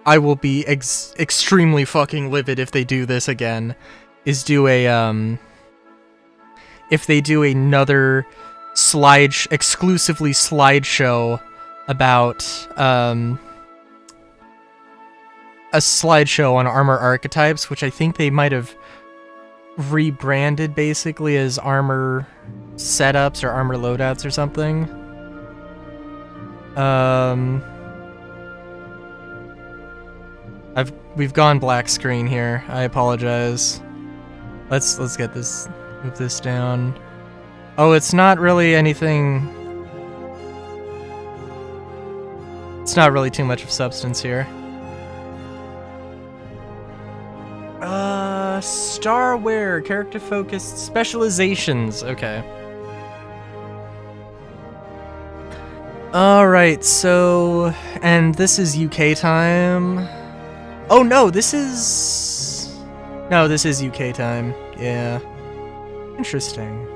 I will be extremely fucking livid if they do this again, is do a, if they do another exclusively slideshow about, a slideshow on armor archetypes, which I think they might have rebranded basically as armor setups or armor loadouts or something. We've gone black screen here. I apologize. Let's move this down. Oh, it's not really anything. It's not really too much of substance here. Starware, character-focused specializations. Okay. Alright, so... and this is UK time. Oh, no, this is... no, this is UK time. Yeah. Interesting.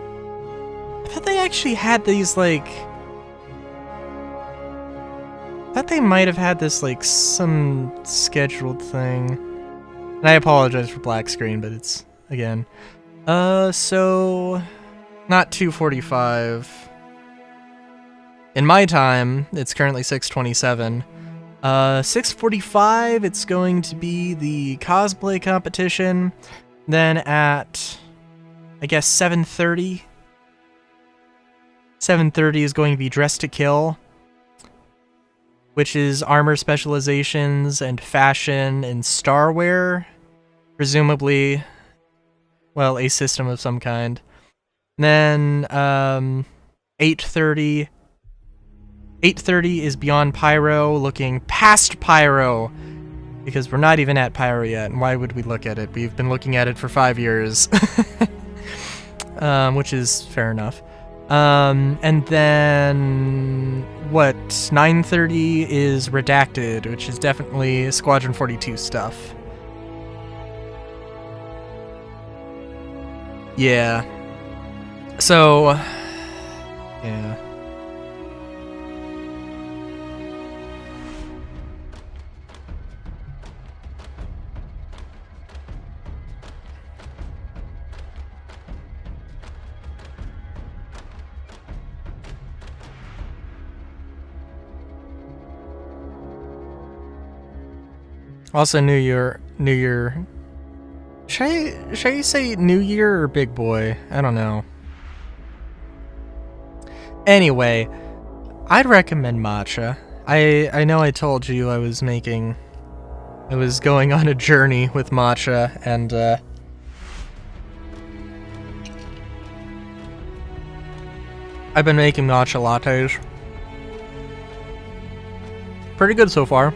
I thought they actually had these, like... I thought they might have had this, like, some scheduled thing. And I apologize for black screen, but it's, again. So... not 2:45. In my time, it's currently 6:27. 6:45, it's going to be the cosplay competition. Then at, I guess, 7:30. 7:30 is going to be Dress to Kill, which is armor specializations and fashion and starware. Presumably, well, a system of some kind. Then, 8:30. 8:30 is Beyond Pyro, looking past Pyro, because we're not even at Pyro yet, and why would we look at it? We've been looking at it for 5 years. Which is fair enough. And then, 9:30 is Redacted, which is definitely Squadron 42 stuff. Yeah. So, yeah. Also, New Year. Should I say New Year or Big Boy? I don't know. Anyway, I'd recommend matcha. I know I told you I was going on a journey with matcha, and I've been making matcha lattes. Pretty good so far.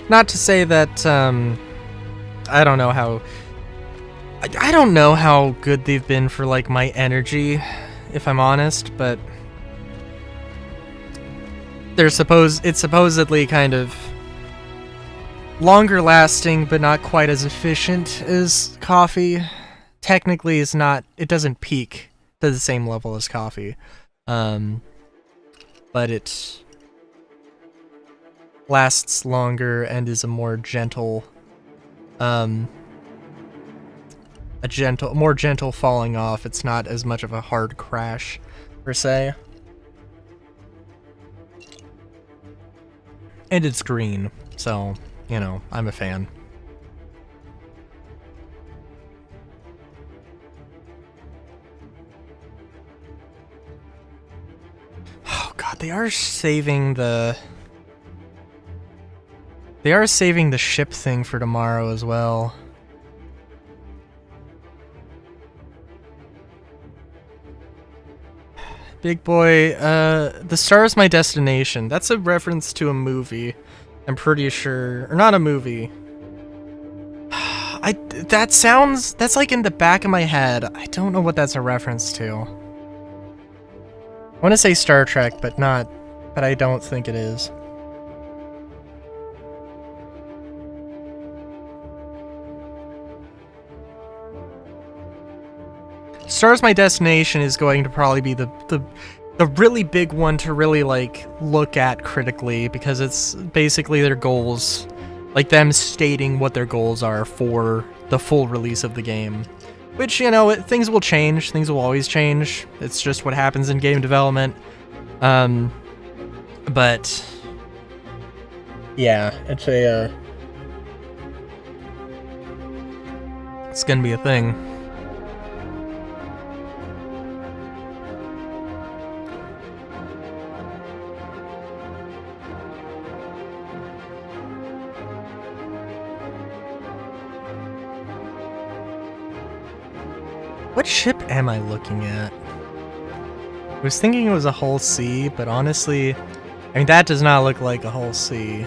Not to say that I don't know how... I don't know how good they've been for, like, my energy, if I'm honest, but... it's supposedly kind of longer lasting, but not quite as efficient as coffee. Technically, it doesn't peak to the same level as coffee. But it lasts longer and is a more gentle, more gentle falling off. It's not as much of a hard crash, per se. And it's green, so, you know, I'm a fan. Oh god, they are saving the ship thing for tomorrow as well. Big boy, The Star Is My Destination. That's a reference to a movie, I'm pretty sure. Or not a movie. That's like in the back of my head. I don't know what that's a reference to. I want to say Star Trek, but I don't think it is. Star Is My Destination is going to probably be the really big one to really, like, look at critically, because it's basically their goals, like them stating what their goals are for the full release of the game. Which, you know, things will change, things will always change, it's just what happens in game development. But yeah, it's gonna be a thing. What ship am I looking at? I was thinking it was a Hull C, but honestly, I mean, that does not look like a Hull C.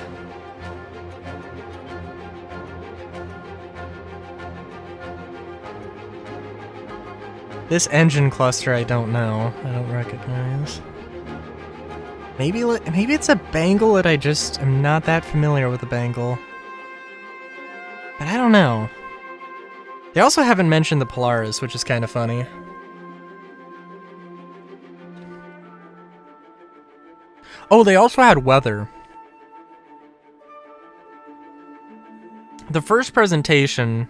This engine cluster, I don't know. I don't recognize. Maybe it's a Bengal that I just am not that familiar with the Bengal. But I don't know. They also haven't mentioned the Polaris, which is kind of funny. Oh, they also had weather. The first presentation,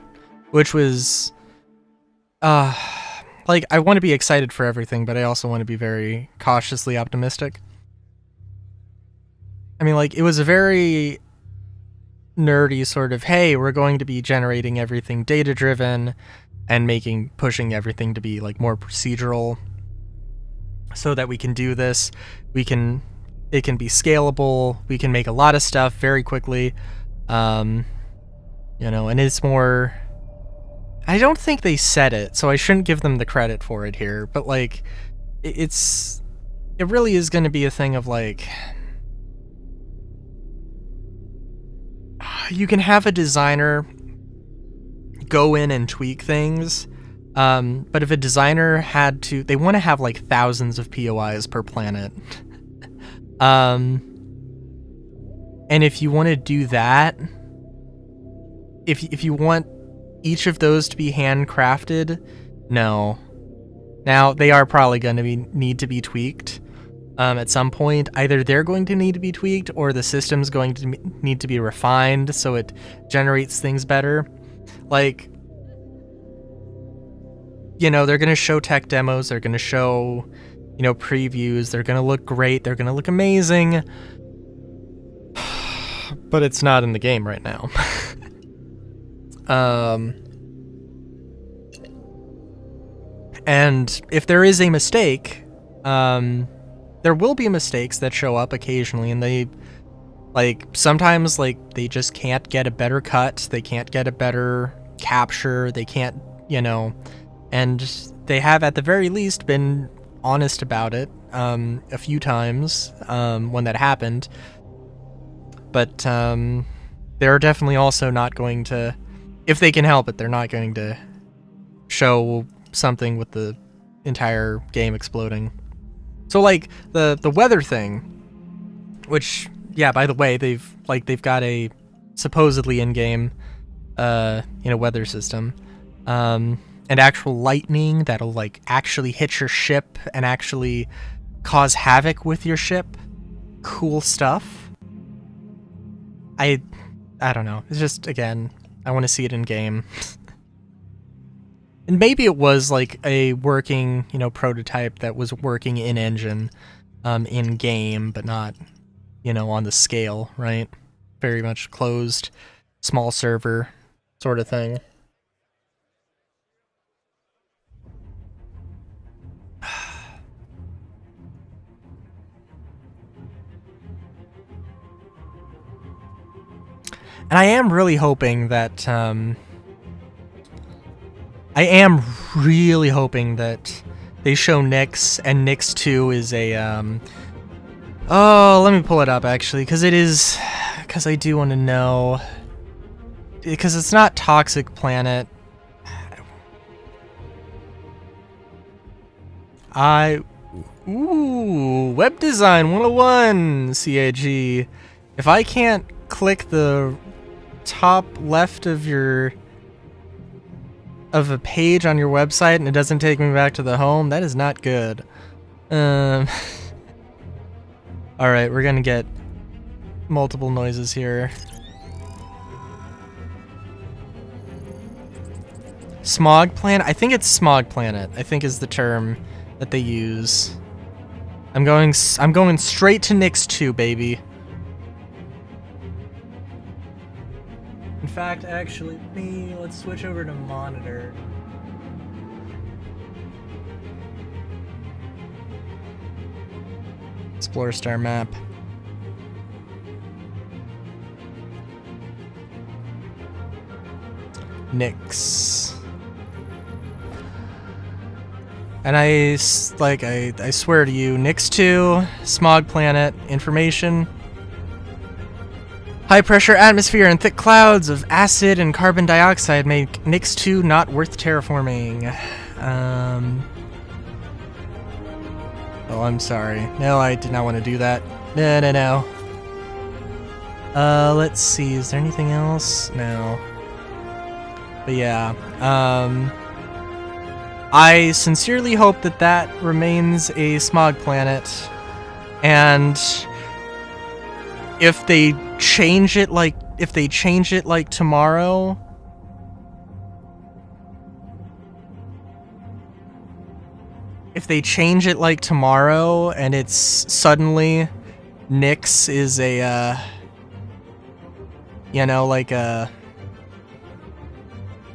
which was... like, I want to be excited for everything, but I also want to be very cautiously optimistic. I mean, like, it was a very nerdy sort of, hey, we're going to be generating everything data-driven and pushing everything to be, like, more procedural so that we can do this. It can be scalable. We can make a lot of stuff very quickly. You know, and it's more... I don't think they said it, so I shouldn't give them the credit for it here, but, like, it really is going to be a thing of, like... You can have a designer go in and tweak things, but if a designer had to... They want to have, like, thousands of POIs per planet. And if you want to do that... If you want each of those to be handcrafted, no. Now, they are probably going to need to be tweaked. At some point, either they're going to need to be tweaked or the system's going to need to be refined so it generates things better. Like, you know, they're going to show tech demos, they're going to show, you know, previews, they're going to look great, they're going to look amazing, but it's not in the game right now. And if there is a mistake, there will be mistakes that show up occasionally, and they, like, sometimes, like, they just can't get a better cut, they can't get a better capture, they can't, you know, and they have at the very least been honest about it, a few times, when that happened, but, they're definitely also not going to if they can help it, they're not going to show something with the entire game exploding. So like the weather thing, which yeah, by the way, they've got a supposedly in-game weather system, and actual lightning that'll like actually hit your ship and actually cause havoc with your ship. Cool stuff. I don't know. It's just, again, I want to see it in game. And maybe it was like a working, prototype that was working in engine, in game, but not, on the scale, right? Very much closed, small server sort of thing. And I am really hoping that, they show Nyx, and Nyx 2 is a, let me pull it up, actually, because I do want to know, because it's not Toxic Planet. Web Design 101, CAG. If I can't click the top left of a page on your website and it doesn't take me back to the home, that is not good. Alright, we're gonna get multiple noises here. Smog Planet? I think it's Smog Planet, I think is the term that they use. I'm going straight to Nyx 2, baby. In fact, actually, let's switch over to monitor. Explore Star map. Nyx. And I swear to you, Nyx 2, Smog Planet, information. High pressure atmosphere and thick clouds of acid and carbon dioxide make Nyx 2 not worth terraforming. Oh, I'm sorry. No, I did not want to do that. No. Let's see. Is there anything else? No. But yeah. I sincerely hope that remains a smog planet. And if they change it like tomorrow, and it's suddenly Nyx is a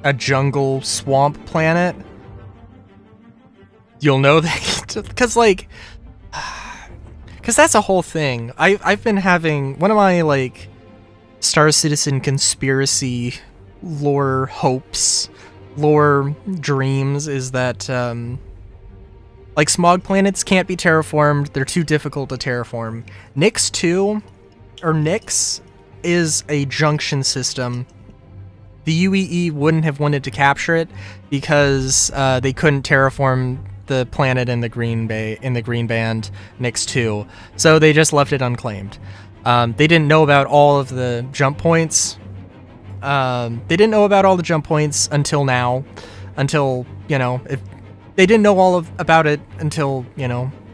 a jungle swamp planet, you'll know that, because that's a whole thing. I've been having one of my Star Citizen conspiracy lore dreams is that smog planets can't be terraformed. They're too difficult to terraform. Nyx 2 or Nyx is a junction system. The UEE wouldn't have wanted to capture it because they couldn't terraform the planet in the green band Nyx 2, so they just left it unclaimed. They didn't know about all of the jump points. Until now, if they didn't know about it until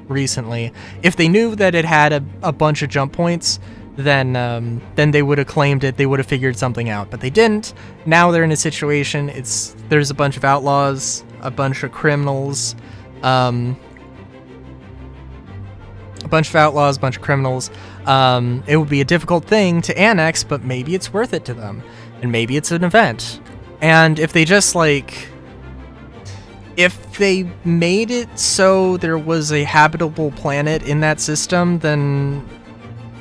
recently. If they knew that it had a bunch of jump points, then they would have claimed it. They would have figured something out, but they didn't. Now they're in a situation. There's a bunch of outlaws, a bunch of criminals. It would be a difficult thing to annex, but maybe it's worth it to them, and maybe it's an event. And if they just if they made it so there was a habitable planet in that system, then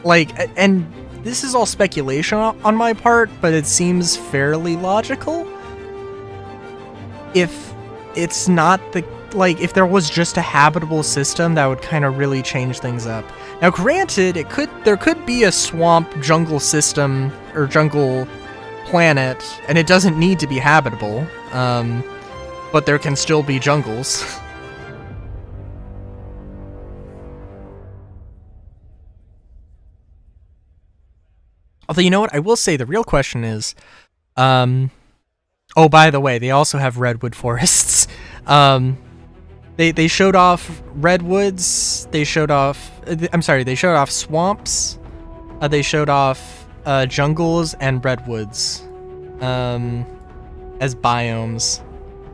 and this is all speculation on my part, but it seems fairly logical. If it's not if there was just a habitable system, that would kind of really change things up. Now, granted, there could be a swamp jungle system or jungle planet, and it doesn't need to be habitable, but there can still be jungles. Although, you know what? I will say the real question is, oh, by the way, they also have redwood forests. They showed off redwoods. They showed off. They showed off swamps. They showed off jungles and redwoods as biomes.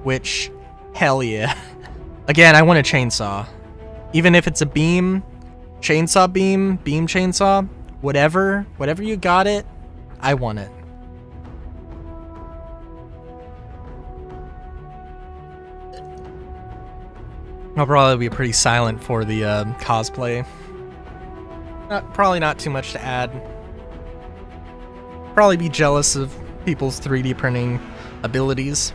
Which, hell yeah! Again, I want a chainsaw, even if it's a beam, chainsaw beam chainsaw, whatever you got it, I want it. I'll probably be pretty silent for the cosplay. Probably not too much to add. Probably be jealous of people's 3D printing abilities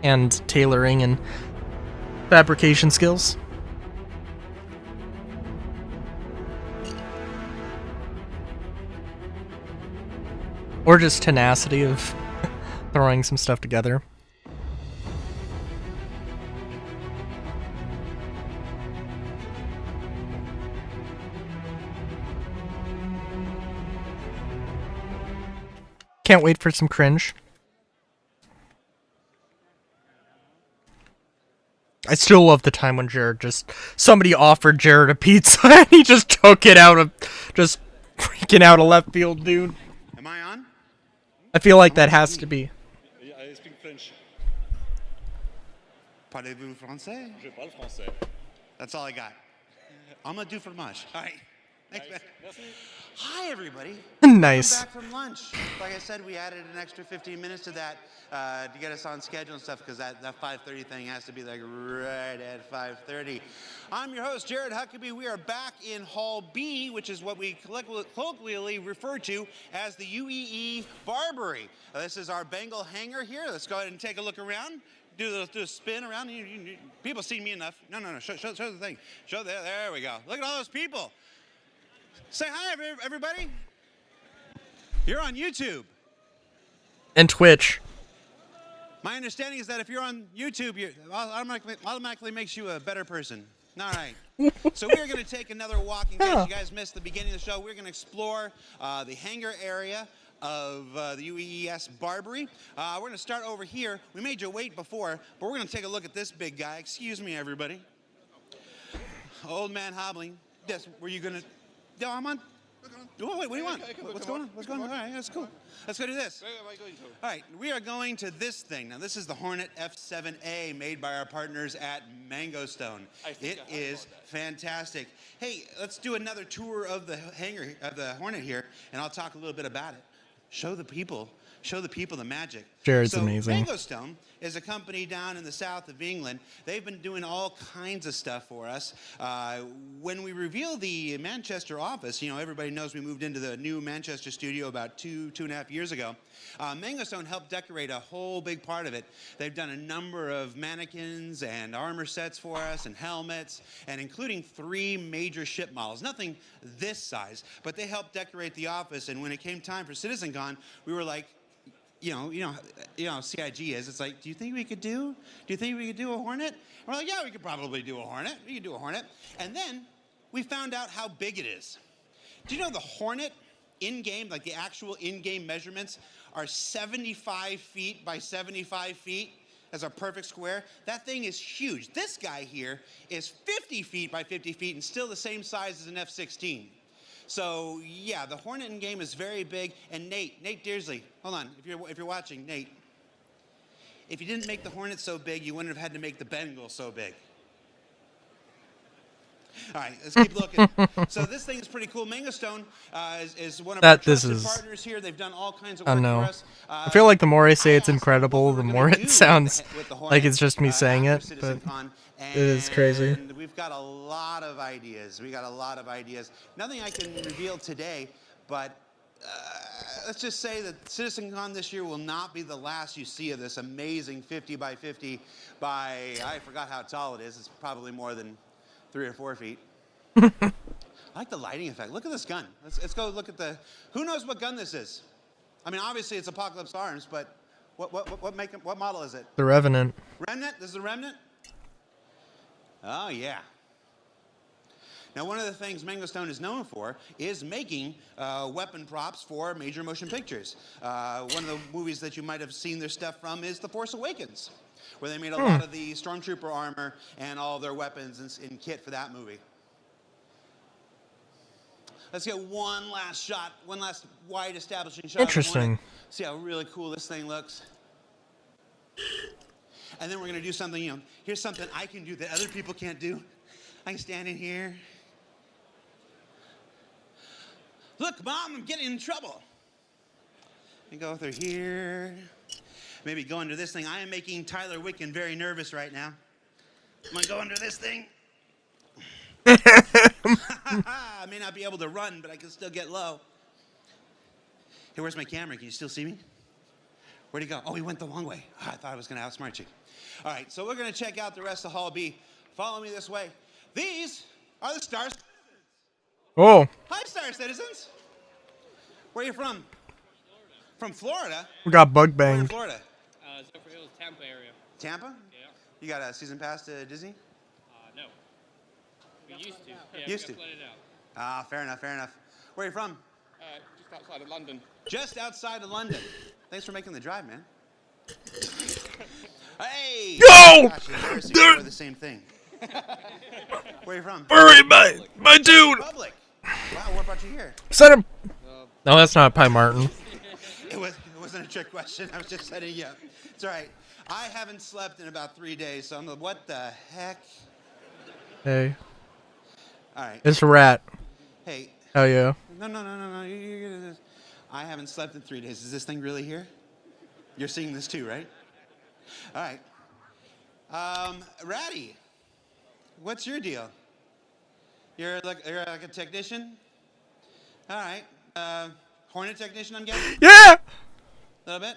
and tailoring and fabrication skills. Or just tenacity of throwing some stuff together. Can't wait for some cringe. I still love the time when somebody offered Jared a pizza and he just took it out of, just freaking out of left field, dude. Am I on? I feel like that has to be. Yeah, I speak French. Parlez-vous français? Je parle français. That's all I got. I'm gonna do fromage. All right. Thanks, man. Hi, everybody. Nice. Welcome back from lunch. Like I said, we added an extra 15 minutes to that to get us on schedule and stuff, because that 5:30 thing has to be like right at 5:30. I'm your host, Jared Huckabee. We are back in Hall B, which is what we colloquially refer to as the UEE Barbary. This is our Bengal hangar here. Let's go ahead and take a look around. Do a spin around. People see me enough. No. Show the thing. There we go. Look at all those people. Say hi, everybody. You're on YouTube. And Twitch. My understanding is that if you're on YouTube, it automatically makes you a better person. All right. So we're going to take another walk. In case you guys missed the beginning of the show, we're going to explore the hangar area of the UES Barbary. We're going to start over here. We made you wait before, but we're going to take a look at this big guy. Excuse me, everybody. Old man hobbling. Yes, were you going to... No, I'm on. What do you want? What's going on? What's going on? All right, that's cool. Let's go do this. All right, we are going to this thing. Now, this is the Hornet F7A made by our partners at Mango Stone. It is fantastic. Hey, let's do another tour of the hangar, of the Hornet here, and I'll talk a little bit about it. Show the people the magic. Jared's amazing. Mango Stone is a company down in the south of England. They've been doing all kinds of stuff for us. When we revealed the Manchester office, everybody knows we moved into the new Manchester studio about two and a half years ago. Mango Stone helped decorate a whole big part of it. They've done a number of mannequins and armor sets for us and helmets, and including 3 major ship models. Nothing this size, but they helped decorate the office. And when it came time for CitizenCon, we were like, you know how CIG is. It's like, do you think we could do a Hornet? And we're like, yeah, we could probably do a Hornet. We could do a Hornet. And then we found out how big it is. Do you know the Hornet in-game, like the actual in-game measurements, are 75 feet by 75 feet as a perfect square? That thing is huge. This guy here is 50 feet by 50 feet and still the same size as an F-16. So yeah, the Hornet in game is very big. And Nate Dearsley, hold on, if you're watching, Nate, if you didn't make the Hornet so big, you wouldn't have had to make the Bengal so big. All right, let's keep looking. So this thing is pretty cool. Mango Stone is one of our trusted partners here. They've done all kinds of work for us. I feel like the more I say it's incredible, the more it sounds like it's just me saying it, but it is crazy. And we've got a lot of ideas. Nothing I can reveal today, but let's just say that CitizenCon this year will not be the last you see of this amazing 50 by 50 by, I forgot how tall it is. It's probably more than 3 or 4 feet. I like the lighting effect. Look at this gun. Let's go look at who knows what gun this is? I mean, obviously it's Apocalypse Arms, but what model is it? The Revenant. Remnant? This is the Remnant? Oh, yeah. Now, one of the things Mango Stone is known for is making weapon props for major motion pictures. One of the movies that you might have seen their stuff from is The Force Awakens, where they made a lot of the Stormtrooper armor and all their weapons in kit for that movie. Let's get one last shot, one last wide establishing shot. Interesting. See how really cool this thing looks. And then we're going to do something, you know, here's something I can do that other people can't do. I can stand in here. Look, Mom, I'm getting in trouble. And go through here. Maybe go under this thing. I am making Tyler Wicken very nervous right now. I'm going to go under this thing. I may not be able to run, but I can still get low. Hey, where's my camera? Can you still see me? Where'd he go? Oh, he went the long way. Oh, I thought I was going to outsmart you. All right, so we're going to check out the rest of Hall B. Follow me this way. These are the Star Citizens. Oh. Hi, Star Citizens. Where are you from? From Florida? We got bug Where in banged. Florida? Zephyr Hills, Tampa area. Tampa? Yeah. You got a season pass to Disney? No. We used to. Yeah, Used to. we got flooded out. Ah, fair enough, fair enough. Where are you from? Just outside of London. Just outside of London. Thanks for making the drive, man. Hey! Yo! Gosh, embarrassing. We're the same thing. Where are you from? Bury my dude! Republic. Wow, what brought you here? Set him. No, that's not Pi Martin. It wasn't a trick question. I was just setting you up. It's all right. I haven't slept in about 3 days, so I'm like, what the heck? Hey. All right. It's a rat. Hey. Oh yeah. No. I haven't slept in 3 days. Is this thing really here? You're seeing this too, right? All right. Ratty, what's your deal? You're like a technician? All right. Hornet technician, I'm guessing? Yeah! A little bit?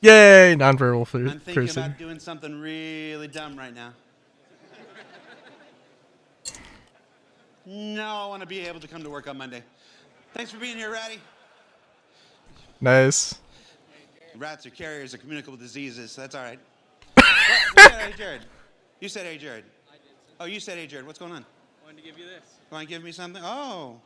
Yay! Non-verbal food. I'm thinking about doing something really dumb right now. No, I want to be able to come to work on Monday. Thanks for being here, Ratty. Nice. Rats are carriers of communicable diseases, so that's all right. Who said hey, Jared? You said hey, Jared. I did. Oh, you said hey, Jared. What's going on? I wanted to give you this. You want to give me something? Oh.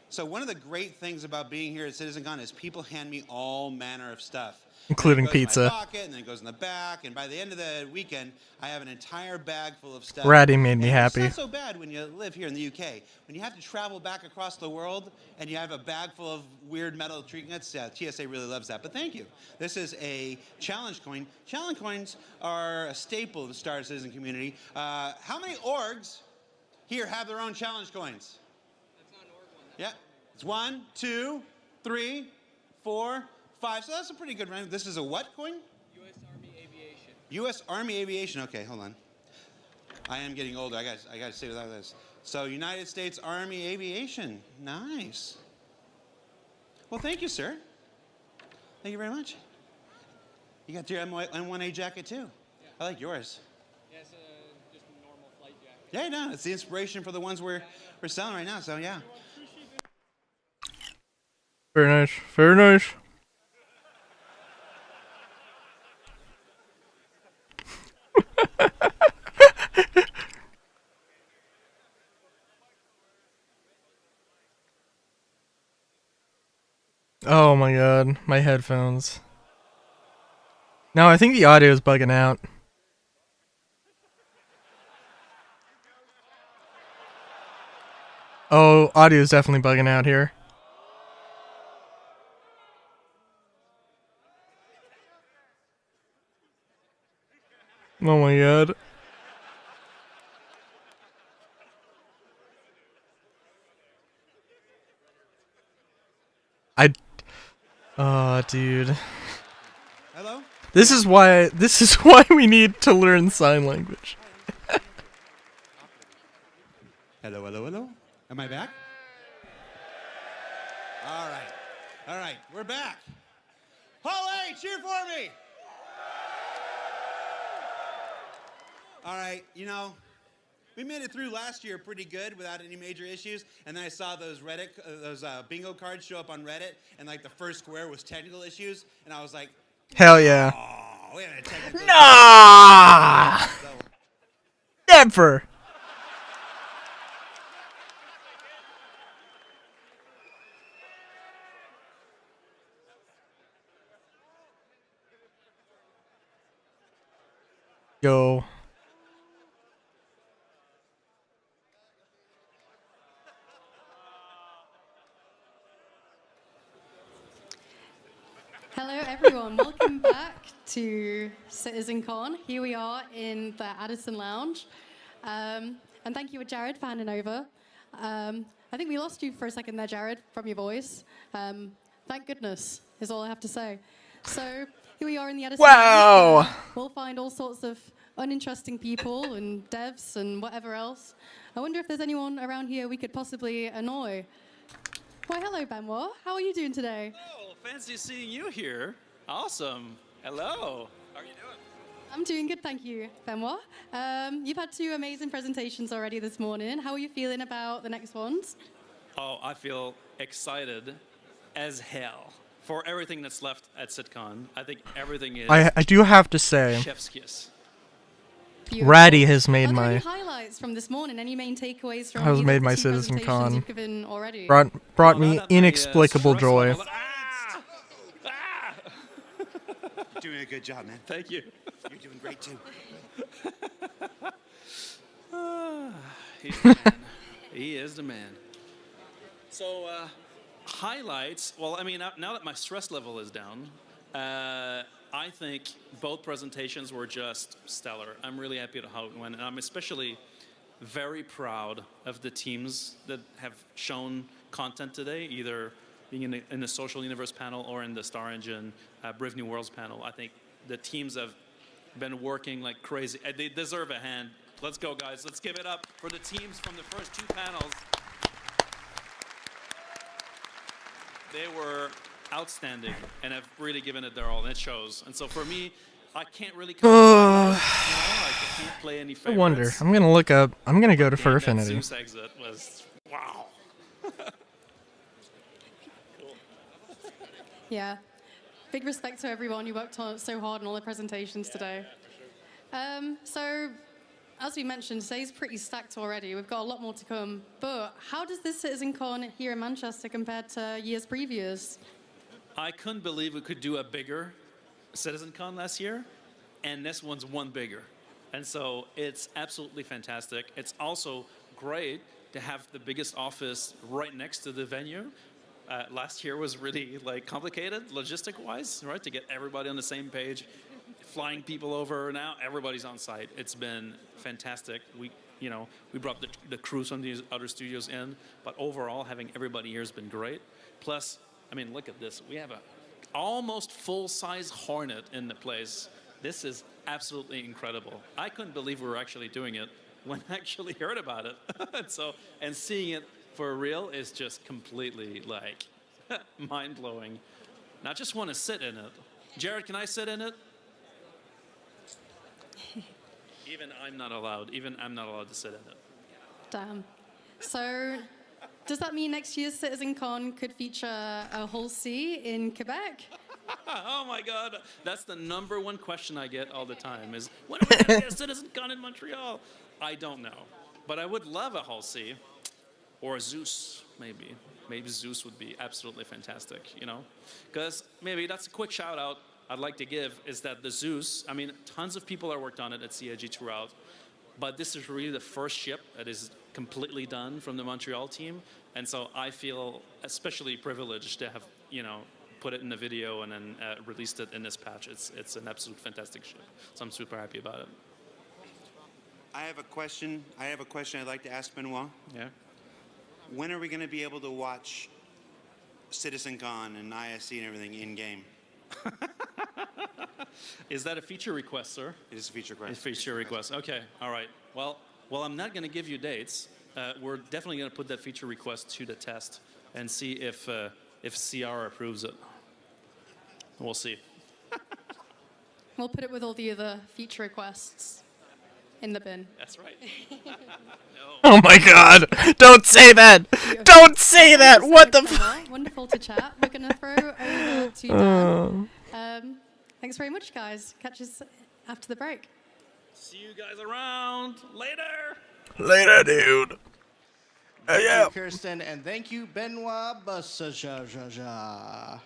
So one of the great things about being here at CitizenCon is people hand me all manner of stuff. Including it goes pizza. In my pocket, and then it goes in the back, and by the end of the weekend, I have an entire bag full of stuff. Ratty made me And happy. It's not so bad when you live here in the UK. When you have to travel back across the world, and you have a bag full of weird metal trinkets, TSA really loves that. But thank you. This is a challenge coin. Challenge coins are a staple of the Star Citizen community. How many orgs here have their own challenge coins? That's not an org one. Yeah. It's 1, 2, 3, 4, 5. So that's a pretty good round. This is a what coin? U.S. Army Aviation. U.S. Army Aviation. Okay, hold on. I am getting older. I got to say without this. So United States Army Aviation. Nice. Well, thank you, sir. Thank you very much. You got your M1A jacket too. Yeah. I like yours. Yeah, it's just a normal flight jacket. Yeah, no, it's the inspiration for the ones we're selling right now. So yeah. Very nice. Very nice. Oh my god, my headphones. No, I think the audio is bugging out. Oh, audio is definitely bugging out here. Oh my god. Oh, dude. Hello? This is why we need to learn sign language. Hello. Am I back? All right, we're back. Hall A, cheer for me. All right, you know, We made it through last year pretty good without any major issues, and then I saw those bingo cards show up on Reddit, and like the first square was technical issues, and I was like, Hell yeah. oh, we had a technical Nah! Never! Go. Hello, everyone. Welcome back to CitizenCon. Here we are in the Addison Lounge. And thank you, Jared, for handing over. I think we lost you for a second there, Jared, from your voice. Thank goodness, is all I have to say. So here we are in the Addison Lounge. We'll find all sorts of uninteresting people and devs and whatever else. I wonder if there's anyone around here we could possibly annoy. Why, hello, Benoit. How are you doing today? Oh, fancy seeing you here. Awesome. Hello. How are you doing? I'm doing good, thank you, Benoit. You've had 2 amazing presentations already this morning. How are you feeling about the next ones? Oh, I feel excited as hell for everything that's left at CitCon. I think everything is I do have to say, chef's kiss. Beautiful. Ratty has made Are there my... any highlights from this morning? Any main takeaways from has either made of the my 2 Citizen presentations Con. you've given already? Brought me inexplicable joy. You're doing a good job, man. Thank you. You're doing great, too. He's the man. He is the man. So, highlights. Well, I mean, now that my stress level is down, I think both presentations were just stellar. I'm really happy with how it went, and I'm especially very proud of the teams that have shown content today, either being in the Social Universe panel or in the Star Engine Brave New Worlds panel. I think the teams have been working like crazy. They deserve a hand. Let's go, guys. Let's give it up for the teams from the first 2 panels. They were outstanding and have really given it their all, and it shows. And so for me, I can't really come I can't play any favorites. I wonder. I'm gonna look up. I'm gonna go to Fur Affinity. Zeus exit was wow. Yeah. Big respect to everyone. You worked so hard on all the presentations today. So, as we mentioned, today's pretty stacked already. We've got a lot more to come. But how does this CitizenCon here in Manchester compare to years previous? I couldn't believe we could do a bigger CitizenCon last year, and this one's one bigger. And so it's absolutely fantastic. It's also great to have the biggest office right next to the venue. Last year was really complicated logistic-wise, right? To get everybody on the same page, flying people over. Now everybody's on site. It's been fantastic. We brought the crews from these other studios in, but overall having everybody here has been great. Plus, I mean, look at this. We have a almost full-size Hornet in the place. This is absolutely incredible. I couldn't believe we were actually doing it when I actually heard about it. and seeing it for real is just completely mind-blowing. And I just want to sit in it. Jared, can I sit in it? Even I'm not allowed to sit in it. Damn. So, does that mean next year's CitizenCon could feature a Hull C in Quebec? Oh my God, that's the #1 question I get all the time is, when are we going to get a CitizenCon in Montreal? I don't know, but I would love a Hull C or a Zeus, maybe. Maybe Zeus would be absolutely fantastic, Because maybe that's a quick shout out I'd like to give is that the Zeus, I mean, tons of people have worked on it at CIG throughout, but this is really the first ship that is completely done from the Montreal team, and so I feel especially privileged to have, put it in the video and then released it in this patch. It's an absolute fantastic ship, so I'm super happy about it. I have a question I'd like to ask Benoit. Yeah. When are we going to be able to watch CitizenCon and ISC and everything in-game? Is that a feature request, sir? It is a feature request. It's a feature request. Okay, all right. Well, I'm not going to give you dates. We're definitely going to put that feature request to the test and see if CR approves it. We'll see. We'll put it with all the other feature requests. In the bin. That's right. Oh my god! Don't say that! Don't say that! What the fuck? Wonderful to chat. We're going to throw over to Dan. Thanks very much, guys. Catch us after the break. See you guys around. Later. Later, dude. Thank you, Kirsten, and thank you, Benoit Bassaja.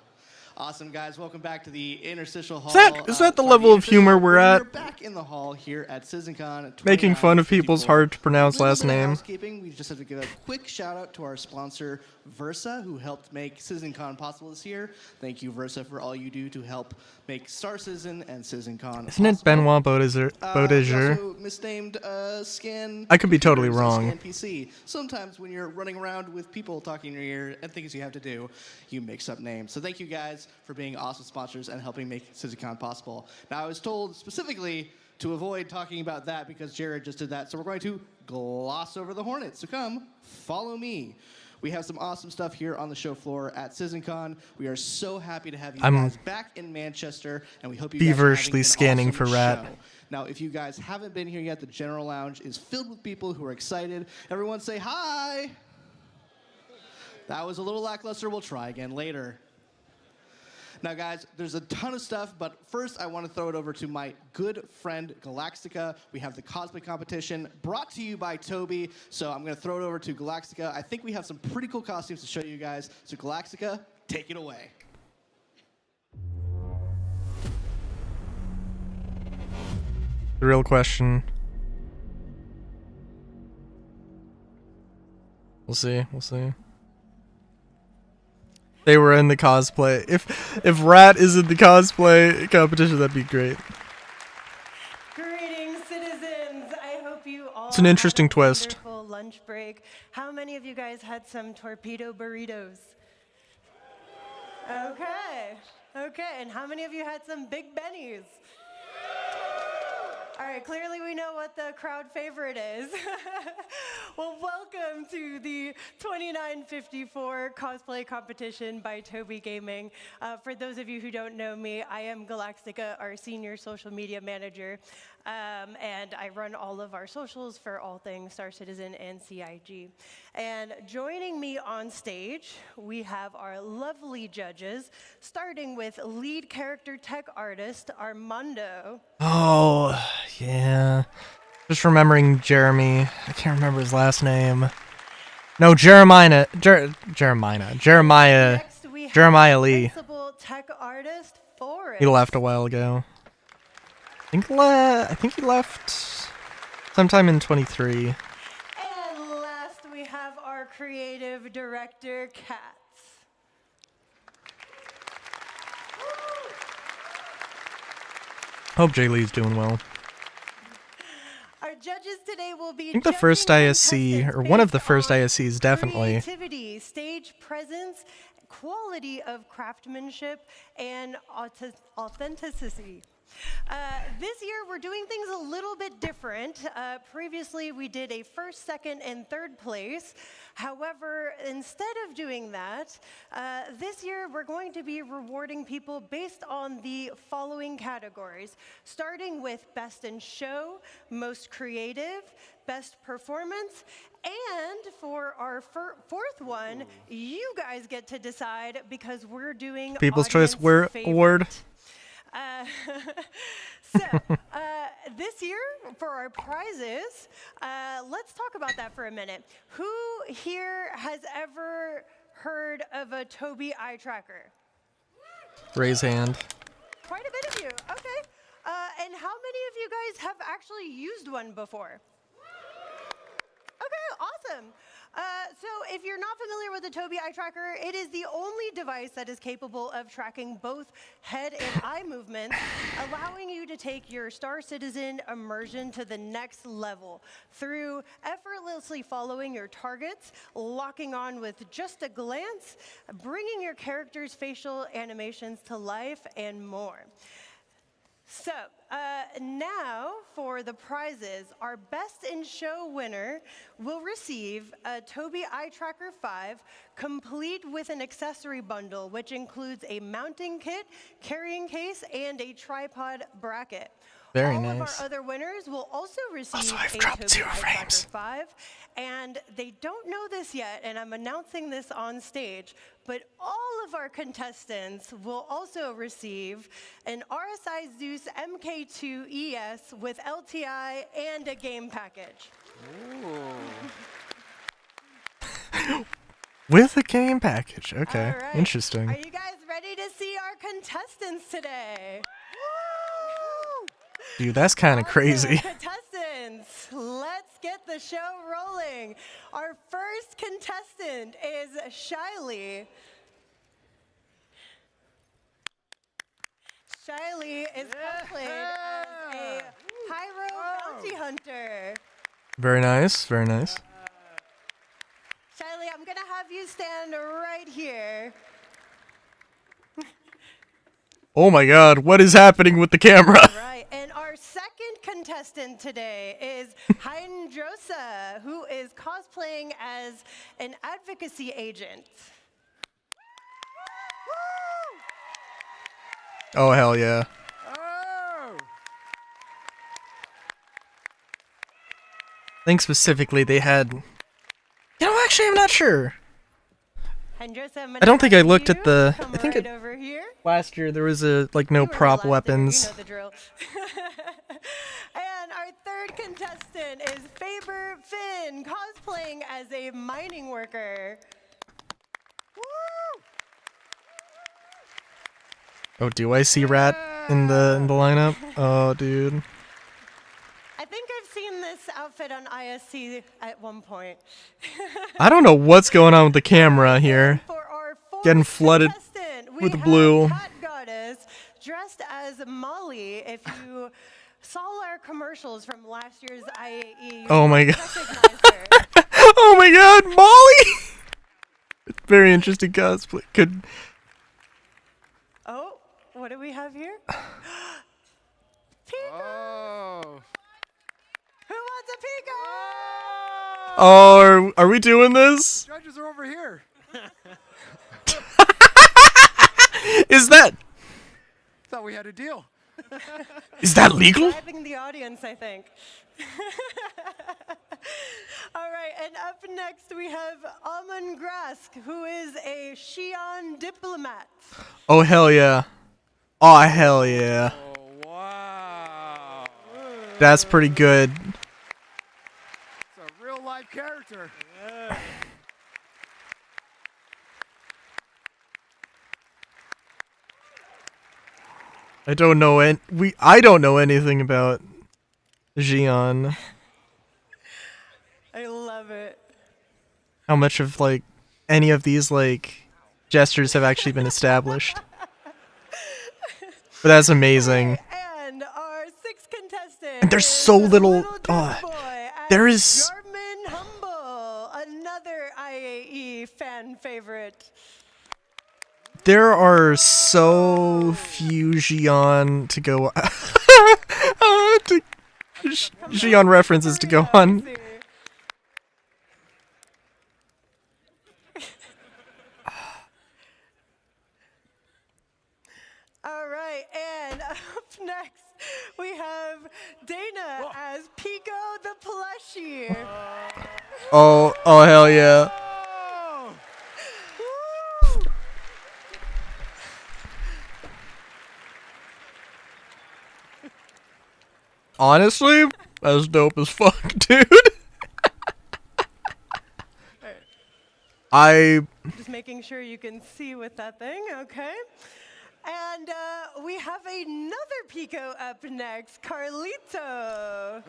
Awesome, guys. Welcome back to the Interstitial Hall. Is that the level of humor we're at? We're back in the hall here at CitizenCon. Making fun of people's hard to pronounce last name. Housekeeping. We just have to give a quick shout out to our sponsor, Versa, who helped make CitizenCon possible this year. Thank you, Versa, for all you do to help make Star Citizen and CitizenCon Isn't it Benoit Bodiger? Also misnamed Scan. I could be totally Computers, wrong. Scan PC. Sometimes when you're running around with people talking in your ear and things you have to do, you mix up names. So thank you guys for being awesome sponsors and helping make CitizenCon possible. Now, I was told specifically to avoid talking about that because Jared just did that, so we're going to gloss over the Hornets. So come, follow me. We have some awesome stuff here on the show floor at CitizenCon. We are so happy to have you guys back in Manchester, and we hope you guys are having feverishly an scanning awesome for Rat. show. Now, if you guys haven't been here yet, the General Lounge is filled with people who are excited. Everyone say hi. That was a little lackluster. We'll try again later. Now, guys, there's a ton of stuff, but first I want to throw it over to my good friend Galactica. We have the cosplay competition brought to you by Toby, so I'm going to throw it over to Galactica. I think we have some pretty cool costumes to show you guys, so Galactica, take it away. The real question. We'll see. We'll see. They were in the cosplay. If Rat is in the cosplay competition, that'd be great. Greetings, citizens. I hope you all It's an interesting had a twist. wonderful lunch break. How many of you guys had some torpedo burritos? Okay. Okay. And how many of you had some Big Bennies? All right, clearly we know what the crowd favorite is. Well, welcome to the 2954 cosplay competition by Toby Gaming. For those of you who don't know me, I am Galactica, our senior social media manager, and I run all of our socials for all things Star Citizen and CIG. And joining me on stage, we have our lovely judges, starting with lead character tech artist Armando. Oh, yeah. Just remembering Jeremy. I can't remember his last name. No, Jeremiah Lee. Principal tech artist Forrest. He left a while ago. I think he left sometime in 23. And last, we have our creative director, Katz. Hope Jay Lee's doing well. Our judges today will be I think the first ISC, or one of the first ISCs, definitely. creativity, stage presence, quality of craftsmanship, and authenticity. This year, we're doing things a little bit different. Previously, we did a first, second, and third place. However, instead of doing that, this year, we're going to be rewarding people based on the following categories, starting with Best in Show, Most Creative, Best Performance, and for our fourth one, you guys get to decide because we're doing People's Choice Audience Award. This year, for our prizes, let's talk about that for a minute. Who here has ever heard of a Tobii eye tracker? Raise hand. Quite a bit of you. Okay. And how many of you guys have actually used one before? Okay, awesome. So if you're not familiar with the Tobii eye tracker, it is the only device that is capable of tracking both head and eye movements, allowing you to take your Star Citizen immersion to the next level through effortlessly following your targets, locking on with just a glance, bringing your character's facial animations to life, and more. So now for the prizes, our Best in Show winner will receive a Tobii Eye Tracker 5 complete with an accessory bundle, which includes a mounting kit, carrying case, and a tripod bracket. Very All nice. of our other winners will also receive Also, I've a dropped Tobii 0 Eye frames. Tracker 5, and they don't know this yet, and I'm announcing this on stage, but all of our contestants will also receive an RSI Zeus MK2 ES with LTI and a game package. With a game package. Okay, All right. interesting. Are you guys ready to see our contestants today? Dude, that's kind of crazy. Contestants, let's get the show rolling. Our first contestant is Shiley. Shiley is cosplayed as a Pyro bounty hunter. Very nice, very nice. Shiley, I'm gonna have you stand right here. Oh my god, what is happening with the camera? Right, and our second contestant today is Hydrosa, who is cosplaying as an advocacy agent. Oh, hell yeah. I think specifically they had... You know, actually, I'm not sure. Hydrosa, I'm I don't think I gonna looked have at the... you come I think right it, over here. last year there was a like no You were the prop last weapons. You know the drill. And our third contestant is Faber Finn, cosplaying as a mining worker. Oh, do I see Rat in the lineup? Oh, dude. I think I've seen this outfit on ISC at one point. I don't know what's going on with the camera here. Getting flooded with the blue. Cat Goddess dressed as Molly. If you saw our commercials from last year's IAE, Oh my you god. recognize her. Oh my god, Molly! Very interesting cosplay. Could... Oh, what do we have here? Pico! Who wants a Pico? Oh, are we doing this? Judges are over here. Is that... Thought we had a deal. Is that legal? Driving the audience, I think. All right, and up next we have Amon Grask, who is a Xi'an diplomat. Oh, hell yeah. Oh, hell yeah. Oh, wow. That's pretty good. It's a real life character. I don't know I don't know anything about Xi'an. I love it. How much of like any of these like gestures have actually been established. But that's amazing. And our sixth contestant. And there's so little there is Jarman Humble, another IAE fan favorite. there are so few Xi'an to go Xi'an references to go on. All right, and up next we have Dana as Pico the plushie. Oh hell yeah. Honestly, that's dope as fuck, dude. Just making sure you can see with that thing, okay? And we have another Pico up next, Carlito.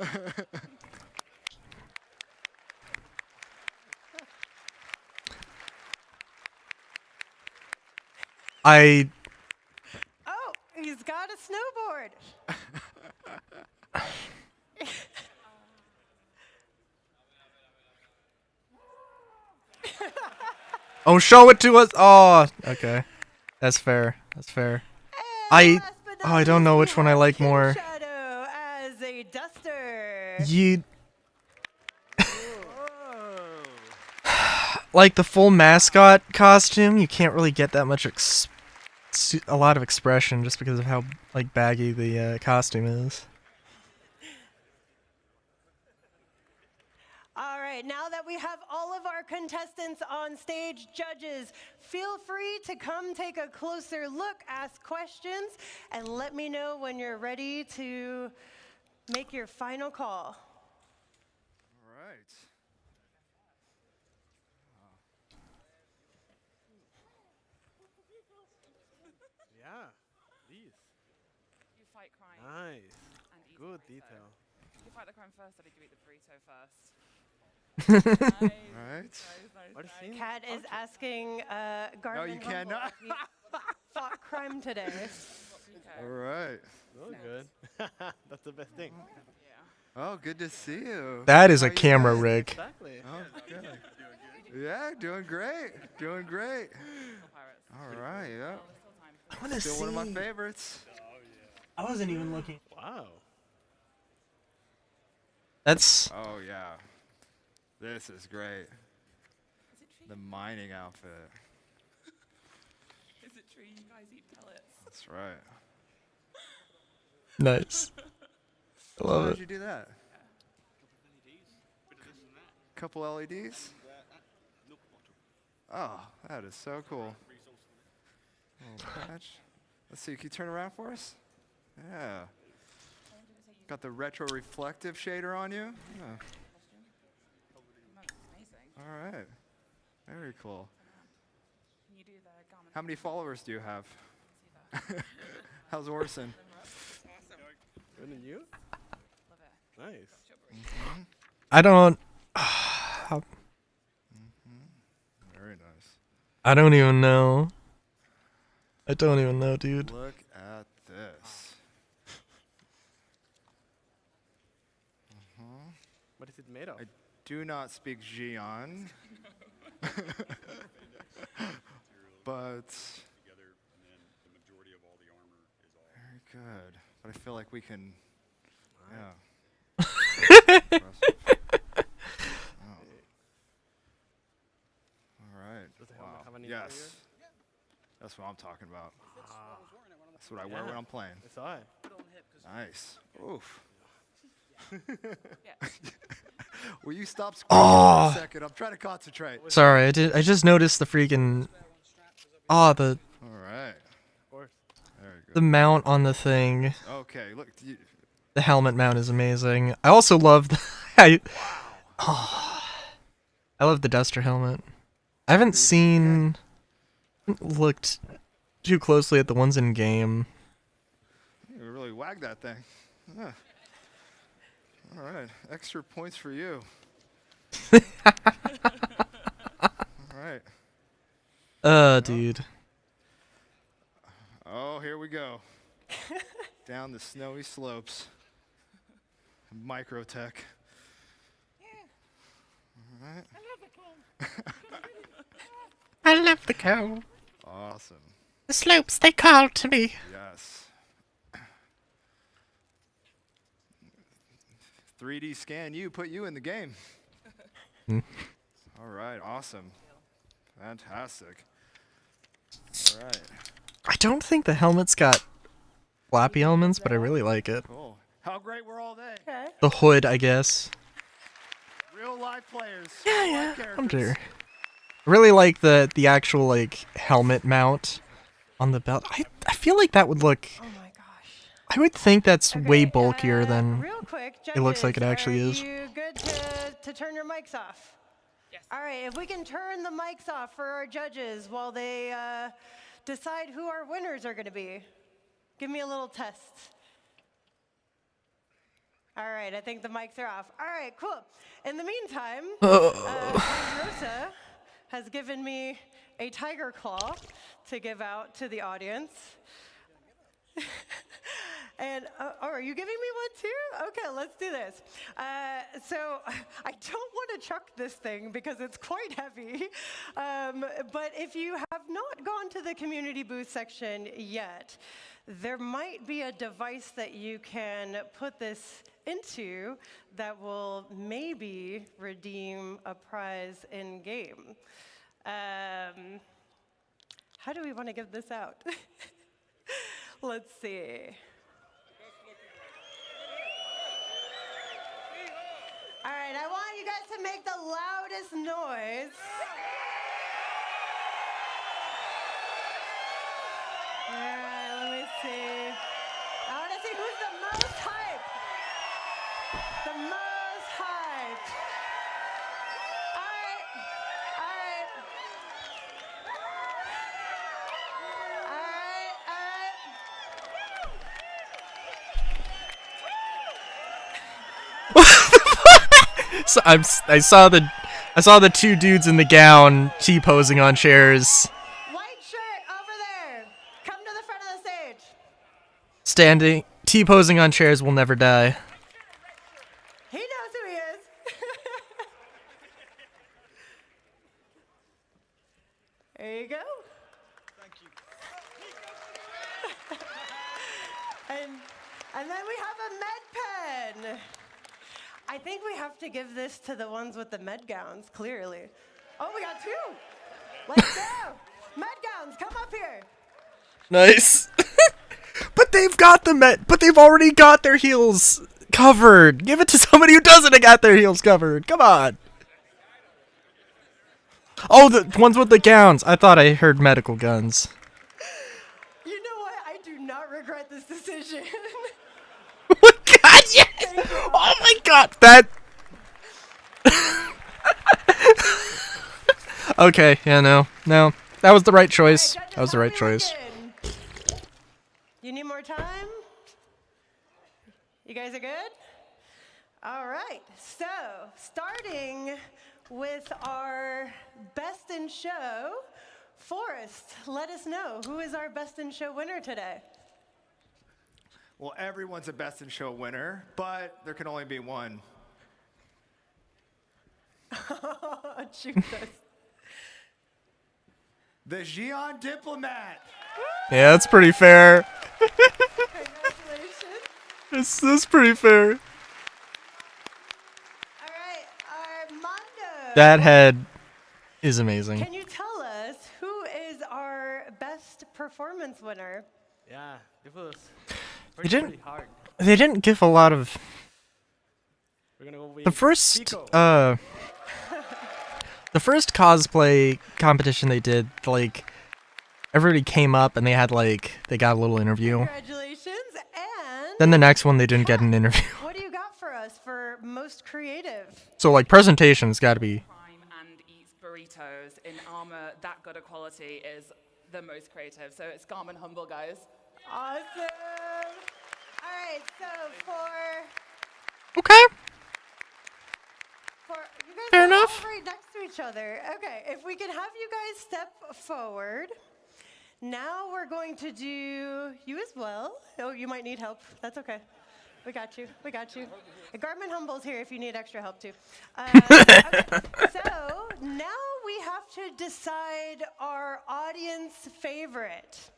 Oh, he's got a snowboard. Oh, show it to us. Oh, okay. That's fair. That's fair. I don't know which one I like more. Shadow as a duster. You like the full mascot costume, you can't really get that much a lot of expression just because of how like baggy the costume is. right, now that we have all of our contestants on stage, judges, feel free to come take a closer look, ask questions, and let me know when you're ready to make your final call. All right. Yeah, these. You fight crime. Nice. And eat Good the burrito. detail. You fight the crime first, or did you eat the burrito first? Right. What a scene. Kat is asking Garvin No, you Humble cannot. if he fought crime today. All right. Oh, good. That's the best thing. Oh, good to see you. That is How a you camera doing? rig. Exactly. Oh, good. Yeah, doing great. Doing great. All right, yeah. I wanna Still one of my see. favorites. I wasn't even looking. Wow. That's Oh, yeah. This is great. The mining outfit. Is it true you guys eat pellets? That's right. nice. I love How'd it. you do that? Couple LEDs? Oh, that is so cool. Little patch. Let's see, can you turn around for us? Yeah. Got the retro reflective shader on you? Yeah. All right. Very cool. Can you do the garment? How many followers do you have? How's Orson? Good than you? Love it. Nice. I don't. Very nice. I don't even know. I don't even know, dude. Look at this. What is it made of? I do not speak Xi'an. But very good. But I feel like we can, yeah. Impressive. Oh. All right. Does the helmet Wow. have any Yes. interior? That's what I'm talking about. That's what I wear when I'm playing. It's I. Nice. Oof. Yeah. Will you stop squeaking Oh. for a second? I'm trying to concentrate. Sorry, I just noticed the freaking. Oh, the All right. Of course. Very good. the mount on the thing. Okay, look. The helmet mount is amazing. I also love the. I love the Duster helmet. I haven't seen. Looked too closely at the ones in game. You really wagged that thing. Yeah. All right. Extra points for you. All right. Dude. Oh, here we go. Down the snowy slopes. Microtech. All right. I love the cow. Awesome. The slopes, they call to me. Yes. 3D scan you, put you in the game. All right, awesome. Fantastic. All right. I don't think the helmet's got flappy elements, but I really like it. Cool. How great were all they? Okay. The hood, I guess. Real live players. Yeah, real yeah. live I'm characters. sure. I really like the actual like helmet mount on the belt. I feel like that would look. Oh my gosh. I would think that's way bulkier than Real quick, it looks like it judges, actually is. Are you good to turn your mics off? Yes. All right, if we can turn the mics off for our judges while they decide who our winners are going to be. Give me a little test. All right, I think the mics are off. All right, cool. In the meantime, Rosa has given me a tiger claw to give out to the audience. And, oh, are you giving me one too? Okay, let's do this. So I don't want to chuck this thing because it's quite heavy. But if you have not gone to the community booth section yet, there might be a device that you can put this into that will maybe redeem a prize in game. How do we want to give this out? Let's see. All right, I want you guys to make the loudest noise. All right, let me see. I want to see who's the most hype. The most hype. All right, all right. So I saw the two dudes in the gown T-posing on chairs. White shirt over there. Come to the front of the stage. Standing T-posing on chairs will never die. He knows who he is. There you go. Thank you. and then we have a med pen. I think we have to give this to the ones with the med gowns, clearly. Oh, we got two. Let's go. Med gowns, come up here. Nice. But they've already got their heels covered. Give it to somebody who doesn't got their heels covered. Come on. Oh, the ones with the gowns. I thought I heard medical guns. You know what? I do not regret this decision. God, yes! Oh my God, that. Okay, yeah, no, that was the right choice. That was the right choice. You need more time? You guys are good? All right. So, starting with our best in show, Forrest, let us know who is our best in show winner today. Well, everyone's a best in show winner, but there can only be one. Shoot us. The Xi'an Diplomat. Yeah, that's pretty fair. Congratulations. That's pretty fair. All right, Armando. That head is amazing. Can you tell us who is our best performance winner? Yeah, it was They pretty didn't. hard. They didn't give a lot of. We're gonna go with The first, Pico. the first cosplay competition they did, like, everybody came up and they had they got a little interview. Congratulations. And Then the next one they didn't get an interview. what do you got for us for most creative? So presentation's got to be. And eats burritos in armor that good a quality is the most creative. So it's Garmin Humble, guys. Awesome. All right, so Okay. you guys Fair are enough. all right next to each other. Okay, if we can have you guys step forward. Now we're going to do you as well. Oh, you might need help. That's okay. We got you. We got you. Garmin Humble's here if you need extra help too. Okay. So now we have to decide our audience favorite.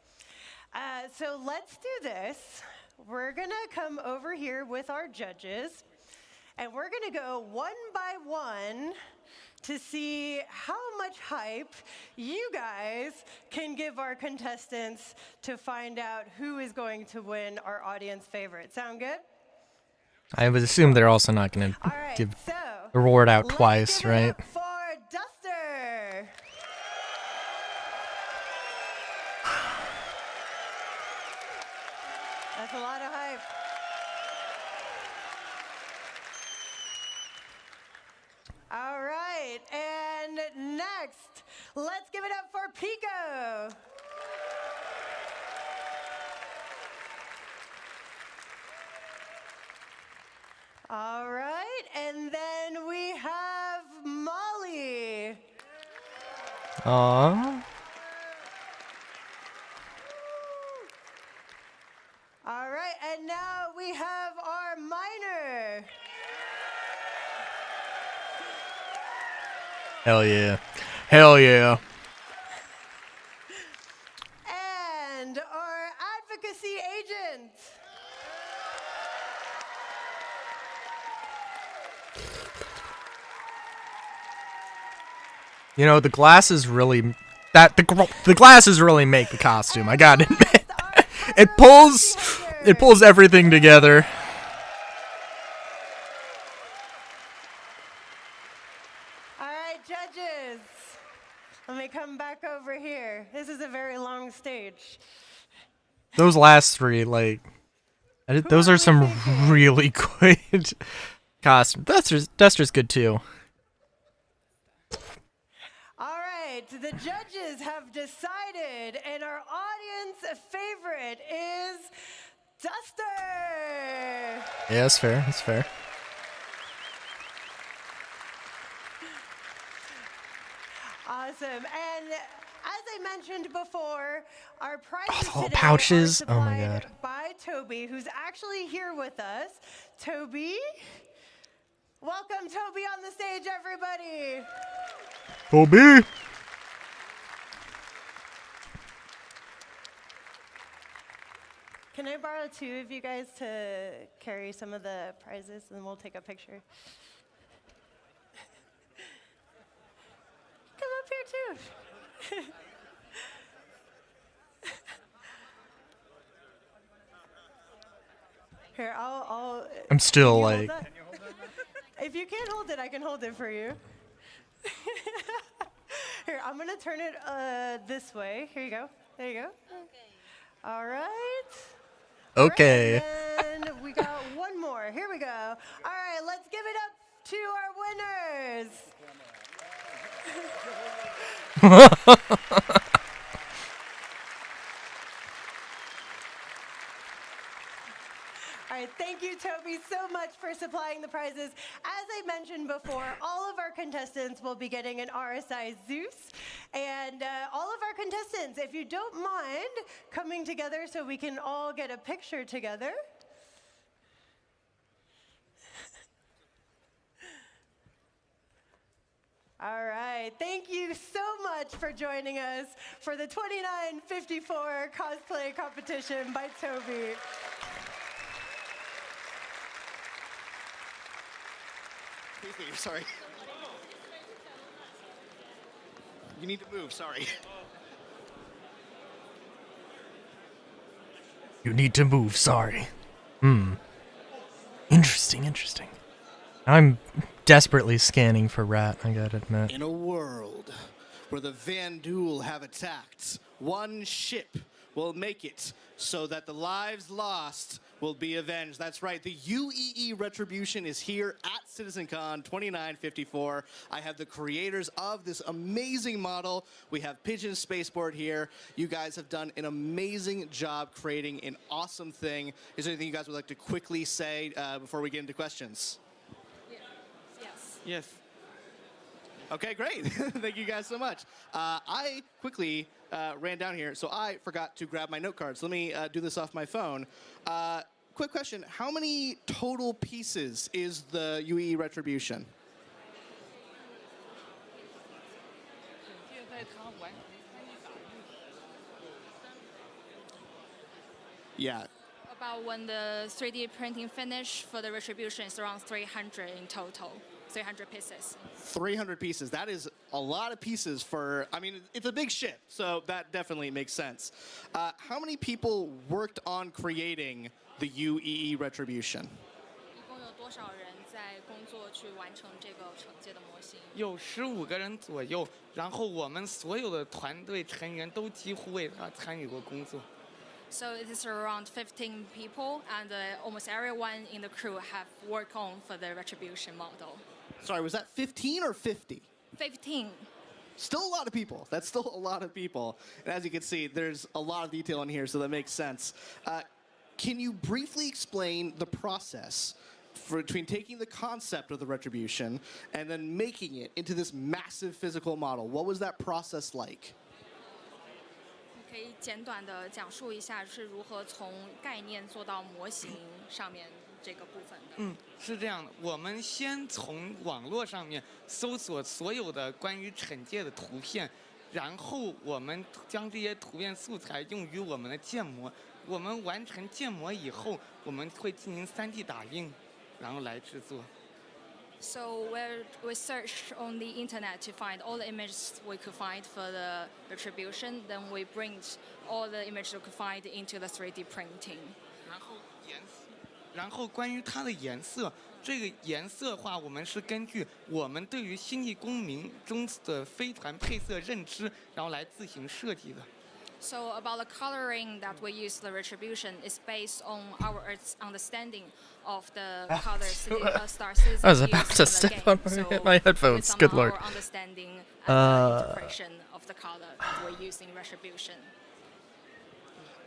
So let's do this. We're gonna come over here with our judges, and we're gonna go one by one to see how much hype you guys can give our contestants to find out who is going to win our audience favorite. Sound good? I would assume they're also not going to give so the reward out twice, right? For Duster. That's a lot of hype. All right, and next, let's give it up for Pico. All right, and then we have Molly. Aww. All right, and now we have our minor. Hell yeah. Hell yeah. And our advocacy agent. You know, the glasses really the glasses really make the costume. I gotta admit, it pulls everything together. judges. Let me come back over here. This is a very long stage. Those last three, like, those are some really good costumes. Duster's good too. All right, the judges have decided, and our audience favorite is Duster. Yeah, that's fair. That's fair. Awesome. And as I mentioned before, our prizes the little today pouches. are Oh my supplied God. by Toby, who's actually here with us. Toby, welcome Toby on the stage, everybody. Toby. Can I borrow two of you guys to carry some of the prizes, and we'll take a picture? Come up here too. Here, I'll. I'm still, can you hold like- that? If you can't hold it, I can hold it for you. Here, I'm gonna turn it this way. Here you go. There you go. All right. Okay. And we got one more. Here we go. All right, let's give it up to our winners. All right, thank you, Toby, so much for supplying the prizes. As I mentioned before, all of our contestants will be getting an RSI Zeus. And all of our contestants, if you don't mind coming together so we can all get a picture together. All right, thank you so much for joining us for the 2954 cosplay competition by Toby. Sorry. You need to move, sorry. You need to move, sorry. Interesting, interesting. I'm desperately scanning for Rat, I gotta admit. In a world where the Vanduul have attacked, one ship will make it so that the lives lost will be avenged. That's right, the UEE Retribution is here at CitizenCon 2954. I have the creators of this amazing model. We have Pigeon Spaceport here. You guys have done an amazing job creating an awesome thing. Is there anything you guys would like to quickly say before we get into questions? Yes. Okay, great. Thank you guys so much. I quickly ran down here, so I forgot to grab my note cards. Let me do this off my phone. Quick question, how many total pieces is the UEE Retribution? Yeah. About when the 3D printing finish for the Retribution is around 300 in total. 300 pieces. 300 pieces. That is a lot of pieces for, I mean, it's a big ship, so that definitely makes sense. How many people worked on creating the UEE Retribution? 一共有多少人在工作去完成这个惩戒的模型？有15个人左右，然后我们所有的团队成员都几乎为他参与过工作。 So it is around 15 people, and almost everyone in the crew have worked on for the Retribution model. Sorry, was that 15 or 50? 15. Still a lot of people. That's still a lot of people. And as you can see, there's a lot of detail in here, so that makes sense. Can you briefly explain the process between taking the concept of the Retribution and then making it into this massive physical model? What was that process like? 可以简短的讲述一下是如何从概念做到模型上面这个部分的。是这样的，我们先从网络上面搜索所有的关于惩戒的图片，然后我们将这些图片素材用于我们的建模。我们完成建模以后，我们会进行3D 打印，然后来制作。 So we searched on the internet to find all the images we could find for the Retribution. Then we bring all the images we could find into the 3D printing. 然后关于它的颜色，这个颜色的话，我们是根据我们对于星际公民中的飞船配色认知，然后来自行设计的。So about the coloring that we use the retribution is based on our understanding of the color star citizens. I was about to step on my headphones. Good lord. Our understanding and interpretation of the color that we use in retribution.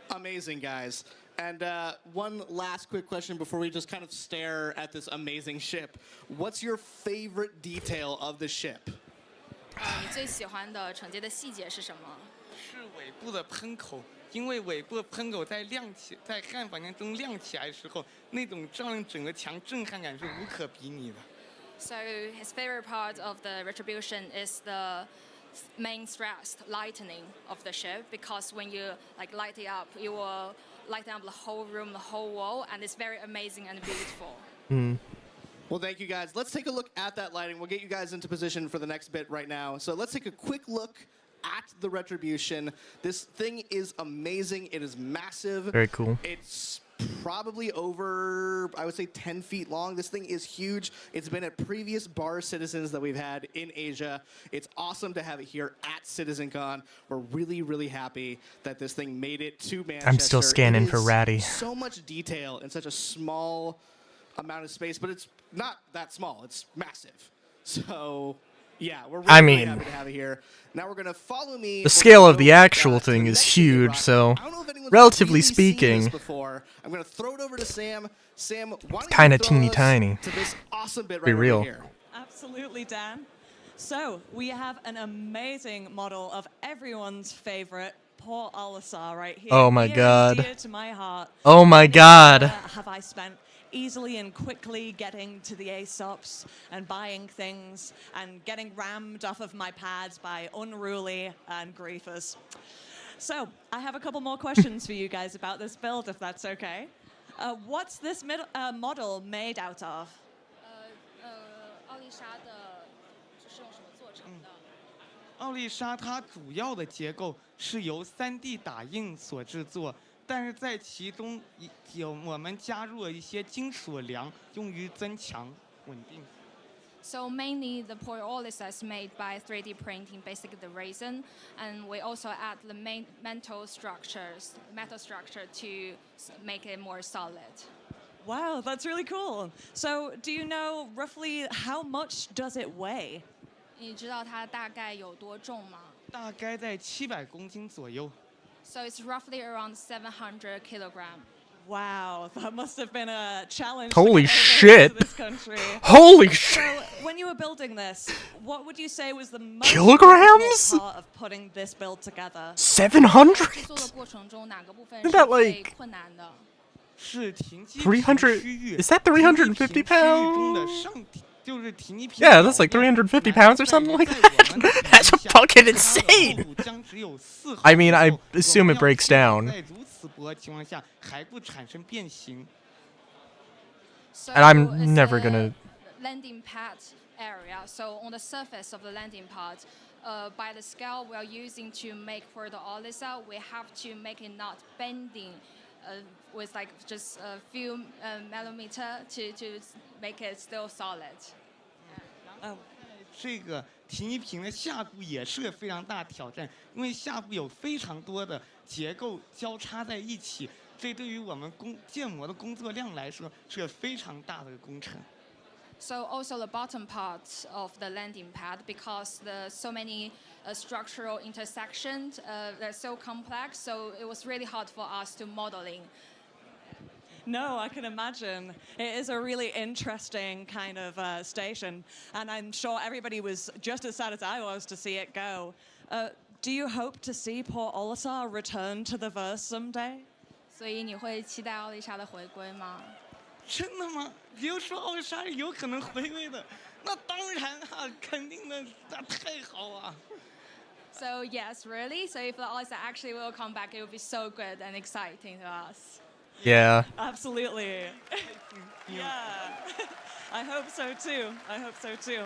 Amazing, guys. And one last quick question before we just kind of stare at this amazing ship. What's your favorite detail of the ship? 你最喜欢的惩戒的细节是什么？是尾部的喷口，因为尾部的喷口在汉房间中亮起来的时候，那种照亮整个墙震撼感是无可比拟的。So his favorite part of the retribution is the main thrust lightening of the ship, because when you like light it up, you will light up the whole room, the whole wall, and it's very amazing and beautiful. Well, thank you, guys. Let's take a look at that lighting. We'll get you guys into position for the next bit right now. So let's take a quick look at the Retribution. This thing is amazing. It is massive. Very cool. It's probably over, I would say, 10 feet long. This thing is huge. It's been at previous bar Citizens that we've had in Asia. It's awesome to have it here at CitizenCon. We're really, really happy that this thing made it to Manchester. I'm still scanning It for is Ratty. So much detail in such a small amount of space, but it's not that small. It's massive. So, yeah, we're really, really happy to have it here. Now we're going to follow me. The scale of the actual thing is huge, so relatively speaking, I'm going to throw it over to Sam. Sam, why don't kind you of throw teeny us tiny. to this awesome bit Be right real. over here. Absolutely, Dan. So we have an amazing model of everyone's favorite Port Olisar right here. Oh my Near and God. dear to my heart. Oh my God. Have I spent easily and quickly getting to the ASOPs and buying things and getting rammed off of my pads by unruly and griefers. So I have a couple more questions for you guys about this build, if that's okay. What's this model made out of? 奥丽莎的是用什么做成的？奥丽莎它主要的结构是由3D 打印所制作，但是在其中我们加入了一些金属梁，用于增强稳定。So mainly the Port Olisar is made by 3D printing, basically the resin, and we also add the main metal structure to make it more solid. Wow, that's really cool. So do you know roughly how much does it weigh? 你知道它大概有多重吗？大概在700公斤左右。So it's roughly around 700 kilograms. Wow, that must have been a challenge. Holy to get shit. over to this country. Holy shit. So when you were building this, what would you say was the most Kilograms? difficult part of putting this build together? 700? 制作的过程中哪个部分 Isn't 是 that 最 like 困难的？是停机 300? 区域 Is that 350中的 pounds? 上就是停机坪 Yeah, that's like 350 pounds or something like that. That's fucking insane. I mean, I assume it breaks down. 在如此薄的情况下还不产生变形。 So And I'm it's never a gonna- landing pad area. So on the surface of the landing pad, by the scale we are using to make for the Olisar, we have to make it not bending with like just a few millimeter to make it still solid. 这个停机坪的下部也是个非常大的挑战，因为下部有非常多的结构交叉在一起，这对于我们建模的工作量来说是个非常大的工程。 So also the bottom part of the landing pad, because there's so many structural intersections, they're so complex, so it was really hard for us to modeling. No, I can imagine. It is a really interesting kind of station, and I'm sure everybody was just as sad as I was to see it go. Do you hope to see Port Olisar return to the verse someday? 所以你会期待奥丽莎的回归吗？ 真的吗？比如说奥丽莎有可能回归的，那当然啊，肯定的，那太好啊。 So yes, really. So if the Olisar actually will come back, it will be so good and exciting to us. Yeah. Absolutely. Yeah. I hope so too. I hope so too.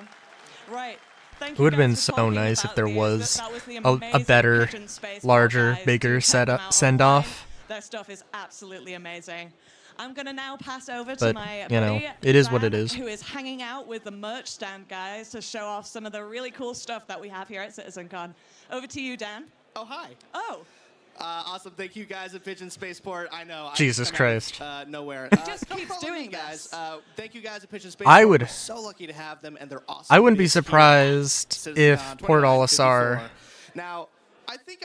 Right. Thank It you would have guys been for so talking nice if about there these. was That was the a amazing better, Pigeon Space larger, guys. bigger Do check them out send online. off. Their stuff is absolutely amazing. I'm going to now pass over to But, my you know, buddy, it is what Dan, it is. who is hanging out with the merch stand guys to show off some of the really cool stuff that we have here at CitizenCon. Over to you, Dan. Oh, hi. Oh. Awesome. Thank you guys at Pigeon Spaceport. I know. Jesus I come out Christ. of, nowhere. He just come keeps follow me, doing guys. Thank you guys at Pigeon I Spaceport. would- We're so lucky to have them, and they're awesome. I wouldn't be Big, huge surprised if CitizenCon Port 2954. Olisar. Now, I think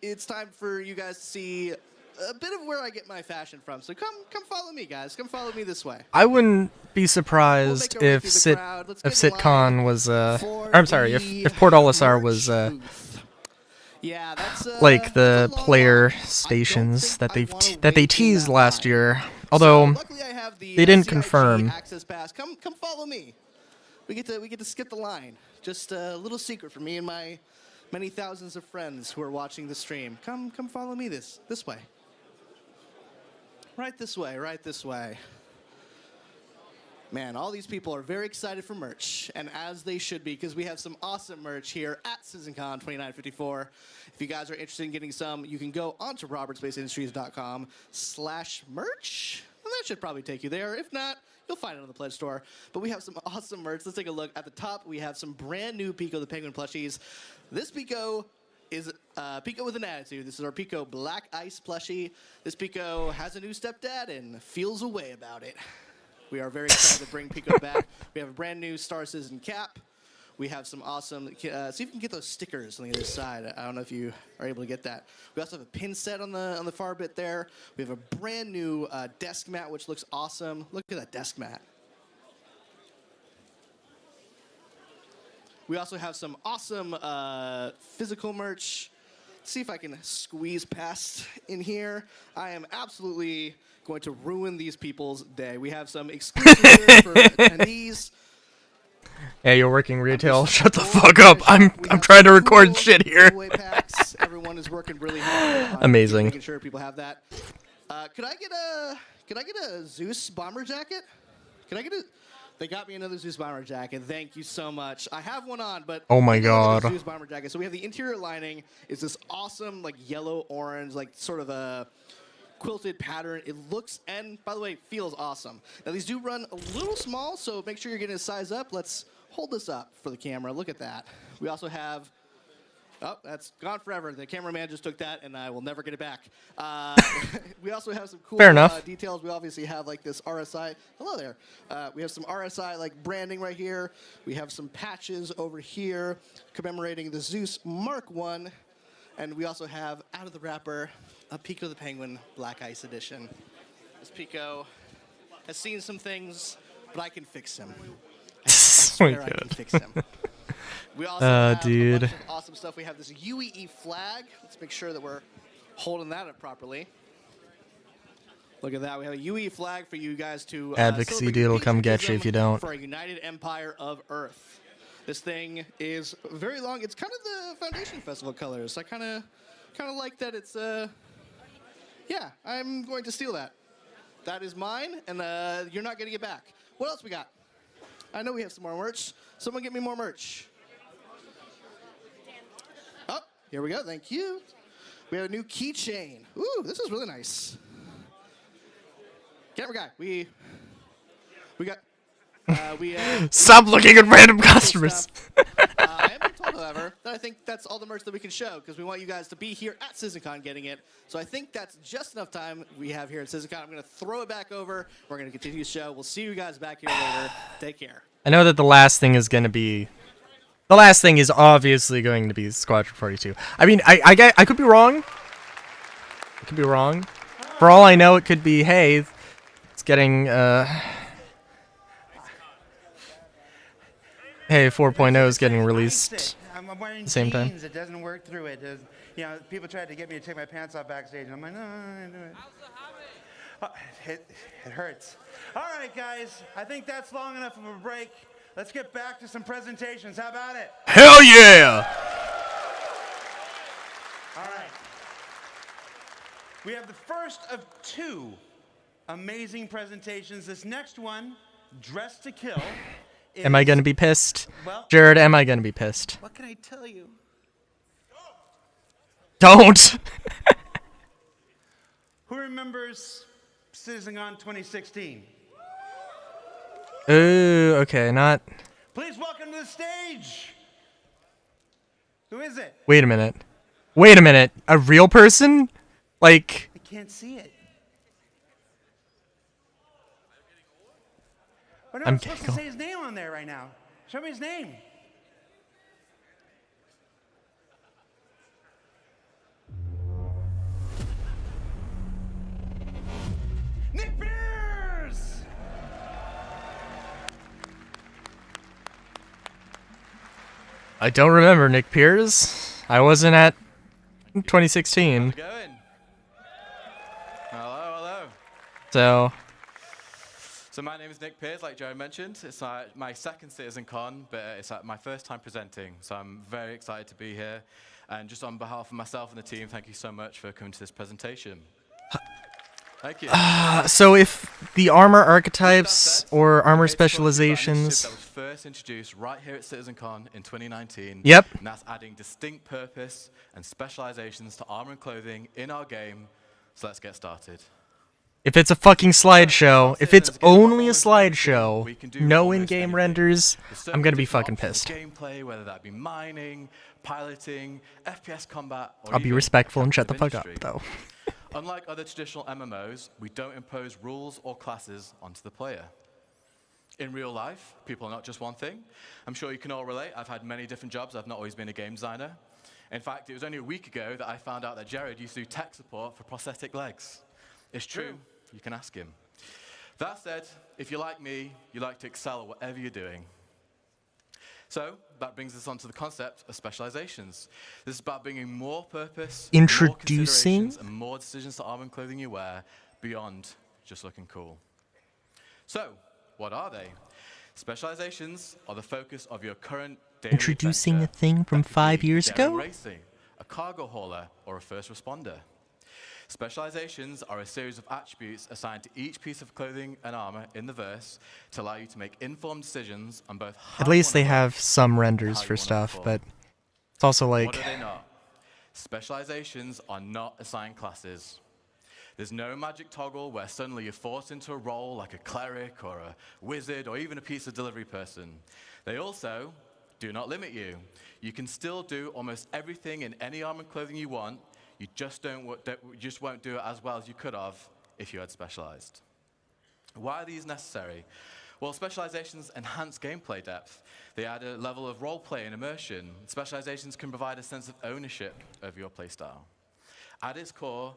it's time for you guys to see a bit of where I get my fashion from. So come follow me, guys. Come follow me this way. I wouldn't be surprised We'll make our way if through the crowd. Let's get in SitCon was or I'm sorry, if Port Olisar was Yeah, that's like the player stations that they teased last year. Although luckily I have the they didn't CIG confirm. access pass. Come follow me. We get to skip the line. Just a little secret for me and my many thousands of friends who are watching the stream. Come follow me this way. Right this way. Man, all these people are very excited for merch, and as they should be, because we have some awesome merch here at CitizenCon 2954. If you guys are interested in getting some, you can go onto robertspaceindustries.com/merch, and that should probably take you there. If not, you'll find it on the Pledge Store. But we have some awesome merch. Let's take a look. At the top, we have some brand new Pico the Penguin plushies. This Pico is Pico with an attitude. This is our Pico Black Ice plushie. This Pico has a new stepdad and feels a way about it. We are very excited to bring Pico back. We have a brand new Star Citizen cap. We have some awesome, see if you can get those stickers on the other side. I don't know if you are able to get that. We also have a pin set on the far bit there. We have a brand new desk mat, which looks awesome. Look at that desk mat. We also have some awesome physical merch. Let's see if I can squeeze past in here. I am absolutely going to ruin these people's day. We have some exclusive gear for attendees. Yeah, you're working retail. Shut the fuck up. I'm trying to record shit here. Packs. Everyone is working really hard on Amazing. making sure people have that. Could I get a Zeus bomber jacket? They got me another Zeus bomber jacket. Thank you so much. I have one on, but Oh my take a look at the God. Zeus bomber jacket. So we have the interior lining is this awesome like yellow orange like sort of a quilted pattern. It looks and by the way feels awesome. Now these do run a little small, so make sure you're getting a size up. Let's hold this up for the camera. Look at that. We also have. Oh, that's gone forever. The cameraman just took that, and I will never get it back. We also have some cool Fair enough. details. We obviously have like this RSI. Hello there. We have some RSI like branding right here. We have some patches over here commemorating the Zeus Mark I. And we also have, out of the wrapper, a Pico the Penguin Black Ice Edition. This Pico has seen some things, but I can fix him. I swear I can fix him. We also have dude. a bunch of awesome stuff. We have this UEE flag. Let's make sure that we're holding that up properly. Look at that. We have a UEE flag for you guys to Advocacy celebrate dude will come get you if you don't. for a united empire of Earth. This thing is very long. It's kind of the Foundation Festival colors. I kind of like that. It's yeah. I'm going to steal that. That is mine, and you're not getting it back. What else we got? I know we have some more merch. Someone get me more merch. Oh, here we go. Thank you. We have a new keychain. Ooh, this is really nice. Camera guy, we got. Stop looking at random customers. I am told, however, that I think that's all the merch that we can show because we want you guys to be here at CitizenCon getting it. So I think that's just enough time we have here at CitizenCon. I'm going to throw it back over. We're going to continue the show. We'll see you guys back here later. Take care. I know that the last thing is going to be. The last thing is obviously going to be Squadron 42. I mean, I could be wrong. I could be wrong. For all I know, it could be, hey, it's getting, hey, 4.0 is getting released I'm wearing at the same time. jeans. It doesn't work through it. You know, people tried to get me to take my pants off backstage, and I'm like, no, no, no. It hurts. All right, guys. I think that's long enough of a break. Let's get back to some presentations. How about it? Hell yeah! All right. We have the first of two amazing presentations. This next one, Dressed to Kill. Am I going to be pissed? Well- Jared, am I going to be pissed? What can I tell you? Don't! Who remembers CitizenCon 2016. Ooh, okay, not. Please welcome to the stage. Who is it? Wait a minute. Wait a minute. A real person? Like. I can't see it. But I'm I'm supposed to getting say his name on there right now. Show me his name. Nick Pierce! I don't remember Nick Pierce. I wasn't at 2016. Hello. So. So my name is Nick Pierce, like Joe mentioned. It's my second CitizenCon, but it's my first time presenting. So I'm very excited to be here. And just on behalf of myself and the team, thank you so much for coming to this presentation. Thank you. So if the armor archetypes or armor specializations. That was first introduced right here at CitizenCon in 2019. Yep. And that's adding distinct purpose and specializations to armor and clothing in our game. So let's get started. If it's a fucking slideshow, if it's only a slideshow, no in-game renders, I'm gonna be fucking pissed. Gameplay, whether that be mining, piloting, FPS combat, or I'll be even respectful and shut the fuck industry. up, though. Unlike other traditional MMOs, we don't impose rules or classes onto the player. In real life, people are not just one thing. I'm sure you can all relate. I've had many different jobs. I've not always been a game designer. In fact, it was only a week ago that I found out that Jared used to do tech support for prosthetic legs. It's true. You can ask him. That said, if you're like me, you like to excel at whatever you're doing. So that brings us on to the concept of specializations. This is about bringing more purpose, more considerations, and more decisions to armor and clothing you wear beyond just looking cool. So, what are they? Specializations are the focus of your current daily Introducing a adventure. thing from That could 5 be years daring ago? racing, a cargo hauler, or a first responder. Specializations are a series of attributes assigned to each piece of clothing and armor in the verse to allow you to make informed decisions on both how At you least wanna they look have some and renders how you for wanna stuff, perform. but it's also like. What are they not? Specializations are not assigned classes. There's no magic toggle where suddenly you're forced into a role like a cleric or a wizard or even a pizza delivery person. They also do not limit you. You can still do almost everything in any armor and clothing you want. You just won't do it as well as you could have if you had specialized. Why are these necessary? Well, specializations enhance gameplay depth. They add a level of roleplay and immersion. Specializations can provide a sense of ownership of your playstyle. At its core,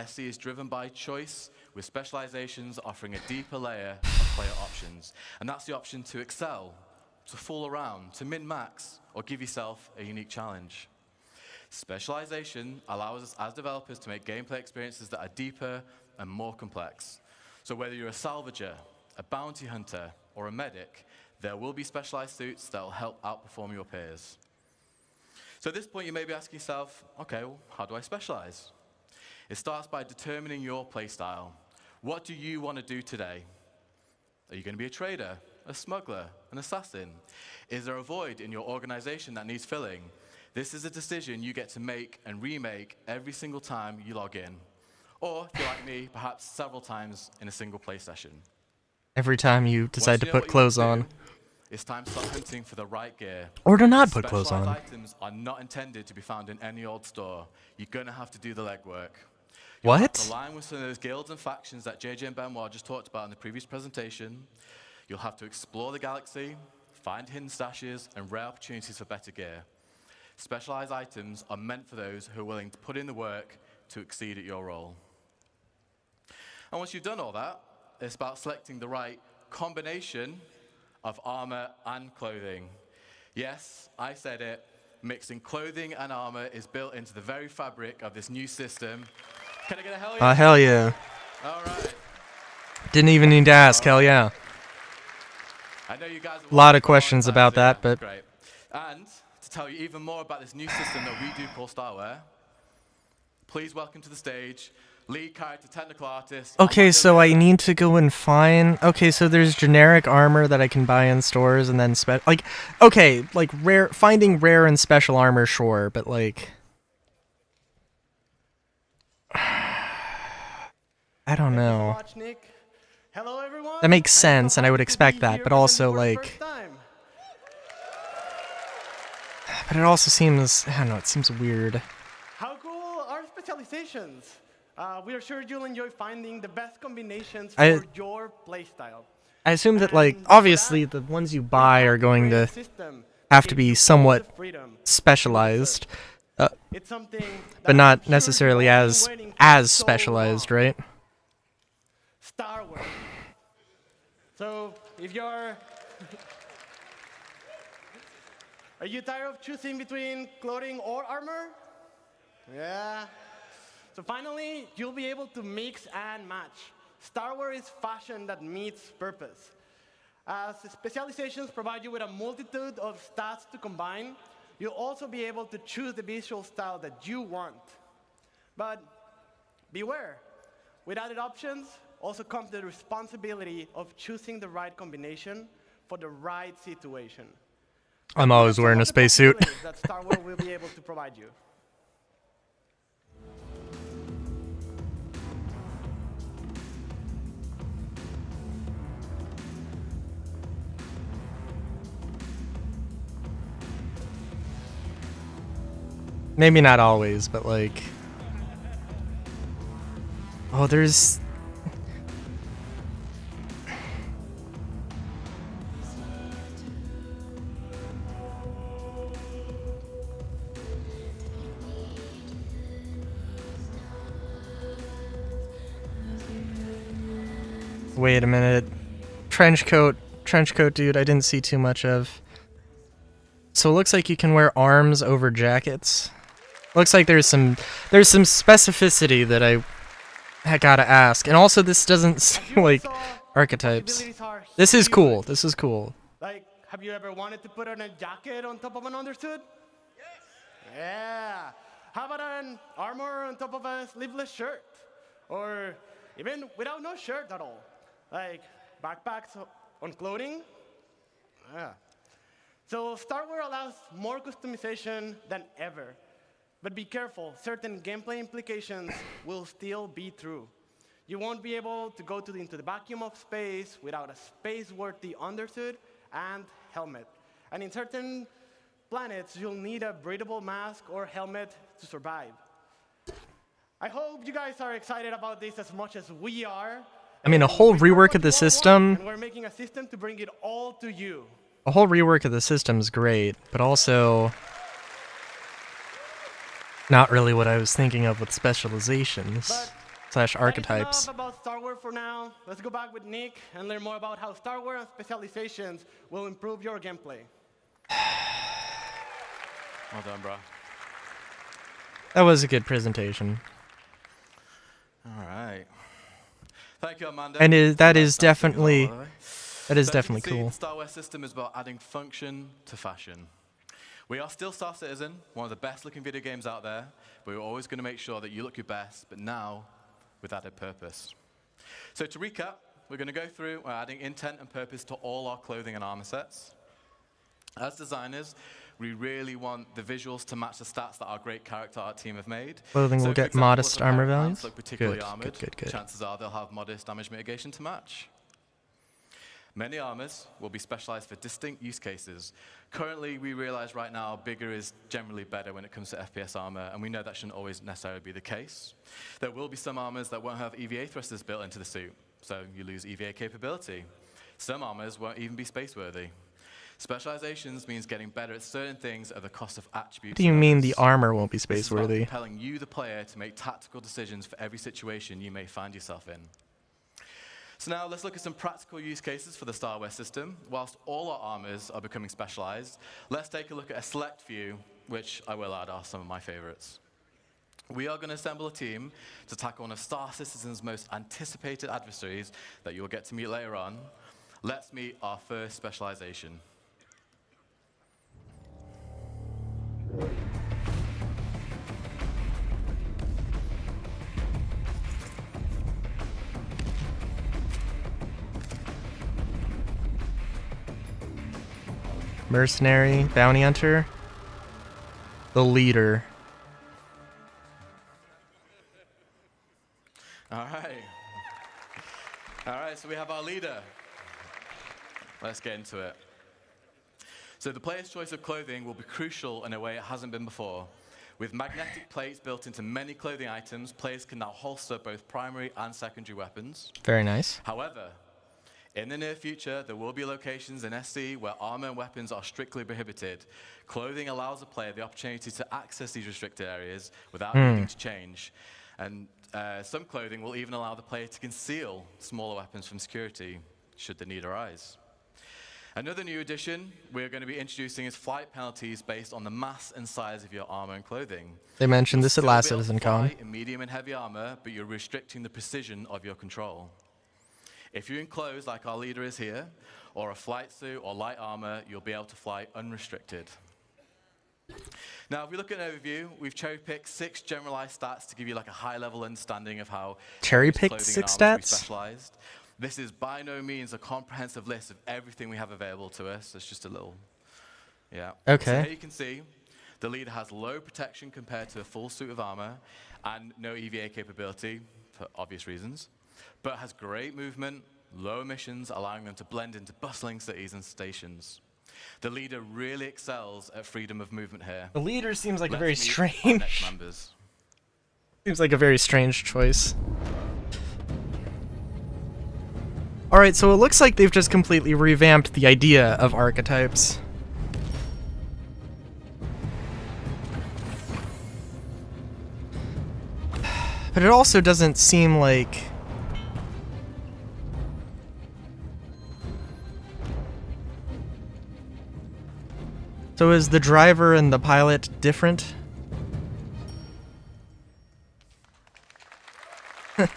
SC is driven by choice, with specializations offering a deeper layer of player options. And that's the option to excel, to fool around, to min-max, or give yourself a unique challenge. Specialization allows us as developers to make gameplay experiences that are deeper and more complex. So whether you're a salvager, a bounty hunter, or a medic, there will be specialized suits that will help outperform your peers. So at this point, you may be asking yourself, okay, well, how do I specialize? It starts by determining your playstyle. What do you want to do today? Are you going to be a trader, a smuggler, an assassin? Is there a void in your organization that needs filling? This is a decision you get to make and remake every single time you log in. Or, if you're like me, perhaps several times in a single play session. Every time you decide to Once you know put what you clothes want on. to do, it's time to start hunting for the right gear. Or to not put clothes on. Specialized items are not intended to be found in any old store. You're going to have to do the legwork. What? Align with some of those guilds and factions that JJ and Benoit just talked about in the previous presentation. You'll have to explore the galaxy, find hidden stashes, and rare opportunities for better gear. Specialized items are meant for those who are willing to put in the work to exceed at your role. And once you've done all that, it's about selecting the right combination of armor and clothing. Yes, I said it. Mixing clothing and armor is built into the very fabric of this new system. Can I get a hell yeah? Hell yeah. All right. Didn't even need to ask, hell yeah. I know you guys A lot of questions about that, but great. And to tell you even more about this new system that we do called Starware, please welcome to the stage lead character, technical artist. okay, so I need to go and find. Okay, so there's generic armor that I can buy in stores, and then okay, like finding rare and special armor, sure, but like, I don't know. Watch Nick. Hello, everyone. That makes sense, and I would expect that, but also, like... But it also seems... I don't know, it seems weird. How cool are specializations? We are sure you'll enjoy finding the best combinations for your playstyle. I assume that, like, obviously the ones you buy are going to have to be somewhat specialized, but not necessarily as specialized, right? Star Wars. So, if you're... Are you tired of choosing between clothing or armor? Yeah. So finally, you'll be able to mix and match. Star Wars is fashion that meets purpose. As specializations provide you with a multitude of stats to combine, you'll also be able to choose the visual style that you want. But beware, with added options also comes the responsibility of choosing the right combination for the right situation. I'm always wearing a spacesuit. That Star Wars will be able to provide you. Maybe not always, but like... Oh, there's... Wait a minute. Trench coat dude, I didn't see too much of. So it looks like you can wear arms over jackets. Looks like there's some specificity that I gotta ask. And also this doesn't seem like archetypes. This is cool. This is cool. Like, have you ever wanted to put on a jacket on top of an undersuit? Yes. Yeah. How about an armor on top of a sleeveless shirt? Or even without no shirt at all? Like backpacks on clothing? Yeah. So Star Wars allows more customization than ever. But be careful, certain gameplay implications will still be true. You won't be able to go into the vacuum of space without a space-worthy undersuit and helmet. And in certain planets, you'll need a breathable mask or helmet to survive. I hope you guys are excited about this as much as we are. I mean, a whole rework of the system... And we're making a system to bring it all to you. A whole rework of the system is great, but also... not really what I was thinking of with specializations slash archetypes. That's enough about Star Wars for now. Let's go back with Nick and learn more about how Star Wars and specializations will improve your gameplay. Well done, bro. That was a good presentation. All right. Thank you, Amanda. And that is definitely cool. cool. The Star Wars system is about adding function to fashion. We are still Star Citizen, one of the best looking video games out there, but we're always going to make sure that you look your best, but now with added purpose. So to recap, we're going to go through adding intent and purpose to all our clothing and armor sets. As designers, we really want the visuals to match the stats that our great character art team have made. Clothing will get modest armor values? Look particularly Good, armored, good. chances are they'll have modest damage mitigation to match. Many armors will be specialized for distinct use cases. Currently, we realize right now bigger is generally better when it comes to FPS armor, and we know that shouldn't always necessarily be the case. There will be some armors that won't have EVA thrusters built into the suit, so you lose EVA capability. Some armors won't even be space-worthy. Specializations means getting better at certain things at the cost of attributes. What do you mean the armor won't be space-worthy? This is about compelling you, the player, to make tactical decisions for every situation you may find yourself in. So now let's look at some practical use cases for the Star Wars system. Whilst all our armors are becoming specialized, let's take a look at a select few, which I will add are some of my favorites. We are going to assemble a team to tackle one of Star Citizen's most anticipated adversaries that you'll get to meet later on. Let's meet our first specialization. Mercenary, bounty hunter, the leader. All right, All right, so we have our leader. Let's get into it. So the player's choice of clothing will be crucial in a way it hasn't been before. With magnetic plates built into many clothing items, players can now holster both primary and secondary weapons. Very nice. However, in the near future, there will be locations in SC where armor and weapons are strictly prohibited. Clothing allows the player the opportunity to access these restricted areas without needing to change. And some clothing will even allow the player to conceal smaller weapons from security, should the need arise. Another new addition we're going to be introducing is flight penalties based on the mass and size of your armor and clothing. They mentioned this at last You'll still be able to CitizenCon. fly in medium and heavy armor, but you're restricting the precision of your control. If you're in clothes like our leader is here, or a flight suit or light armor, you'll be able to fly unrestricted. Now, if we look at an overview, we've cherry-picked 6 generalized stats to give you like a high-level understanding of how Cherry-picked clothing 6 and armor can be stats? specialized. This is by no means a comprehensive list of everything we have available to us. It's just a little, yeah. Okay. So here you can see the leader has low protection compared to a full suit of armor and no EVA capability for obvious reasons, but has great movement, low emissions, allowing them to blend into bustling cities and stations. The leader really excels at freedom of movement here. The leader seems like a Let's very meet our strange. next members. Seems like a very strange choice. Alright, so it looks like they've just completely revamped the idea of archetypes. But it also doesn't seem like... So is the driver and the pilot different? Okay.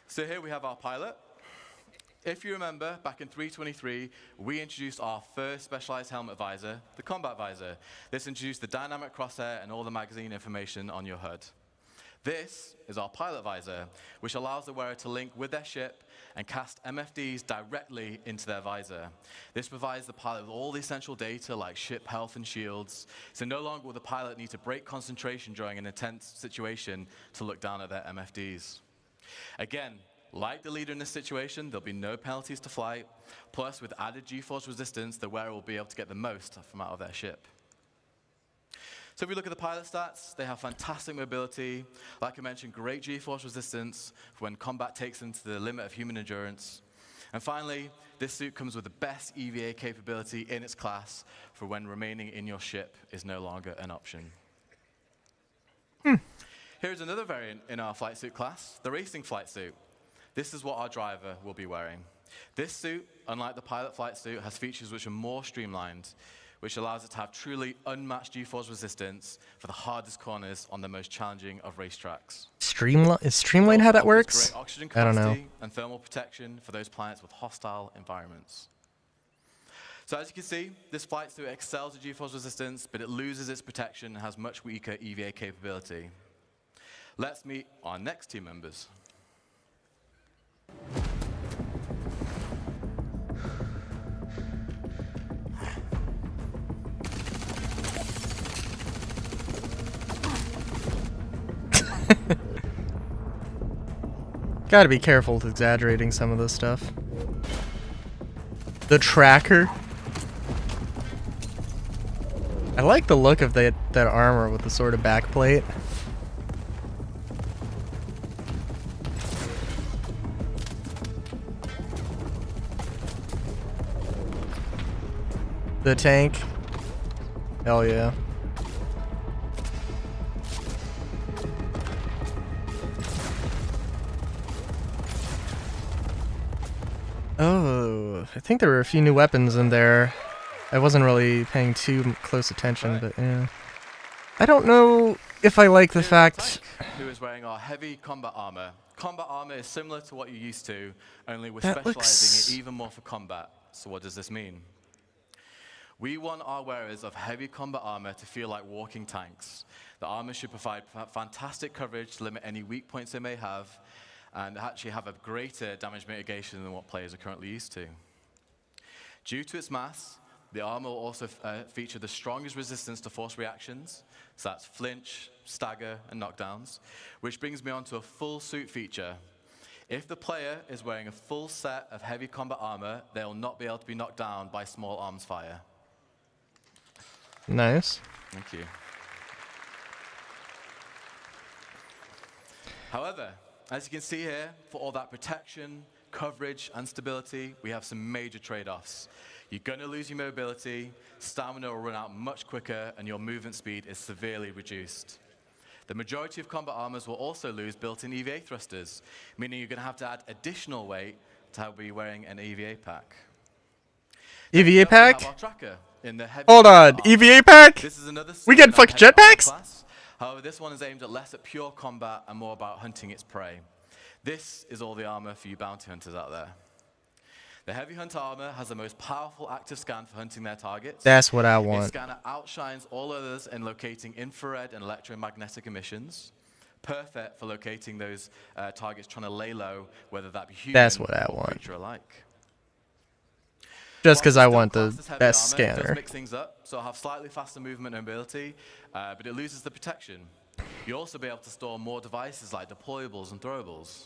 So here we have our pilot. If you remember, back in 3.23, we introduced our first specialized helmet visor, the combat visor. This introduced the dynamic crosshair and all the magazine information on your HUD. This is our pilot visor, which allows the wearer to link with their ship and cast MFDs directly into their visor. This provides the pilot with all the essential data like ship health and shields, so no longer will the pilot need to break concentration during an intense situation to look down at their MFDs. Again, like the leader in this situation, there'll be no penalties to flight, plus with added G-force resistance, the wearer will be able to get the most from out of their ship. So if we look at the pilot stats, they have fantastic mobility. Like I mentioned, great G-force resistance for when combat takes them to the limit of human endurance. And finally, this suit comes with the best EVA capability in its class for when remaining in your ship is no longer an option. Here's another variant in our flight suit class, the racing flight suit. This is what our driver will be wearing. This suit, unlike the pilot flight suit, has features which are more streamlined, which allows it to have truly unmatched G-force resistance for the hardest corners on the most challenging of racetracks. Is Streamline how that works? Great oxygen I don't know. capacity and thermal protection for those planets with hostile environments. So as you can see, this flight suit excels at G-force resistance, but it loses its protection and has much weaker EVA capability. Let's meet our next team members. Gotta be careful with exaggerating some of this stuff. The tracker. I like the look of that armor with the sort of backplate. The tank. Hell yeah. Oh, I think there were a few new weapons in there. I wasn't really paying too close attention, but yeah. I don't know if I like the fact... Who is wearing our heavy combat armor. Combat armor is similar to what you're used to, only we're That specializing it even more for combat. So what does this mean? We want our wearers of heavy combat armor to feel like walking tanks. The armor should provide fantastic coverage to limit any weak points they may have, and actually have a greater damage mitigation than what players are currently used to. Due to its mass, The armor will also feature the strongest resistance to force reactions, so that's flinch, stagger, and knockdowns, which brings me on to a full suit feature. If the player is wearing a full set of heavy combat armor, they will not be able to be knocked down by small arms fire. Nice. Thank you. However, as you can see here, for all that protection, coverage, and stability, we have some major trade-offs. You're going to lose your mobility, stamina will run out much quicker, and your movement speed is severely reduced. The majority of combat armors will also lose built-in EVA thrusters, meaning you're going to have to add additional weight to be wearing an EVA pack. EVA pack? Hold on, EVA pack? This is another we get fucking jetpacks? class. However, this one is aimed at less at pure combat and more about hunting its prey. This is all the armor for you bounty hunters out there. The Heavy Hunter armor has the most powerful active scan for hunting their targets. That's what I want. Its scanner outshines all others in locating infrared and electromagnetic emissions. Perfect for locating those targets trying to lay low, whether that be human That's what I or want. creature alike. Just because I want the This heavy best armor does scanner. mix things up, so I'll have slightly faster movement and mobility, but it loses the protection. You'll also be able to store more devices like deployables and throwables.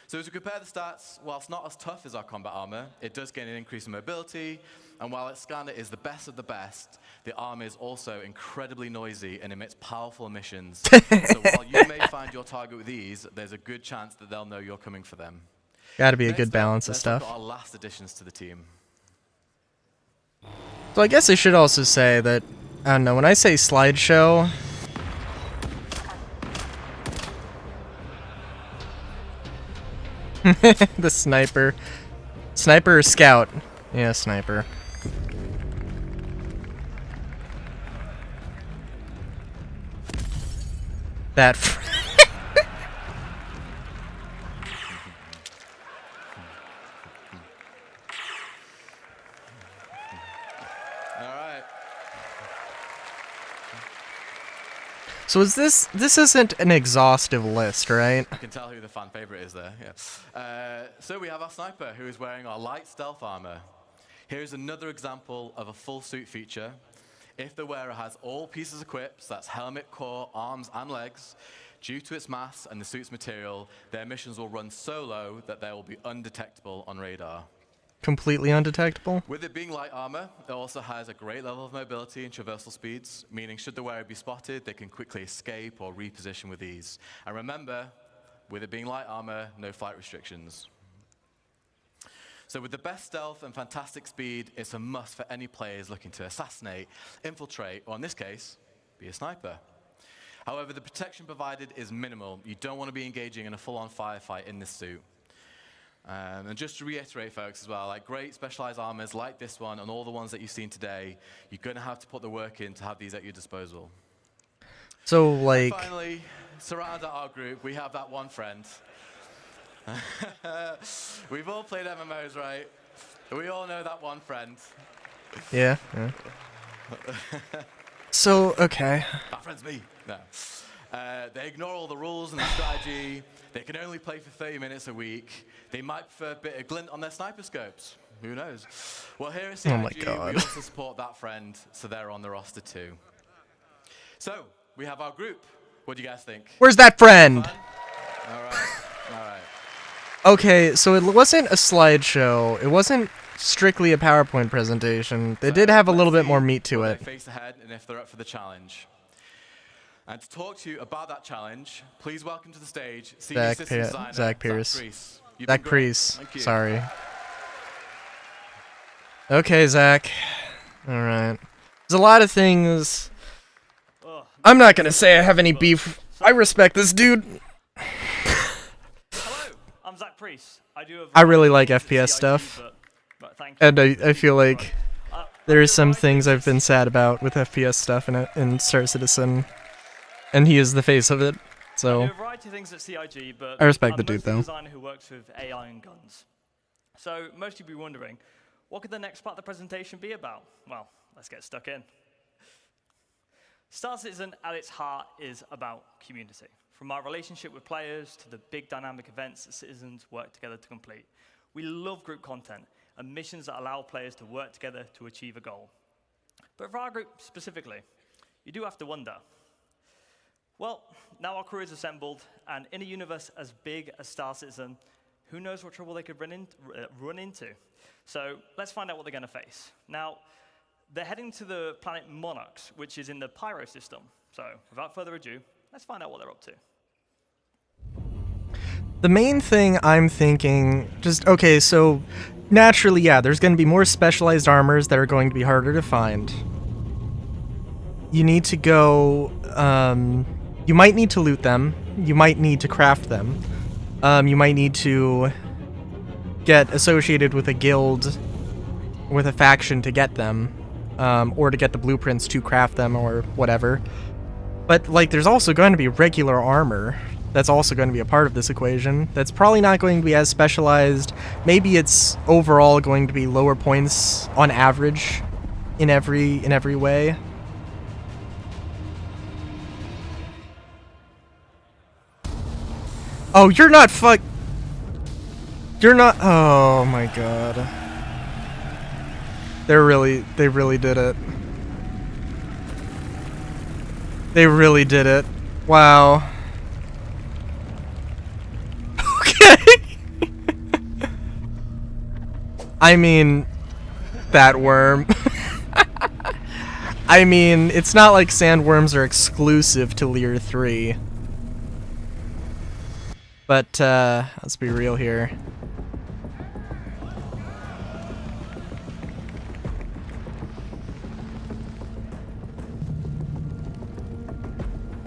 So as we compare the stats, whilst not as tough as our combat armor, it does gain an increase in mobility, and while its scanner is the best of the best, the armor is also incredibly noisy and emits powerful emissions. So while you may find your target with ease, there's a good chance that they'll know you're coming for them. Gotta be a good balance of Let's look stuff. at our last additions to the team. So I guess I should also say that, I don't know, when I say slideshow, the sniper. Sniper or scout? Yeah, sniper. That. So is this isn't an exhaustive list, right? You can tell who the fan favorite is there, yeah. So we have our sniper, who is wearing our light stealth armor. Here's another example of a full suit feature. If the wearer has all pieces equipped, so that's helmet, core, arms, and legs, due to its mass and the suit's material, their missions will run so low that they will be undetectable on radar. Completely undetectable? With it being light armor, it also has a great level of mobility and traversal speeds, meaning should the wearer be spotted, they can quickly escape or reposition with ease. And remember, with it being light armor, no flight restrictions. So with the best stealth and fantastic speed, it's a must for any players looking to assassinate, infiltrate, or in this case, be a sniper. However, the protection provided is minimal. You don't want to be engaging in a full-on firefight in this suit. And just to reiterate, folks, as well, like great specialized armors like this one and all the ones that you've seen today, you're going to have to put the work in to have these at your disposal. So, like... And finally, surrounded our group, we have that one friend. We've all played MMOs, right? We all know that one friend. Yeah, yeah. So, okay. That friend's me. No. They ignore all the rules and the strategy. They can only play for 30 minutes a week. They might prefer a bit of glint on their sniper scopes. Who knows? Well, here at CIG, Oh my God. we also support that friend, so they're on the roster too. So, we have our group. What do you guys think? Where's that friend? All right, all right. Okay, so it wasn't a slideshow. It wasn't strictly a PowerPoint presentation. They did have a little bit more meat to it. They face ahead and if they're up for the challenge. And to talk to you about that challenge, please welcome to the stage Senior System Designer Zach Pierce. Zach Priest. You've Zach been great. Priest. Thank you. Sorry. Okay, Zach. All right. There's a lot of things. I'm not gonna say I have any beef. I respect this dude. I'm Zach Priest. I really like FPS stuff, and I feel like there's some things I've been sad about with FPS stuff in Star Citizen, and he is the face of it. I So do a variety of things at CIG, but I respect I'm the dude, mostly a though. designer who works with AI and guns. So most of you will be wondering, what could the next part of the presentation be about? Well, let's get stuck in. Star Citizen at its heart is about community. From our relationship with players to the big dynamic events that citizens work together to complete. We love group content, and missions that allow players to work together to achieve a goal. But for our group specifically, you do have to wonder, well, now our crew is assembled, and in a universe as big as Star Citizen, who knows what trouble they could run into? So let's find out what they're going to face. Now, they're heading to the planet Monarchs, which is in the Pyro system. So without further ado, let's find out what they're up to. The main thing I'm thinking, okay, so naturally, yeah, there's going to be more specialized armors that are going to be harder to find. You need to go, you might need to loot them. You might need to craft them. You might need to get associated with a guild, with a faction to get them, or to get the blueprints to craft them or whatever. But, like, there's also going to be regular armor that's also going to be a part of this equation. That's probably not going to be as specialized. Maybe it's overall going to be lower points on average in every way. Oh, you're not You're not. Oh my god. They really did it. They really did it. Wow. Okay. I mean, that worm. I mean, it's not like sandworms are exclusive to Lear 3. But, let's be real here.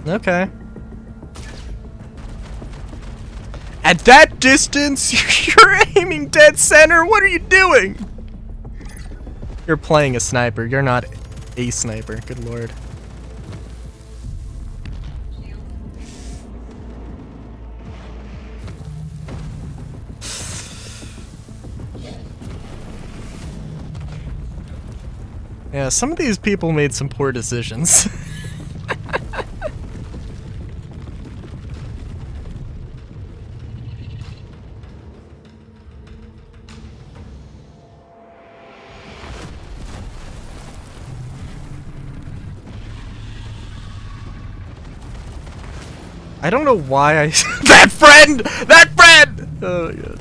Okay. At that distance, you're aiming dead center. What are you doing? You're playing a sniper. You're not a sniper. Good lord. Yeah, some of these people made some poor decisions. I don't know why I that friend! That friend! Oh my god.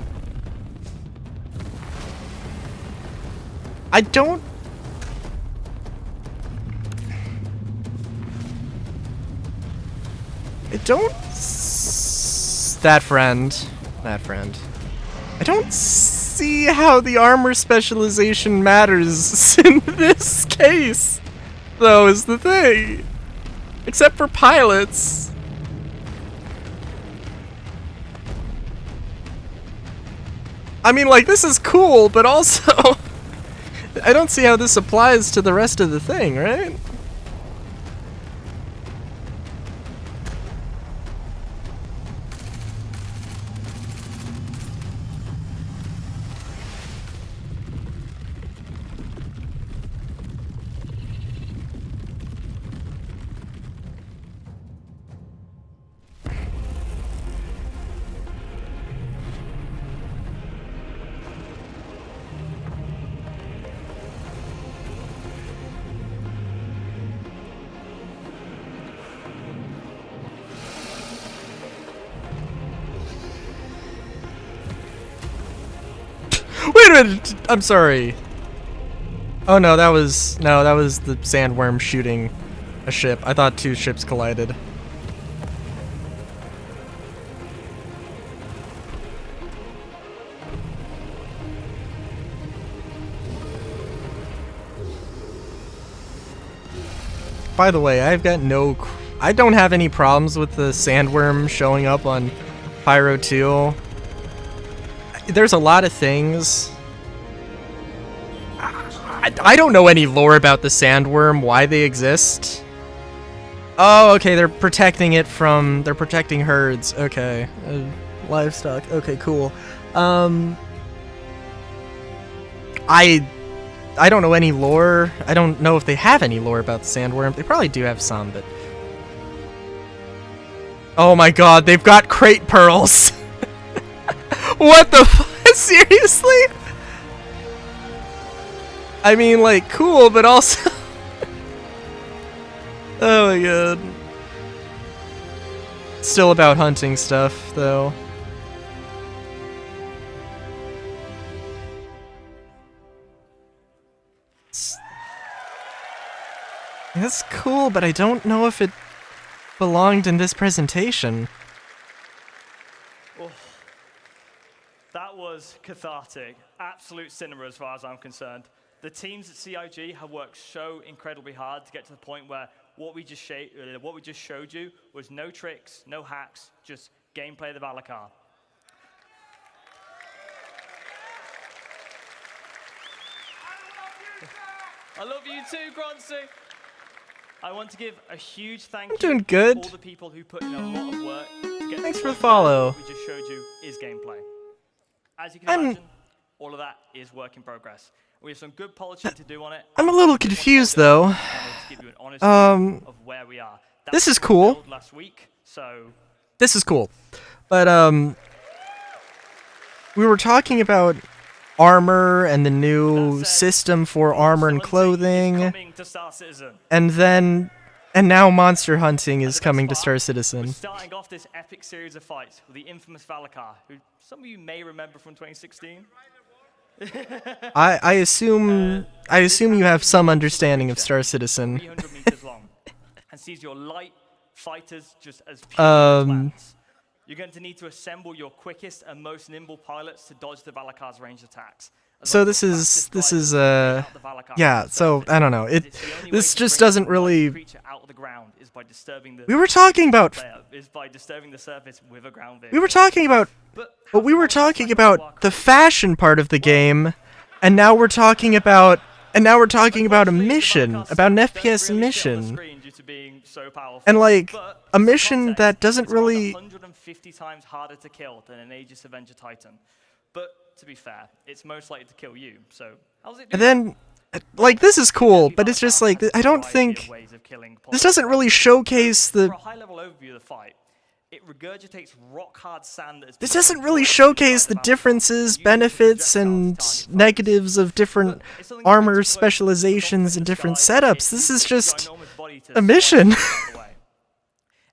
I don't that friend. I don't see how the armor specialization matters in this case, though, is the thing. Except for pilots. I mean, like, this is cool, but also I don't see how this applies to the rest of the thing, right? Wait a minute! I'm sorry. Oh no, that was the sandworm shooting a ship. I thought two ships collided. By the way, I don't have any problems with the sandworm showing up on Pyro 2. There's a lot of things. I don't know any lore about the sandworm, why they exist. Oh, okay, they're protecting herds. Okay. Livestock. Okay, cool. I don't know any lore. I don't know if they have any lore about the sandworm. They probably do have some, but... Oh my god, they've got crate pearls! What the f- Seriously? I mean, like, cool, but also... Oh my god. Still about hunting stuff, though. That's cool, but I don't know if it belonged in this presentation. Oh, that was cathartic. Absolute cinema as far as I'm concerned. The teams at CIG have worked so incredibly hard to get to the point where what we just showed you was no tricks, no hacks, just gameplay of the Valakar. I love you too, Groncy. I want to give a huge thank you doing good. to all the people who put in a lot of work to get Thanks to for the point follow. where we just showed you is gameplay. As you can imagine, all of that is work in progress. We have some good polishing to do on it. I'm a little confused, though. Of where we are. This is cool. Last week, so This is cool. But, we were talking about armor and the new system for armor and clothing. coming to Star Citizen. And now monster hunting is coming to Star Citizen. Starting off this epic series of fights with the infamous Valakar, who some of you may remember from 2016. I assume you have some understanding of Star Citizen. 300 meters long, and sees your light fighters just as pure as plants. You're going to need to assemble your quickest and most nimble pilots to dodge the Valakar's range attacks. So this is yeah, so I don't know. This just doesn't really. We were talking about the fashion part of the game, and now we're talking about a mission, about an FPS mission. And like a mission that doesn't really 150 times harder to kill than an Aegis Avenger Titan. But to be fair, it's most likely to kill you. So how's it doing? And then, like, this is cool, but it's just like, I don't think... This doesn't really showcase the... For a high-level overview of the fight, it regurgitates rock-hard sand that has This doesn't really showcase the differences, benefits, and negatives of different armor specializations and different setups. This is just a mission.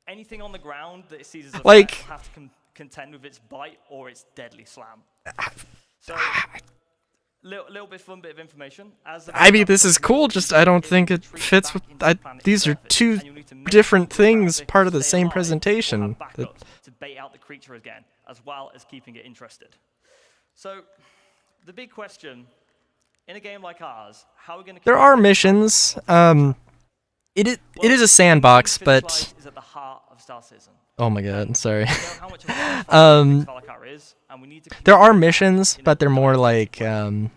Anything on the ground that it sees as a like, threat will have to contend with its bite or its deadly slam. So, little bit fun bit of information. I mean, this is cool, just I don't think it fits with... these are two different things, part of the same presentation. To bait out the creature again, as well as keeping it interested. So, the big question, in a game like ours, how are we going to... There are missions. It is a sandbox, but... Is at the heart of Star Citizen. Oh my god, sorry. There are missions, but they're more like, and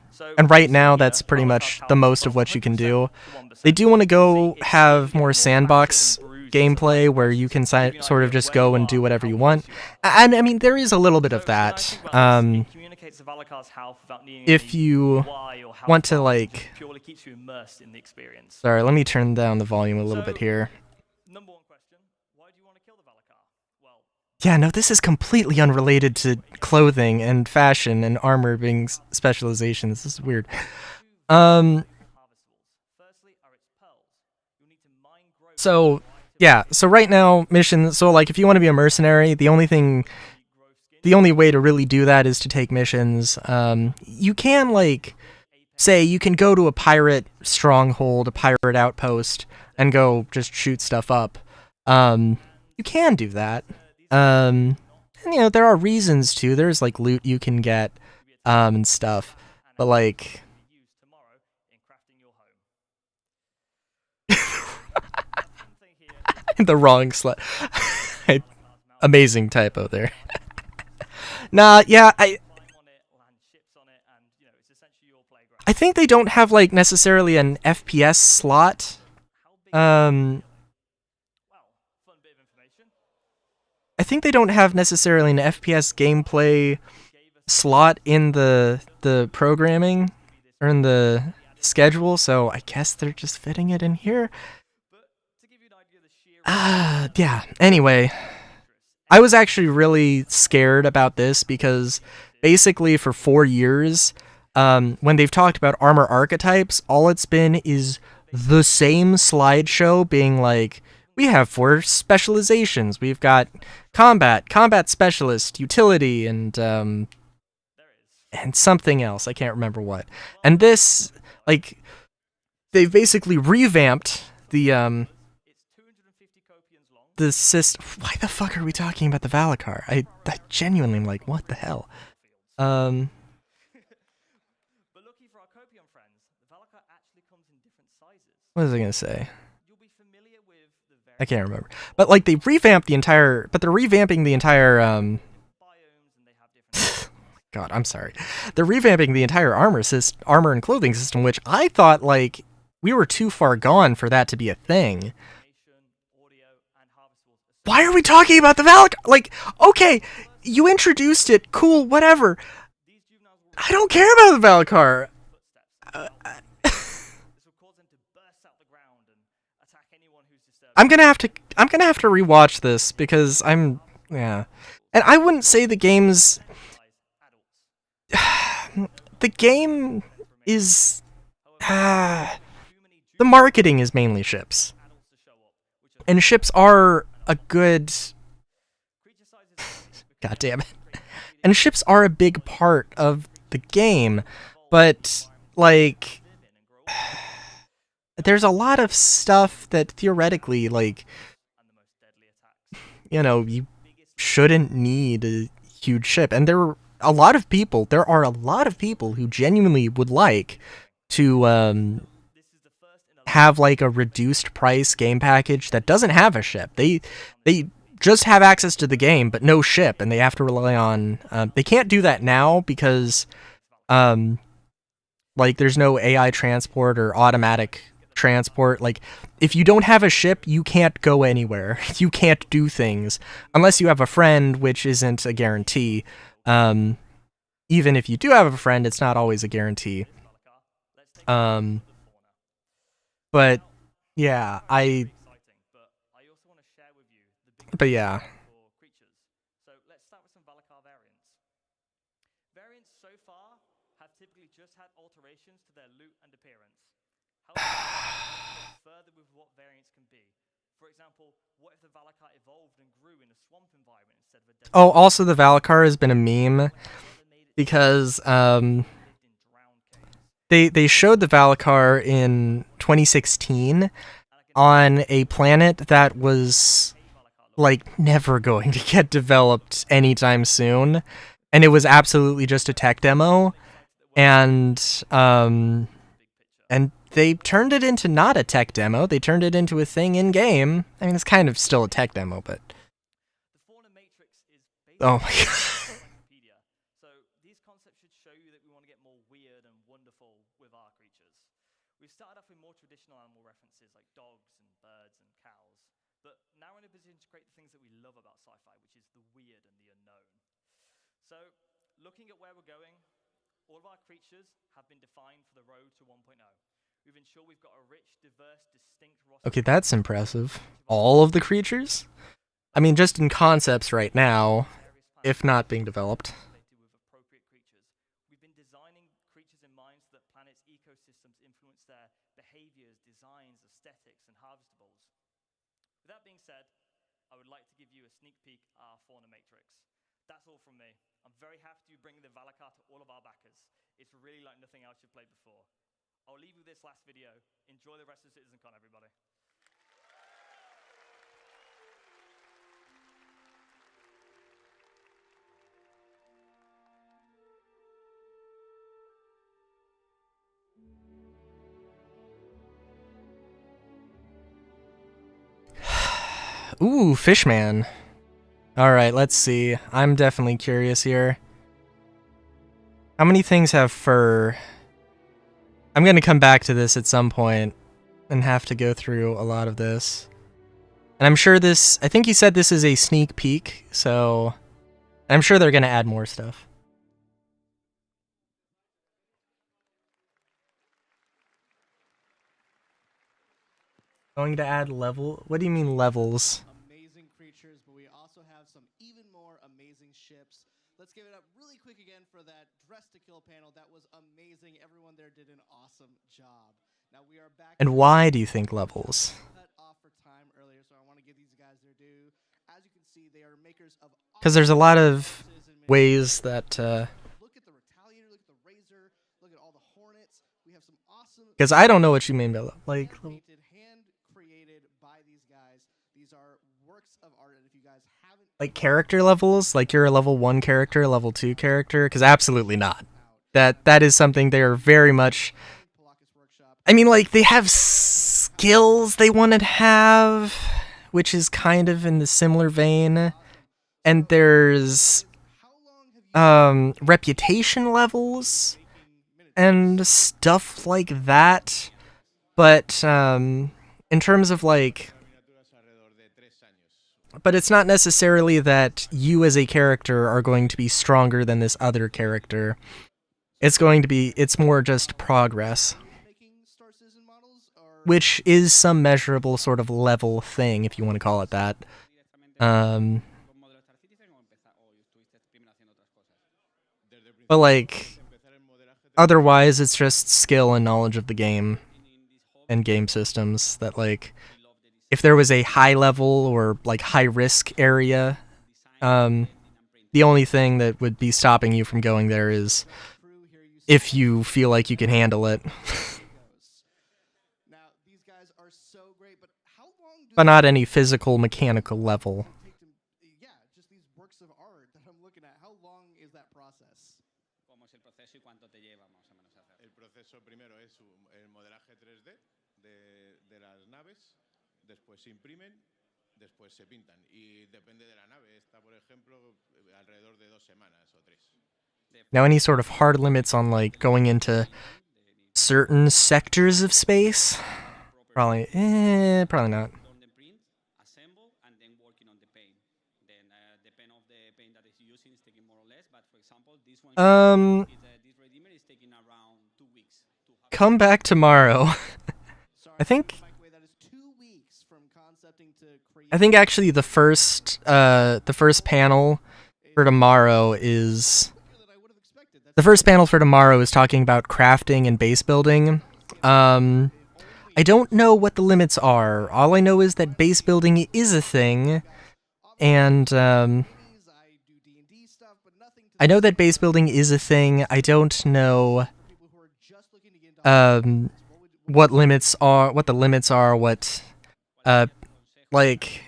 right now that's pretty much the most of what you can do. They do want to go have more sandbox gameplay where you can sort of just go and do whatever you want. And I mean, there is a little bit of that. If you want to like... Sorry, let me turn down the volume a little bit here. Yeah, no, this is completely unrelated to clothing and fashion and armor being specializations. This is weird. So, yeah, so right now, missions, so like if you want to be a mercenary, the only way to really do that is to take missions. You can like, say you can go to a pirate stronghold, a pirate outpost, and go just shoot stuff up. You can do that. And you know, there are reasons to. There's like loot you can get, and stuff. But like... the wrong slide. Amazing typo there. Nah, yeah, I think they don't have like necessarily an FPS slot. I think they don't have necessarily an FPS gameplay slot in the programming or in the schedule, so I guess they're just fitting it in here. Yeah, anyway, I was actually really scared about this because basically for 4 years, when they've talked about armor archetypes, all it's been is the same slideshow being like, we have 4 specializations. We've got combat specialist, utility, and something else. I can't remember what. And this, like, they've basically revamped the system. Why the fuck are we talking about the Valacar? I genuinely am like, what the hell? What was I gonna say? I can't remember. But like, they revamped the entire. But they're revamping the entire. God, I'm sorry. They're revamping the entire armor and clothing system, which I thought, like, we were too far gone for that to be a thing. Why are we talking about the Valacar? Like, okay, you introduced it, cool, whatever. I don't care about the Valacar. I'm gonna have to rewatch this because yeah. And I wouldn't say the game's the game is the marketing is mainly ships. And ships are a good God damn it. And ships are a big part of the game, but like there's a lot of stuff that theoretically, like, you know, you shouldn't need a huge ship. And there are a lot of people who genuinely would like to have like a reduced price game package that doesn't have a ship. They just have access to the game but no ship, and they have to rely on they can't do that now because like there's no AI transport or automatic transport. Like, if you don't have a ship, you can't go anywhere. You can't do things unless you have a friend, which isn't a guarantee. Even if you do have a friend, it's not always a guarantee. But yeah, but yeah. Oh, also the Valacar has been a meme because they showed the Valacar in 2016 on a planet that was like never going to get developed anytime soon, and it was absolutely just a tech demo, and they turned it into not a tech demo. They turned it into a thing in game. I mean, it's kind of still a tech demo, but oh my god. Looking at where we're going, all of our creatures have been defined for the road to 1.0. We've ensured we've got a rich, diverse, distinct roster. Okay, that's impressive. All of the creatures? I mean, just in concepts right now, if not being developed. We've been designing creatures in mind so that planets' ecosystems influence their behaviors, designs, aesthetics, and harvestables. With that being said, I would like to give you a sneak peek at our fauna matrix. That's all from me. I'm very happy to be bringing the Valacar to all of our backers. It's really like nothing else you've played before. I'll leave you with this last video. Enjoy the rest of CitizenCon, everybody. Ooh, Fishman. Alright, let's see. I'm definitely curious here. How many things have fur? I'm gonna come back to this at some point and have to go through a lot of this. And I'm sure this, I think he said this is a sneak peek, so I'm sure they're gonna add more stuff. Going to add level? What do you mean levels? Amazing creatures, but we also have some even more amazing ships. Let's give it up really quick again for that Dress to Kill panel. That was amazing. Everyone there did an awesome job. Now we are back. And why do you think levels? Cut off for time earlier, so I want to give these guys their due. As you can see, they are makers of. Because there's a lot of ways that. Look at the Retaliator. Look at the Razor. Look at all the Hornets. We have some awesome. Because I don't know what you mean by like. Hand created by these guys. These are works of art, and if you guys haven't. Like character levels, like you're a level 1 character, level 2 character, because absolutely not. That is something they are very much. I mean, like they have skills they want to have, which is kind of in the similar vein, and there's reputation levels and stuff like that. But in terms of like. But it's not necessarily that you as a character are going to be stronger than this other character. It's more just progress. Which is some measurable sort of level thing, if you want to call it that. But like, otherwise it's just skill and knowledge of the game and game systems that like, if there was a high level or like high risk area, the only thing that would be stopping you from going there is if you feel like you can handle it. But not any physical, mechanical level. Yeah, just these works of art that I'm looking at. How long is that process? El proceso primero es el modelaje 3D de las naves. Después se imprimen, después se pintan. Y depende de la nave. Esta, por ejemplo, alrededor de 2 semanas o 3. Now, any sort of hard limits on, like, going into certain sectors of space? Probably not. Come back tomorrow. I think actually the first panel for tomorrow is talking about crafting and base building. I don't know what the limits are. All I know is that base building is a thing, and I know that base building is a thing. I don't know what the limits are, like,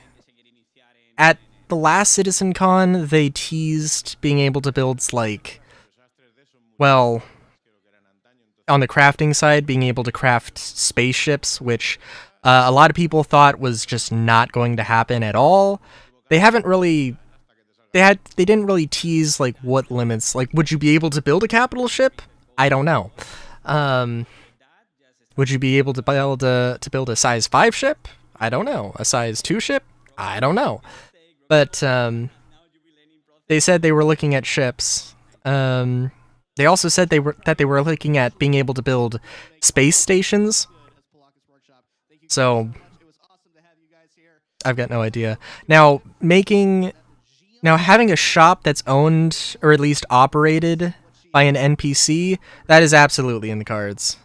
at the last CitizenCon, they teased being able to build, like, well, on the crafting side, being able to craft spaceships, which a lot of people thought was just not going to happen at all. They didn't really tease, like, what limits, like, would you be able to build a capital ship? I don't know. Would you be able to build a size 5 ship? I don't know. A size 2 ship? I don't know. But they said they were looking at ships. They also said that they were looking at being able to build space stations. So I've got no idea. Now having a shop that's owned or at least operated by an NPC, that is absolutely in the cards.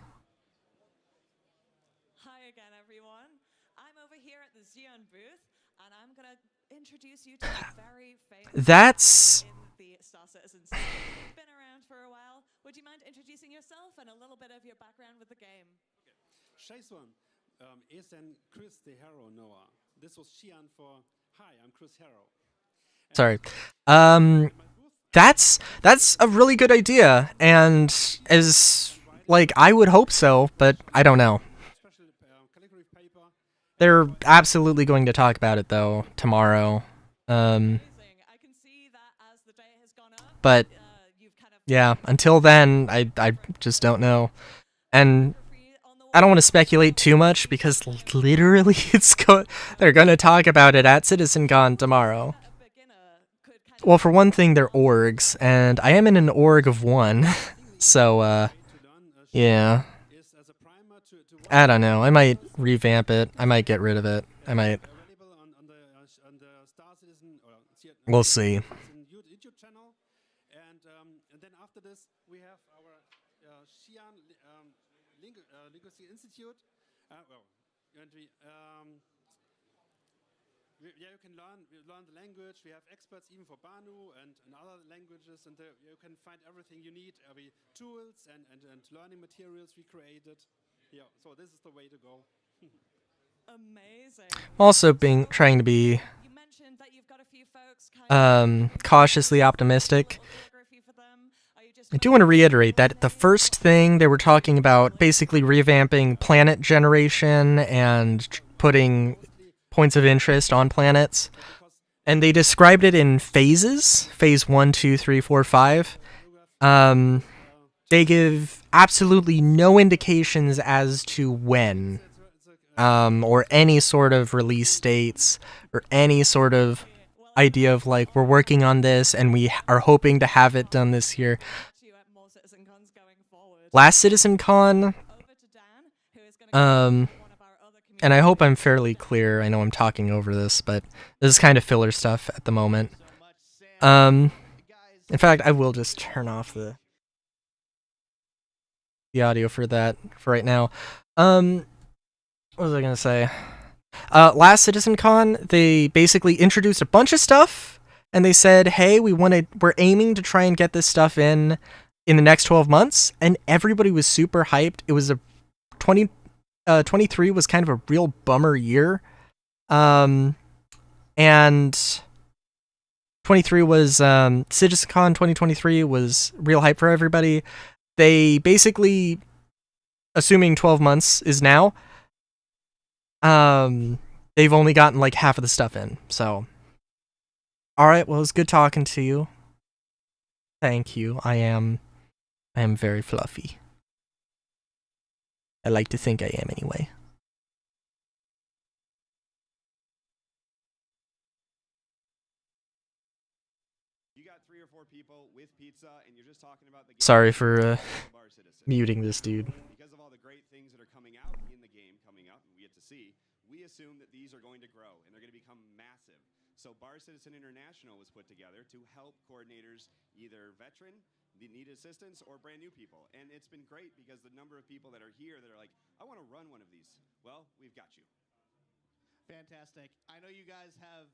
Hi again, everyone. I'm over here at the Xeon booth, and I'm going to introduce you to a very famous That's... in the Star Citizen scene. You've been around for a while. Would you mind introducing yourself and a little bit of your background with the game? Shaiswan is an Chris the Hero Noah. This was Xian for Hi, I'm Chris Hero. Sorry. That's a really good idea, and as, like, I would hope so, but I don't know. They're absolutely going to talk about it, though, tomorrow. But, yeah, until then, I just don't know. And I don't want to speculate too much, because literally they're going to talk about it at CitizenCon tomorrow. Well, for one thing, they're orgs, and I am in an org of 1, so, yeah. I don't know, I might revamp it, I might get rid of it, I might. We'll see. Institute. Yeah, you can learn the language. We have experts even for Banu and other languages, and you can find everything you need, every tools and learning materials we created. Yeah, so this is the way to go. Amazing. Also trying to be cautiously optimistic. I do want to reiterate that the first thing they were talking about basically revamping planet generation and putting points of interest on planets, and they described it in phases, phase 1, 2, 3, 4, 5. They give absolutely no indications as to when, or any sort of release dates, or any sort of idea of like, we're working on this and we are hoping to have it done this year. Last CitizenCon, and I hope I'm fairly clear. I know I'm talking over this, but this is kind of filler stuff at the moment. In fact, I will just turn off the audio for that for right now. What was I gonna say? Last CitizenCon, they basically introduced a bunch of stuff, and they said, "Hey, we're aiming to try and get this stuff in the next 12 months," and everybody was super hyped. It was 23 was kind of a real bummer year, and 23 was CitizenCon 2023 was real hype for everybody. They basically, assuming 12 months is now, they've only gotten like half of the stuff in. So, all right, well, it was good talking to you. Thank you. I am very fluffy. I like to think I am anyway. Sorry for muting this dude. Because of all the great things that are coming out in the game coming up, we get to see, we assume that these are going to grow and they're going to become massive. So Bar Citizen International was put together to help coordinators, either veteran, need assistance, or brand new people. And it's been great because the number of people that are here that are like, I want to run one of these. Well, we've got you. Fantastic. I know you guys have,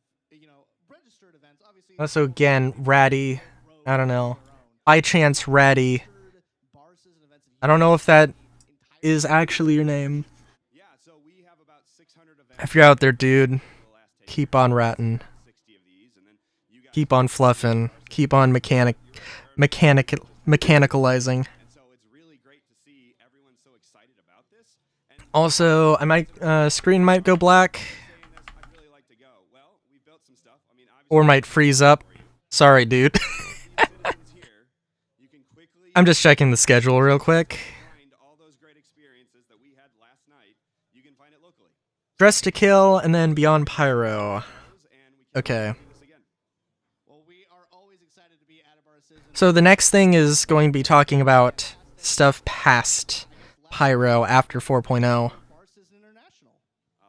registered events. Obviously. Also, again, Ratty. I don't know. By chance, Ratty. I don't know if that is actually your name. If you're out there, dude, keep on ratting. Keep on fluffing. Keep on mechanicalizing. Also, screen might go black. Or might freeze up. Sorry, dude. I'm just checking the schedule real quick. Dress to Kill, and then Beyond Pyro. Okay. So the next thing is going to be talking about stuff past Pyro after 4.0. Well,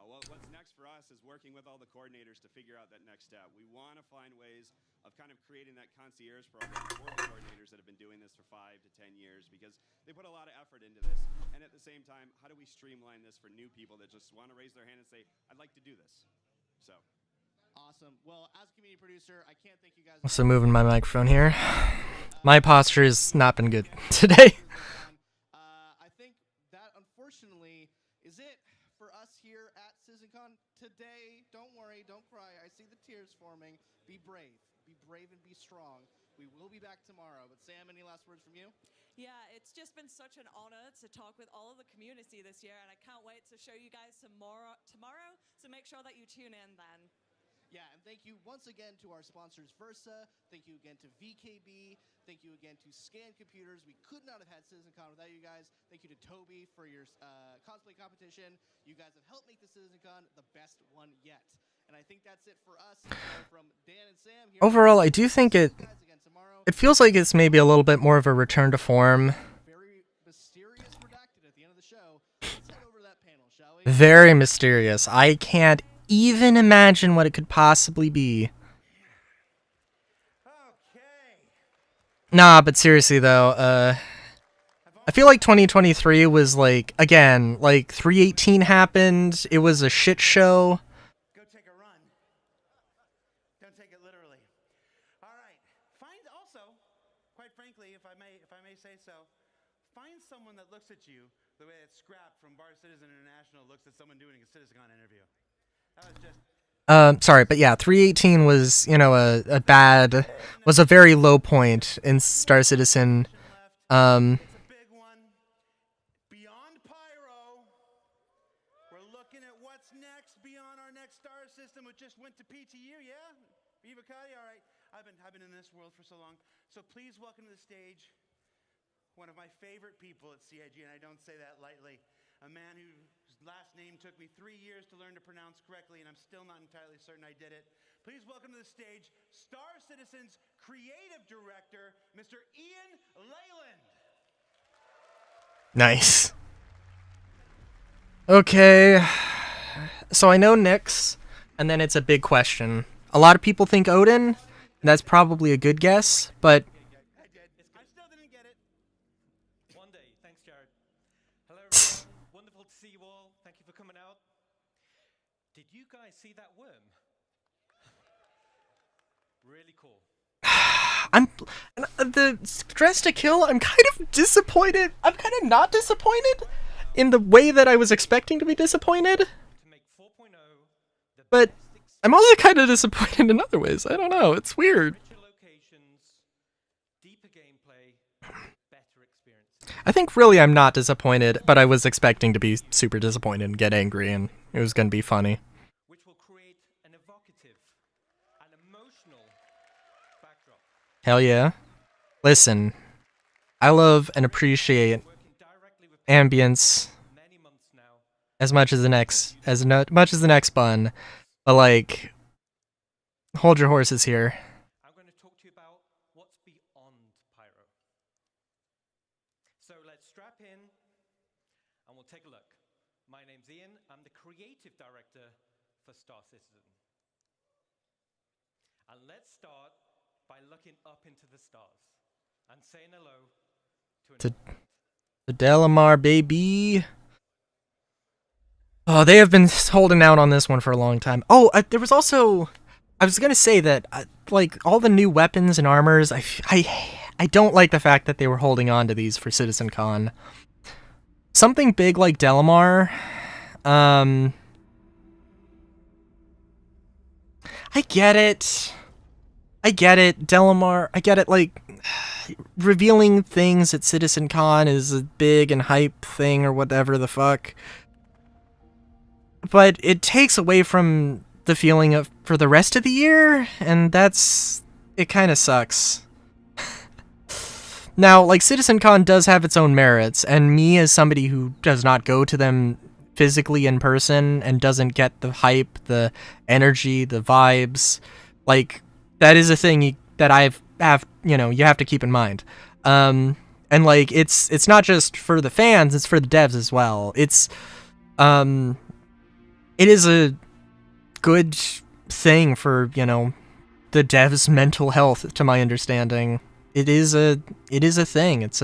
what's next for us is working with all the coordinators to figure out that next step. We want to find ways of kind of creating that concierge program for the coordinators that have been doing this for 5 to 10 years, because they put a lot of effort into this. And at the same time, how do we streamline this for new people that just want to raise their hand and say, I'd like to do this? So. Awesome. Well, as a community producer, I can't thank you guys. Also moving my microphone here. My posture has not been good today. I think that, unfortunately, is it for us here at CitizenCon today. Don't worry, don't cry. I see the tears forming. Be brave. Be brave and be strong. We will be back tomorrow. But Sam, any last words from you? Yeah, it's just been such an honor to talk with all of the community this year, and I can't wait to show you guys some more tomorrow, so make sure that you tune in then. Yeah, and thank you once again to our sponsors, Versa. Thank you again to VKB. Thank you again to Scan Computers. We could not have had CitizenCon without you guys. Thank you to Toby for your cosplay competition. You guys have helped make the CitizenCon the best one yet. And I think that's it for us. From Dan and Sam here. Overall, I do think it feels like it's maybe a little bit more of a return to form. Very mysterious redacted at the end of the show. Let's head over to that panel, shall we? Very mysterious. I can't even imagine what it could possibly be. Nah, but seriously though, I feel like 2023 was like, again, like 318 happened. It was a shit show. Go take a run. Don't take it literally. All right. Find also, quite frankly, if I may say so, find someone that looks at you the way that Scrap from Bar Citizen International looks at someone doing a CitizenCon interview. That was just. Sorry, but yeah, 318 was, you know, was a very low point in Star Citizen. Just went to PTU, yeah? Eva Cuddy, all right. I've been in this world for so long. So please welcome to the stage one of my favorite people at CIG, and I don't say that lightly. A man whose last name took me 3 years to learn to pronounce correctly, and I'm still not entirely certain I did it. Please welcome to the stage Star Citizen's creative director, Mr. Ian Leyland. Nice. Okay. So I know Nyx. And then it's a big question. A lot of people think Odin. And that's probably a good guess, but... I still didn't get it. One day. Thanks, Jared. Hello, everyone. Wonderful to see you all. Thank you for coming out. Did you guys see that worm? Really cool. The Dress to Kill, I'm kind of disappointed. I'm kind of not disappointed in the way that I was expecting to be disappointed. But I'm also kind of disappointed in other ways. I don't know. It's weird. I think really I'm not disappointed, but I was expecting to be super disappointed and get angry, and it was going to be funny. Which will create an evocative and emotional backdrop. Hell yeah. Listen, I love and appreciate ambience as much as the next bun. But like, hold your horses here. I'm going to talk to you about what's beyond Pyro. So let's strap in and we'll take a look. My name's Ian. I'm the creative director for Star Citizen. And let's start by looking up into the stars and saying hello to The Delamar, baby. Oh, they have been holding out on this one for a long time. Oh, there was also... I was going to say that, like, all the new weapons and armors, I don't like the fact that they were holding on to these for CitizenCon. Something big like Delamar... I get it. Delamar, I get it, like... Revealing things at CitizenCon is a big and hype thing or whatever the fuck. But it takes away from the feeling of for the rest of the year, and it kind of sucks. Now, like, CitizenCon does have its own merits, and me as somebody who does not go to them physically in person and doesn't get the hype, the energy, the vibes, like, that is a thing that you have to keep in mind. And like, it's not just for the fans, it's for the devs as well. It is a good thing for, the devs' mental health, to my understanding. It is a thing. It's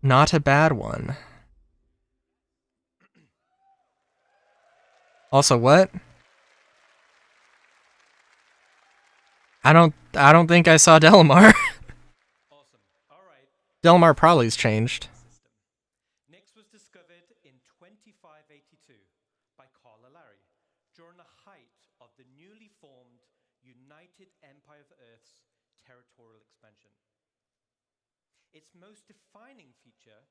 not a bad one. Also, what? I don't think I saw Delamar. Awesome. All right. Delamar probably's changed. Nyx was discovered in 2582 by Carl Alari during the height of the newly formed United Empire of Earth's territorial expansion. Its most defining feature,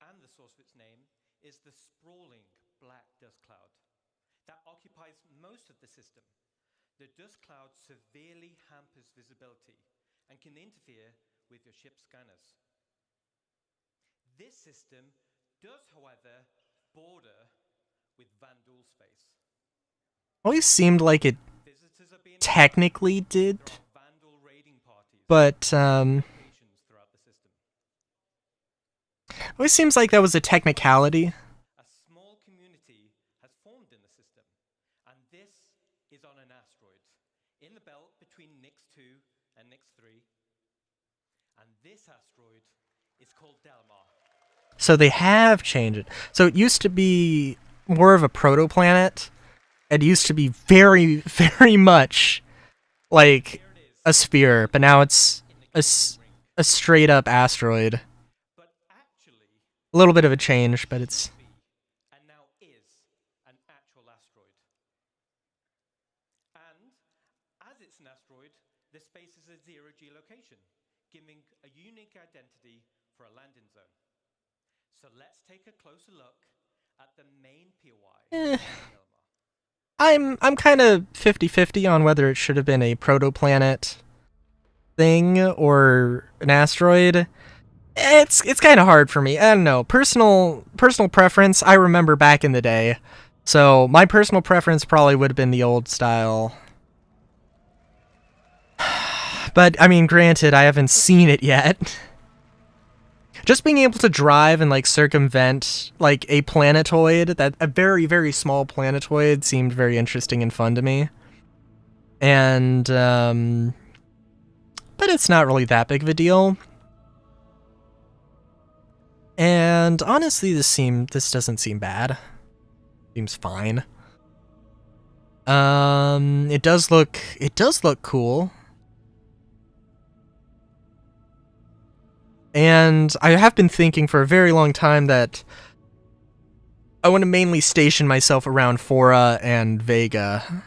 and the source of its name, is the sprawling black dust cloud that occupies most of the system. The dust cloud severely hampers visibility and can interfere with your ship's scanners. This system does, however, border with Vanduul space. Always seemed like it technically did, but always seems like that was a technicality. A small community has formed in the system, and this is on an asteroid in the belt between Nyx 2 and Nyx 3. And this asteroid is called Delmar. So they have changed it. So it used to be more of a protoplanet. It used to be very, very much like a sphere, but now it's a straight up asteroid. A little bit of a change, but it's... And now is an actual asteroid. And as it's an asteroid, the space is a zero G location, giving a unique identity for a landing zone. So let's take a closer look at the main POI. I'm kind of 50-50 on whether it should have been a protoplanet thing or an asteroid. It's kind of hard for me. I don't know. Personal preference, I remember back in the day. So my personal preference probably would have been the old style. But I mean, granted, I haven't seen it yet. Just being able to drive and like circumvent like a planetoid, that a very, very small planetoid, seemed very interesting and fun to me. And but it's not really that big of a deal. And honestly, this doesn't seem bad. Seems fine. It does look cool. And I have been thinking for a very long time that I want to mainly station myself around Fora and Vega.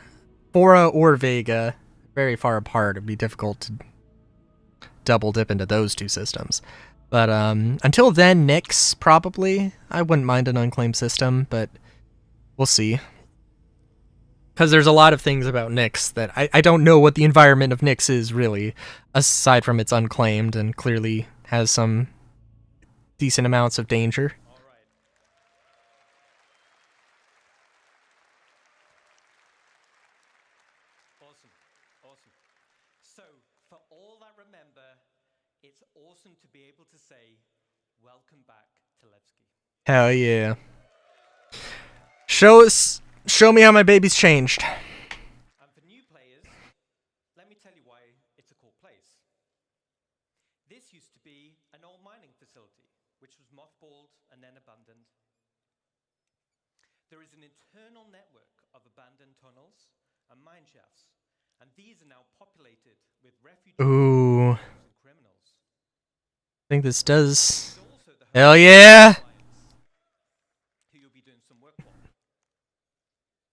Fora or Vega, very far apart. It'd be difficult to double dip into those two systems. But until then, Nyx, probably. I wouldn't mind an unclaimed system, but we'll see. Because there's a lot of things about Nyx that I don't know what the environment of Nyx is, really, aside from it's unclaimed and clearly has some decent amounts of danger. Awesome. So, for all that remember, it's awesome to be able to say, welcome back to Levski. Hell yeah. Show me how my baby's changed. And for new players, let me tell you why it's a cool place. This used to be an old mining facility, which was mothballed and then abandoned. There is an internal network of abandoned tunnels and mine shafts, and these are now populated with refugees Ooh. and criminals. I think this does. Hell yeah! Who you'll be doing some work for.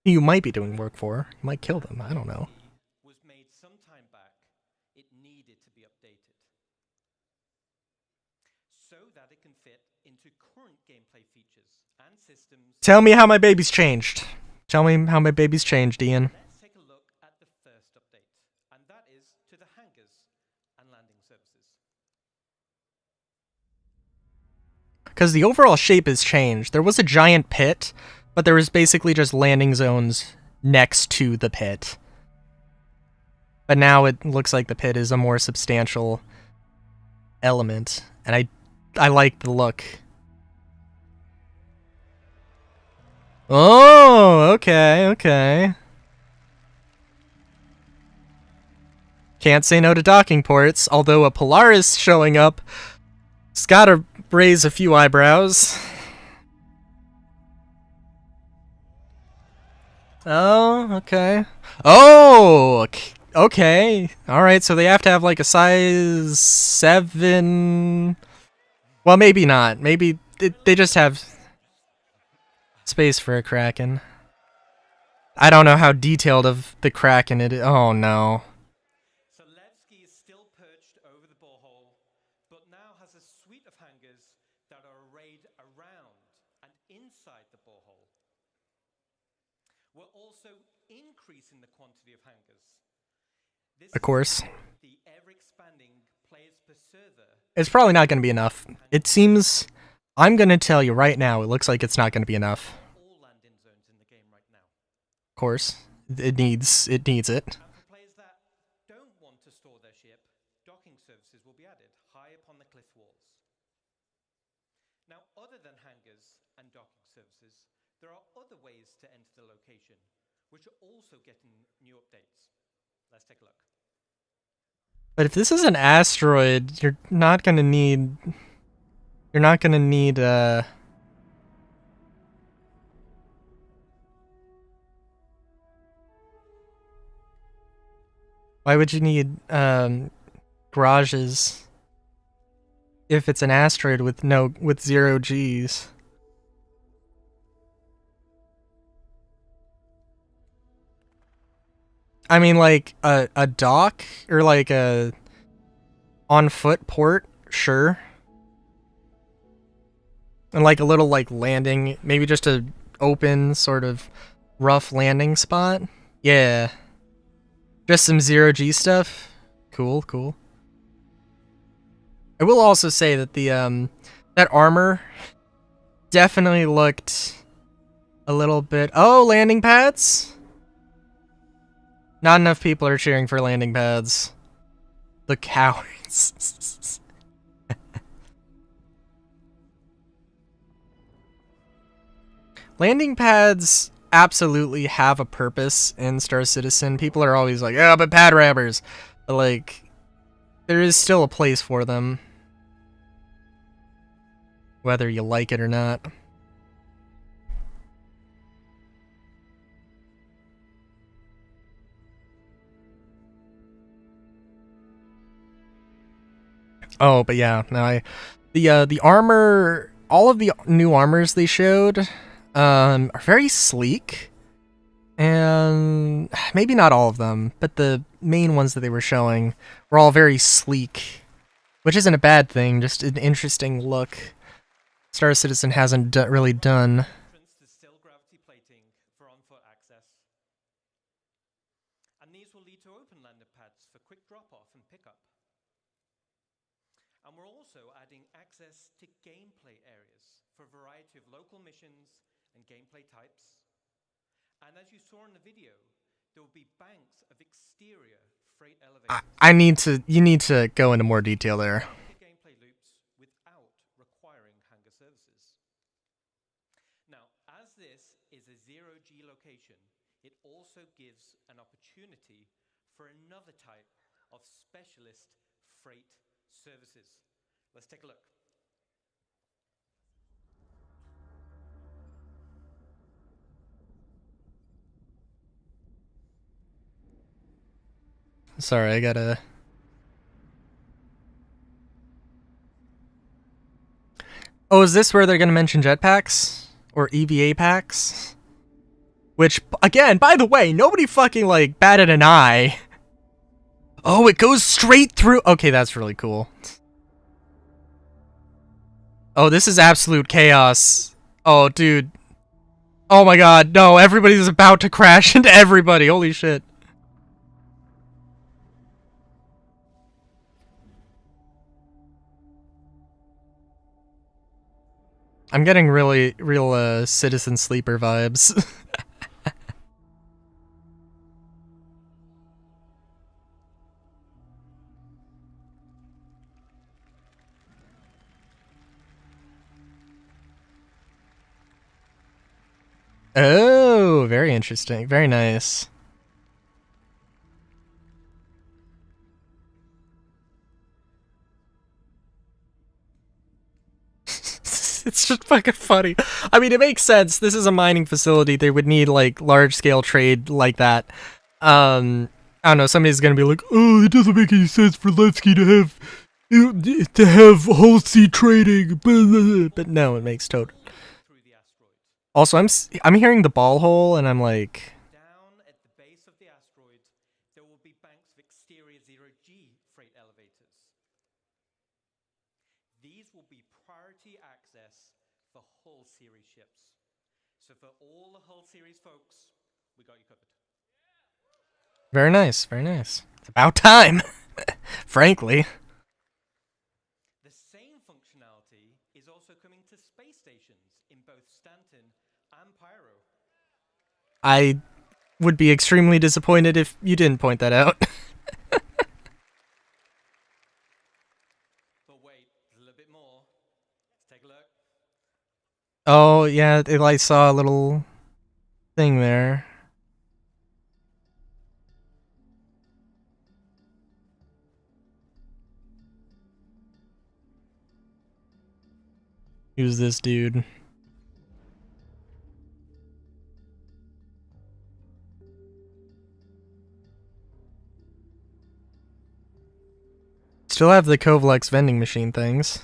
You might be doing work for. You might kill them. I don't know. Was made some time back. It needed to be updated so that it can fit into current gameplay features and systems. Tell me how my baby's changed. Tell me how my baby's changed, Ian. Let's take a look at the first update, and that is to the hangars and landing services. Because the overall shape has changed. There was a giant pit, but there was basically just landing zones next to the pit. But now it looks like the pit is a more substantial element, and I like the look. Oh, okay. Can't say no to docking ports, although a Polaris showing up, it's gotta raise a few eyebrows. Oh, okay. Oh, okay. Alright, so they have to have like a size 7... Well, maybe not. Maybe they just have space for a Kraken. I don't know how detailed of the Kraken it is. Oh, no. So Levski is still perched over the borehole, but now has a suite of hangars that are arrayed around and inside the borehole. We're also increasing the quantity of hangars. Of course. The ever-expanding players per server. It's probably not going to be enough. It seems... I'm going to tell you right now, it looks like it's not going to be enough. All landing zones in the game right now. Of course. It needs it. And for players that don't want to store their ship, docking services will be added high upon the cliff walls. Now, other than hangars and docking services, there are other ways to enter the location, which are also getting new updates. Let's take a look. But if this is an asteroid, you're not gonna need. You're not gonna need. Why would you need garages if it's an asteroid with 0 Gs? I mean, like a dock or like a on foot port, sure. And like a little like landing, maybe just a open sort of rough landing spot. Yeah. Just some 0 G stuff. Cool, cool. I will also say that the that armor definitely looked a little bit. Oh, landing pads? Not enough people are cheering for landing pads. The cowards. Landing pads absolutely have a purpose in Star Citizen. People are always like, "Yeah, but pad rabbers." But like, there is still a place for them, whether you like it or not. Oh, but yeah, no, the armor, all of the new armors they showed, are very sleek, and maybe not all of them, but the main ones that they were showing were all very sleek, which isn't a bad thing, just an interesting look. Star Citizen hasn't really done. And these will lead to open landing pads for quick drop-off and pickup. And we're also adding access to gameplay areas for a variety of local missions and gameplay types. And as you saw in the video, there will be banks of exterior freight elevators. You need to go into more detail there. Gameplay loops without requiring hangar services. Now, as this is a 0 G location, it also gives an opportunity for another type of specialist freight services. Let's take a look. Sorry, I gotta... Oh, is this where they're gonna mention jetpacks? Or EVA packs? Which, again, by the way, nobody fucking, like, batted an eye. Oh, it goes straight through... Okay, that's really cool. Oh, this is absolute chaos. Oh, dude. Oh my god, no, everybody's about to crash into everybody. Holy shit. I'm getting real Citizen Sleeper vibes. Oh, very interesting. Very nice. It's just fucking funny. I mean, it makes sense. This is a mining facility. They would need, like, large-scale trade like that. I don't know, somebody's gonna be like, "Oh, it doesn't make any sense for Levski to have whole sea trading." But no, it makes total. Also, I'm hearing the ball hole, and I'm like... Down at the base of the asteroid, there will be banks of exterior 0 G freight elevators. These will be priority access for Hull series ships. So for all the Hull series folks, we got you covered. Very nice, very nice. It's about time, frankly. The same functionality is also coming to space stations in both Stanton and Pyro. I would be extremely disappointed if you didn't point that out. But wait, there's a little bit more. Let's take a look. Oh, yeah, I saw a little thing there. Who's this dude? Still have the Kovalex vending machine things.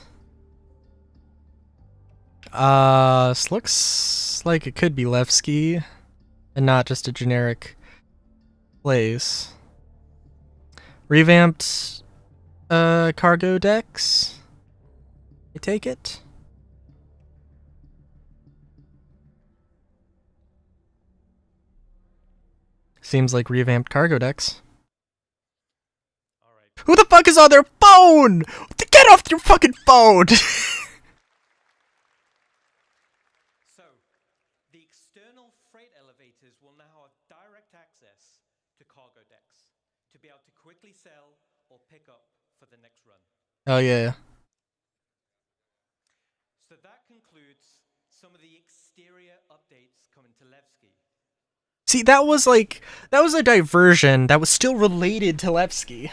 This looks like it could be Levski and not just a generic place. Revamped cargo decks. I take it. Seems like revamped cargo decks. Who the fuck is on their phone? Get off your fucking phone! So, the external freight elevators will now have direct access to cargo decks to be able to quickly sell or pick up for the next run. Oh yeah. So that concludes some of the exterior updates coming to Levski. See, that was a diversion that was still related to Levski.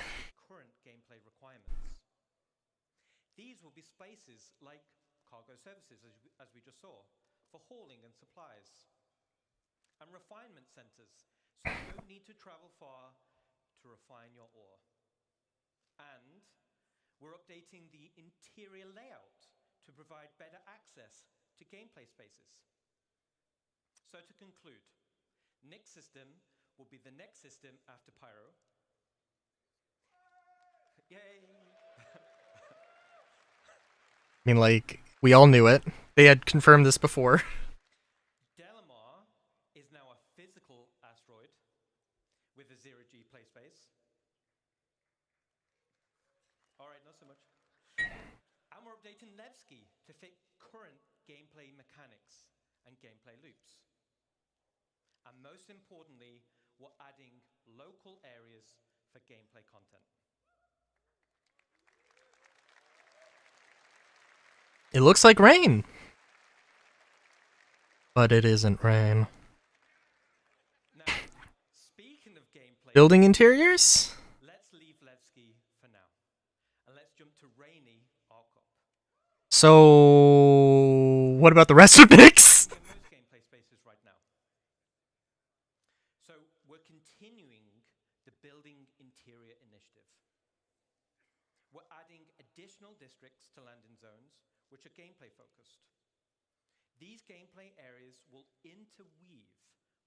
Current gameplay requirements. These will be spaces like cargo services, as we just saw, for hauling and supplies, and refinement centers, so you don't need to travel far to refine your ore. And we're updating the interior layout to provide better access to gameplay spaces. So to conclude, Nick's system will be the next system after Pyro. Yay! I mean, like, we all knew it. They had confirmed this before. Delamar is now a physical asteroid with a zero-G play space. Alright, not so much. And we're updating Levski to fit current gameplay mechanics and gameplay loops. And most importantly, we're adding local areas for gameplay content. It looks like rain. But it isn't rain. Now, speaking of gameplay, Building interiors? let's leave Levski for now. And let's jump to Rainy Arcop. So, what about the rest of Nyx? Most gameplay spaces right now. So we're continuing the Building Interior Initiative. We're adding additional districts to landing zones, which are gameplay focused. These gameplay areas will interweave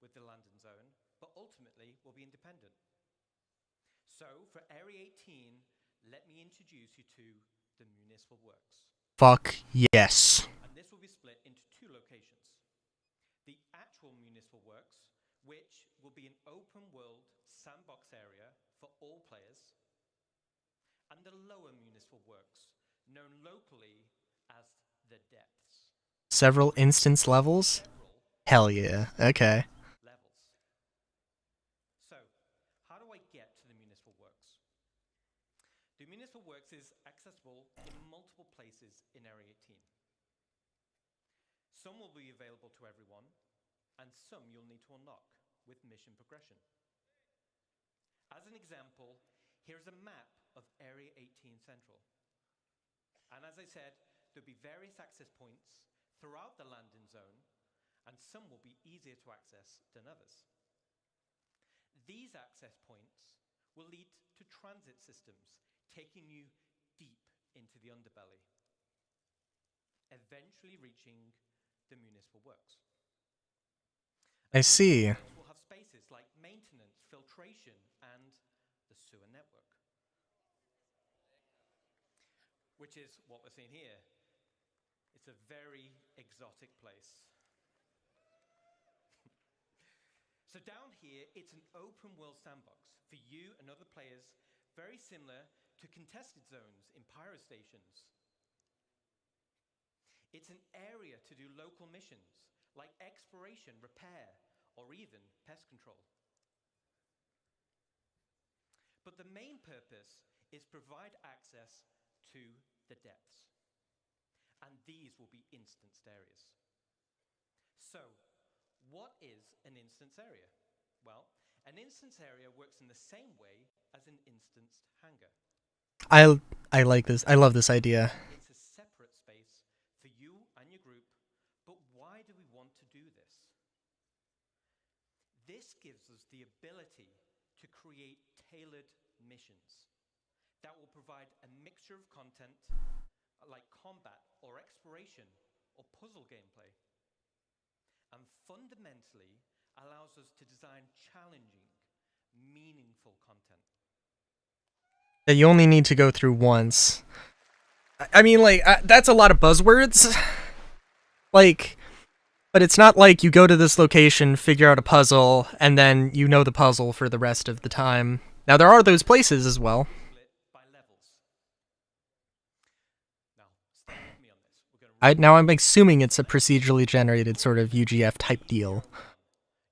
with the landing zone, but ultimately will be independent. So for Area 18, let me introduce you to the Municipal Works. Fuck yes. And this will be split into two locations. The actual Municipal Works, which will be an open world sandbox area for all players, and the lower Municipal Works, known locally as the Depths. Several instance levels? Hell yeah. Okay. Levels. So, how do I get to the Municipal Works? The Municipal Works is accessible in multiple places in Area 18. Some will be available to everyone, and some you'll need to unlock with mission progression. As an example, here's a map of Area 18 Central. And as I said, there'll be various access points throughout the landing zone, and some will be easier to access than others. These access points will lead to transit systems, taking you deep into the underbelly, eventually reaching the Municipal Works. I see. We'll have spaces like maintenance, filtration, and the sewer network, which is what we're seeing here. It's a very exotic place. So down here, it's an open world sandbox for you and other players, very similar to contested zones in Pyro stations. It's an area to do local missions, like exploration, repair, or even pest control. But the main purpose is provide access to the depths. And these will be instanced areas. So, what is an instance area? Well, an instance area works in the same way as an instanced hangar. I like this. I love this idea. It's a separate space for you and why do we want to do this? This gives us the ability to create tailored missions that will provide a mixture of content like combat or exploration or puzzle gameplay, and fundamentally allows us to design challenging, meaningful content. That you only need to go through once. I mean, like, that's a lot of buzzwords. Like, but it's not like you go to this location, figure out a puzzle, and then you know the puzzle for the rest of the time. Now, there are those places as well. Now I'm assuming it's a procedurally generated sort of UGF type deal.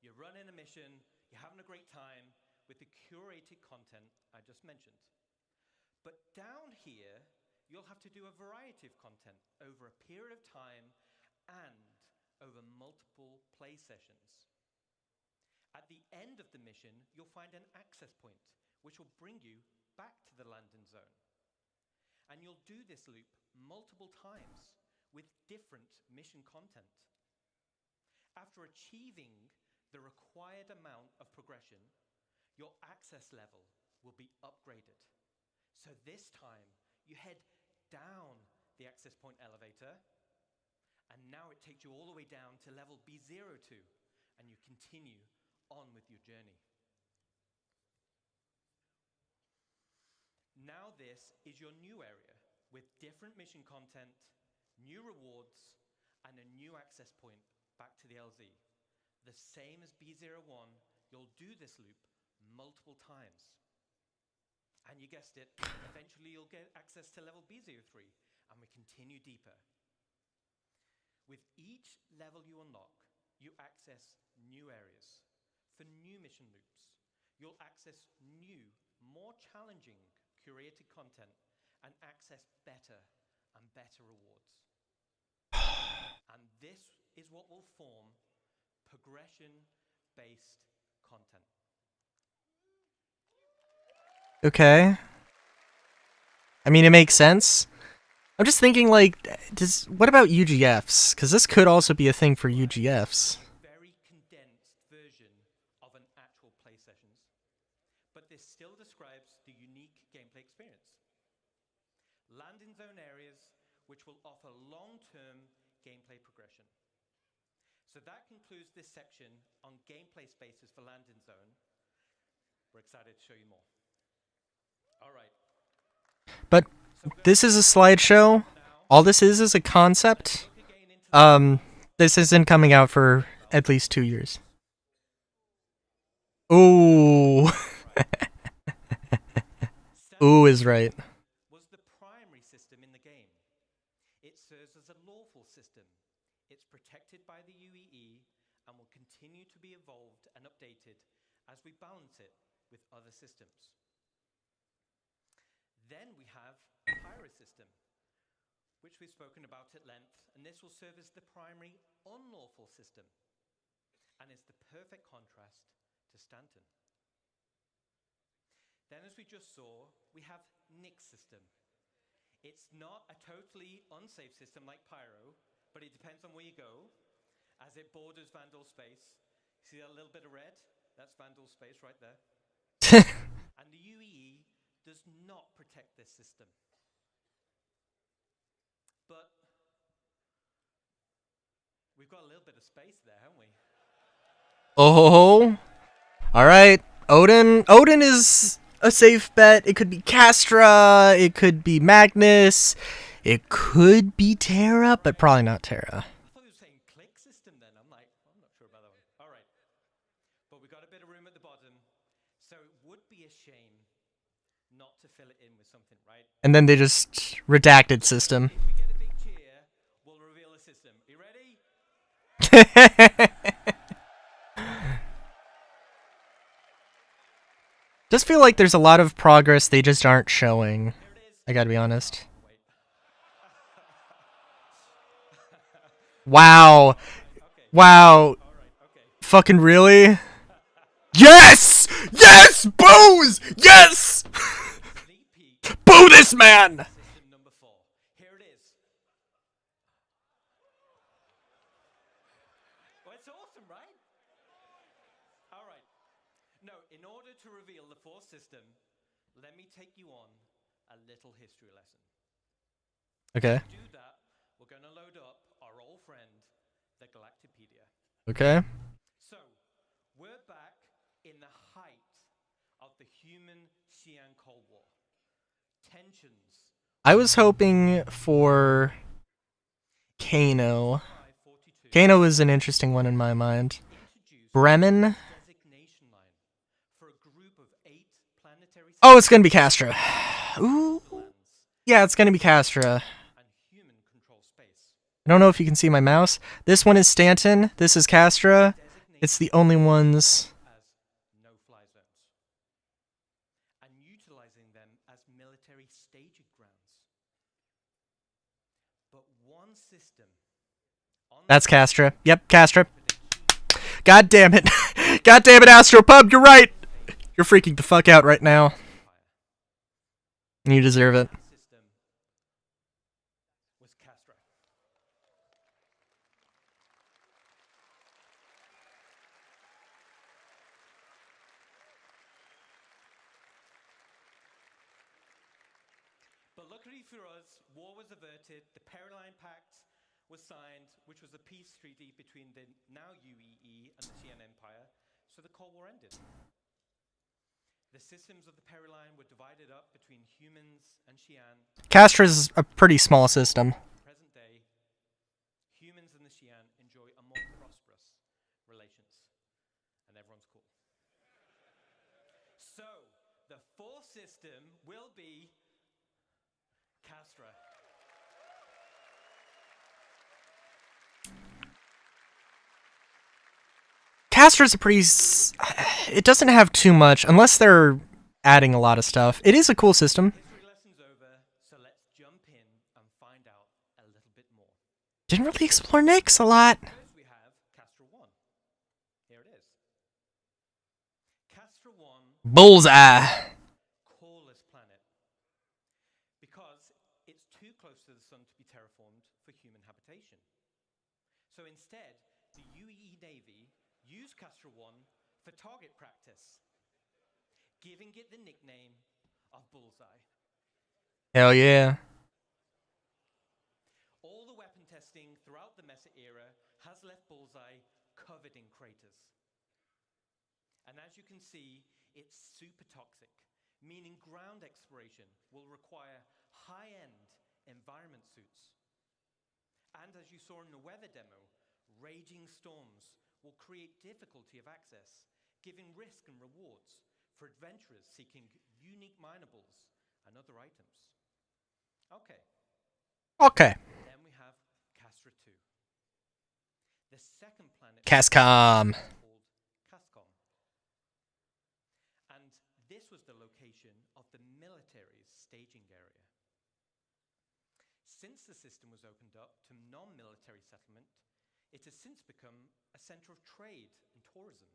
You're running a mission, you're having a great time with the curated content I just mentioned. But down here, you'll have to do a variety of content over a period of time and over multiple play sessions. At the end of the mission, you'll find an access point, which will bring you back to the landing zone. And you'll do this loop multiple times with different mission content. After achieving the required amount of progression, your access level will be upgraded. So this time, you head down the access point elevator, and now it takes you all the way down to level B02, and you continue on with your journey. Now this is your new area with different mission content, new rewards, and a new access point back to the LZ. The same as B01, you'll do this loop multiple times. And you guessed it, eventually you'll get access to level B03, and we continue deeper. With each level you unlock, you access new areas for new mission loops. You'll access new, more challenging, curated content and access better and better rewards. And this is what will form progression-based content. Okay. I mean, it makes sense. I'm just thinking, like, what about UGFs? Because this could also be a thing for UGFs. Very condensed version of an actual play sessions, but this still describes the unique gameplay experience. Landing zone areas which will offer long-term gameplay progression. So that concludes this section on gameplay spaces for landing zone. We're excited to show you more. All right. But this is a slideshow. All this is a concept. This isn't coming out for at least 2 years. Ooh. Ooh is right. Was the primary system in the game. It serves as a lawful system. It's protected by the UEE and will continue to be evolved and updated as we balance it with other systems. Then we have Pyro system, which we've spoken about at length, and this will serve as the primary unlawful system and is the perfect contrast to Stanton. Then, as we just saw, we have Nyx system. It's not a totally unsafe system like Pyro, but it depends on where you go, as it borders Vandal space. See that little bit of red? That's Vandal space right there. And the UEE does not protect this system. But we've got a little bit of space there, haven't we? Oh. All right. Odin is a safe bet. It could be Castra. It could be Magnus. It could be Terra, but probably not Terra. I thought you were saying click system then. I'm like, I'm not sure about that one. All right. But we've got a bit of room at the bottom. So it would be a shame not to fill it in with something, right? And then they just redacted system. If we get a big cheer, we'll reveal the system. Are you ready? Just feel like there's a lot of progress they just aren't showing. I gotta be honest. Wow. Wow. Fucking really? Yes! Yes! Booze! Yes! Boo this man! it's awesome, right? All right. No, in order to reveal the Force system, let me take you on a little history lesson. Okay. To do that, we're going to load up our old friend, the Galactipedia. Okay. So, we're back in the height of the human-Xi'an Cold War. Tensions. I was hoping for Kano. Kano is an interesting one in my mind. Bremen. Oh, it's gonna be Castra. Ooh. Yeah, it's gonna be Castra. I don't know if you can see my mouse. This one is Stanton. This is Castra. It's the only ones. No-fly zones. And utilizing them as military staging grounds. But one system. That's Castra. Yep, Castra. God damn it. God damn it, Astropub, you're right. You're freaking the fuck out right now. You deserve it. Was Castra. But luckily for us, war was averted, the Pereline Pact was signed, which was a peace treaty between the now UEE and the Xi'an Empire, so the Cold War ended. The systems of the Pereline were divided up between humans and Xi'an. Castra's a pretty small system. Present day, humans and the Xi'an enjoy a more prosperous relations, and everyone's cool. So, the Force system will be Castra. Castra's a pretty... It doesn't have too much, unless they're adding a lot of stuff. It is a cool system. Didn't really explore Nyx a lot. First we have Castra 1. Here it is. Castra 1... Bullseye. Coolest planet. Because it's too close to the sun to be terraformed for human habitation. So instead, the UEE Navy used Castra 1 for target practice, giving it the nickname of Bullseye. Hell yeah. All the weapon testing throughout the Mesa era has left Bullseye covered in craters. And as you can see, it's super toxic, meaning ground exploration will require high-end environment suits. And as you saw in the weather demo, raging storms will create difficulty of access, giving risk and rewards for adventurers seeking unique minables and other items. Okay. Okay. Then we have Castra 2. The second planet Cascom. called Cascom. And this was the location of the military's staging area. Since the system was opened up to non-military settlement, it has since become a center of trade and tourism,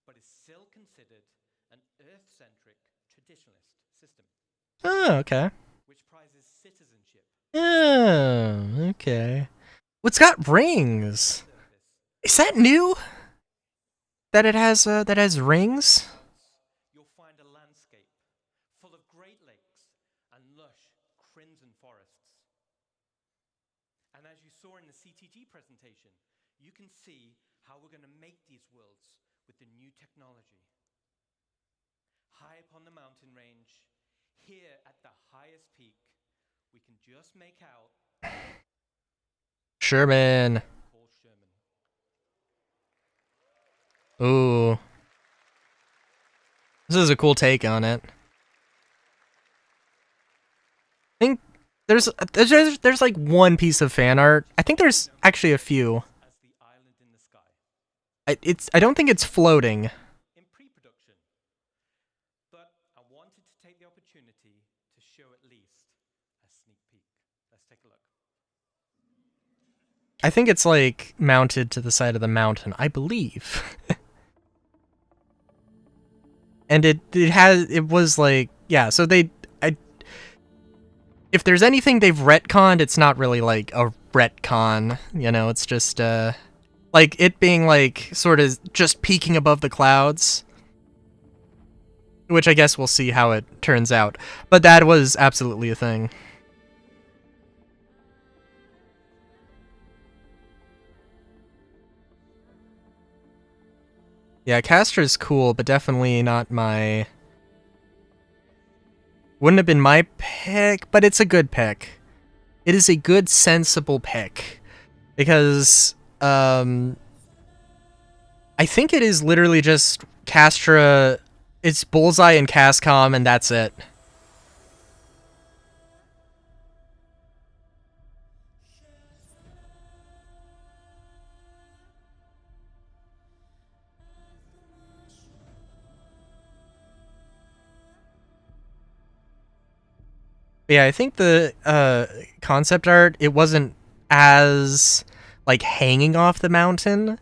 but is still considered an Earth-centric traditionalist system. Oh, okay. Which prizes citizenship. Oh, okay. What's got rings? Is that new? That it has rings? You'll find a landscape full of Great Lakes and lush crimson forests. And as you saw in the CTG presentation, you can see how we're going to make these worlds with the new technology. High up on the mountain range, here at the highest peak, we can just make out Sherman. Paul Sherman. Ooh. This is a cool take on it. I think there's like one piece of fan art. I think there's actually a few. I don't think it's floating. In pre-production, but I wanted to take the opportunity to show at least a sneak peek. Let's take a look. I think it's like mounted to the side of the mountain, I believe. And it was like, yeah, so if there's anything they've retconned, it's not really like a retcon, you know, it's just like Like, it being, like, sort of just peeking above the clouds. Which I guess we'll see how it turns out. But that was absolutely a thing. Yeah, Castra's cool, but definitely not my... Wouldn't have been my pick, but it's a good pick. It is a good, sensible pick. Because, I think it is literally just Castra... It's Bullseye and Cascom, and that's it. Yeah, I think the concept art, it wasn't as, like, hanging off the mountain,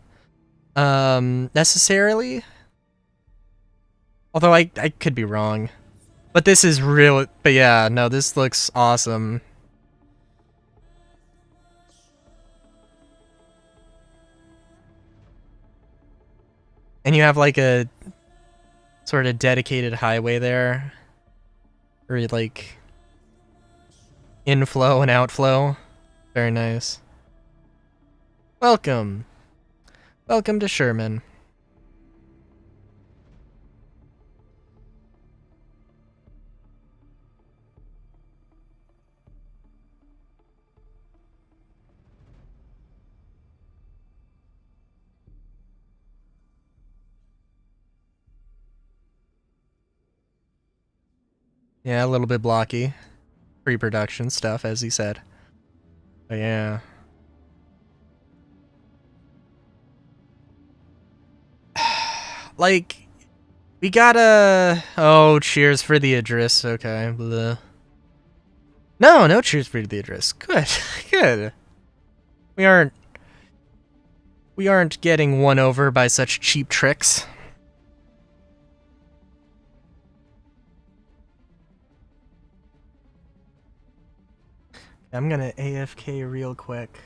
necessarily. Although I could be wrong. But this is real, but yeah, no, this looks awesome. And you have, like, a sort of dedicated highway there. Or, like, inflow and outflow. Very nice. Welcome. Welcome to Sherman. Yeah, a little bit blocky. Pre-production stuff, as he said. But yeah. Like, we gotta... Oh, cheers for the Idris. Okay. Bleh. No cheers for the Idris. Good. Good. We aren't getting won over by such cheap tricks. I'm gonna AFK real quick.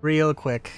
Real quick.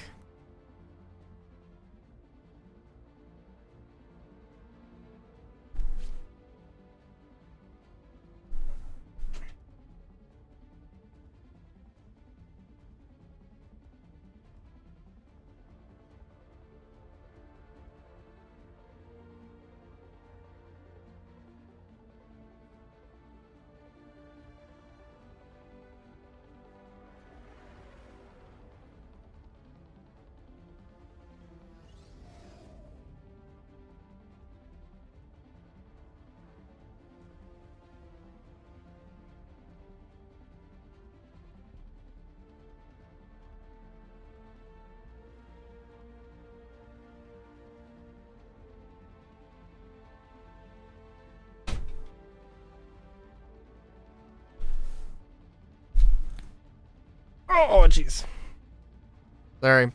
Oh, jeez. Sorry.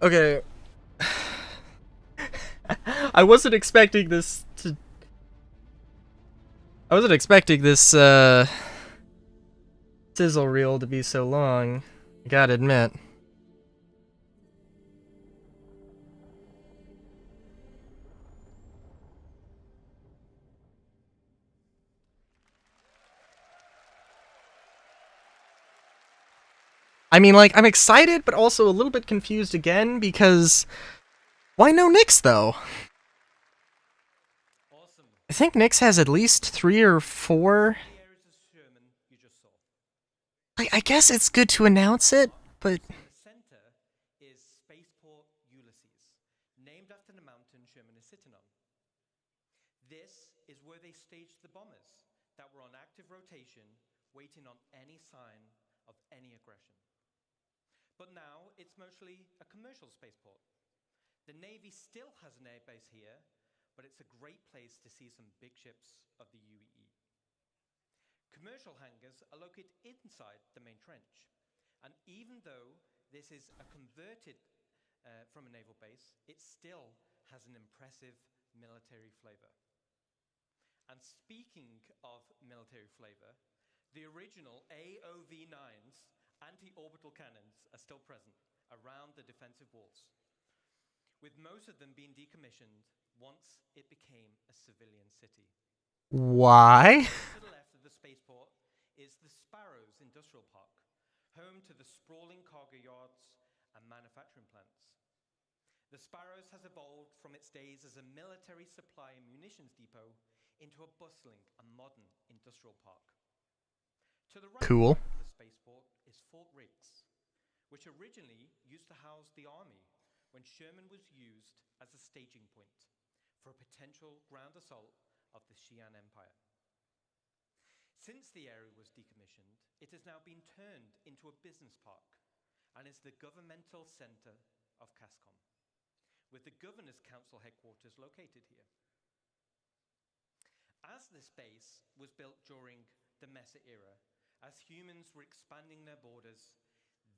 Okay. I wasn't expecting this to... I wasn't expecting this, sizzle reel to be so long. I gotta admit. I mean, like, I'm excited, but also a little bit confused again, because... Why no Nyx, though? I think Nyx has at least 3 or 4... I guess it's good to announce it, but... The center is Spaceport Ulysses, named after the mountain Sherman is sitting on. This is where they staged the bombers that were on active rotation, waiting on any sign of any aggression. But now it's mostly a commercial spaceport. The Navy still has an airbase here, but it's a great place to see some big ships of the UEE. Commercial hangars are located inside the main trench, and even though this is a converted from a naval base, it still has an impressive military flavor. And speaking of military flavor, the original AOV-9s anti-orbital cannons are still present, around the defensive walls, with most of them being decommissioned once it became a civilian city. Why? To the left of the spaceport is the Sparrows Industrial Park, home to the sprawling cargo yards and manufacturing plants. The Sparrows has evolved from its days as a military supply and munitions depot into a bustling and modern industrial park. To the right Cool. of the spaceport is Fort Riggs, which originally used to house the army when Sherman was used as a staging point for a potential ground assault of the Xi'an Empire. Since the area was decommissioned, it has now been turned into a business park and is the governmental center of CASCOM, with the Governor's Council headquarters located here. As this base was built during the Mesa era, as humans were expanding their borders,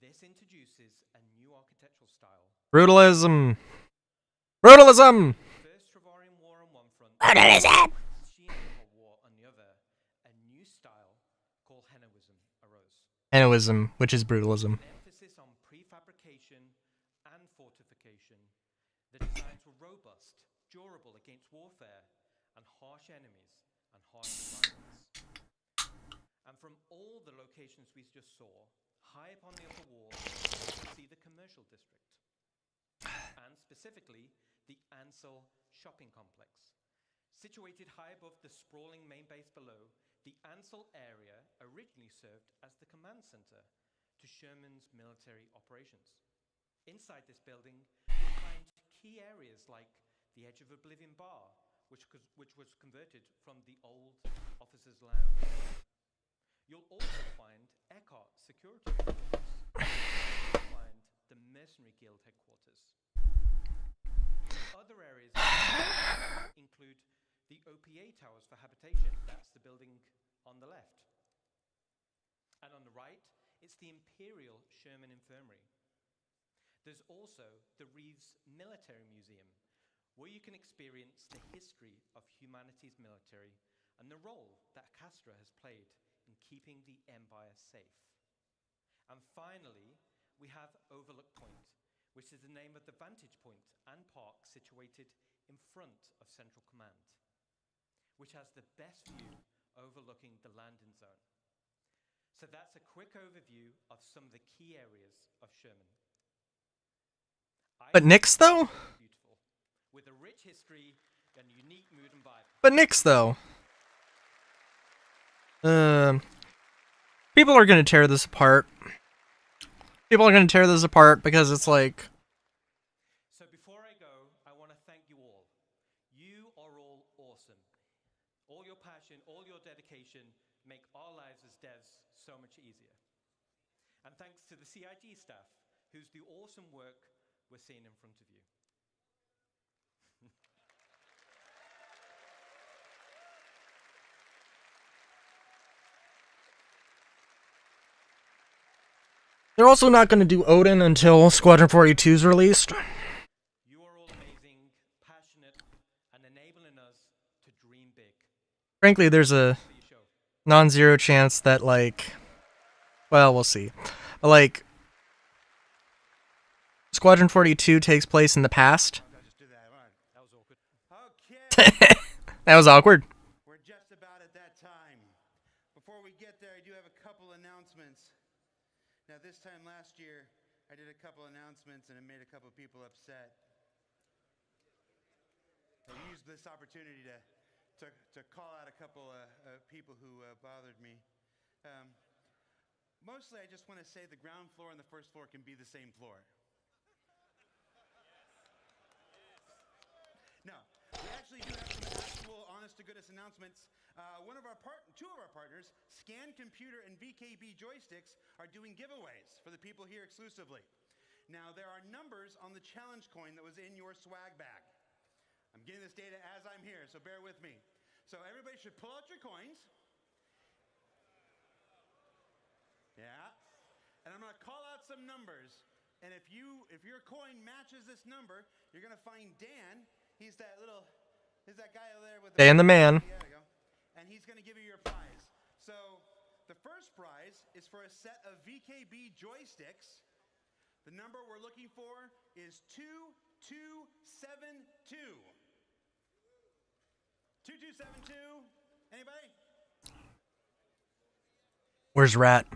this introduces a new architectural style. Brutalism. Brutalism. First Travarian War on one front, Brutalism. Xi'an War on the other, a new style called Henoism arose. Henoism, which is brutalism. An emphasis on prefabrication and fortification. The designs were robust, durable against warfare and harsh enemies and harsh environments. And from all the locations we just saw, high up on the upper wall, you can see the commercial district. And specifically, the Ansel shopping complex. Situated high above the sprawling main base below, the Ansel area originally served as the command center to Sherman's military operations. Inside this building, you'll find key areas like the Edge of Oblivion Bar, which was converted from the old officers' lounge. You'll also find Eckhart Security Headquarters. You'll find the Mercenary Guild headquarters. Other areas include the OPA towers for habitation. That's the building on the left. And on the right, it's the Imperial Sherman Infirmary. There's also the Reeves Military Museum, where you can experience the history of humanity's military and the role that Castra has played in keeping the Empire safe. And finally, we have Overlook Point, which is the name of the vantage point and park situated in front of Central Command, which has the best view overlooking the landing zone. So that's a quick overview of some of the key areas of Sherman. But Nyx, though? Beautiful, with a rich history and unique mood and vibe. But Nyx, though. People are gonna tear this apart. People are gonna tear this apart because it's like. So before I go, I want to thank you all. You are all awesome. All your passion, all your dedication make our lives as devs so much easier. And thanks to the CIG staff, who's the awesome work we're seeing in front of you. They're also not going to do Odin until Squadron 42 is released. You are all amazing, passionate, and enabling us to dream big. Frankly, there's a non-zero chance that, like, well, we'll see. Like, Squadron 42 takes place in the past. That was awkward. That was awkward. We're just about at that time. Before we get there, I do have a couple announcements. Now, this time last year, I did a couple announcements and it made a couple people upset. I used this opportunity to call out a couple people who bothered me. Mostly, I just want to say the ground floor and the first floor can be the same floor. No, we actually do have some actual honest-to-goodness announcements. Two of our partners, Scan Computer and VKB Joysticks, are doing giveaways for the people here exclusively. Now, there are numbers on the challenge coin that was in your swag bag. I'm getting this data as I'm here, so bear with me. So everybody should pull out your coins. Yeah. And I'm going to call out some numbers. And if your coin matches this number, you're going to find Dan. He's that guy over there with Dan the man. There we go. And he's going to give you your prize. So the first prize is for a set of VKB joysticks. The number we're looking for is 2272. 2272. Anybody? Where's Rat?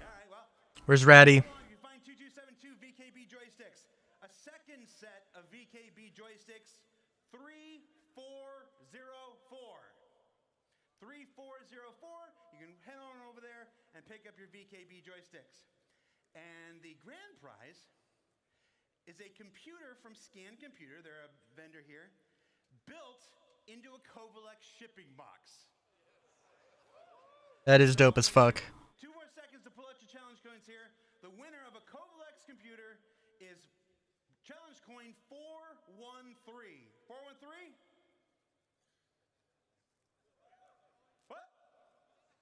Where's Ratty? You find 2272 VKB joysticks. A second set of VKB joysticks, 3404. 3404. You can head on over there and pick up your VKB joysticks. And the grand prize is a computer from Scan Computer. They're a vendor here, built into a Kovalex shipping box. That is dope as fuck. 2 more seconds to pull out your challenge coins here. The winner of a Kovalex computer is challenge coin 413. 413? What?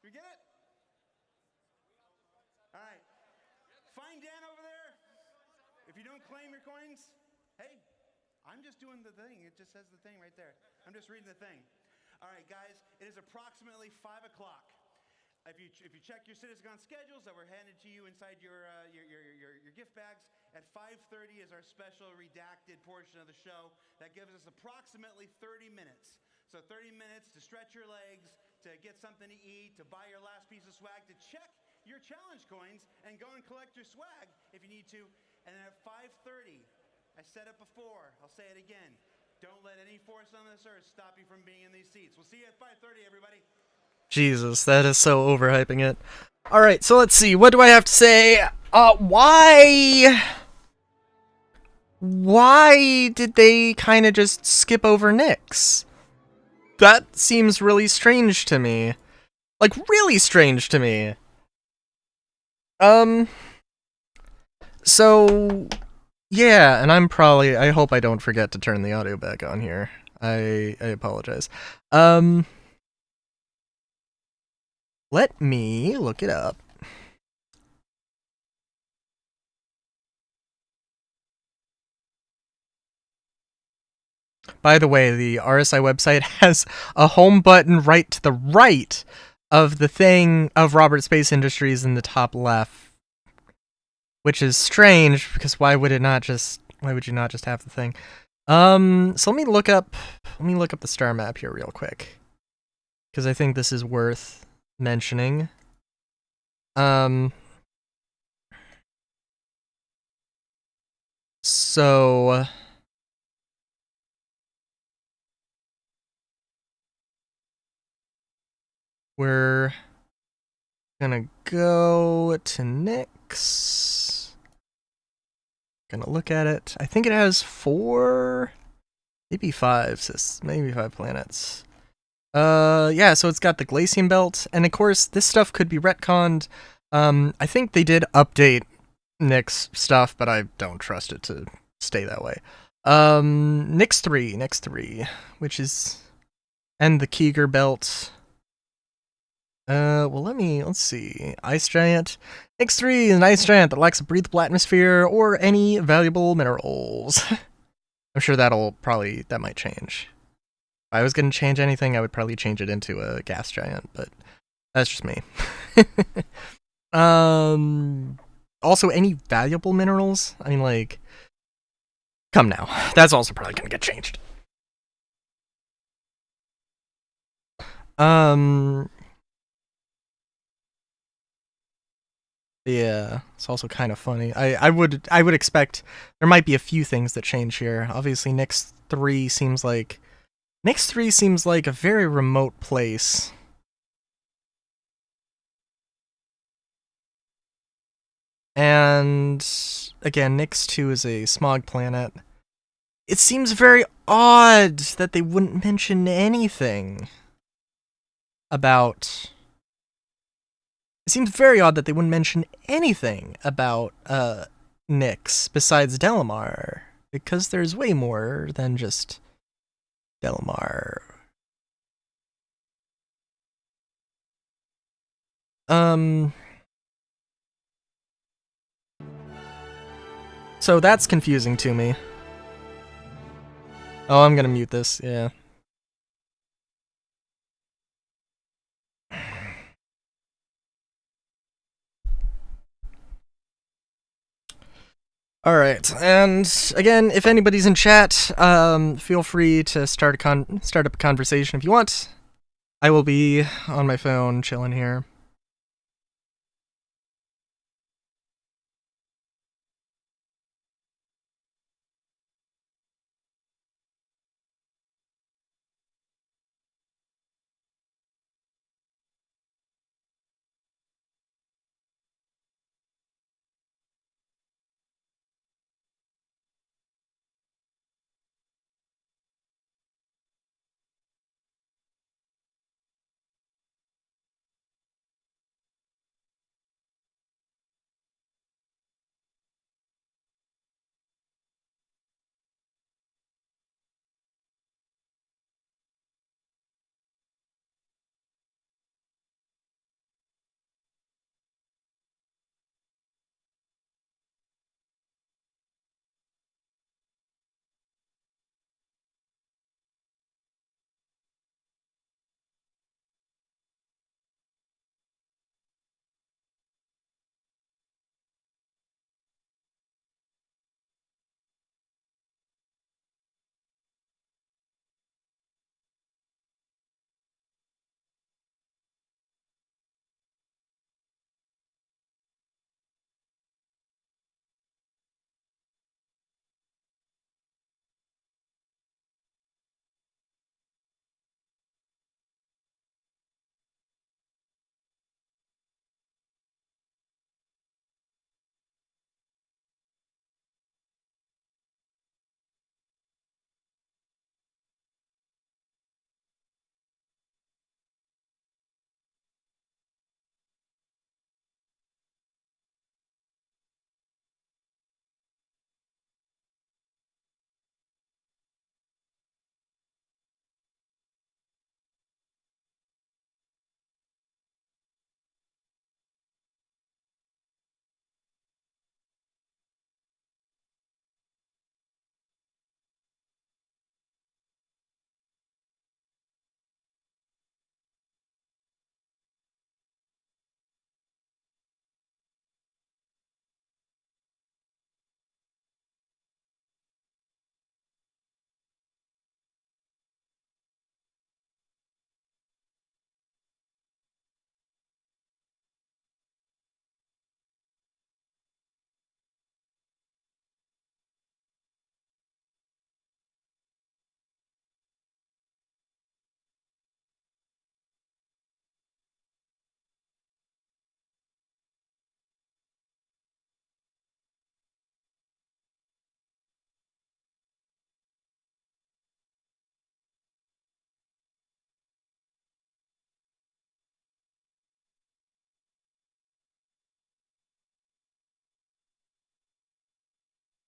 You get it? All right. Find Dan over there. If you don't claim your coins, hey, I'm just doing the thing. It just says the thing right there. I'm just reading the thing. All right, guys, it is approximately 5 o'clock. If you check your CitizenCon schedules that were handed to you inside your gift bags, at 5:30 is our special redacted portion of the show. That gives us approximately 30 minutes. So 30 minutes to stretch your legs, to get something to eat, to buy your last piece of swag, to check your challenge coins and go and collect your swag if you need to. And then at 5:30, I said it before, I'll say it again. Don't let any force on this earth stop you from being in these seats. We'll see you at 5:30, everybody. Jesus, that is so overhyping it. Alright, so let's see. What do I have to say? Why did they kind of just skip over Nyx? That seems really strange to me. Like, really strange to me. So, yeah, and I hope I don't forget to turn the audio back on here. I apologize. Let me look it up. By the way, the RSI website has a home button right to the right of the thing of Robert Space Industries in the top left, which is strange because why would you not just have the thing? So let me look up the star map here real quick, because I think this is worth mentioning. So we're gonna go to Nyx. Gonna look at it. I think it has 4, maybe 5 planets. Yeah, so it's got the Glacium Belt, and of course, this stuff could be retconned. I think they did update Nyx stuff, but I don't trust it to stay that way. Nyx 3, which is, and the Keeger Belt. Well, let's see. Ice Giant. Nyx 3 is an ice giant that lacks a breathable atmosphere or any valuable minerals. I'm sure that might change. If I was going to change anything, I would probably change it into a gas giant, but that's just me. Also, any valuable minerals? I mean, like, come now. That's also probably going to get changed. Yeah, it's also kind of funny. I would expect there might be a few things that change here. Obviously, Nyx 3 seems like a very remote place. And again, Nyx 2 is a smog planet. It seems very odd that they wouldn't mention anything about... It seems very odd that they wouldn't mention anything about Nyx besides Delamar, because there's way more than just Delamar. So that's confusing to me. Oh, I'm gonna mute this, yeah. All right, and again, if anybody's in chat, feel free to start up a conversation if you want. I will be on my phone chilling here.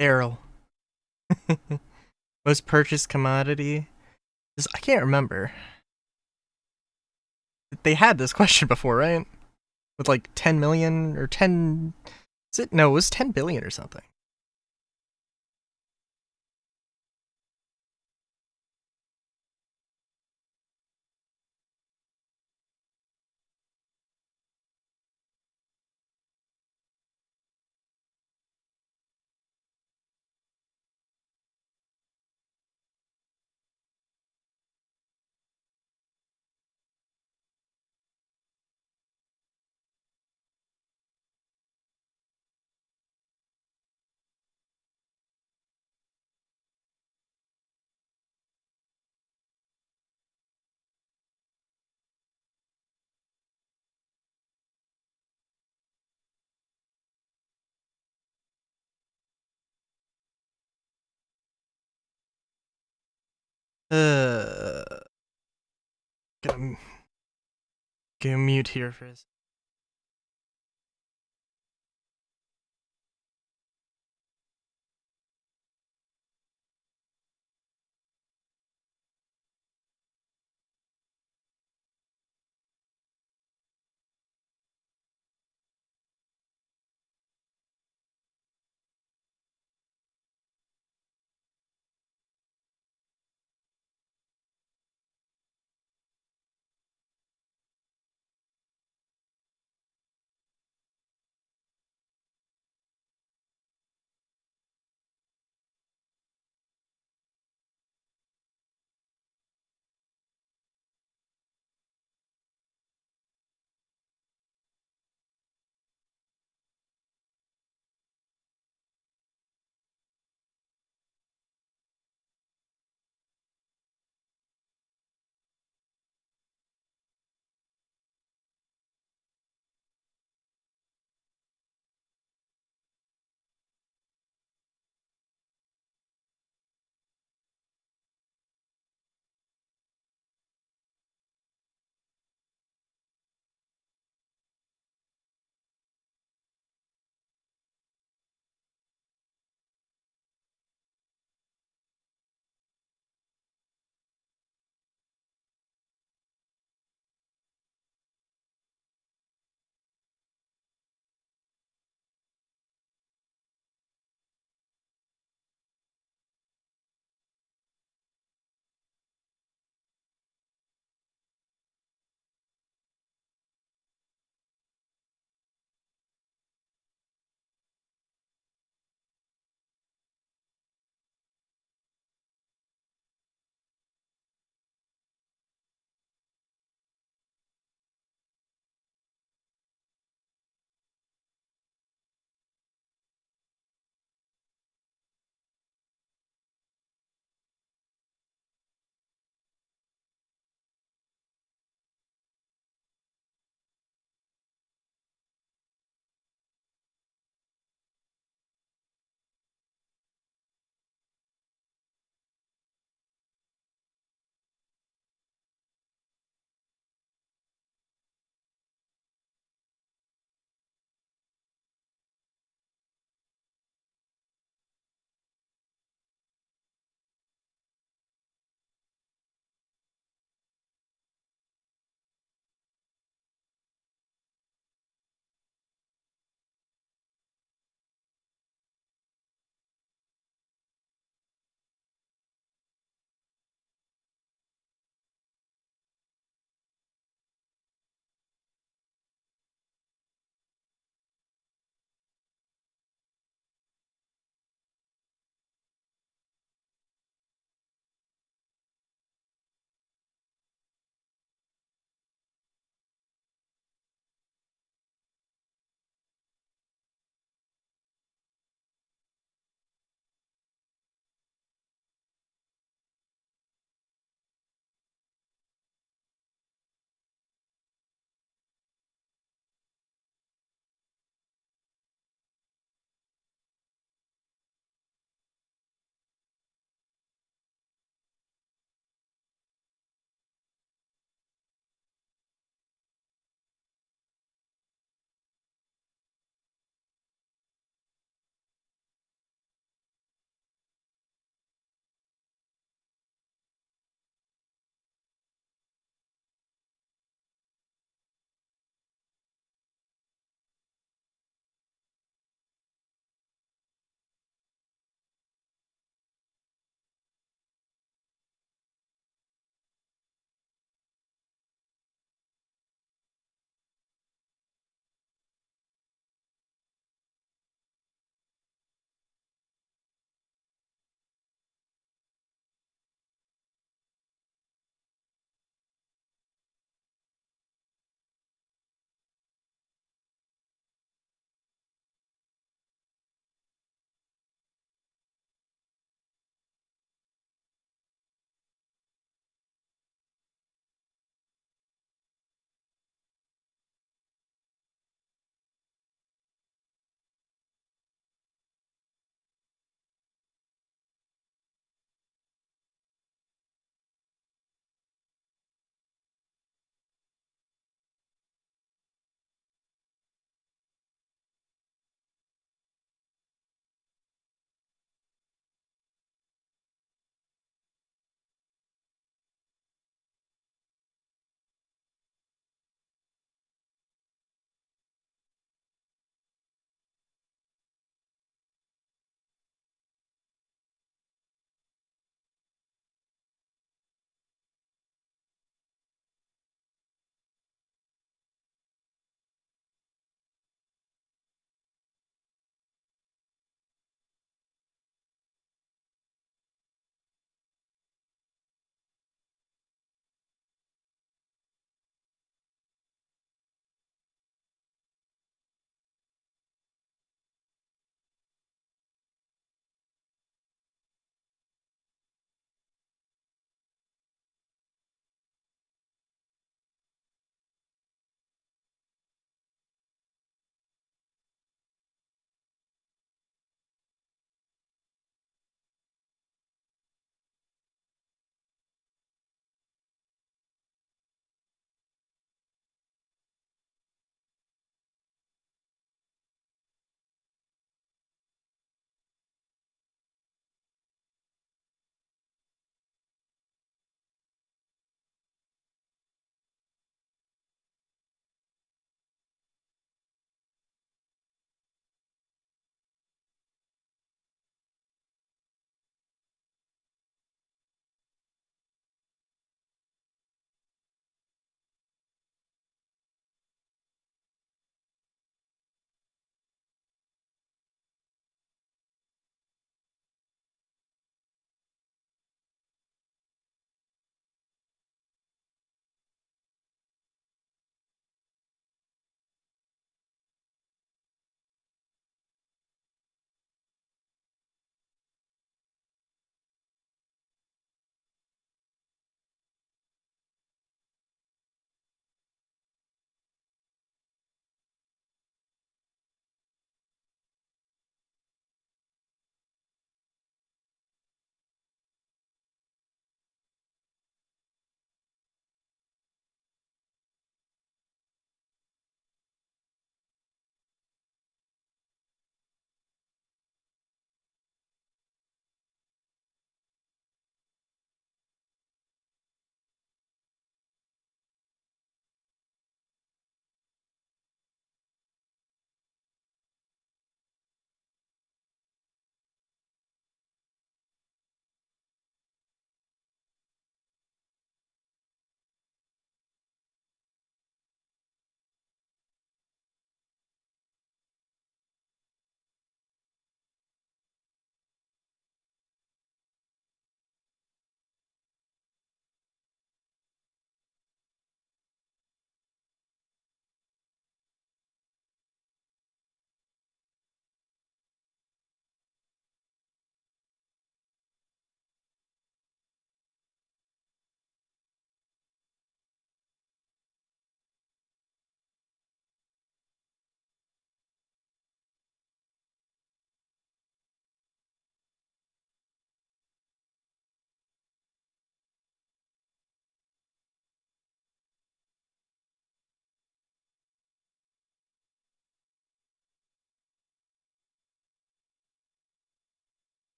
Arrow. Most purchased commodity? I can't remember. They had this question before, right? With like 10 million or 10... No, it was 10 billion or something. Gonna go mute here for a second.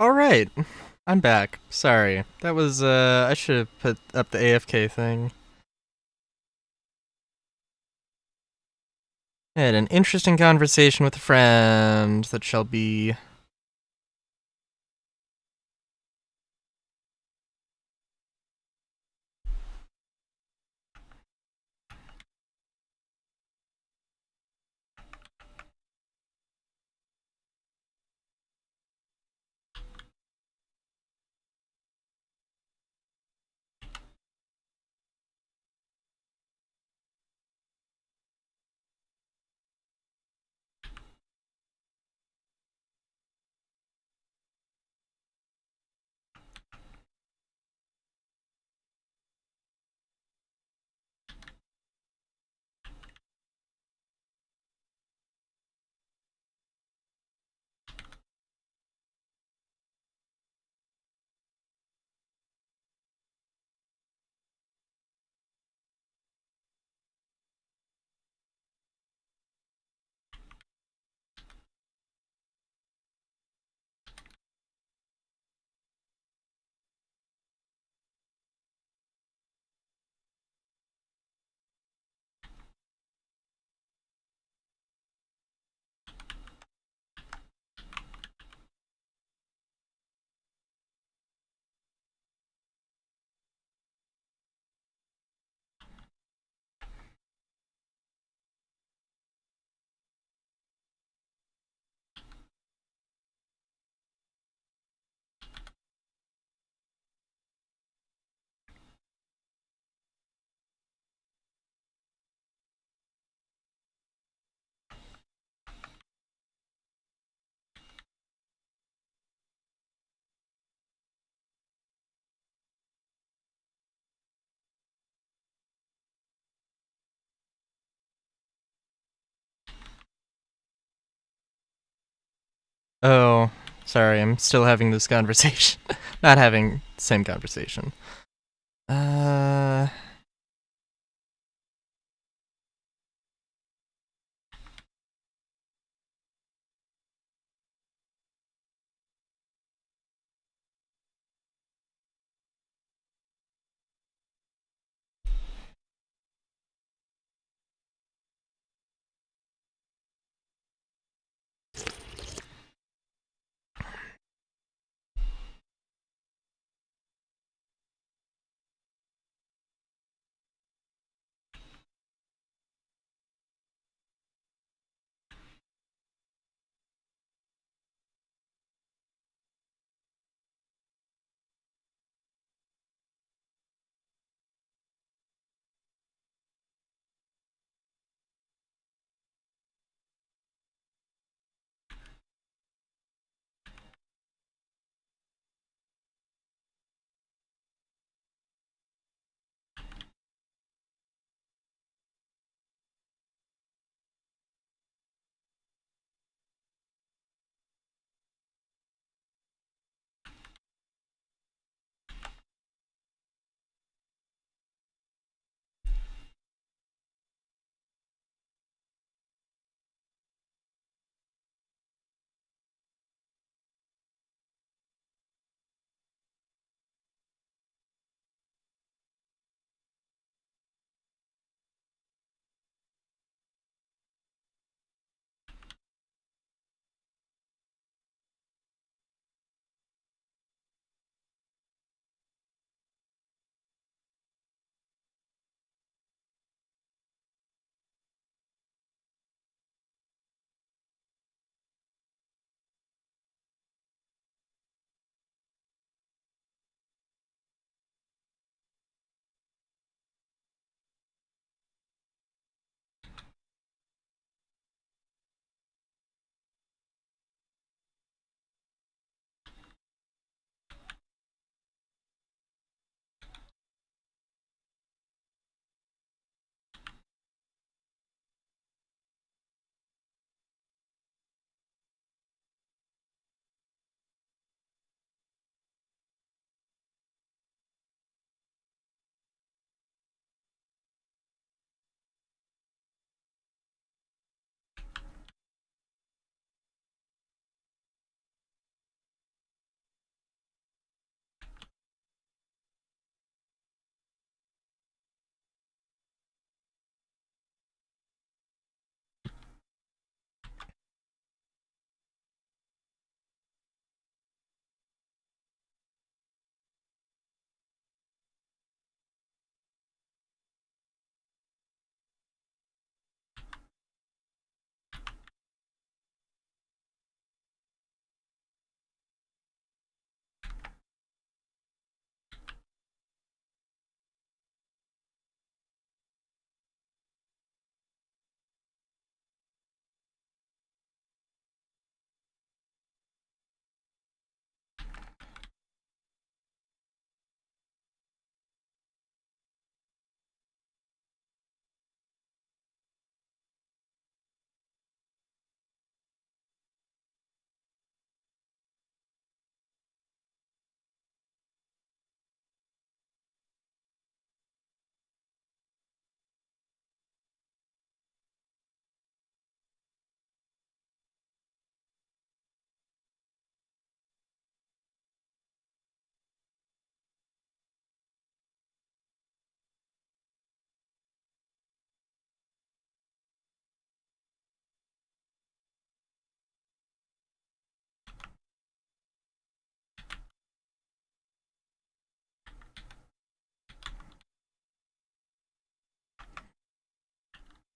All right, I'm back. Sorry, that was I should have put up the AFK thing. I had an interesting conversation with a friend that shall be. Oh, sorry, I'm still having this conversation. Not having the same conversation.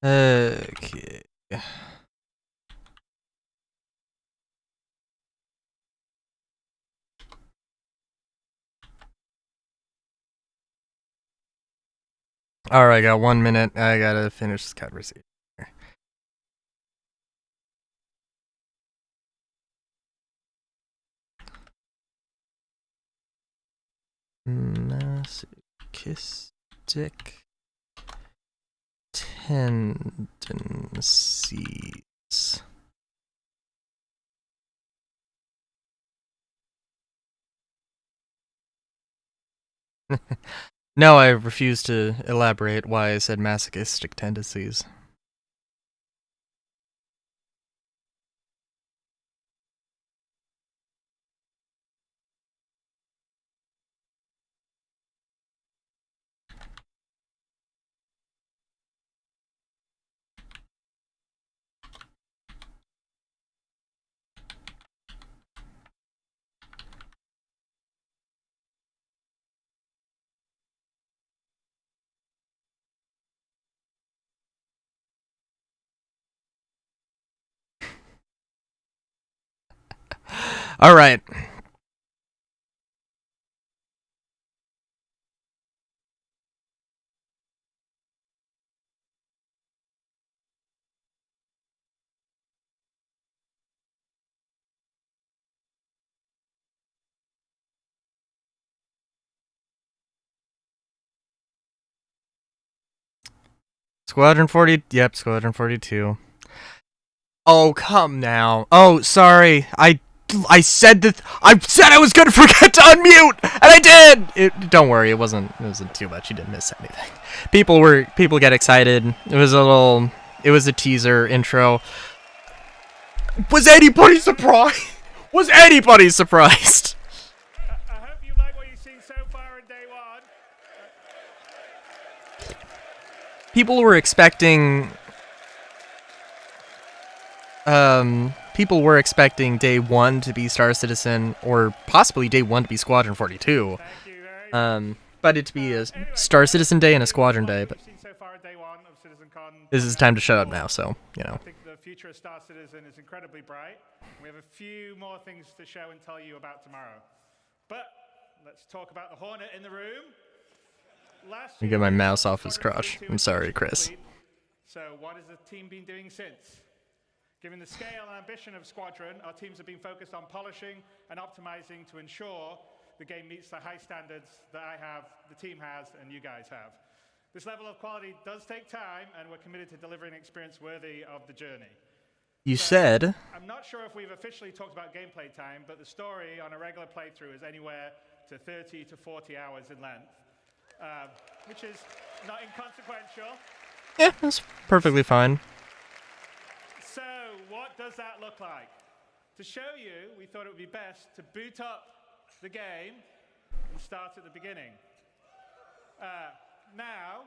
Okay. All right, I got 1 minute. I gotta finish this conversation. Masochistic tendencies. No, I refuse to elaborate why I said masochistic tendencies. All right. Squadron 40. Yep, Squadron 42. Oh, come now. Oh, sorry. I said that. I said I was gonna forget to unmute, and I did. Don't worry. It wasn't too much. You didn't miss anything. People get excited. It was a teaser intro. Was anybody surprised? Was anybody surprised? I hope you like what you've seen so far in day one. People were expecting. People were expecting day 1 to be Star Citizen, or possibly day 1 to be Squadron 42. But it to be a Star Citizen day and a Squadron day. But this is time to shut up now. So I think the future of Star Citizen is incredibly bright. We have a few more things to show and tell you about tomorrow. But let's talk about the Hornet in the room. Let me get my mouse off his crotch. I'm sorry, Chris. So what has the team been doing since? Given the scale and ambition of Squadron, our teams have been focused on polishing and optimizing to ensure the game meets the high standards that I have, the team has, and you guys have. This level of quality does take time, and we're committed to delivering an experience worthy of the journey. You said. I'm not sure if we've officially talked about gameplay time, but the story on a regular playthrough is anywhere to 30 to 40 hours in length, which is not inconsequential. Yeah, that's perfectly fine. So, what does that look like? To show you, we thought it would be best to boot up the game and start at the beginning. Now,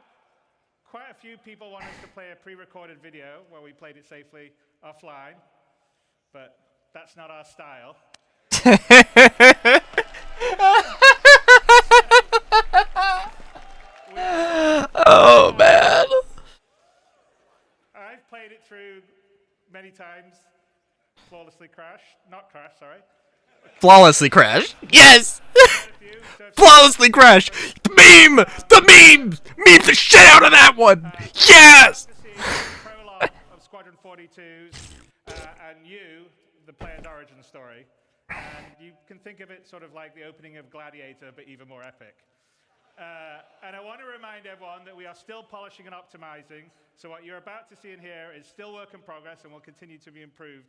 quite a few people want us to play a pre-recorded video where we played it safely offline, but that's not our style. Oh, man. I've played it through many times. Flawlessly sorry. Flawlessly crash. Yes! Flawlessly crash. The meme the shit out of that one. Yes! Prologue of Squadron 42's and you, the player's origin story. And you can think of it sort of like the opening of Gladiator, but even more epic. And I want to remind everyone that we are still polishing and optimizing. So what you're about to see in here is still work in progress and will continue to be improved.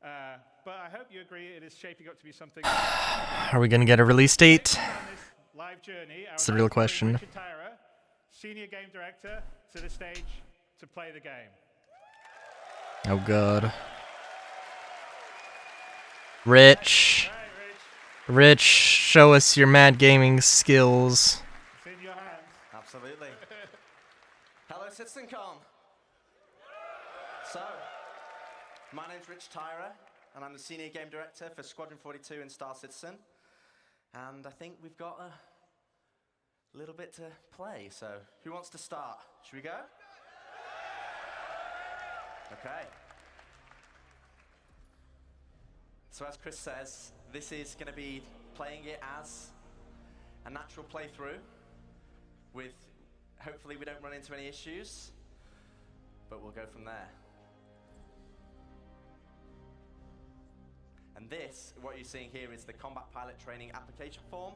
But I hope you agree it is shaping up to be something. Are we going to get a release date? Live journey. That's the real question. Richard Tyra, Senior Game Director, to the stage to play the game. Oh, God. Rich. Rich, show us your mad gaming skills. It's in your hands. Absolutely. Hello, CitizenCon. So, my name's Rich Tyra, and I'm the Senior Game Director for Squadron 42 in Star Citizen. And I think we've got a little bit to play, so who wants to start? Should we go? Okay. So as Chris says, this is going to be playing it as a natural playthrough with, hopefully we don't run into any issues, but we'll go from there. And this, what you're seeing here, is the Combat Pilot Training application form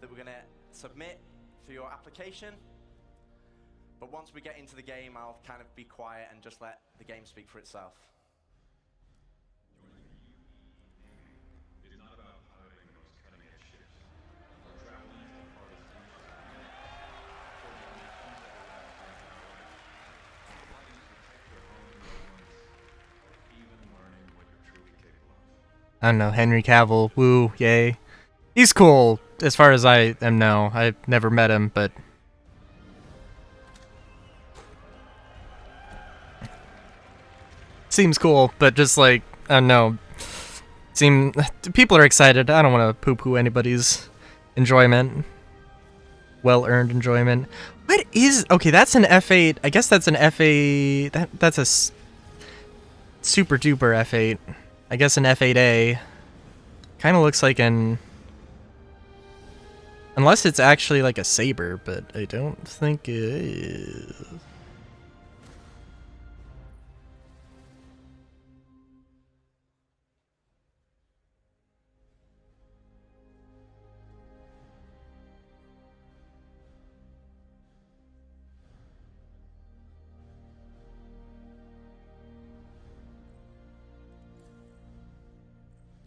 that we're going to submit for your application. But once we get into the game, I'll kind of be quiet and just let the game speak for itself. I don't know, Henry Cavill, woo, yay. He's cool, as far as I know. I've never met him, but... seems cool, but just like, I don't know. People are excited. I don't want to poo-poo anybody's enjoyment. Well-earned enjoyment. What is... okay, that's an F8. I guess that's an F8... That's a super-duper F8. I guess an F8A kind of looks like an... unless it's actually like a saber, but I don't think it is.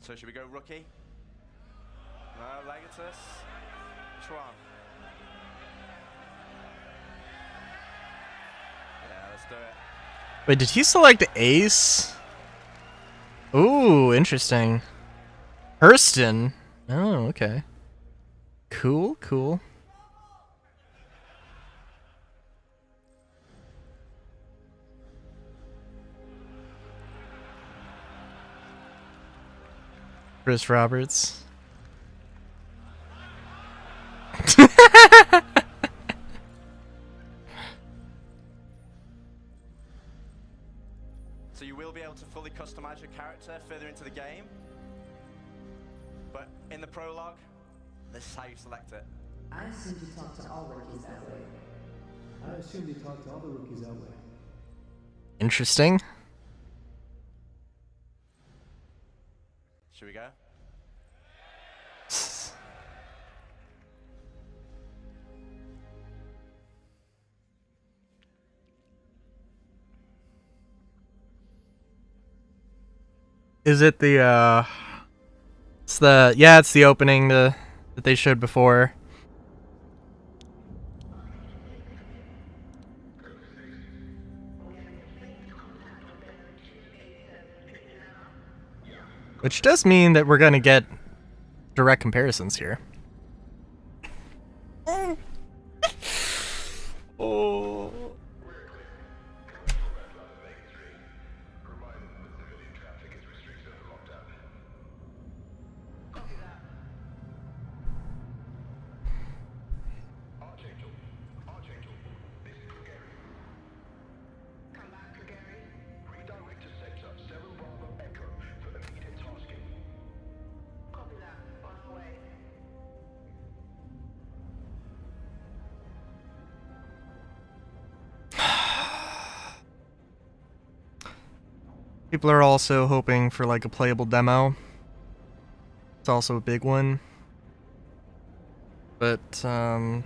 So should we go rookie? No, Legatus. Which one? Yeah, let's do it. Wait, did he select Ace? Ooh, interesting. Hurston. Oh, okay. Cool, cool. Chris Roberts. So you will be able to fully customize your character further into the game. But in the prologue, this is how you select it. I assumed you talk to all rookies that way. I assumed you talk to all the rookies that way. Interesting. Should we go? Is it the it's the, yeah, it's the opening that they showed before. Which does mean that we're gonna get direct comparisons here. Oh. People are also hoping for like a playable demo. It's also a big one. But something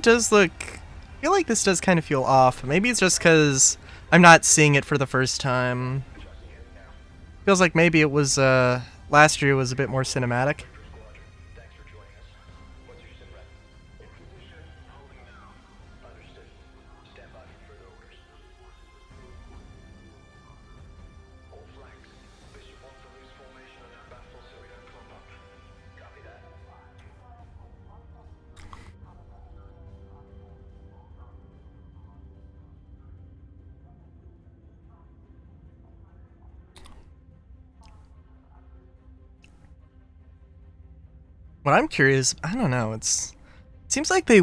does look, I feel like this does kind of feel off. Maybe it's just because I'm not seeing it for the first time. Feels like maybe it was last year was a bit more cinematic. What I'm curious, I don't know, it seems like they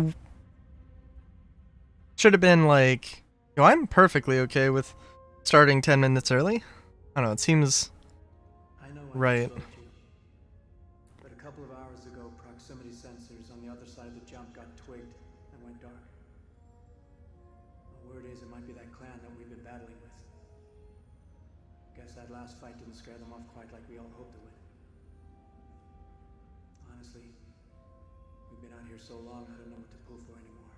should have been like, I'm perfectly okay with starting 10 minutes early. I don't know, it seems right. But a couple of hours ago, proximity sensors on the other side of the jump got twigged and went dark. The word is it might be that clan that we've been battling with. Guess that last fight didn't scare them off quite like we all hoped it would. Honestly, we've been out here so long, I don't know what to pull for anymore.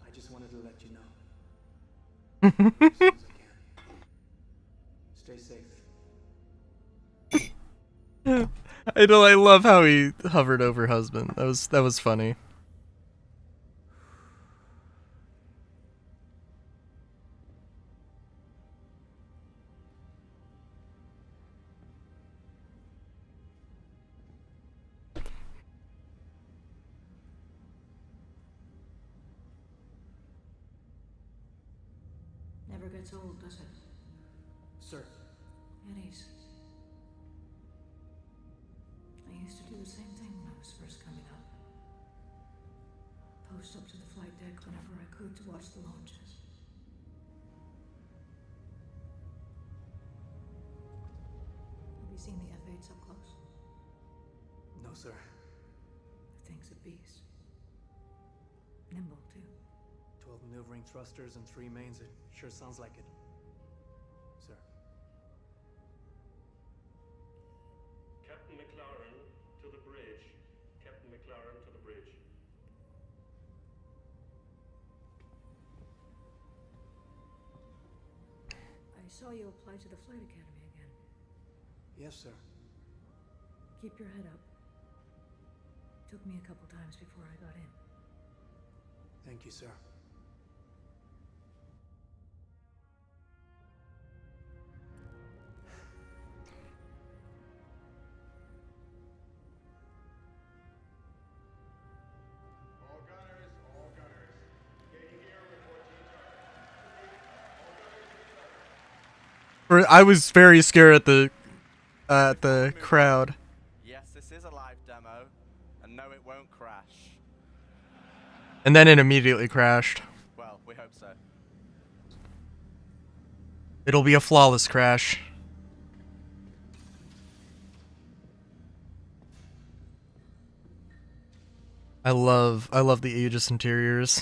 I just wanted to let you know. As soon as I can. Stay safe. I love how he hovered over husband. That was funny. Never gets old, does it? Sir. It is. I used to do the same thing when I was first coming up. Post up to the flight deck whenever I could to watch the launches. Have you seen the F-8s up close? No, sir. The thing's a beast. Nimble, too. 12 maneuvering thrusters and 3 mains. It sure sounds like it. Sir. Captain McLaren to the bridge. Captain McLaren to the bridge. I saw you apply to the Flight Academy again. Yes, sir. Keep your head up. Took me a couple times before I got in. Thank you, sir. All gunners, all gunners. Getting here, report to I was very scared at the crowd. Yes, this is a live demo, and no, it won't crash. And then it immediately crashed. Well, we hope so. It'll be a flawless crash. I love the Aegis interiors.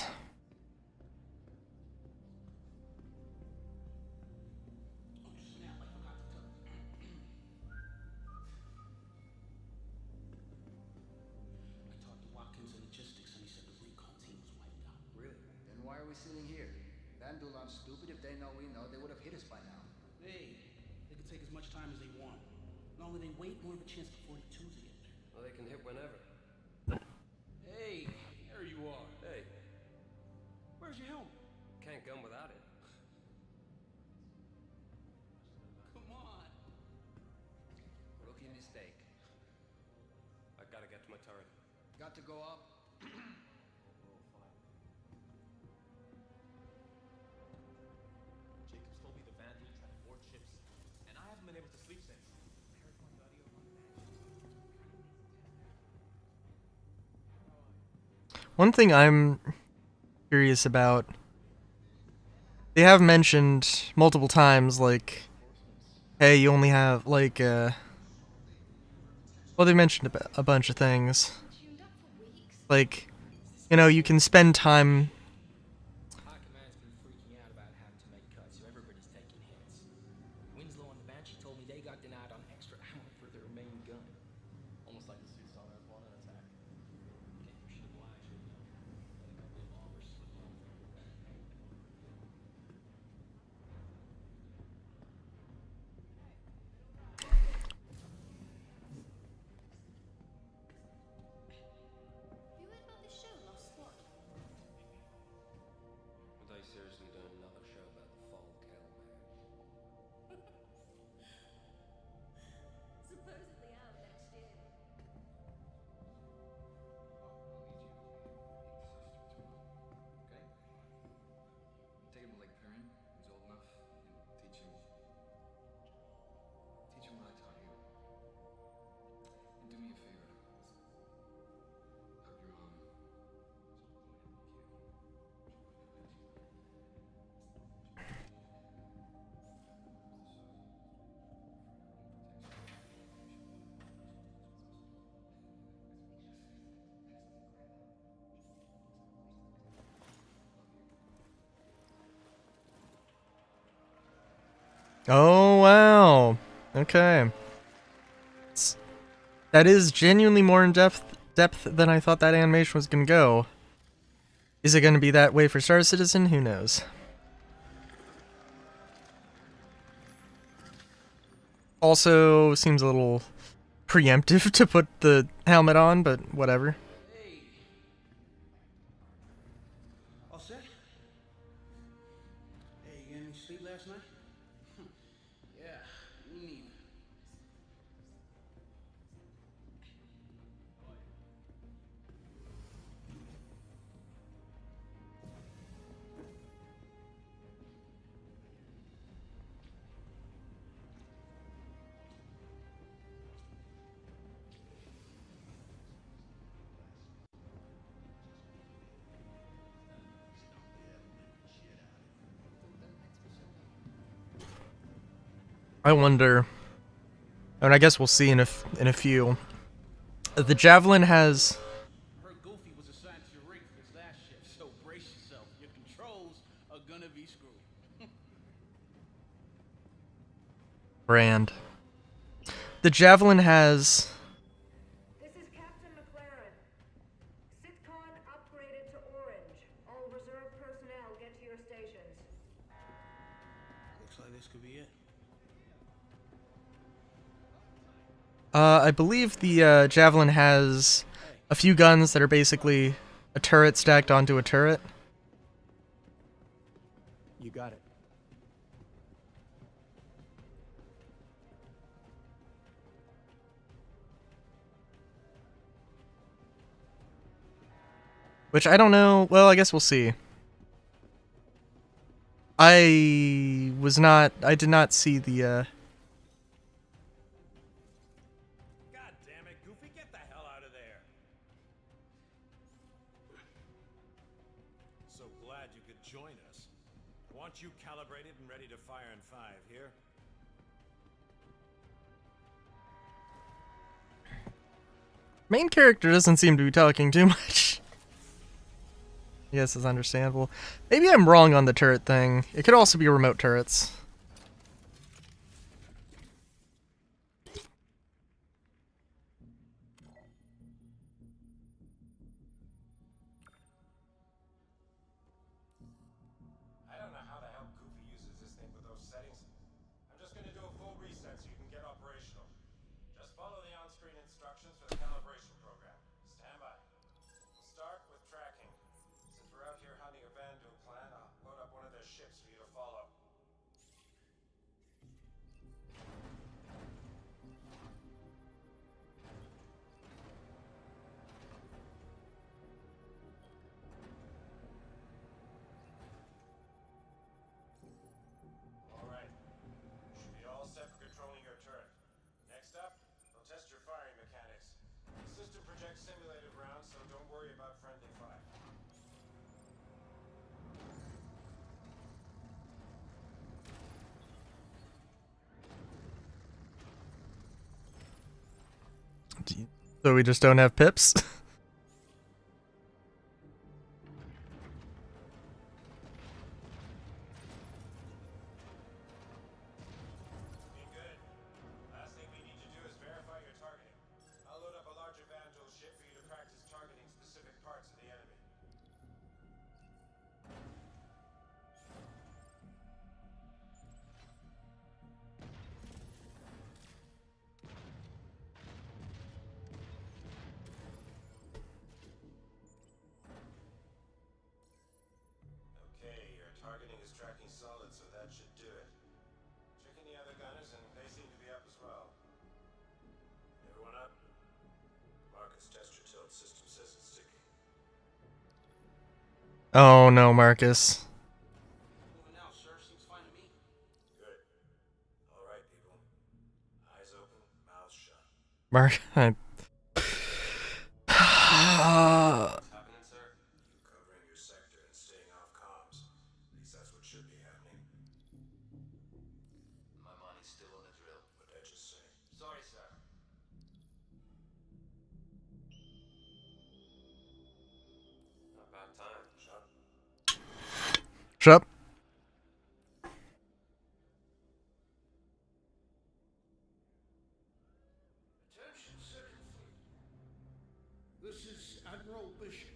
Then why are we sitting here? Vandulon's stupid. If they know we know, they would have hit us by now. Hey, they can take as much time as they want. The longer they wait, more of a chance for 42 to get there. Well, they can hit whenever. Hey, there you are. Hey, Where's your helmet? can't gun without it. Come on. Rookie mistake. I gotta get to my turret. Got to go up. Jacob's told me the Vandals try to board ships, and I haven't been able to sleep since. One thing I'm curious about, they have mentioned multiple times, like, hey, you only have, like, well, they mentioned a bunch of things. Like, you know, you can spend time... High Command's been freaking out about having to make cuts, so everybody's taking hits. Winslow and the Banshee told me they got denied on extra ammo for their main gun. Almost like the suits on Earth 1 in attack. Yeah, we should oblige, you know. Let a couple of offers slip off. Have you heard about this show, Lost Squad? Oh, wow. Okay. That is genuinely more in depth than I thought that animation was going to go. Is it going to be that way for Star Citizen? Who knows? Also, seems a little preemptive to put the helmet on, but whatever. All set? Hey, you got any sleep last night? Yeah, me neither. I wonder, and I guess we'll see in a few. The Javelin has. Heard Goofy was assigned to your rig for his last shift, so brace yourself. Your controls are gonna be screwed. Brand. The Javelin has. This is Captain McLaren. Sitcon upgraded to orange. All reserve personnel get to your stations. Looks like this could be it. I believe the Javelin has a few guns that are basically a turret stacked onto a turret. You got it. Which I don't know. Well, I guess we'll see. I did not see the, God damn it, Goofy, get the hell out of there. So glad you could join us. I want you calibrated and ready to fire in 5, here? main character doesn't seem to be talking too much. Yes, it's understandable. Maybe I'm wrong on the turret thing. It could also be remote turrets. I don't know how the hell Goofy uses this thing with those settings. I'm just gonna do a full reset so you can get operational. Just follow the on-screen instructions for the calibration program. Stand by. We'll start with tracking. Since we're out here hunting a Vanduul clan, I'll load up one of their ships for you to follow. Alright. Should be all set for controlling your turret. Next up, we'll test your firing mechanics. The system projects simulated rounds, so don't worry about friendly fire. So we just don't have pips? Looking good. Last thing we need to do is verify your targeting. I'll load up a larger Vanduul ship for you to practice targeting specific parts of the enemy. Okay, your targeting is tracking solid, so that should do it. Checking the other gunners, and they seem to be up as well. Everyone up? Marcus, test your tilt. System says it's sticky. Oh no, Marcus. Moving now, sir. Seems fine to me. Good. All right, people. Eyes open, mouths shut. Mark. What's happening, sir? You covering your sector and staying off comms. At least that's what should be happening. My money's still on the drill. What'd I just say? Sorry, sir. About time. Shut. Shut up. is Admiral Bishop.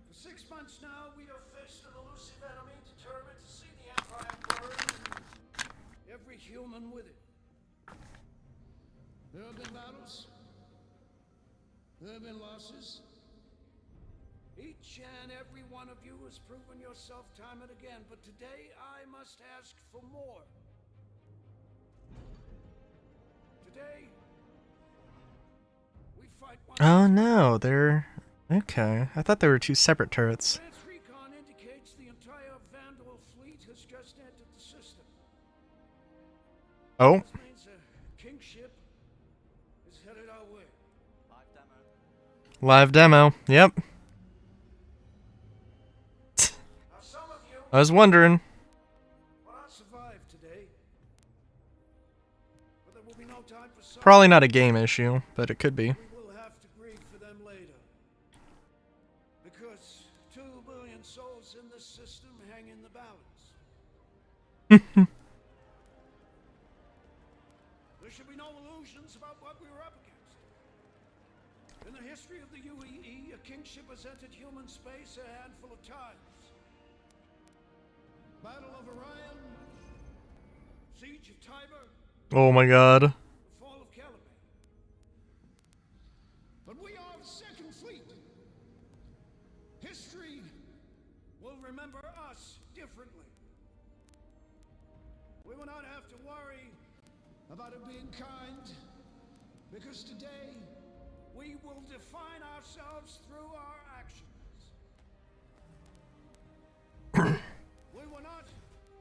For 6 months now, we have faced an elusive enemy determined to see the Empire burn and every human with it. There have been battles. There have been losses. Each and every one of you has proven yourself time and again, but today I must ask for more. Today, we fight one. Oh no, they're okay. I thought they were two separate turrets. Advanced recon indicates the entire Vandal fleet has just entered the system. Oh. This means a king ship is headed our way. Live demo. Yep. I was wondering. Will not survive today, but there will be no time for some. Probably not a game issue, but it could be. We will have to grieve for them later. Because 2 billion souls in this system hang in the balance. There should be no illusions about what we were up against. In the history of the UEE, a kingship has entered human space a handful of times. Battle of Orion, Siege of Tiber, Oh my god. Fall of Caliban. But we are the Second Fleet. History will remember us differently. We will not have to worry about it being kind, because today we will define ourselves through our actions. We will not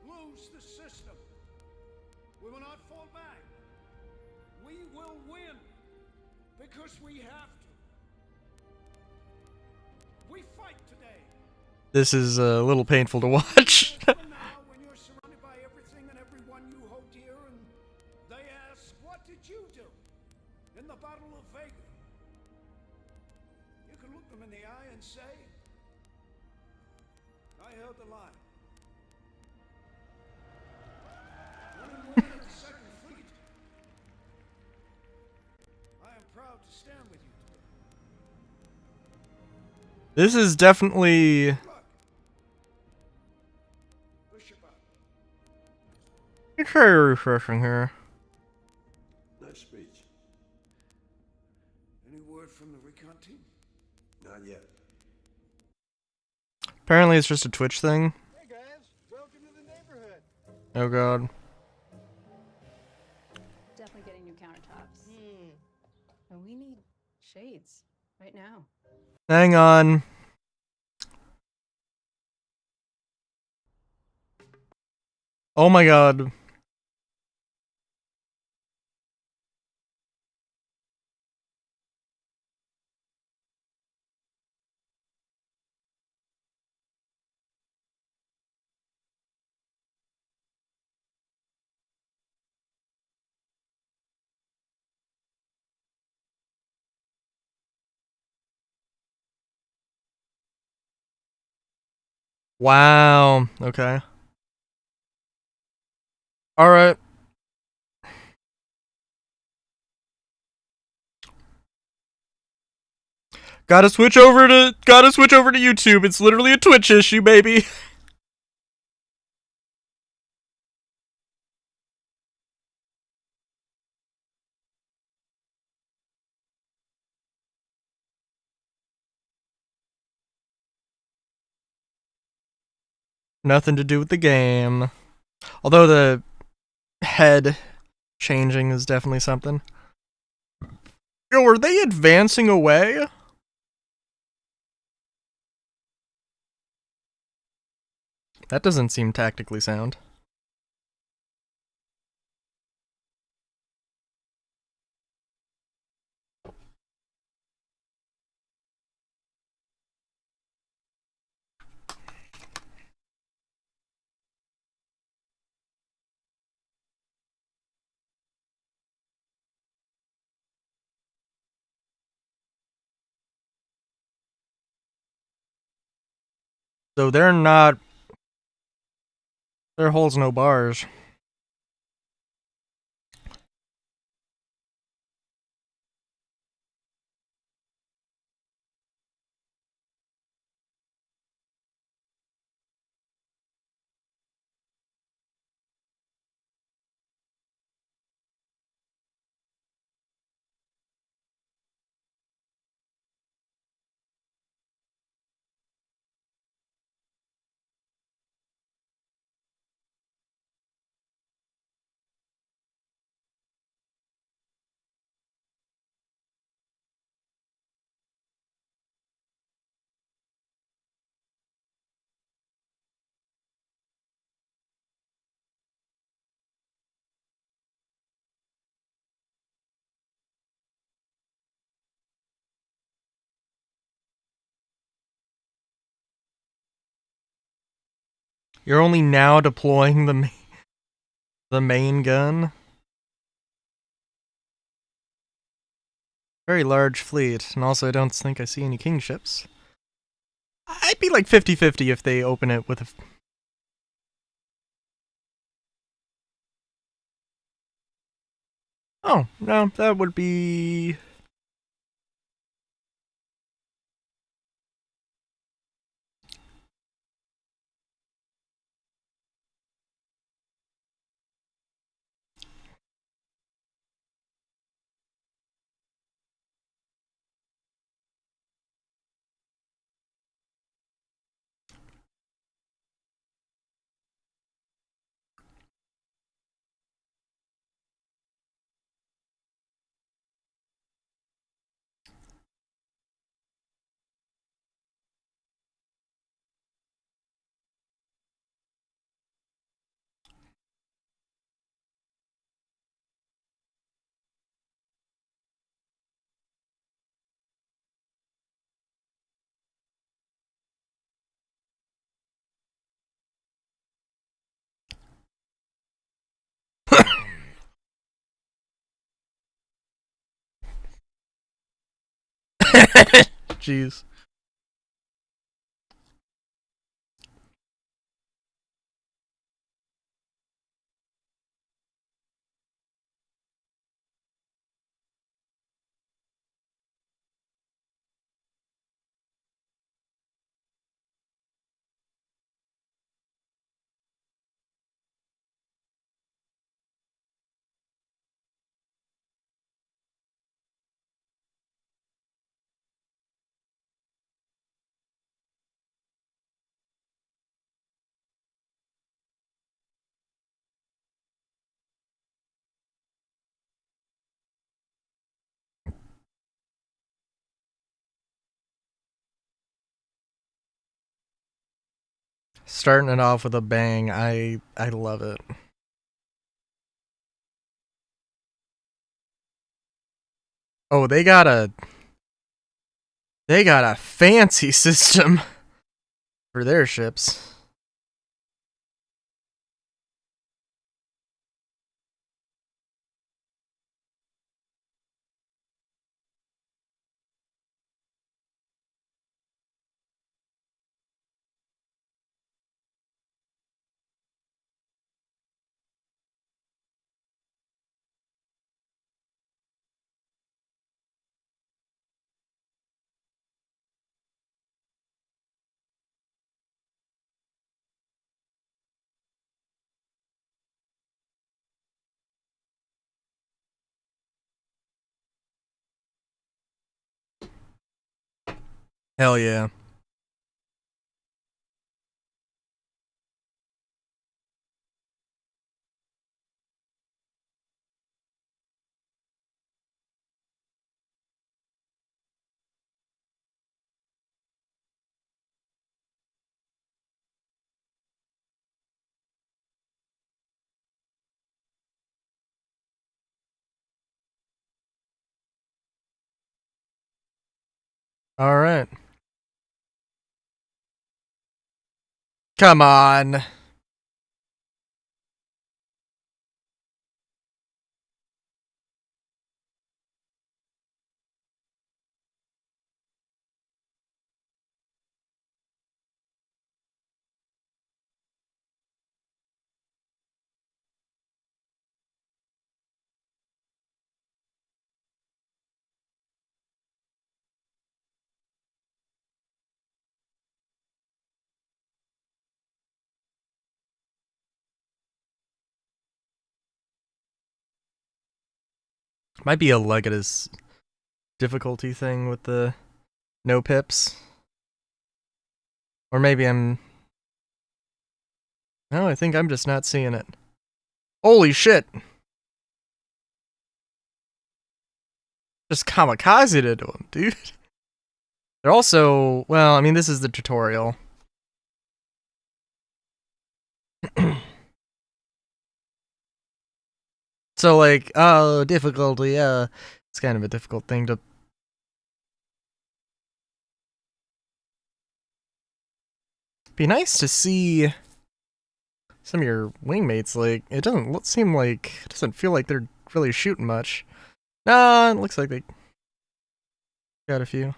lose the system. We will not fall back. We will win because we have to. We fight today. This is a little painful to watch. Now, when you're surrounded by everything and everyone you hold dear, and they ask, "What did you do in the Battle of Vega?" You can look them in the eye and say, "I held the line." Men and women of the Second Fleet, I am proud to stand with you today. This is definitely it's very refreshing here. Nice speech. Any word from the recon team? Not yet. Apparently it's just a Twitch thing. Hey guys, welcome to the neighborhood. Oh god. Definitely getting new countertops. And we need shades right now. Hang on. Oh my god. Wow. Okay. All right. Gotta switch over to YouTube. It's literally a Twitch issue, baby. Nothing to do with the game. Although the head changing is definitely something. Yo, are they advancing away? That doesn't seem tactically sound. So they're not... There holds no bars. You're only now deploying the main gun? Very large fleet, and also I don't think I see any king ships. I'd be like 50-50 if they open it with a... Oh, no, that would be... Jeez. Starting it off with a bang, I love it. Oh, they got a fancy system for their ships. Hell yeah. All right. Come on. Might be a Legatus difficulty thing with the no pips. Or maybe I'm... No, I think I'm just not seeing it. Holy shit! Just kamikaze into him, dude. They're also... Well, I mean, this is the tutorial. So, like, oh, difficulty, it's kind of a difficult thing to... Be nice to see some of your wingmates, like, it doesn't feel like they're really shooting much. Nah, it looks like they got a few.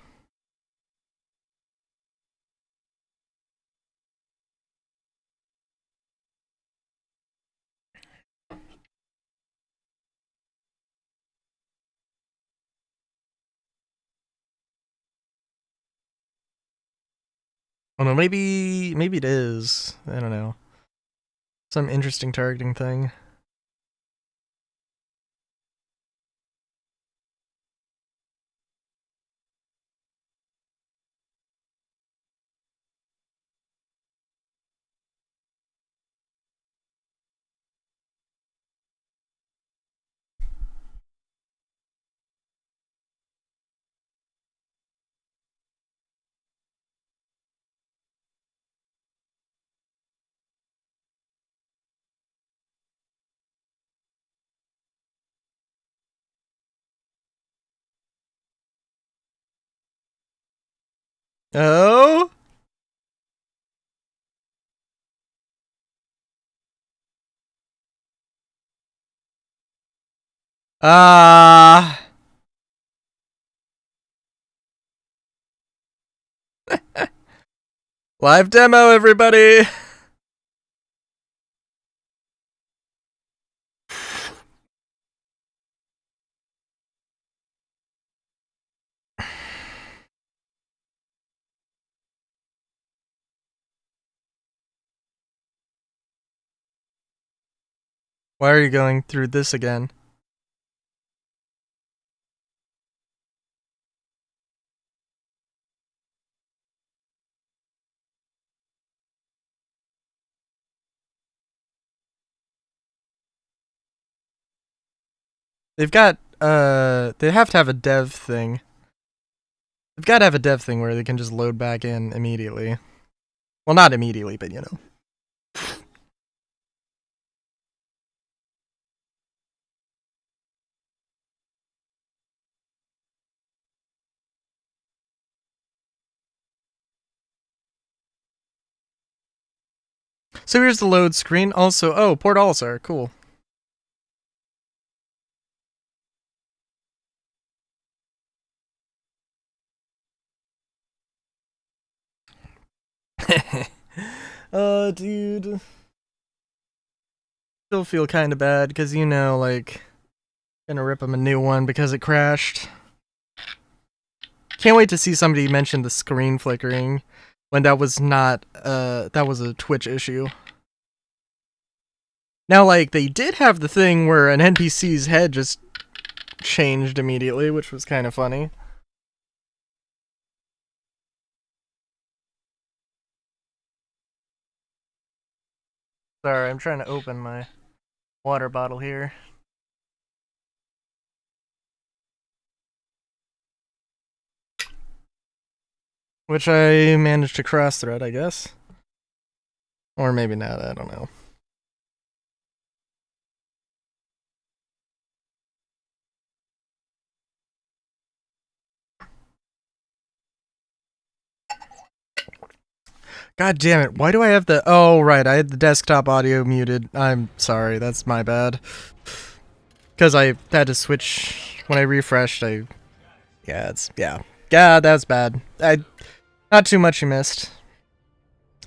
Oh no, maybe it is. I don't know. Some interesting targeting thing. Oh? Ah. Live demo, everybody. Why are you going through this again? They've got, they have to have a dev thing. They've got to have a dev thing where they can just load back in immediately. Well, not immediately, but you know. So here's the load screen. Also, oh, Port Olisar, cool. Dude. Still feel kind of bad because, you know, like, gonna rip him a new one because it crashed. Can't wait to see somebody mention the screen flickering when that was not, that was a Twitch issue. Now, like, they did have the thing where an NPC's head just changed immediately, which was kind of funny. Sorry, I'm trying to open my water bottle here. Which I managed to cross-thread, I guess. Or maybe not, I don't know. God damn it, why do I have the... Oh, right, I had the desktop audio muted. I'm sorry, that's my bad. Because I had to switch... When I refreshed, I... Yeah, it's... Yeah. Yeah, that's bad. Not too much you missed.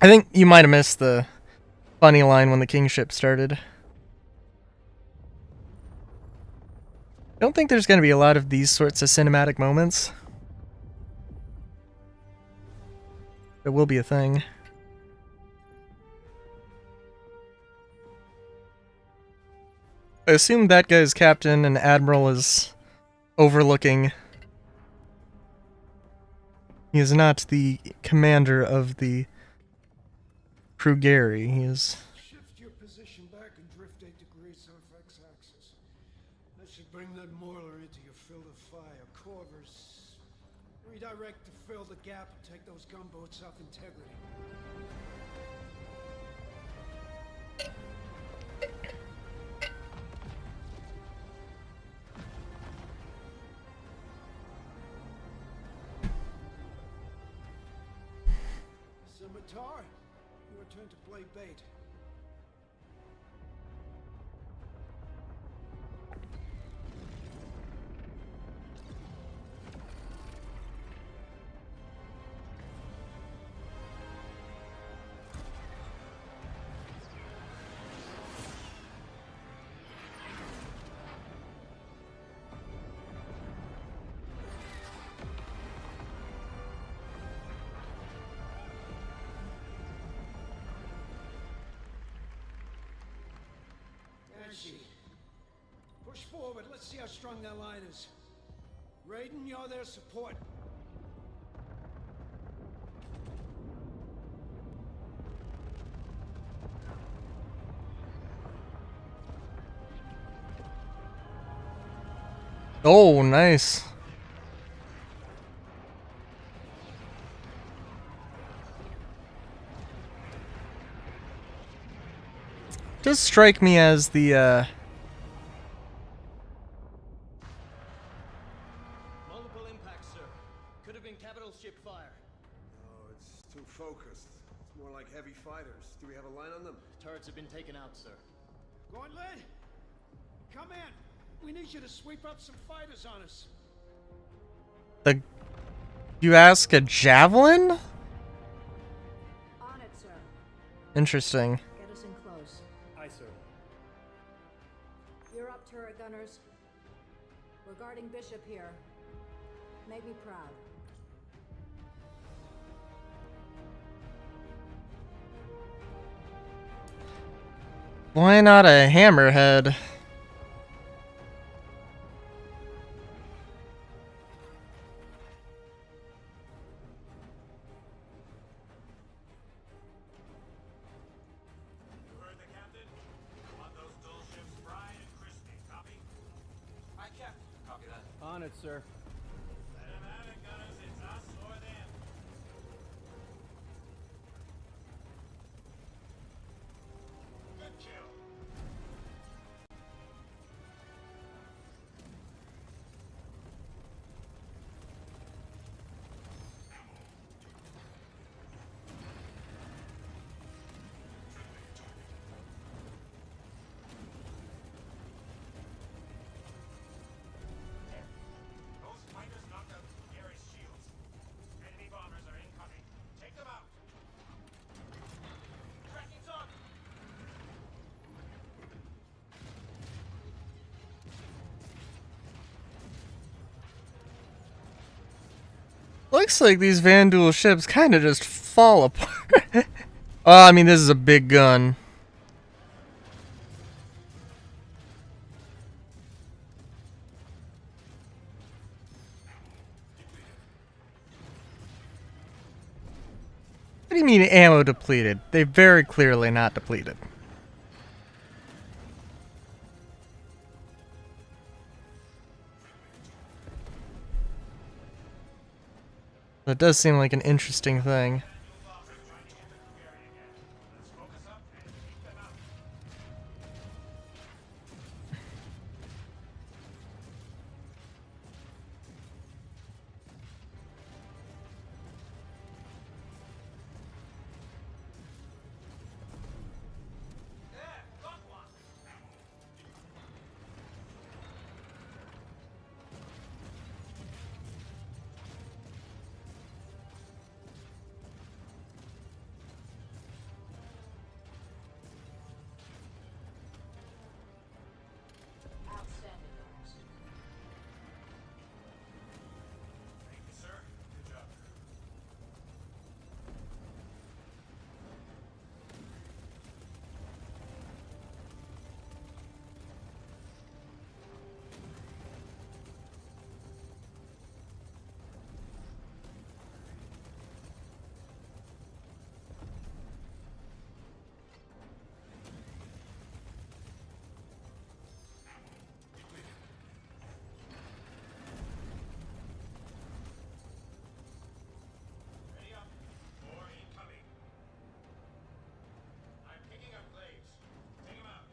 I think you might have missed the funny line when the kingship started. I don't think there's going to be a lot of these sorts of cinematic moments. It will be a thing. I assume that guy's captain and admiral is overlooking. He is not the commander of the Krugeri. He is... Shift your position back and drift 8 degrees off x-axis. That should bring that moiler into your field of fire. Corvus, redirect to fill the gap and take those gunboats off integrity. Scimitar, your turn to play bait. Let's see how strong that line is. Raiden, you're their support. Oh, nice. Does strike me as the Multiple impacts, sir. Could have been capital ship fire. Oh, it's too focused. It's more like heavy fighters. Do we have a line on them? Turrets have been taken out, sir. Gauntlet, come in. We need you to sweep up some fighters on us. you ask a javelin? On it, sir. Interesting. Get us in close. Aye, sir. You're up, turret gunners. We're guarding Bishop here. Make me proud. Why not a hammerhead? You heard the captain? Want those dual ships fried and crispy, copy? Aye, Captain. Copy that. On it, sir. Let 'em have it, gunners. It's us or them. Good kill. Those fighters knocked out Gary's shields. Enemy bombers are incoming. Take them out. Tracking target. Looks like these Vanduul ships kind of just fall apart. Oh, I mean, this is a big gun. What do you mean ammo depleted? They very clearly not depleted. That does seem like an interesting thing. Ready up. More incoming. I'm picking up Glaives. Take them out.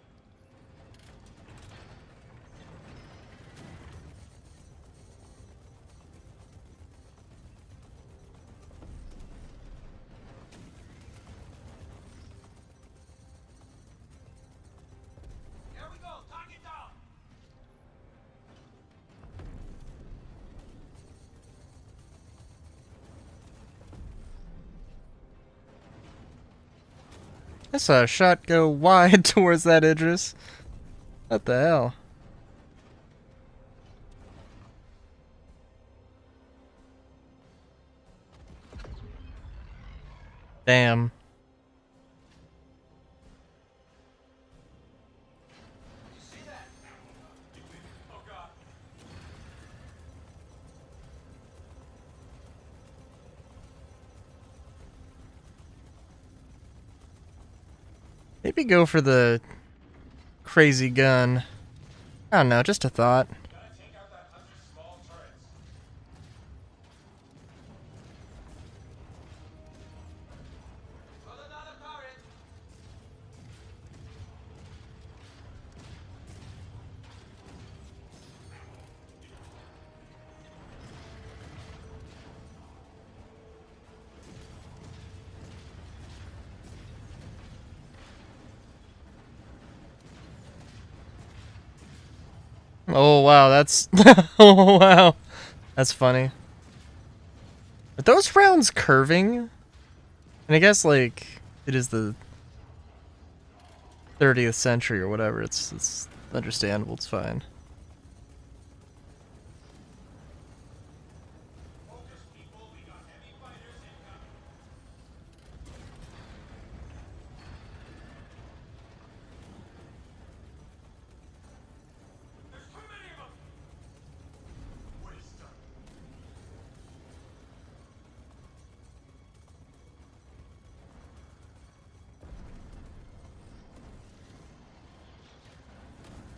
Here we go. Target down. I saw a shot go wide towards that Idris. What the hell? Damn. Oh god. Maybe go for the crazy gun. I don't know, just a thought. Oh wow, that's oh wow, that's funny. Are those rounds curving? And I guess like it is the 30th century or whatever. It's understandable. It's fine.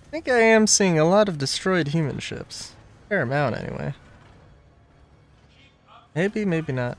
I think I am seeing a lot of destroyed human ships. Fair amount, anyway. Maybe, maybe not.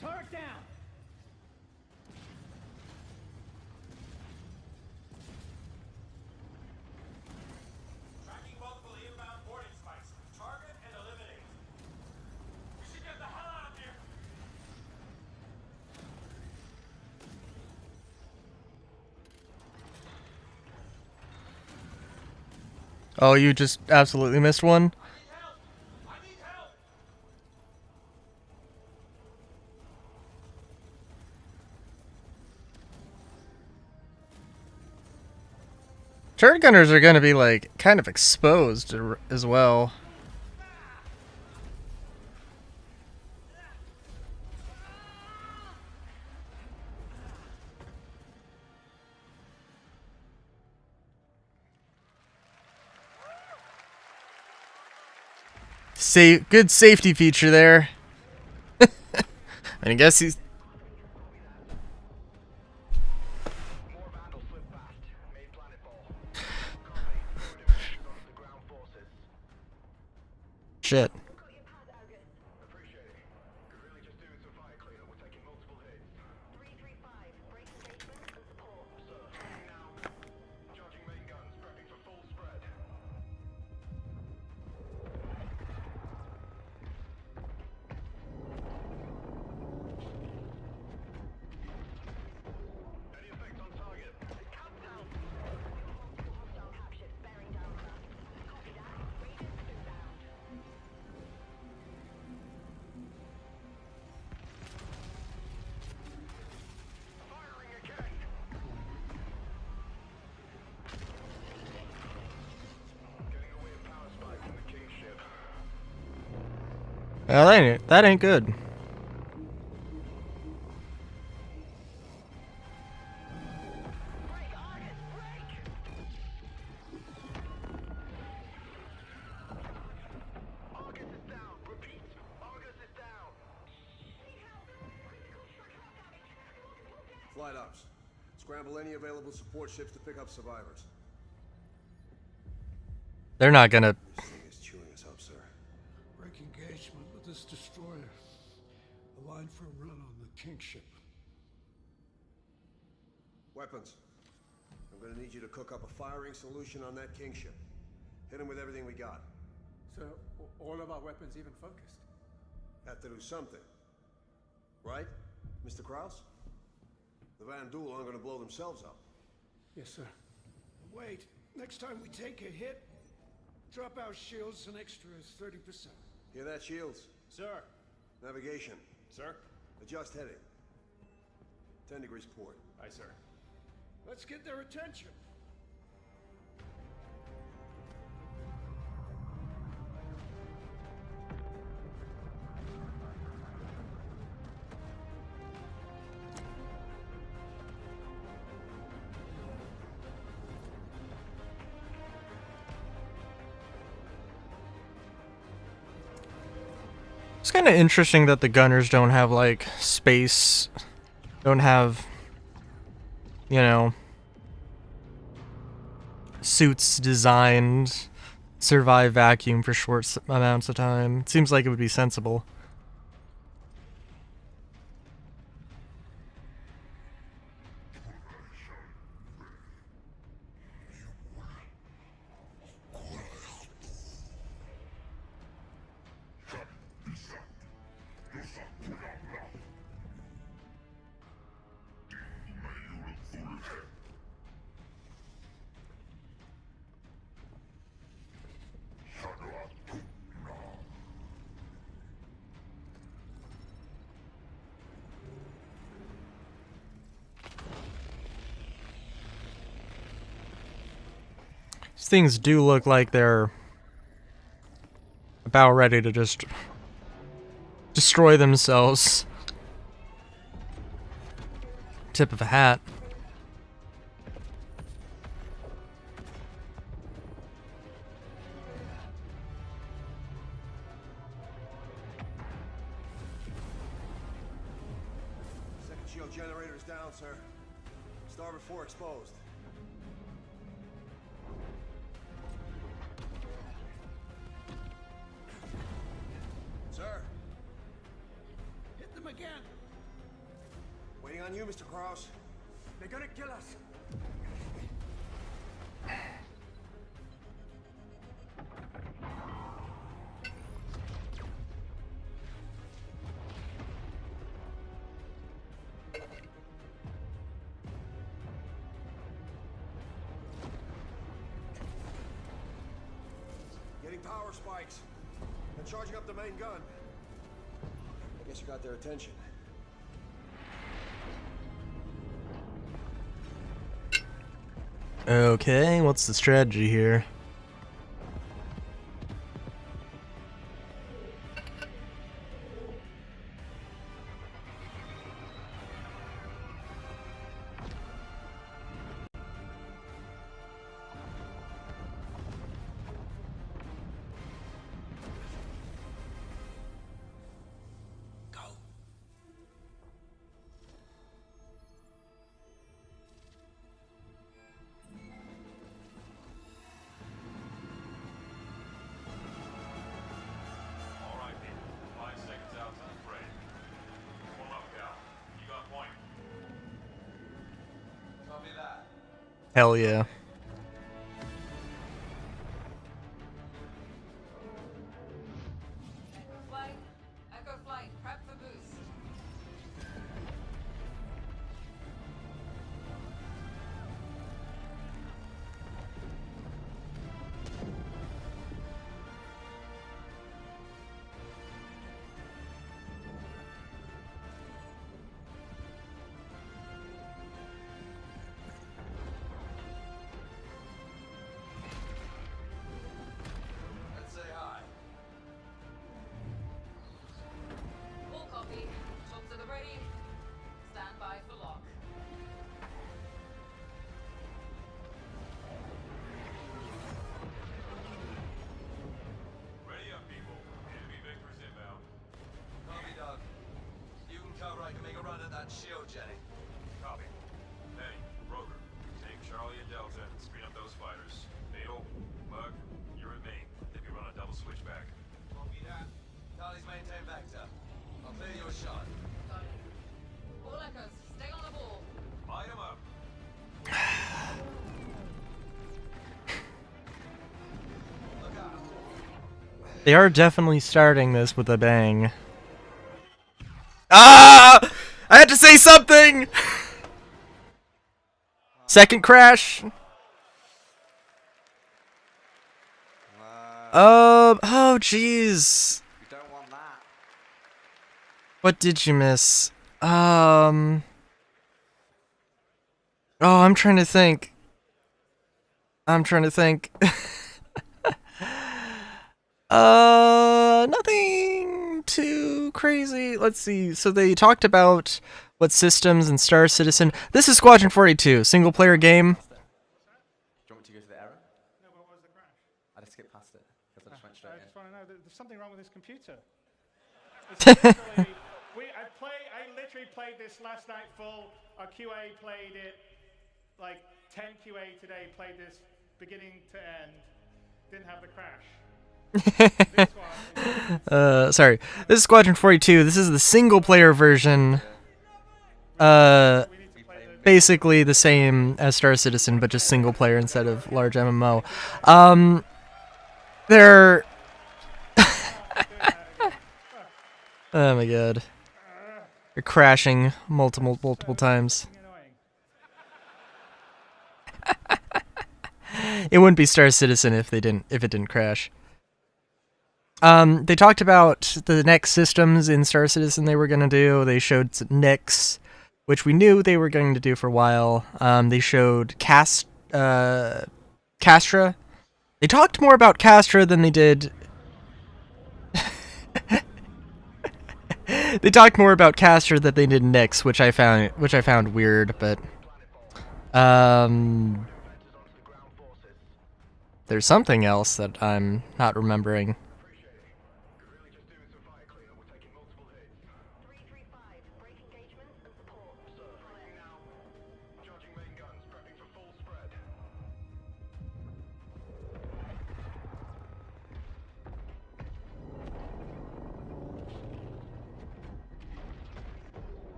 Turret down! Tracking multiple inbound boarding spikes. Target and eliminate. We should get the hell out of here. Oh, you just absolutely missed one? Turret gunners are going to be like kind of exposed as well. Good safety feature there. I guess he's... Shit. Well, that ain't good. Flight ops. Scramble any available support ships to pick up survivors. They're not gonna... This thing is chewing us up, sir. Break engagement with this destroyer. Align for a run on the Kingship. Weapons. I'm gonna need you to cook up a firing solution on that Kingship. Hit him with everything we got. So, all of our weapons even focused? Have to do something. Right, Mr. Kraus? Bandul aren't gonna blow themselves up. Yes, sir. Wait, next time we take a hit, drop our shields an extra 30%. Hear that, Shields? Sir. Navigation. Sir. Adjust heading. 10 degrees port. Aye, sir. Let's get their attention. It's kind of interesting that the gunners don't have, like, space, don't have, you know, suits designed to survive vacuum for short amounts of time. It seems like it would be sensible. These things do look like they're about ready to just destroy themselves. Tip of a hat. Second shield generator is down, sir. Starboard 4 exposed. Sir. Hit them again. Waiting on you, Mr. Krause. They're gonna kill us. Getting power spikes. And charging up the main gun. I guess you got their attention. Okay, what's the strategy here? All right, people. 5 seconds out to the break. Warm up, Cal. You got point. Copy that. Hell yeah. Flight. Echo flight. Prep for boost. Let's say hi. Full copy. Shots to the ready. Stand by for lock. Ready up, people. Enemy vectors inbound. Copy, Doug. You can cover, I can make a run at that shield jetting. Copy. Penny, Roger, take Charlie and Delta and screen up those fighters. Beetle, Mug, you're at main. If you run a double switchback. Copy that. Charlie's maintain vector. I'll clear your shot. Got it. All echoes. Stay on the ball. Light 'em up. They are definitely starting this with a bang. Ah! I had to say something! Second crash. Oh, jeez. You don't want that. What did you miss? Oh, I'm trying to think. Nothing too crazy. Let's see. So they talked about what systems and Star Citizen. This is Squadron 42, single player game. Do you want me to go to the error? No, what was the crash? I just skipped past it because I just went straight I in. just want to know, there's something wrong with this computer. I literally played this last night full. Our QA played it, like 10 QA today played this beginning to end. Didn't have the crash. Sorry. This is Squadron 42. This is the single player version. Basically the same as Star Citizen, but just single player instead of large MMO. They're oh my god. They're crashing multiple times. It wouldn't be Star Citizen if it didn't crash. They talked about the next systems in Star Citizen they were gonna do. They showed Nyx, which we knew they were going to do for a while. They showed Castra. They talked more about Castra than they did. They talked more about Castra than they did Nyx, which I found weird, but there's something else that I'm not remembering.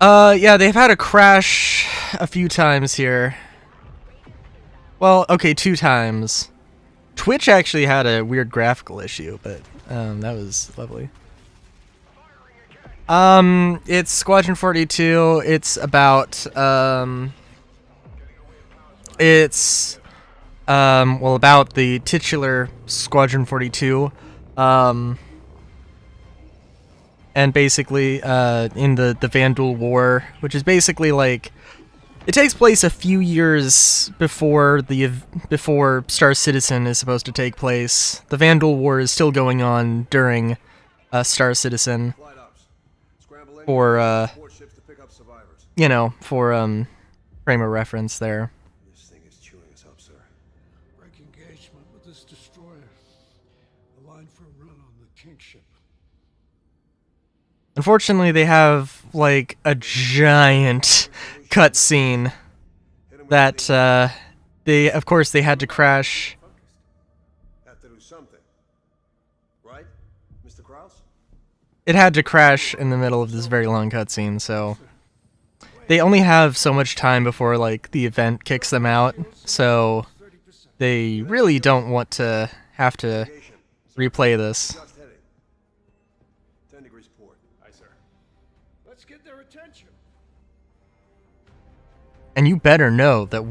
Yeah, they've had a crash a few times here. Well, okay, 2 times. Twitch actually had a weird graphical issue, but that was lovely. It's Squadron 42. It's about about the titular Squadron 42. And basically in the Vanduul War, which is basically like it takes place a few years before Star Citizen is supposed to take place. The Vanduul War is still going on during Star Citizen. For for frame of reference there. This thing is chewing us up, sir. Break engagement with this destroyer. Align for a run on the Kingship. Unfortunately, they have like a giant cutscene that they had to crash. Have to do something, right, Mr. Krause? It had to crash in the middle of this very long cutscene, so they only have so much time before like the event kicks them out. So they really don't want to have to replay this. 10 degrees port. Aye, sir. Let's get their attention. And you better know that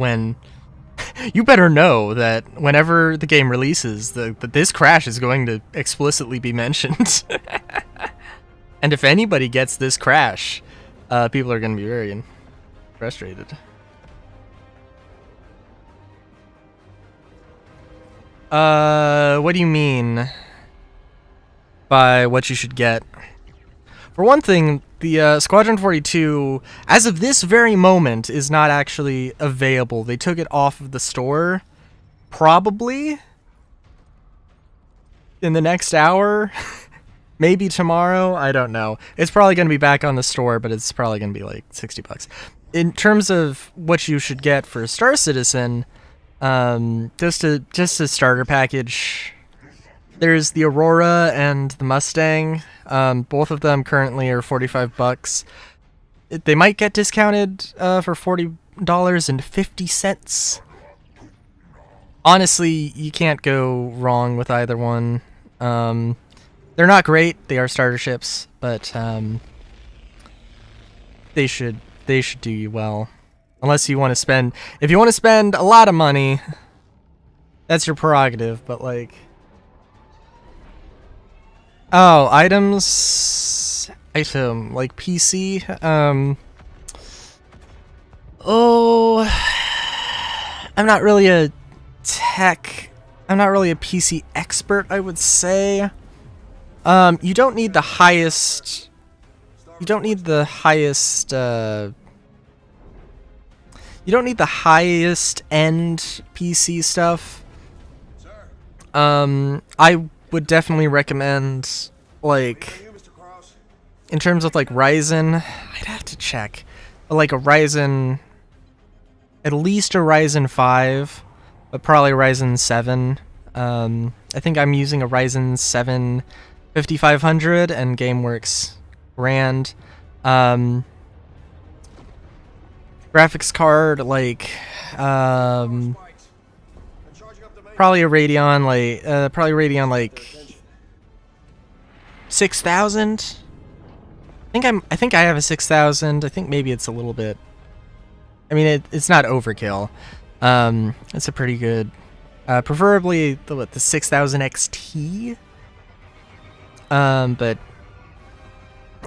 whenever the game releases, that this crash is going to explicitly be mentioned. And if anybody gets this crash, people are going to be very frustrated. What do you mean by what you should get? For one thing, the Squadron 42, as of this very moment, is not actually available. They took it off of the store, probably in the next hour, maybe tomorrow, I don't know. It's probably going to be back on the store, but it's probably going to be like $60. In terms of what you should get for Star Citizen, just a starter package. There's the Aurora and the Mustang. Both of them currently are $45. They might get discounted for $40.50. Honestly, you can't go wrong with either one. They're not great. They are starter ships, but they should they should do you well. Unless you want to spend, if you want to spend a lot of money, that's your prerogative, but like, oh, items, item, like PC, I'm not really a PC expert, I would say. You don't need the highest, you don't need the highest end PC stuff. I would definitely recommend, like, in terms of like Ryzen, I'd have to check, but like a Ryzen, at least a Ryzen 5, but probably Ryzen 7. I think I'm using a Ryzen 7 5500 and GameWorks Grand. Graphics card, like, probably a Radeon, like 6000. I think I have a 6000. I think maybe it's a little bit, I mean, it's not overkill. It's a pretty good, preferably the 6000 XT. But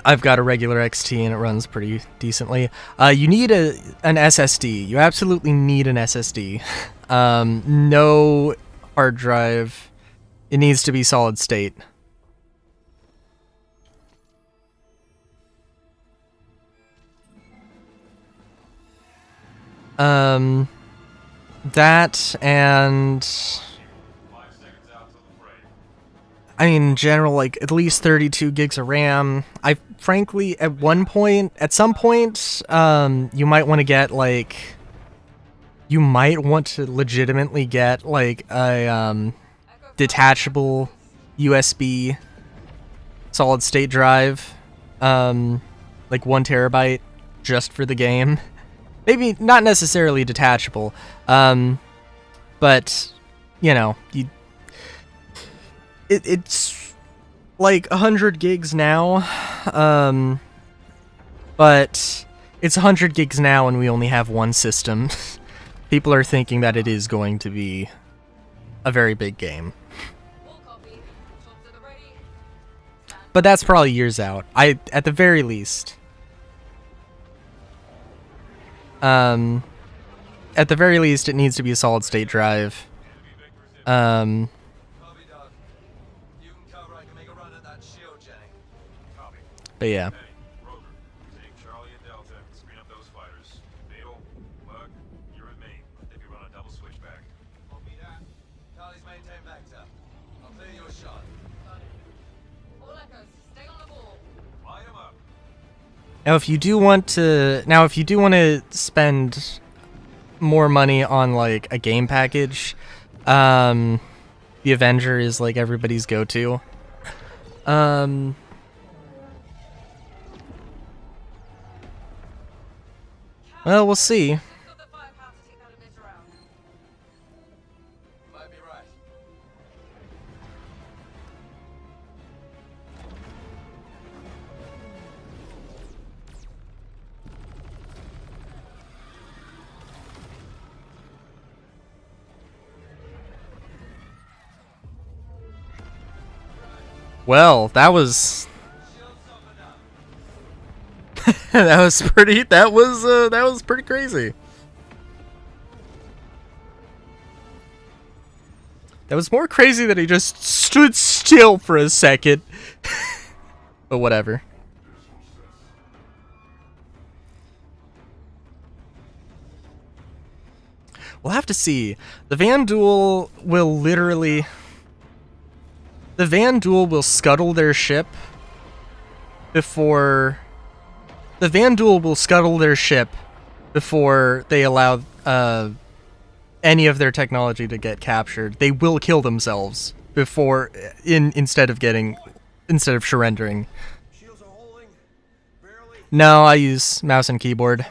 I've got a regular XT and it runs pretty decently. You need an SSD. You absolutely need an SSD. No hard drive. It needs to be solid state. That and I mean, in general, like at least 32 gigs of RAM. I frankly, at some point, you might want to get like, you might want to legitimately get like a detachable USB solid state drive, like 1 terabyte just for the game. Maybe not necessarily detachable, but you know, it's like 100 gigs now, but it's 100 gigs now and we only have one system. People are thinking that it is going to be a very big game. But that's probably years out. At the very least. At the very least, it needs to be a solid state drive. But yeah. Now, if you do want to spend more money on like a game package, the Avenger is like everybody's go-to. Well, we'll see. Well, that was that was pretty crazy. That was more crazy that he just stood still for a second. But whatever. We'll have to see. The Vanduul will literally... The Vanduul will scuttle their ship before... The Vanduul will scuttle their ship before they allow any of their technology to get captured. They will kill themselves before, instead of surrendering. No, I use mouse and keyboard.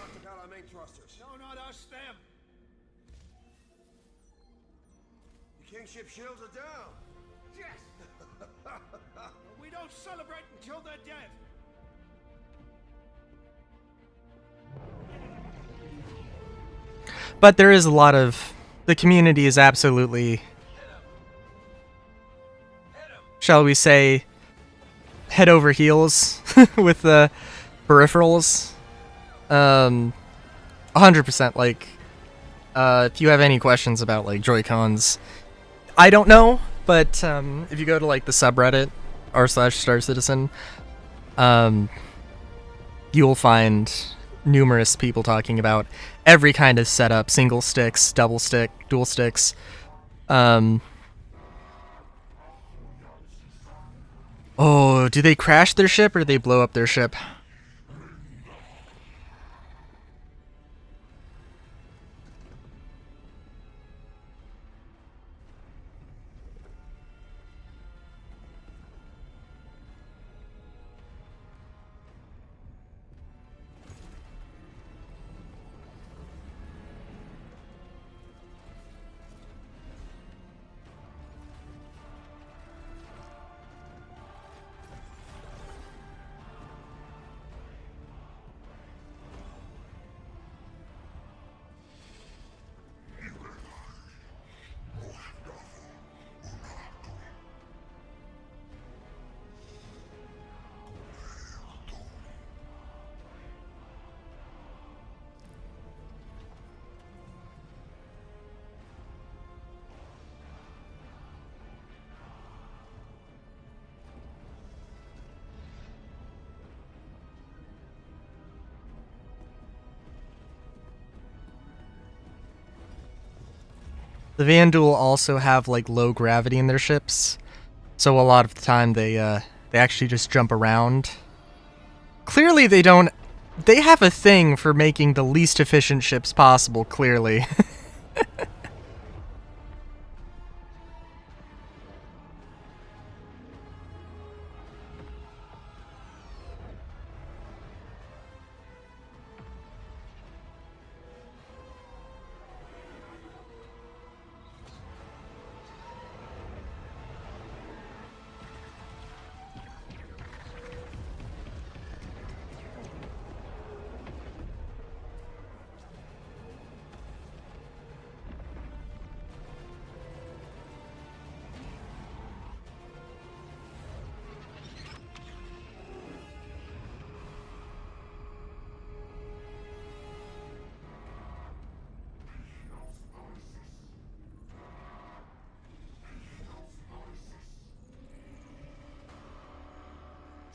Kingship shields are down. Yes. We don't celebrate until they're dead. But there is a lot of... The community is absolutely... Shall we say... head over heels with the peripherals. 100%, like... if you have any questions about, like, Joy-Cons... I don't know, but if you go to, like, the subreddit, r/Star Citizen, you'll find numerous people talking about every kind of setup: single sticks, double stick, dual sticks. Oh, do they crash their ship or do they blow up their ship? The Vanduul also have like low gravity in their ships, so a lot of the time they actually just jump around. Clearly they don't... They have a thing for making the least efficient ships possible, clearly.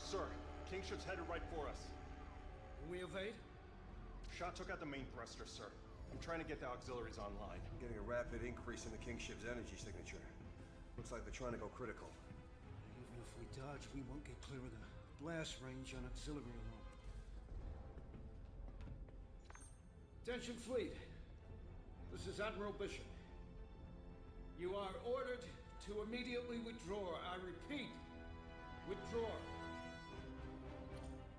Sir, Kingship's headed right for us. Can we evade? Shot took out the main thruster, sir. I'm trying to get the auxiliaries online. I'm getting a rapid increase in the Kingship's energy signature. Looks like they're trying to go critical. Even if we dodge, we won't get clear of the blast range on auxiliary alone. Attention fleet. This is Admiral Bishop. You are ordered to immediately withdraw. I repeat, withdraw.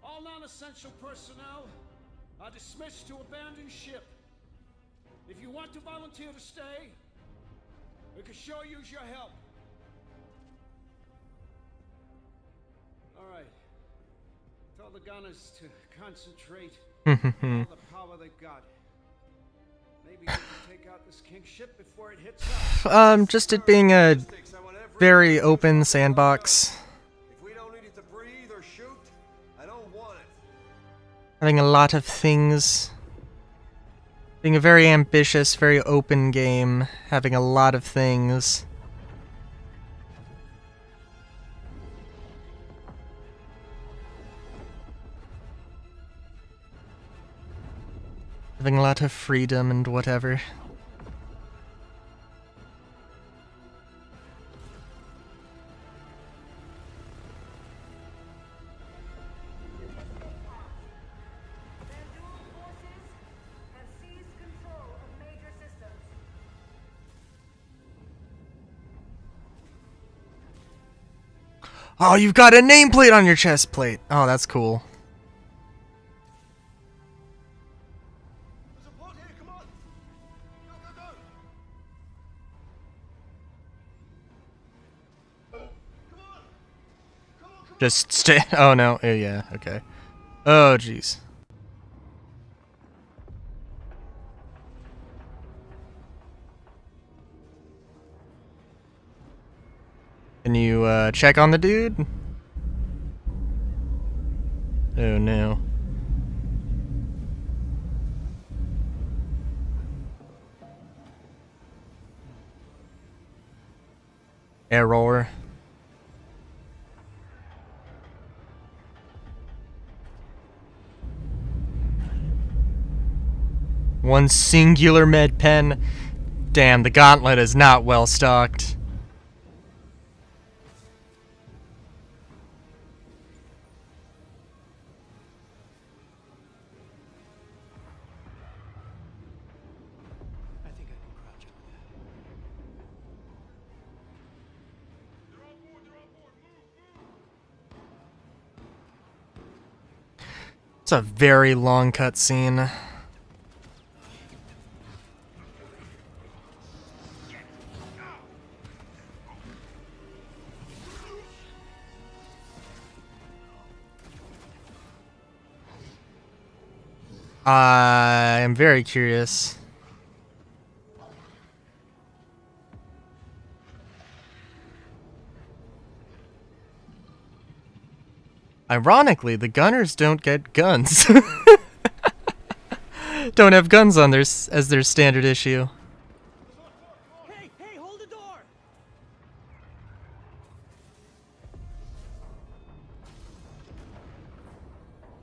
All non-essential personnel are dismissed to abandon ship. If you want to volunteer to stay, we could sure use your help. All right. Tell the gunners to concentrate on all the power they've got. Maybe we can take out this king ship before it hits us. Just it being a very open sandbox. If we don't need it to breathe or shoot, I don't want it. Having a lot of things. Being a very ambitious, very open game. Having a lot of things. Having a lot of freedom and whatever. Oh, you've got a nameplate on your chest plate. Oh, that's cool. Just stay. Oh no. Oh, yeah. Okay. Oh jeez. Can you check on the dude? Oh no. Error. One singular med pen. Damn, the gauntlet is not well stocked. It's a very long cutscene. I am very curious. Ironically, the gunners don't get guns. Don't have guns on as their standard issue. Hey, hold the door!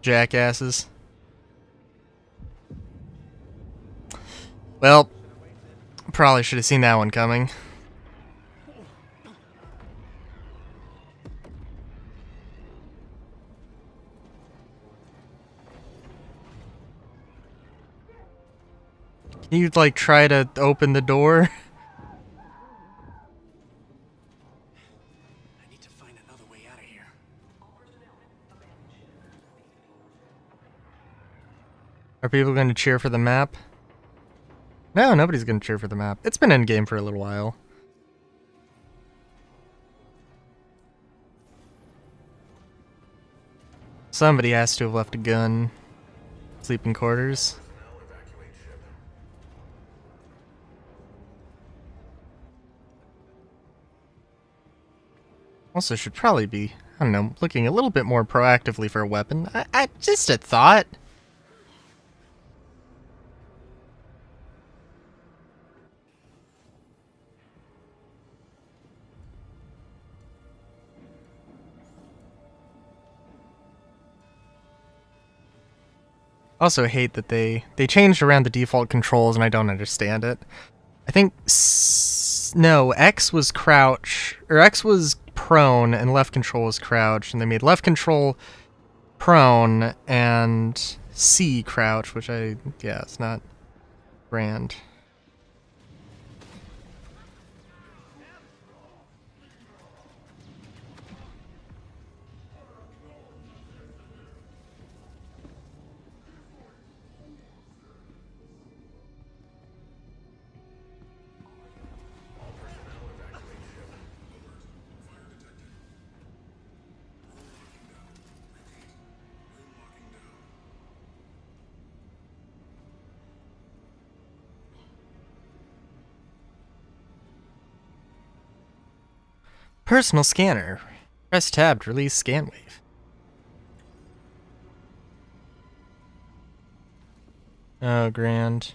Jackasses. Well, probably should have seen that one coming. Can you, like, try to open the door? I need to find another way out of here. Are people going to cheer for the map? No, nobody's going to cheer for the map. It's been in game for a little while. Somebody has to have left a gun. Sleeping quarters. Also should probably be, I don't know, looking a little bit more proactively for a weapon. I just a thought. Also hate that they changed around the default controls and I don't understand it. I think no, X was crouch, or X was prone and left control was crouch, and they made left control prone and C crouch, which yeah, it's not brand. Personal scanner. Press tab to release ScanWave. Oh, grand.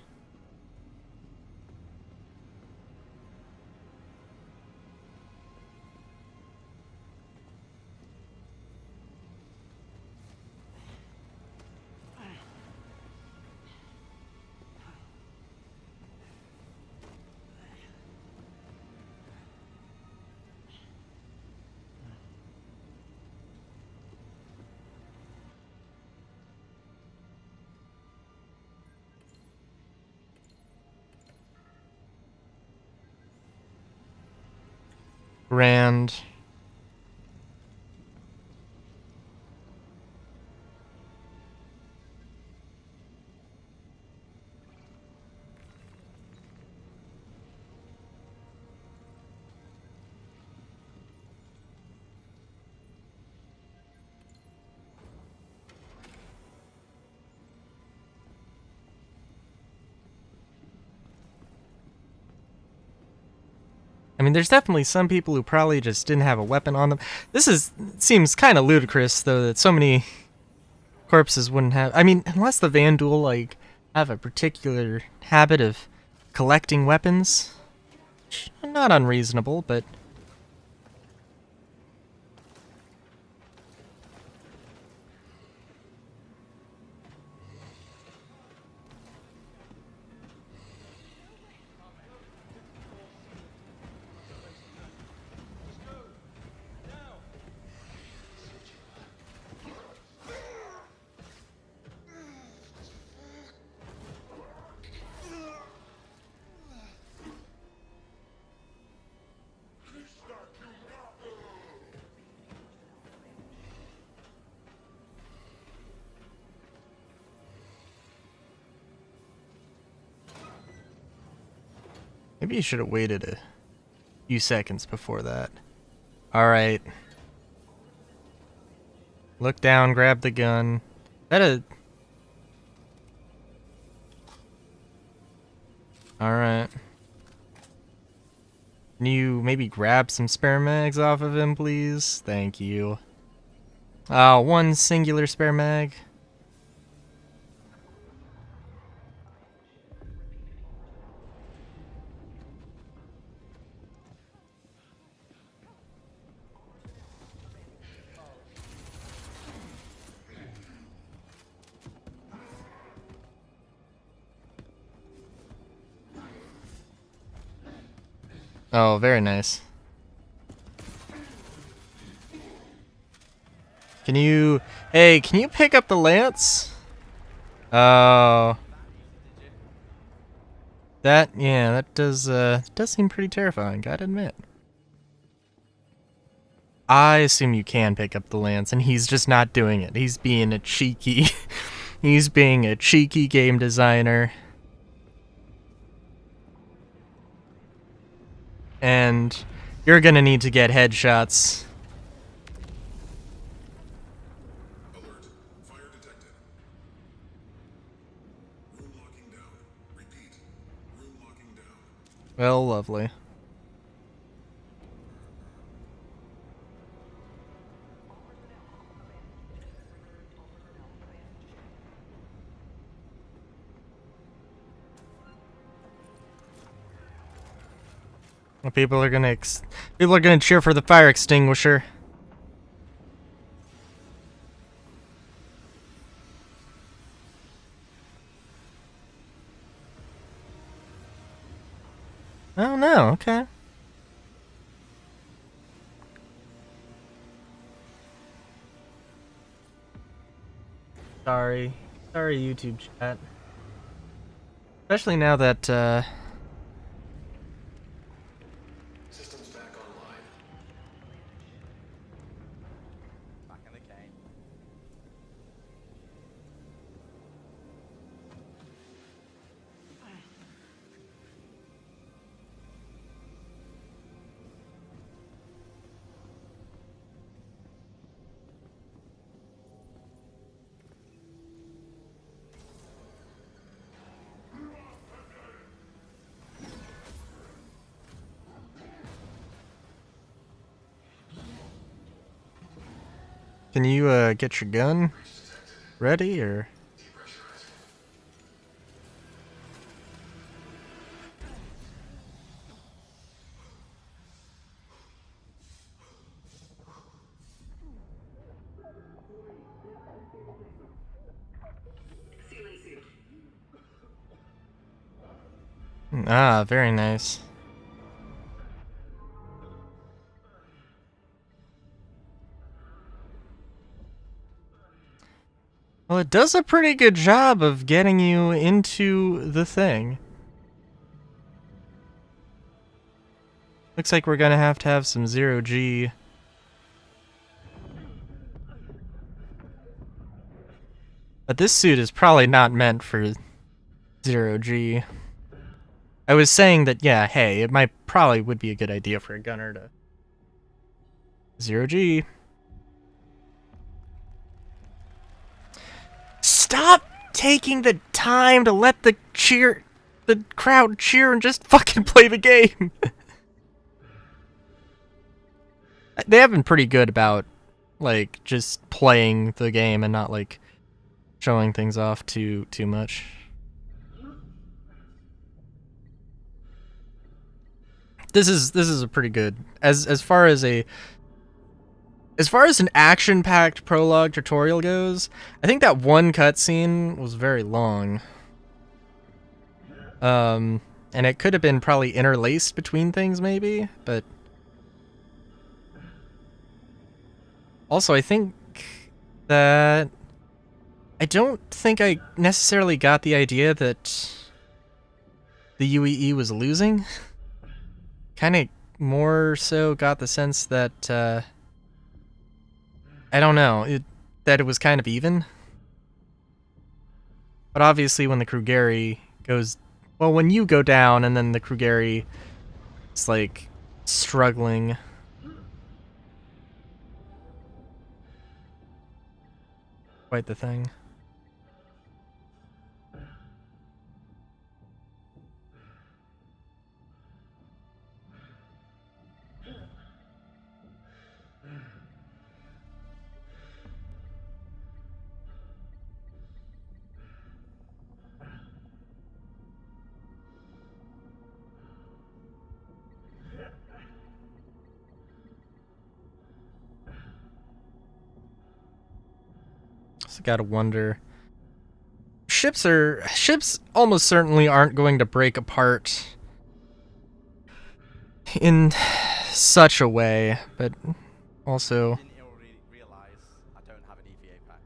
Grand. I mean, there's definitely some people who probably just didn't have a weapon on them. Seems kind of ludicrous, though, that so many corpses wouldn't have... I mean, unless the Vanduul, like, have a particular habit of collecting weapons. Not unreasonable, but... Maybe you should have waited a few seconds before that. Alright. Look down, grab the gun. Alright. Can you maybe grab some spare mags off of him, please? Thank you. One singular spare mag. Oh, very nice. Hey, can you pick up the lance? Oh. That does seem pretty terrifying, gotta admit. I assume you can pick up the lance, and he's just not doing it. He's being a cheeky... he's being a cheeky game designer. And you're gonna need to get headshots. Alert. Fire detected. Room locking down. Repeat. Room locking down. Well, lovely. People are gonna cheer for the fire extinguisher. Oh no, okay. Sorry YouTube chat. Especially now that Systems back online. Back in the game. can you get your gun ready or? Ah, very nice. Well, it does a pretty good job of getting you into the thing. Looks like we're gonna have to have some zero-G. But this suit is probably not meant for zero-G. I was saying that, yeah, hey, it probably would be a good idea for a gunner to zero-G. Stop taking the time to let the crowd cheer and just fucking play the game. They have been pretty good about like just playing the game and not like showing things off too much. This is a pretty good as far as an action-packed prologue tutorial goes. I think that one cutscene was very long. And it could have been probably interlaced between things maybe, but also I think that I don't think I necessarily got the idea that the UEE was losing. Kind of more so got the sense that I don't know, that it was kind of even. But obviously when the Krugeri goes, well, when you go down and then the Krugeri is like struggling. Quite the thing. So gotta wonder. Ships almost certainly aren't going to break apart in such a way, but also Didn't realize I don't have an EVA pack.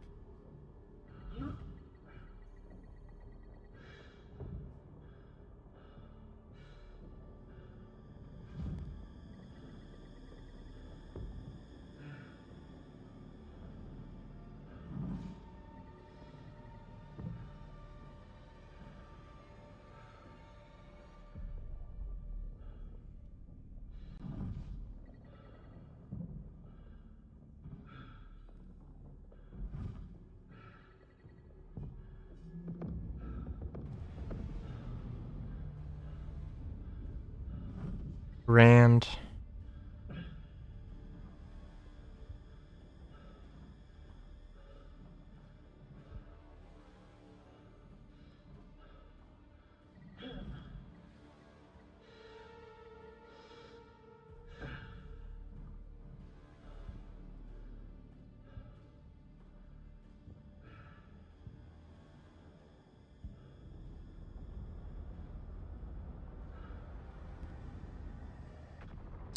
Rand.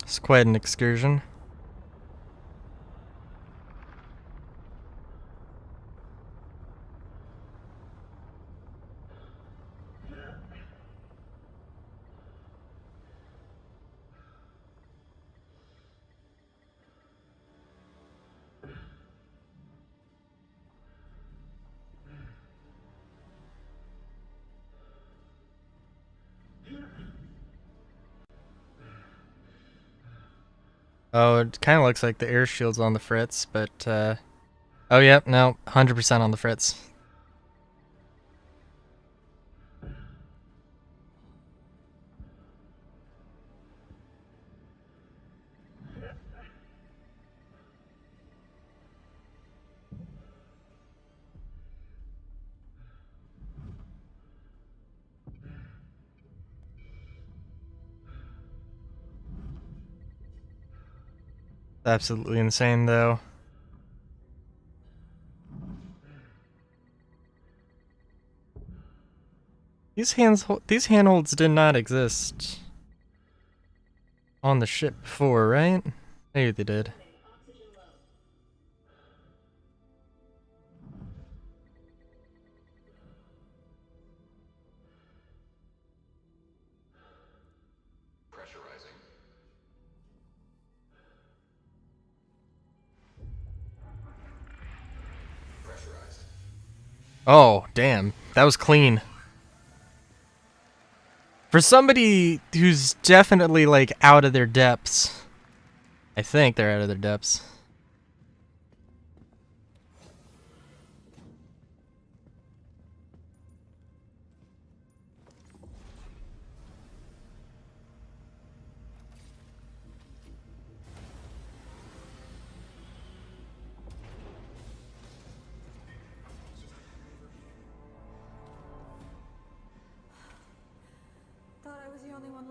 It's quite an excursion. Oh, it kind of looks like the air shield's on the fritz, but, oh, yep, no, 100% on the fritz. Absolutely insane, though. These handholds did not exist on the ship before, right? Maybe they did. Pressurizing. Pressurized. Oh, damn. That was clean. For somebody who's definitely, like, out of their depths. I think they're out of their depths.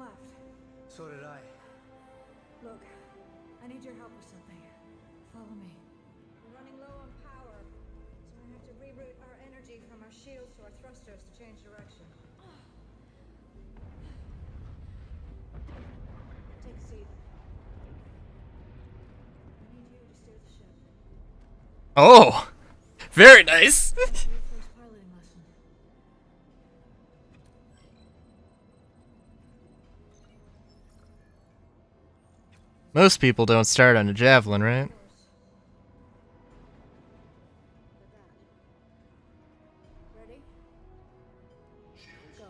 left. So did I. Look, I need your help with something. Follow me. We're running low on power, so we have to reroute our energy from our shields to our thrusters to change direction. Take a seat. I need you to steer the ship. Oh, very nice. Your first piloting lesson. Most people don't start on a javelin, right? Ready? Go.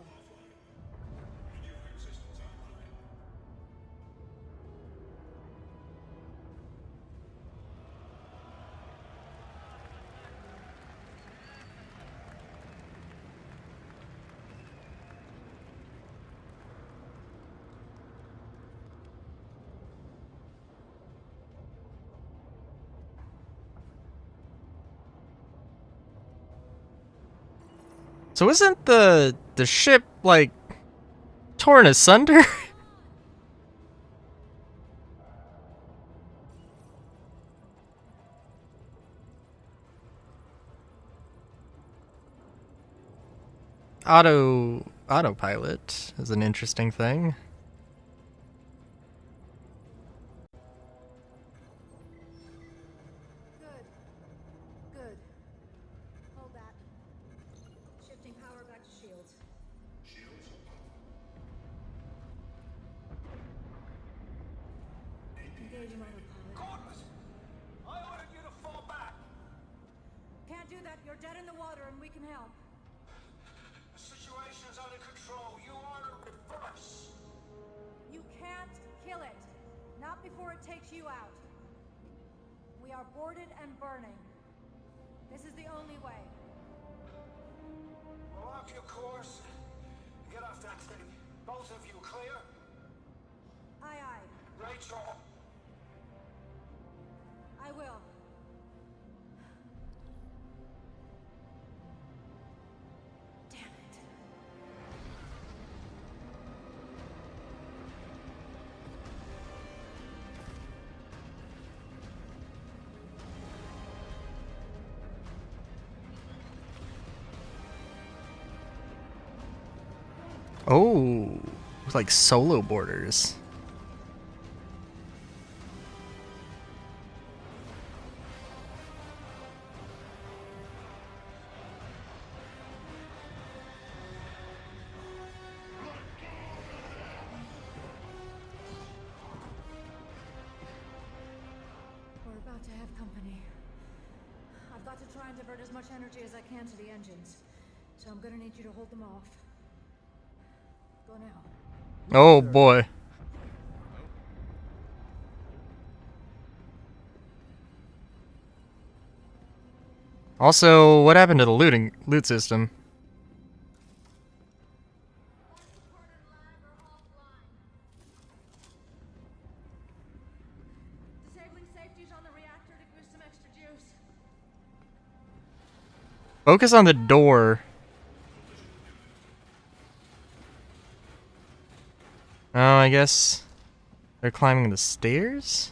So isn't the ship like torn asunder? Autopilot is an interesting thing. Good. Hold that. Shifting power back to shields. Engaging autopilot. I ordered you to fall back. Can't do that. You're dead in the water and we can help. The situation's under control. You are to reverse. You can't kill it. Not before it takes you out. We are boarded and burning. This is the only way. Lock your course. Get off that thing. Both of you clear? Aye, aye. Rachel. I will. Damn it. Oh, like solo boarders. We're about to have company. I've got to try and divert as much energy as I can to the engines. So I'm gonna need you to hold them off. Go now. Oh boy. Also, what happened to the loot system? Disabling safeties on the reactor to give some extra juice. Focus on the door. Oh, I guess they're climbing the stairs?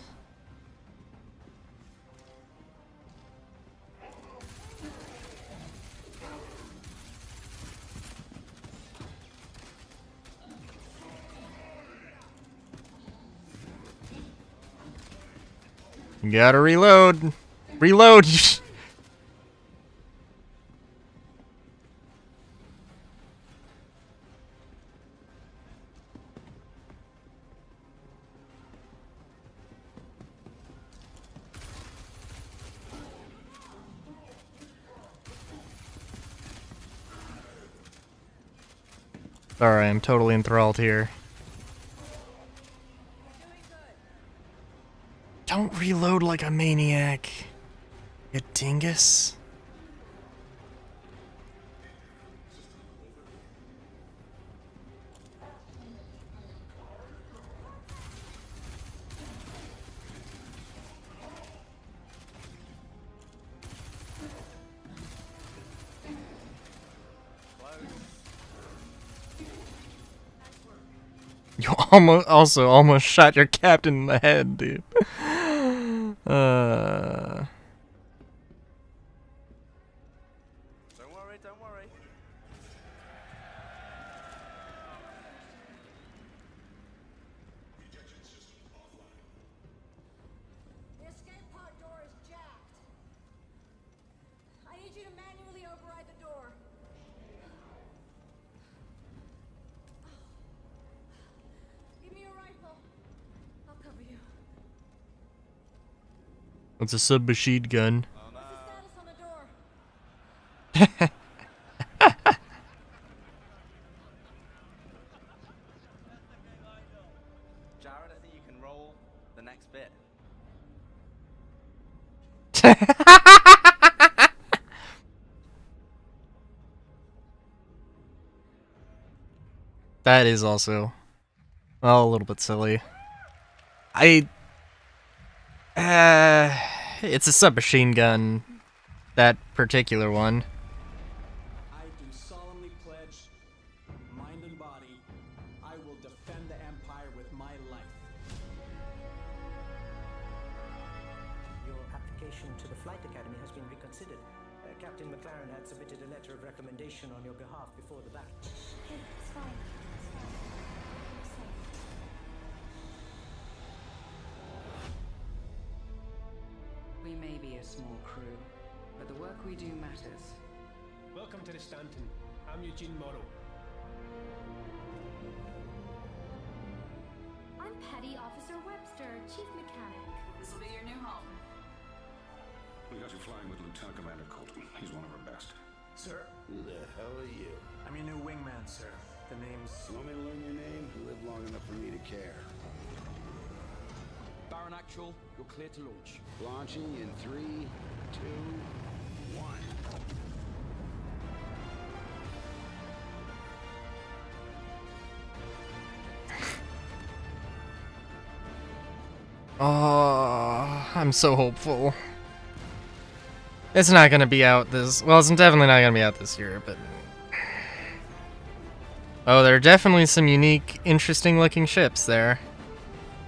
You gotta reload. Reload! Sorry, I'm totally enthralled here. Don't reload like a maniac, you dingus. almost shot your captain in the head, dude. Don't worry. The escape pod door is jacked. I need you to manually override the door. Give me your rifle. I'll cover you. It's a submachine gun. What's the status on the door? Jared, I think you can roll the next bit. That is also, well, a little bit silly. It's a submachine gun, that particular one. I do solemnly pledge, mind and body, I will defend the Empire with my life. Your application to the Flight Academy has been reconsidered. Captain McLaren had submitted a letter of recommendation on your behalf before the battle. Okay, it's fine. It's fine. I'm safe. We may be a small crew, but the work we do matters. Welcome to the Stanton. I'm Eugene Morrow. I'm Petty Officer Webster, Chief Mechanic. This will be your new home. We got you flying with Lieutenant Commander Colton. He's one of our best. Sir? Who the hell are you? I'm your new wingman, sir. The name's... You want me to learn your name? You live long enough for me to care. Baron Actual, you're clear to launch. Launching in 3, 2, 1. Oh, I'm so hopeful. It's not gonna be out this... Well, it's definitely not gonna be out this year, but... Oh, there are definitely some unique, interesting looking ships there.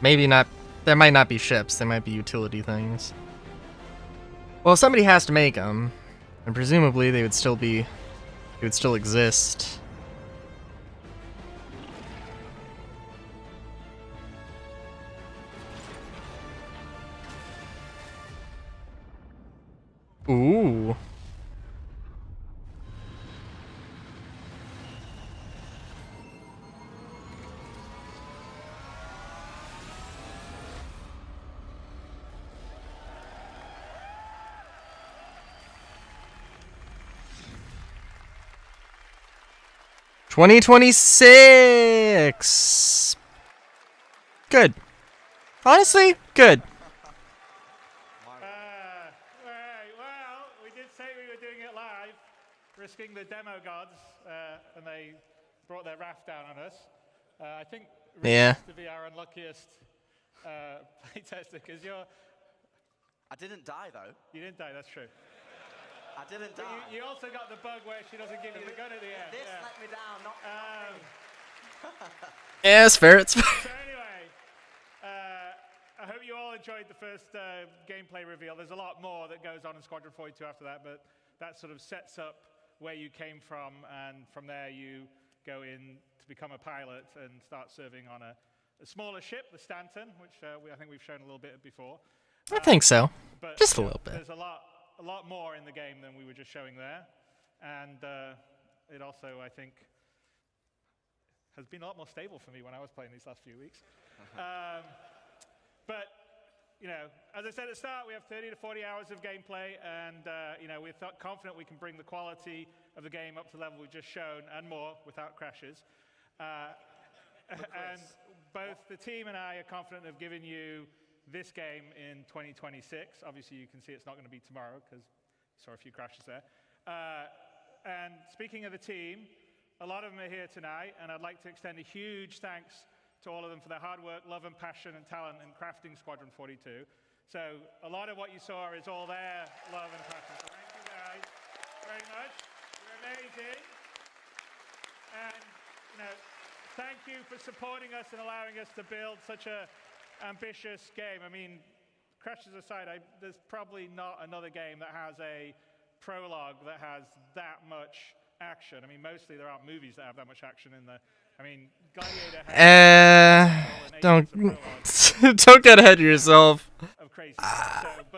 Maybe not... There might not be ships, they might be utility things. Well, somebody has to make them. And presumably they would still be... They would still exist. Ooh. $2026. Good. Honestly, good. Well, we did say we were doing it live, risking the demo gods, and they brought their raft down on us. I think Rick Yeah. has to be our unluckiest playtester, because you're... I didn't die, though. You didn't die, that's true. I didn't But die. you also got the bug where she doesn't give you the gun at the end. This yeah. let me down, not me. Yeah, it's fair, it's fair. So anyway, I hope you all enjoyed the first gameplay reveal. There's a lot more that goes on in Squadron 42 after that, but that sort of sets up where you came from, and from there you go in to become a pilot and start serving on a smaller ship, the Stanton, which I think we've shown a little bit before. I think so. But Just a little bit. There's a lot more in the game than we were just showing there, and it also, I think, has been a lot more stable for me when I was playing these last few weeks. But you know, as I said at the start, we have 30 to 40 hours of gameplay, and you know, we're confident we can bring the quality of the game up to the level we've just shown and more without crashes. And both the team and I are confident of giving you this game in 2026. Obviously, you can see it's not going to be tomorrow because you saw a few crashes there. And speaking of the team, a lot of them are here tonight, and I'd like to extend a huge thanks to all of them for their hard work, love and passion and talent in crafting Squadron 42. So a lot of what you saw is all their love and passion. So thank you guys very much. You're amazing. And, you know, thank you for supporting us and allowing us to build such a ambitious game. I mean, crashes aside, there's probably not another game that has a prologue that has that much action. I mean, mostly there aren't movies that have that much action in the. I mean, Gladiator has don't get ahead of yourself.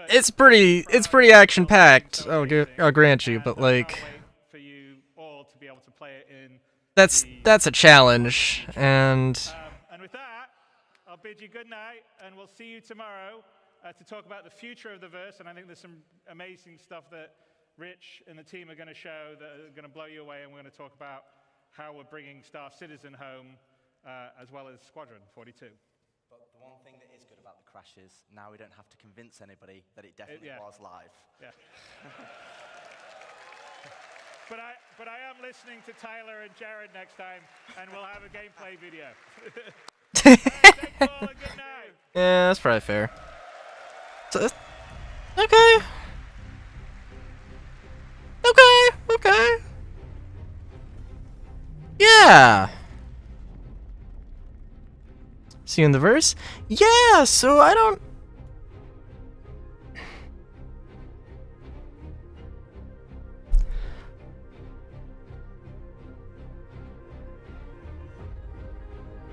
It's pretty action packed. I'll grant you, but like, for you all to be able to play it in. That's a challenge, and with that, I'll bid you good night, and we'll see you tomorrow to talk about the future of the verse. And I think there's some amazing stuff that Rich and the team are going to show that are going to blow you away, and we're going to talk about how we're bringing Star Citizen home, as well as Squadron 42. But the one thing that is good about the crash is now we don't have to convince anybody that it definitely was live. Yeah. But I am listening to Tyler and Jared next time, and we'll have a gameplay video. Thank you all, and good night. Yeah, that's probably fair. So, okay. Yeah. See you in the verse? Yeah, so I don't...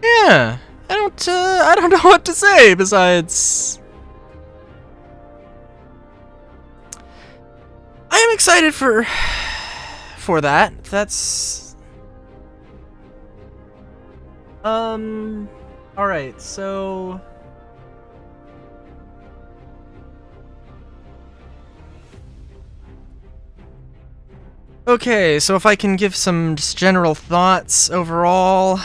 Yeah, I don't know what to say besides... I am excited for that. That's... Alright, so... Okay, so if I can give some just general thoughts overall,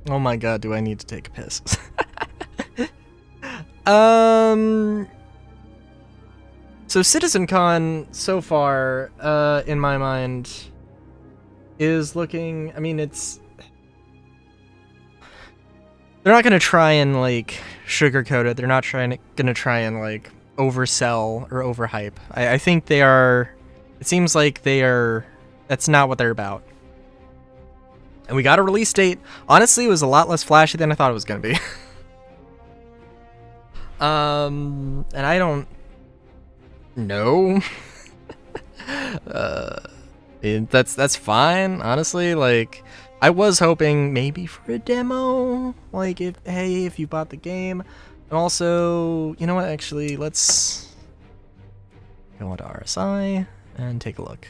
oh my god, do I need to take a piss? So CitizenCon so far, in my mind, is looking, I mean, it's... They're not gonna try and, like, sugarcoat it. They're not gonna try and, like, oversell or overhype. I think they are... It seems like they are... That's not what they're about. And we got a release date. Honestly, it was a lot less flashy than I thought it was gonna be. And I don't... know. That's fine, honestly. Like, I was hoping maybe for a demo, like, if you bought the game. And also, you know what, actually, let's go onto RSI and take a look.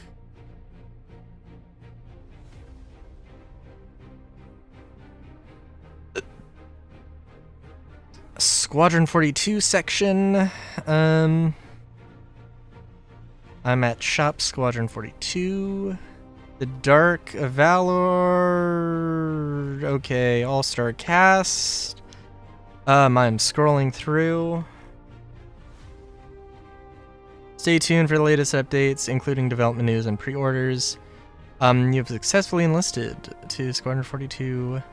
Squadron 42 section. I'm at Shop Squadron 42. The Dark of Valor. Okay, All-Star Cast. I'm scrolling through. Stay tuned for the latest updates, including development news and pre-orders. You have successfully enlisted to Squadron 42.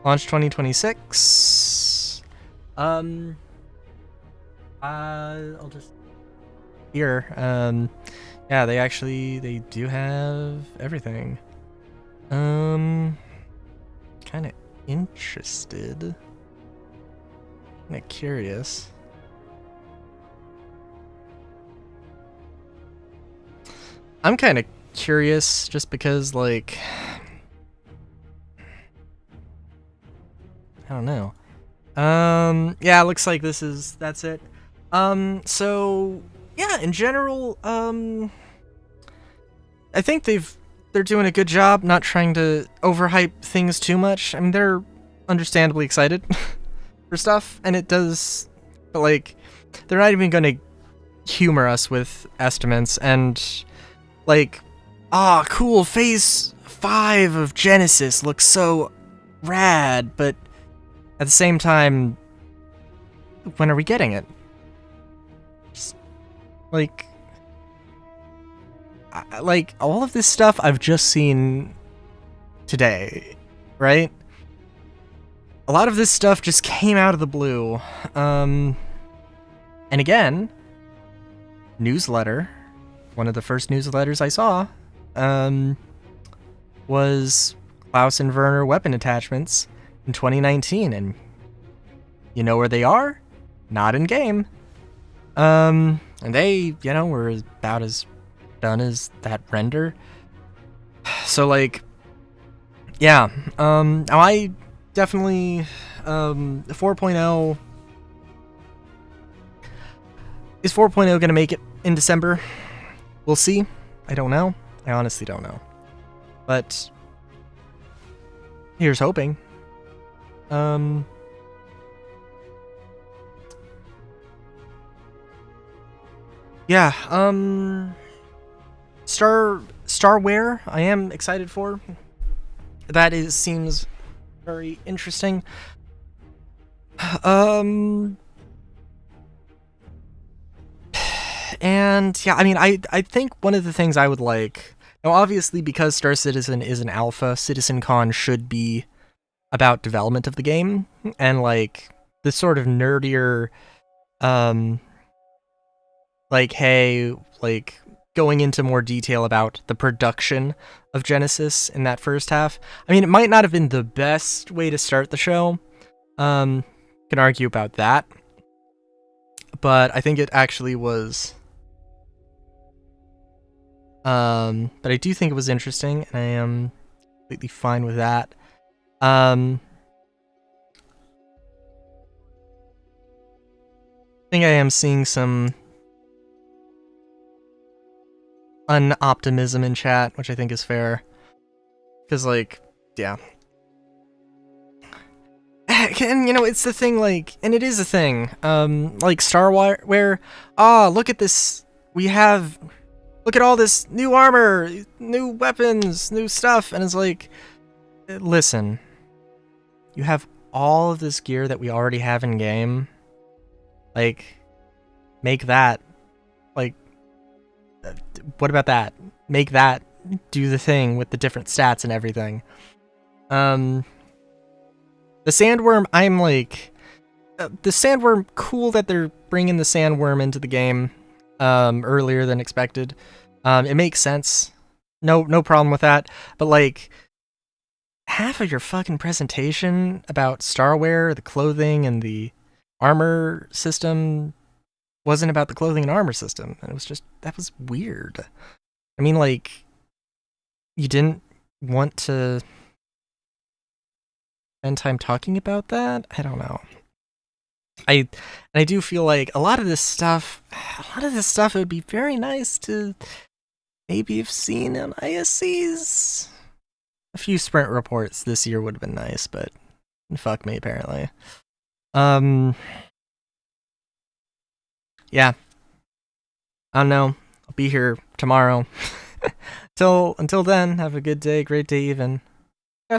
Launch 2026. I'll just... Here, yeah, they do have everything. Kind of interested. Kind of curious. I'm kind of curious just because, like, I don't know. Yeah, it looks like that's it. So yeah, in general, I think they're doing a good job not trying to overhype things too much. I mean, they're understandably excited for stuff, and it does, but like, they're not even gonna humor us with estimates and like, cool, Phase 5 of Genesis looks so rad, but at the same time, when are we getting it? Like, all of this stuff I've just seen today, right? A lot of this stuff just came out of the blue. And again, newsletter, one of the first newsletters I saw was Klaus and Werner weapon attachments in 2019, and you know where they are? Not in game. And they, you know, were about as done as that render. So like, yeah, I definitely, 4.0, is 4.0 going to make it in December? We'll see. I don't know. I honestly don't know. But here's hoping. Yeah, Starware, I am excited for. That seems very interesting. And yeah, I mean, I think one of the things I would like, now obviously because Star Citizen is an alpha, CitizenCon should be about development of the game and like the sort of nerdier, like, hey, like going into more detail about the production of Genesis in that first half. I mean, it might not have been the best way to start the show. Can argue about that. But I think it actually was. But I do think it was interesting, and I am completely fine with that. I think I am seeing some unoptimism in chat, which I think is fair. Because, like, yeah. And, you know, it's the thing, like, and it is a thing. Like, Starware, look at this. Look at all this new armor, new weapons, new stuff. And it's like, listen, you have all of this gear that we already have in game. Like, make that. Like, what about that? Make that do the thing with the different stats and everything. The Sandworm, I'm like, the Sandworm, cool that they're bringing the Sandworm into the game earlier than expected. It makes sense. No problem with that. But like, half of your fucking presentation about Starware, the clothing and the armor system wasn't about the clothing and armor system. And it was just, that was weird. I mean, like, you didn't want to spend time talking about that? I don't know. I do feel like a lot of this stuff, it would be very nice to maybe have seen on ISCs. A few sprint reports this year would have been nice, but fuck me, apparently. Yeah. I don't know. I'll be here tomorrow. Until then, have a good day, great day even.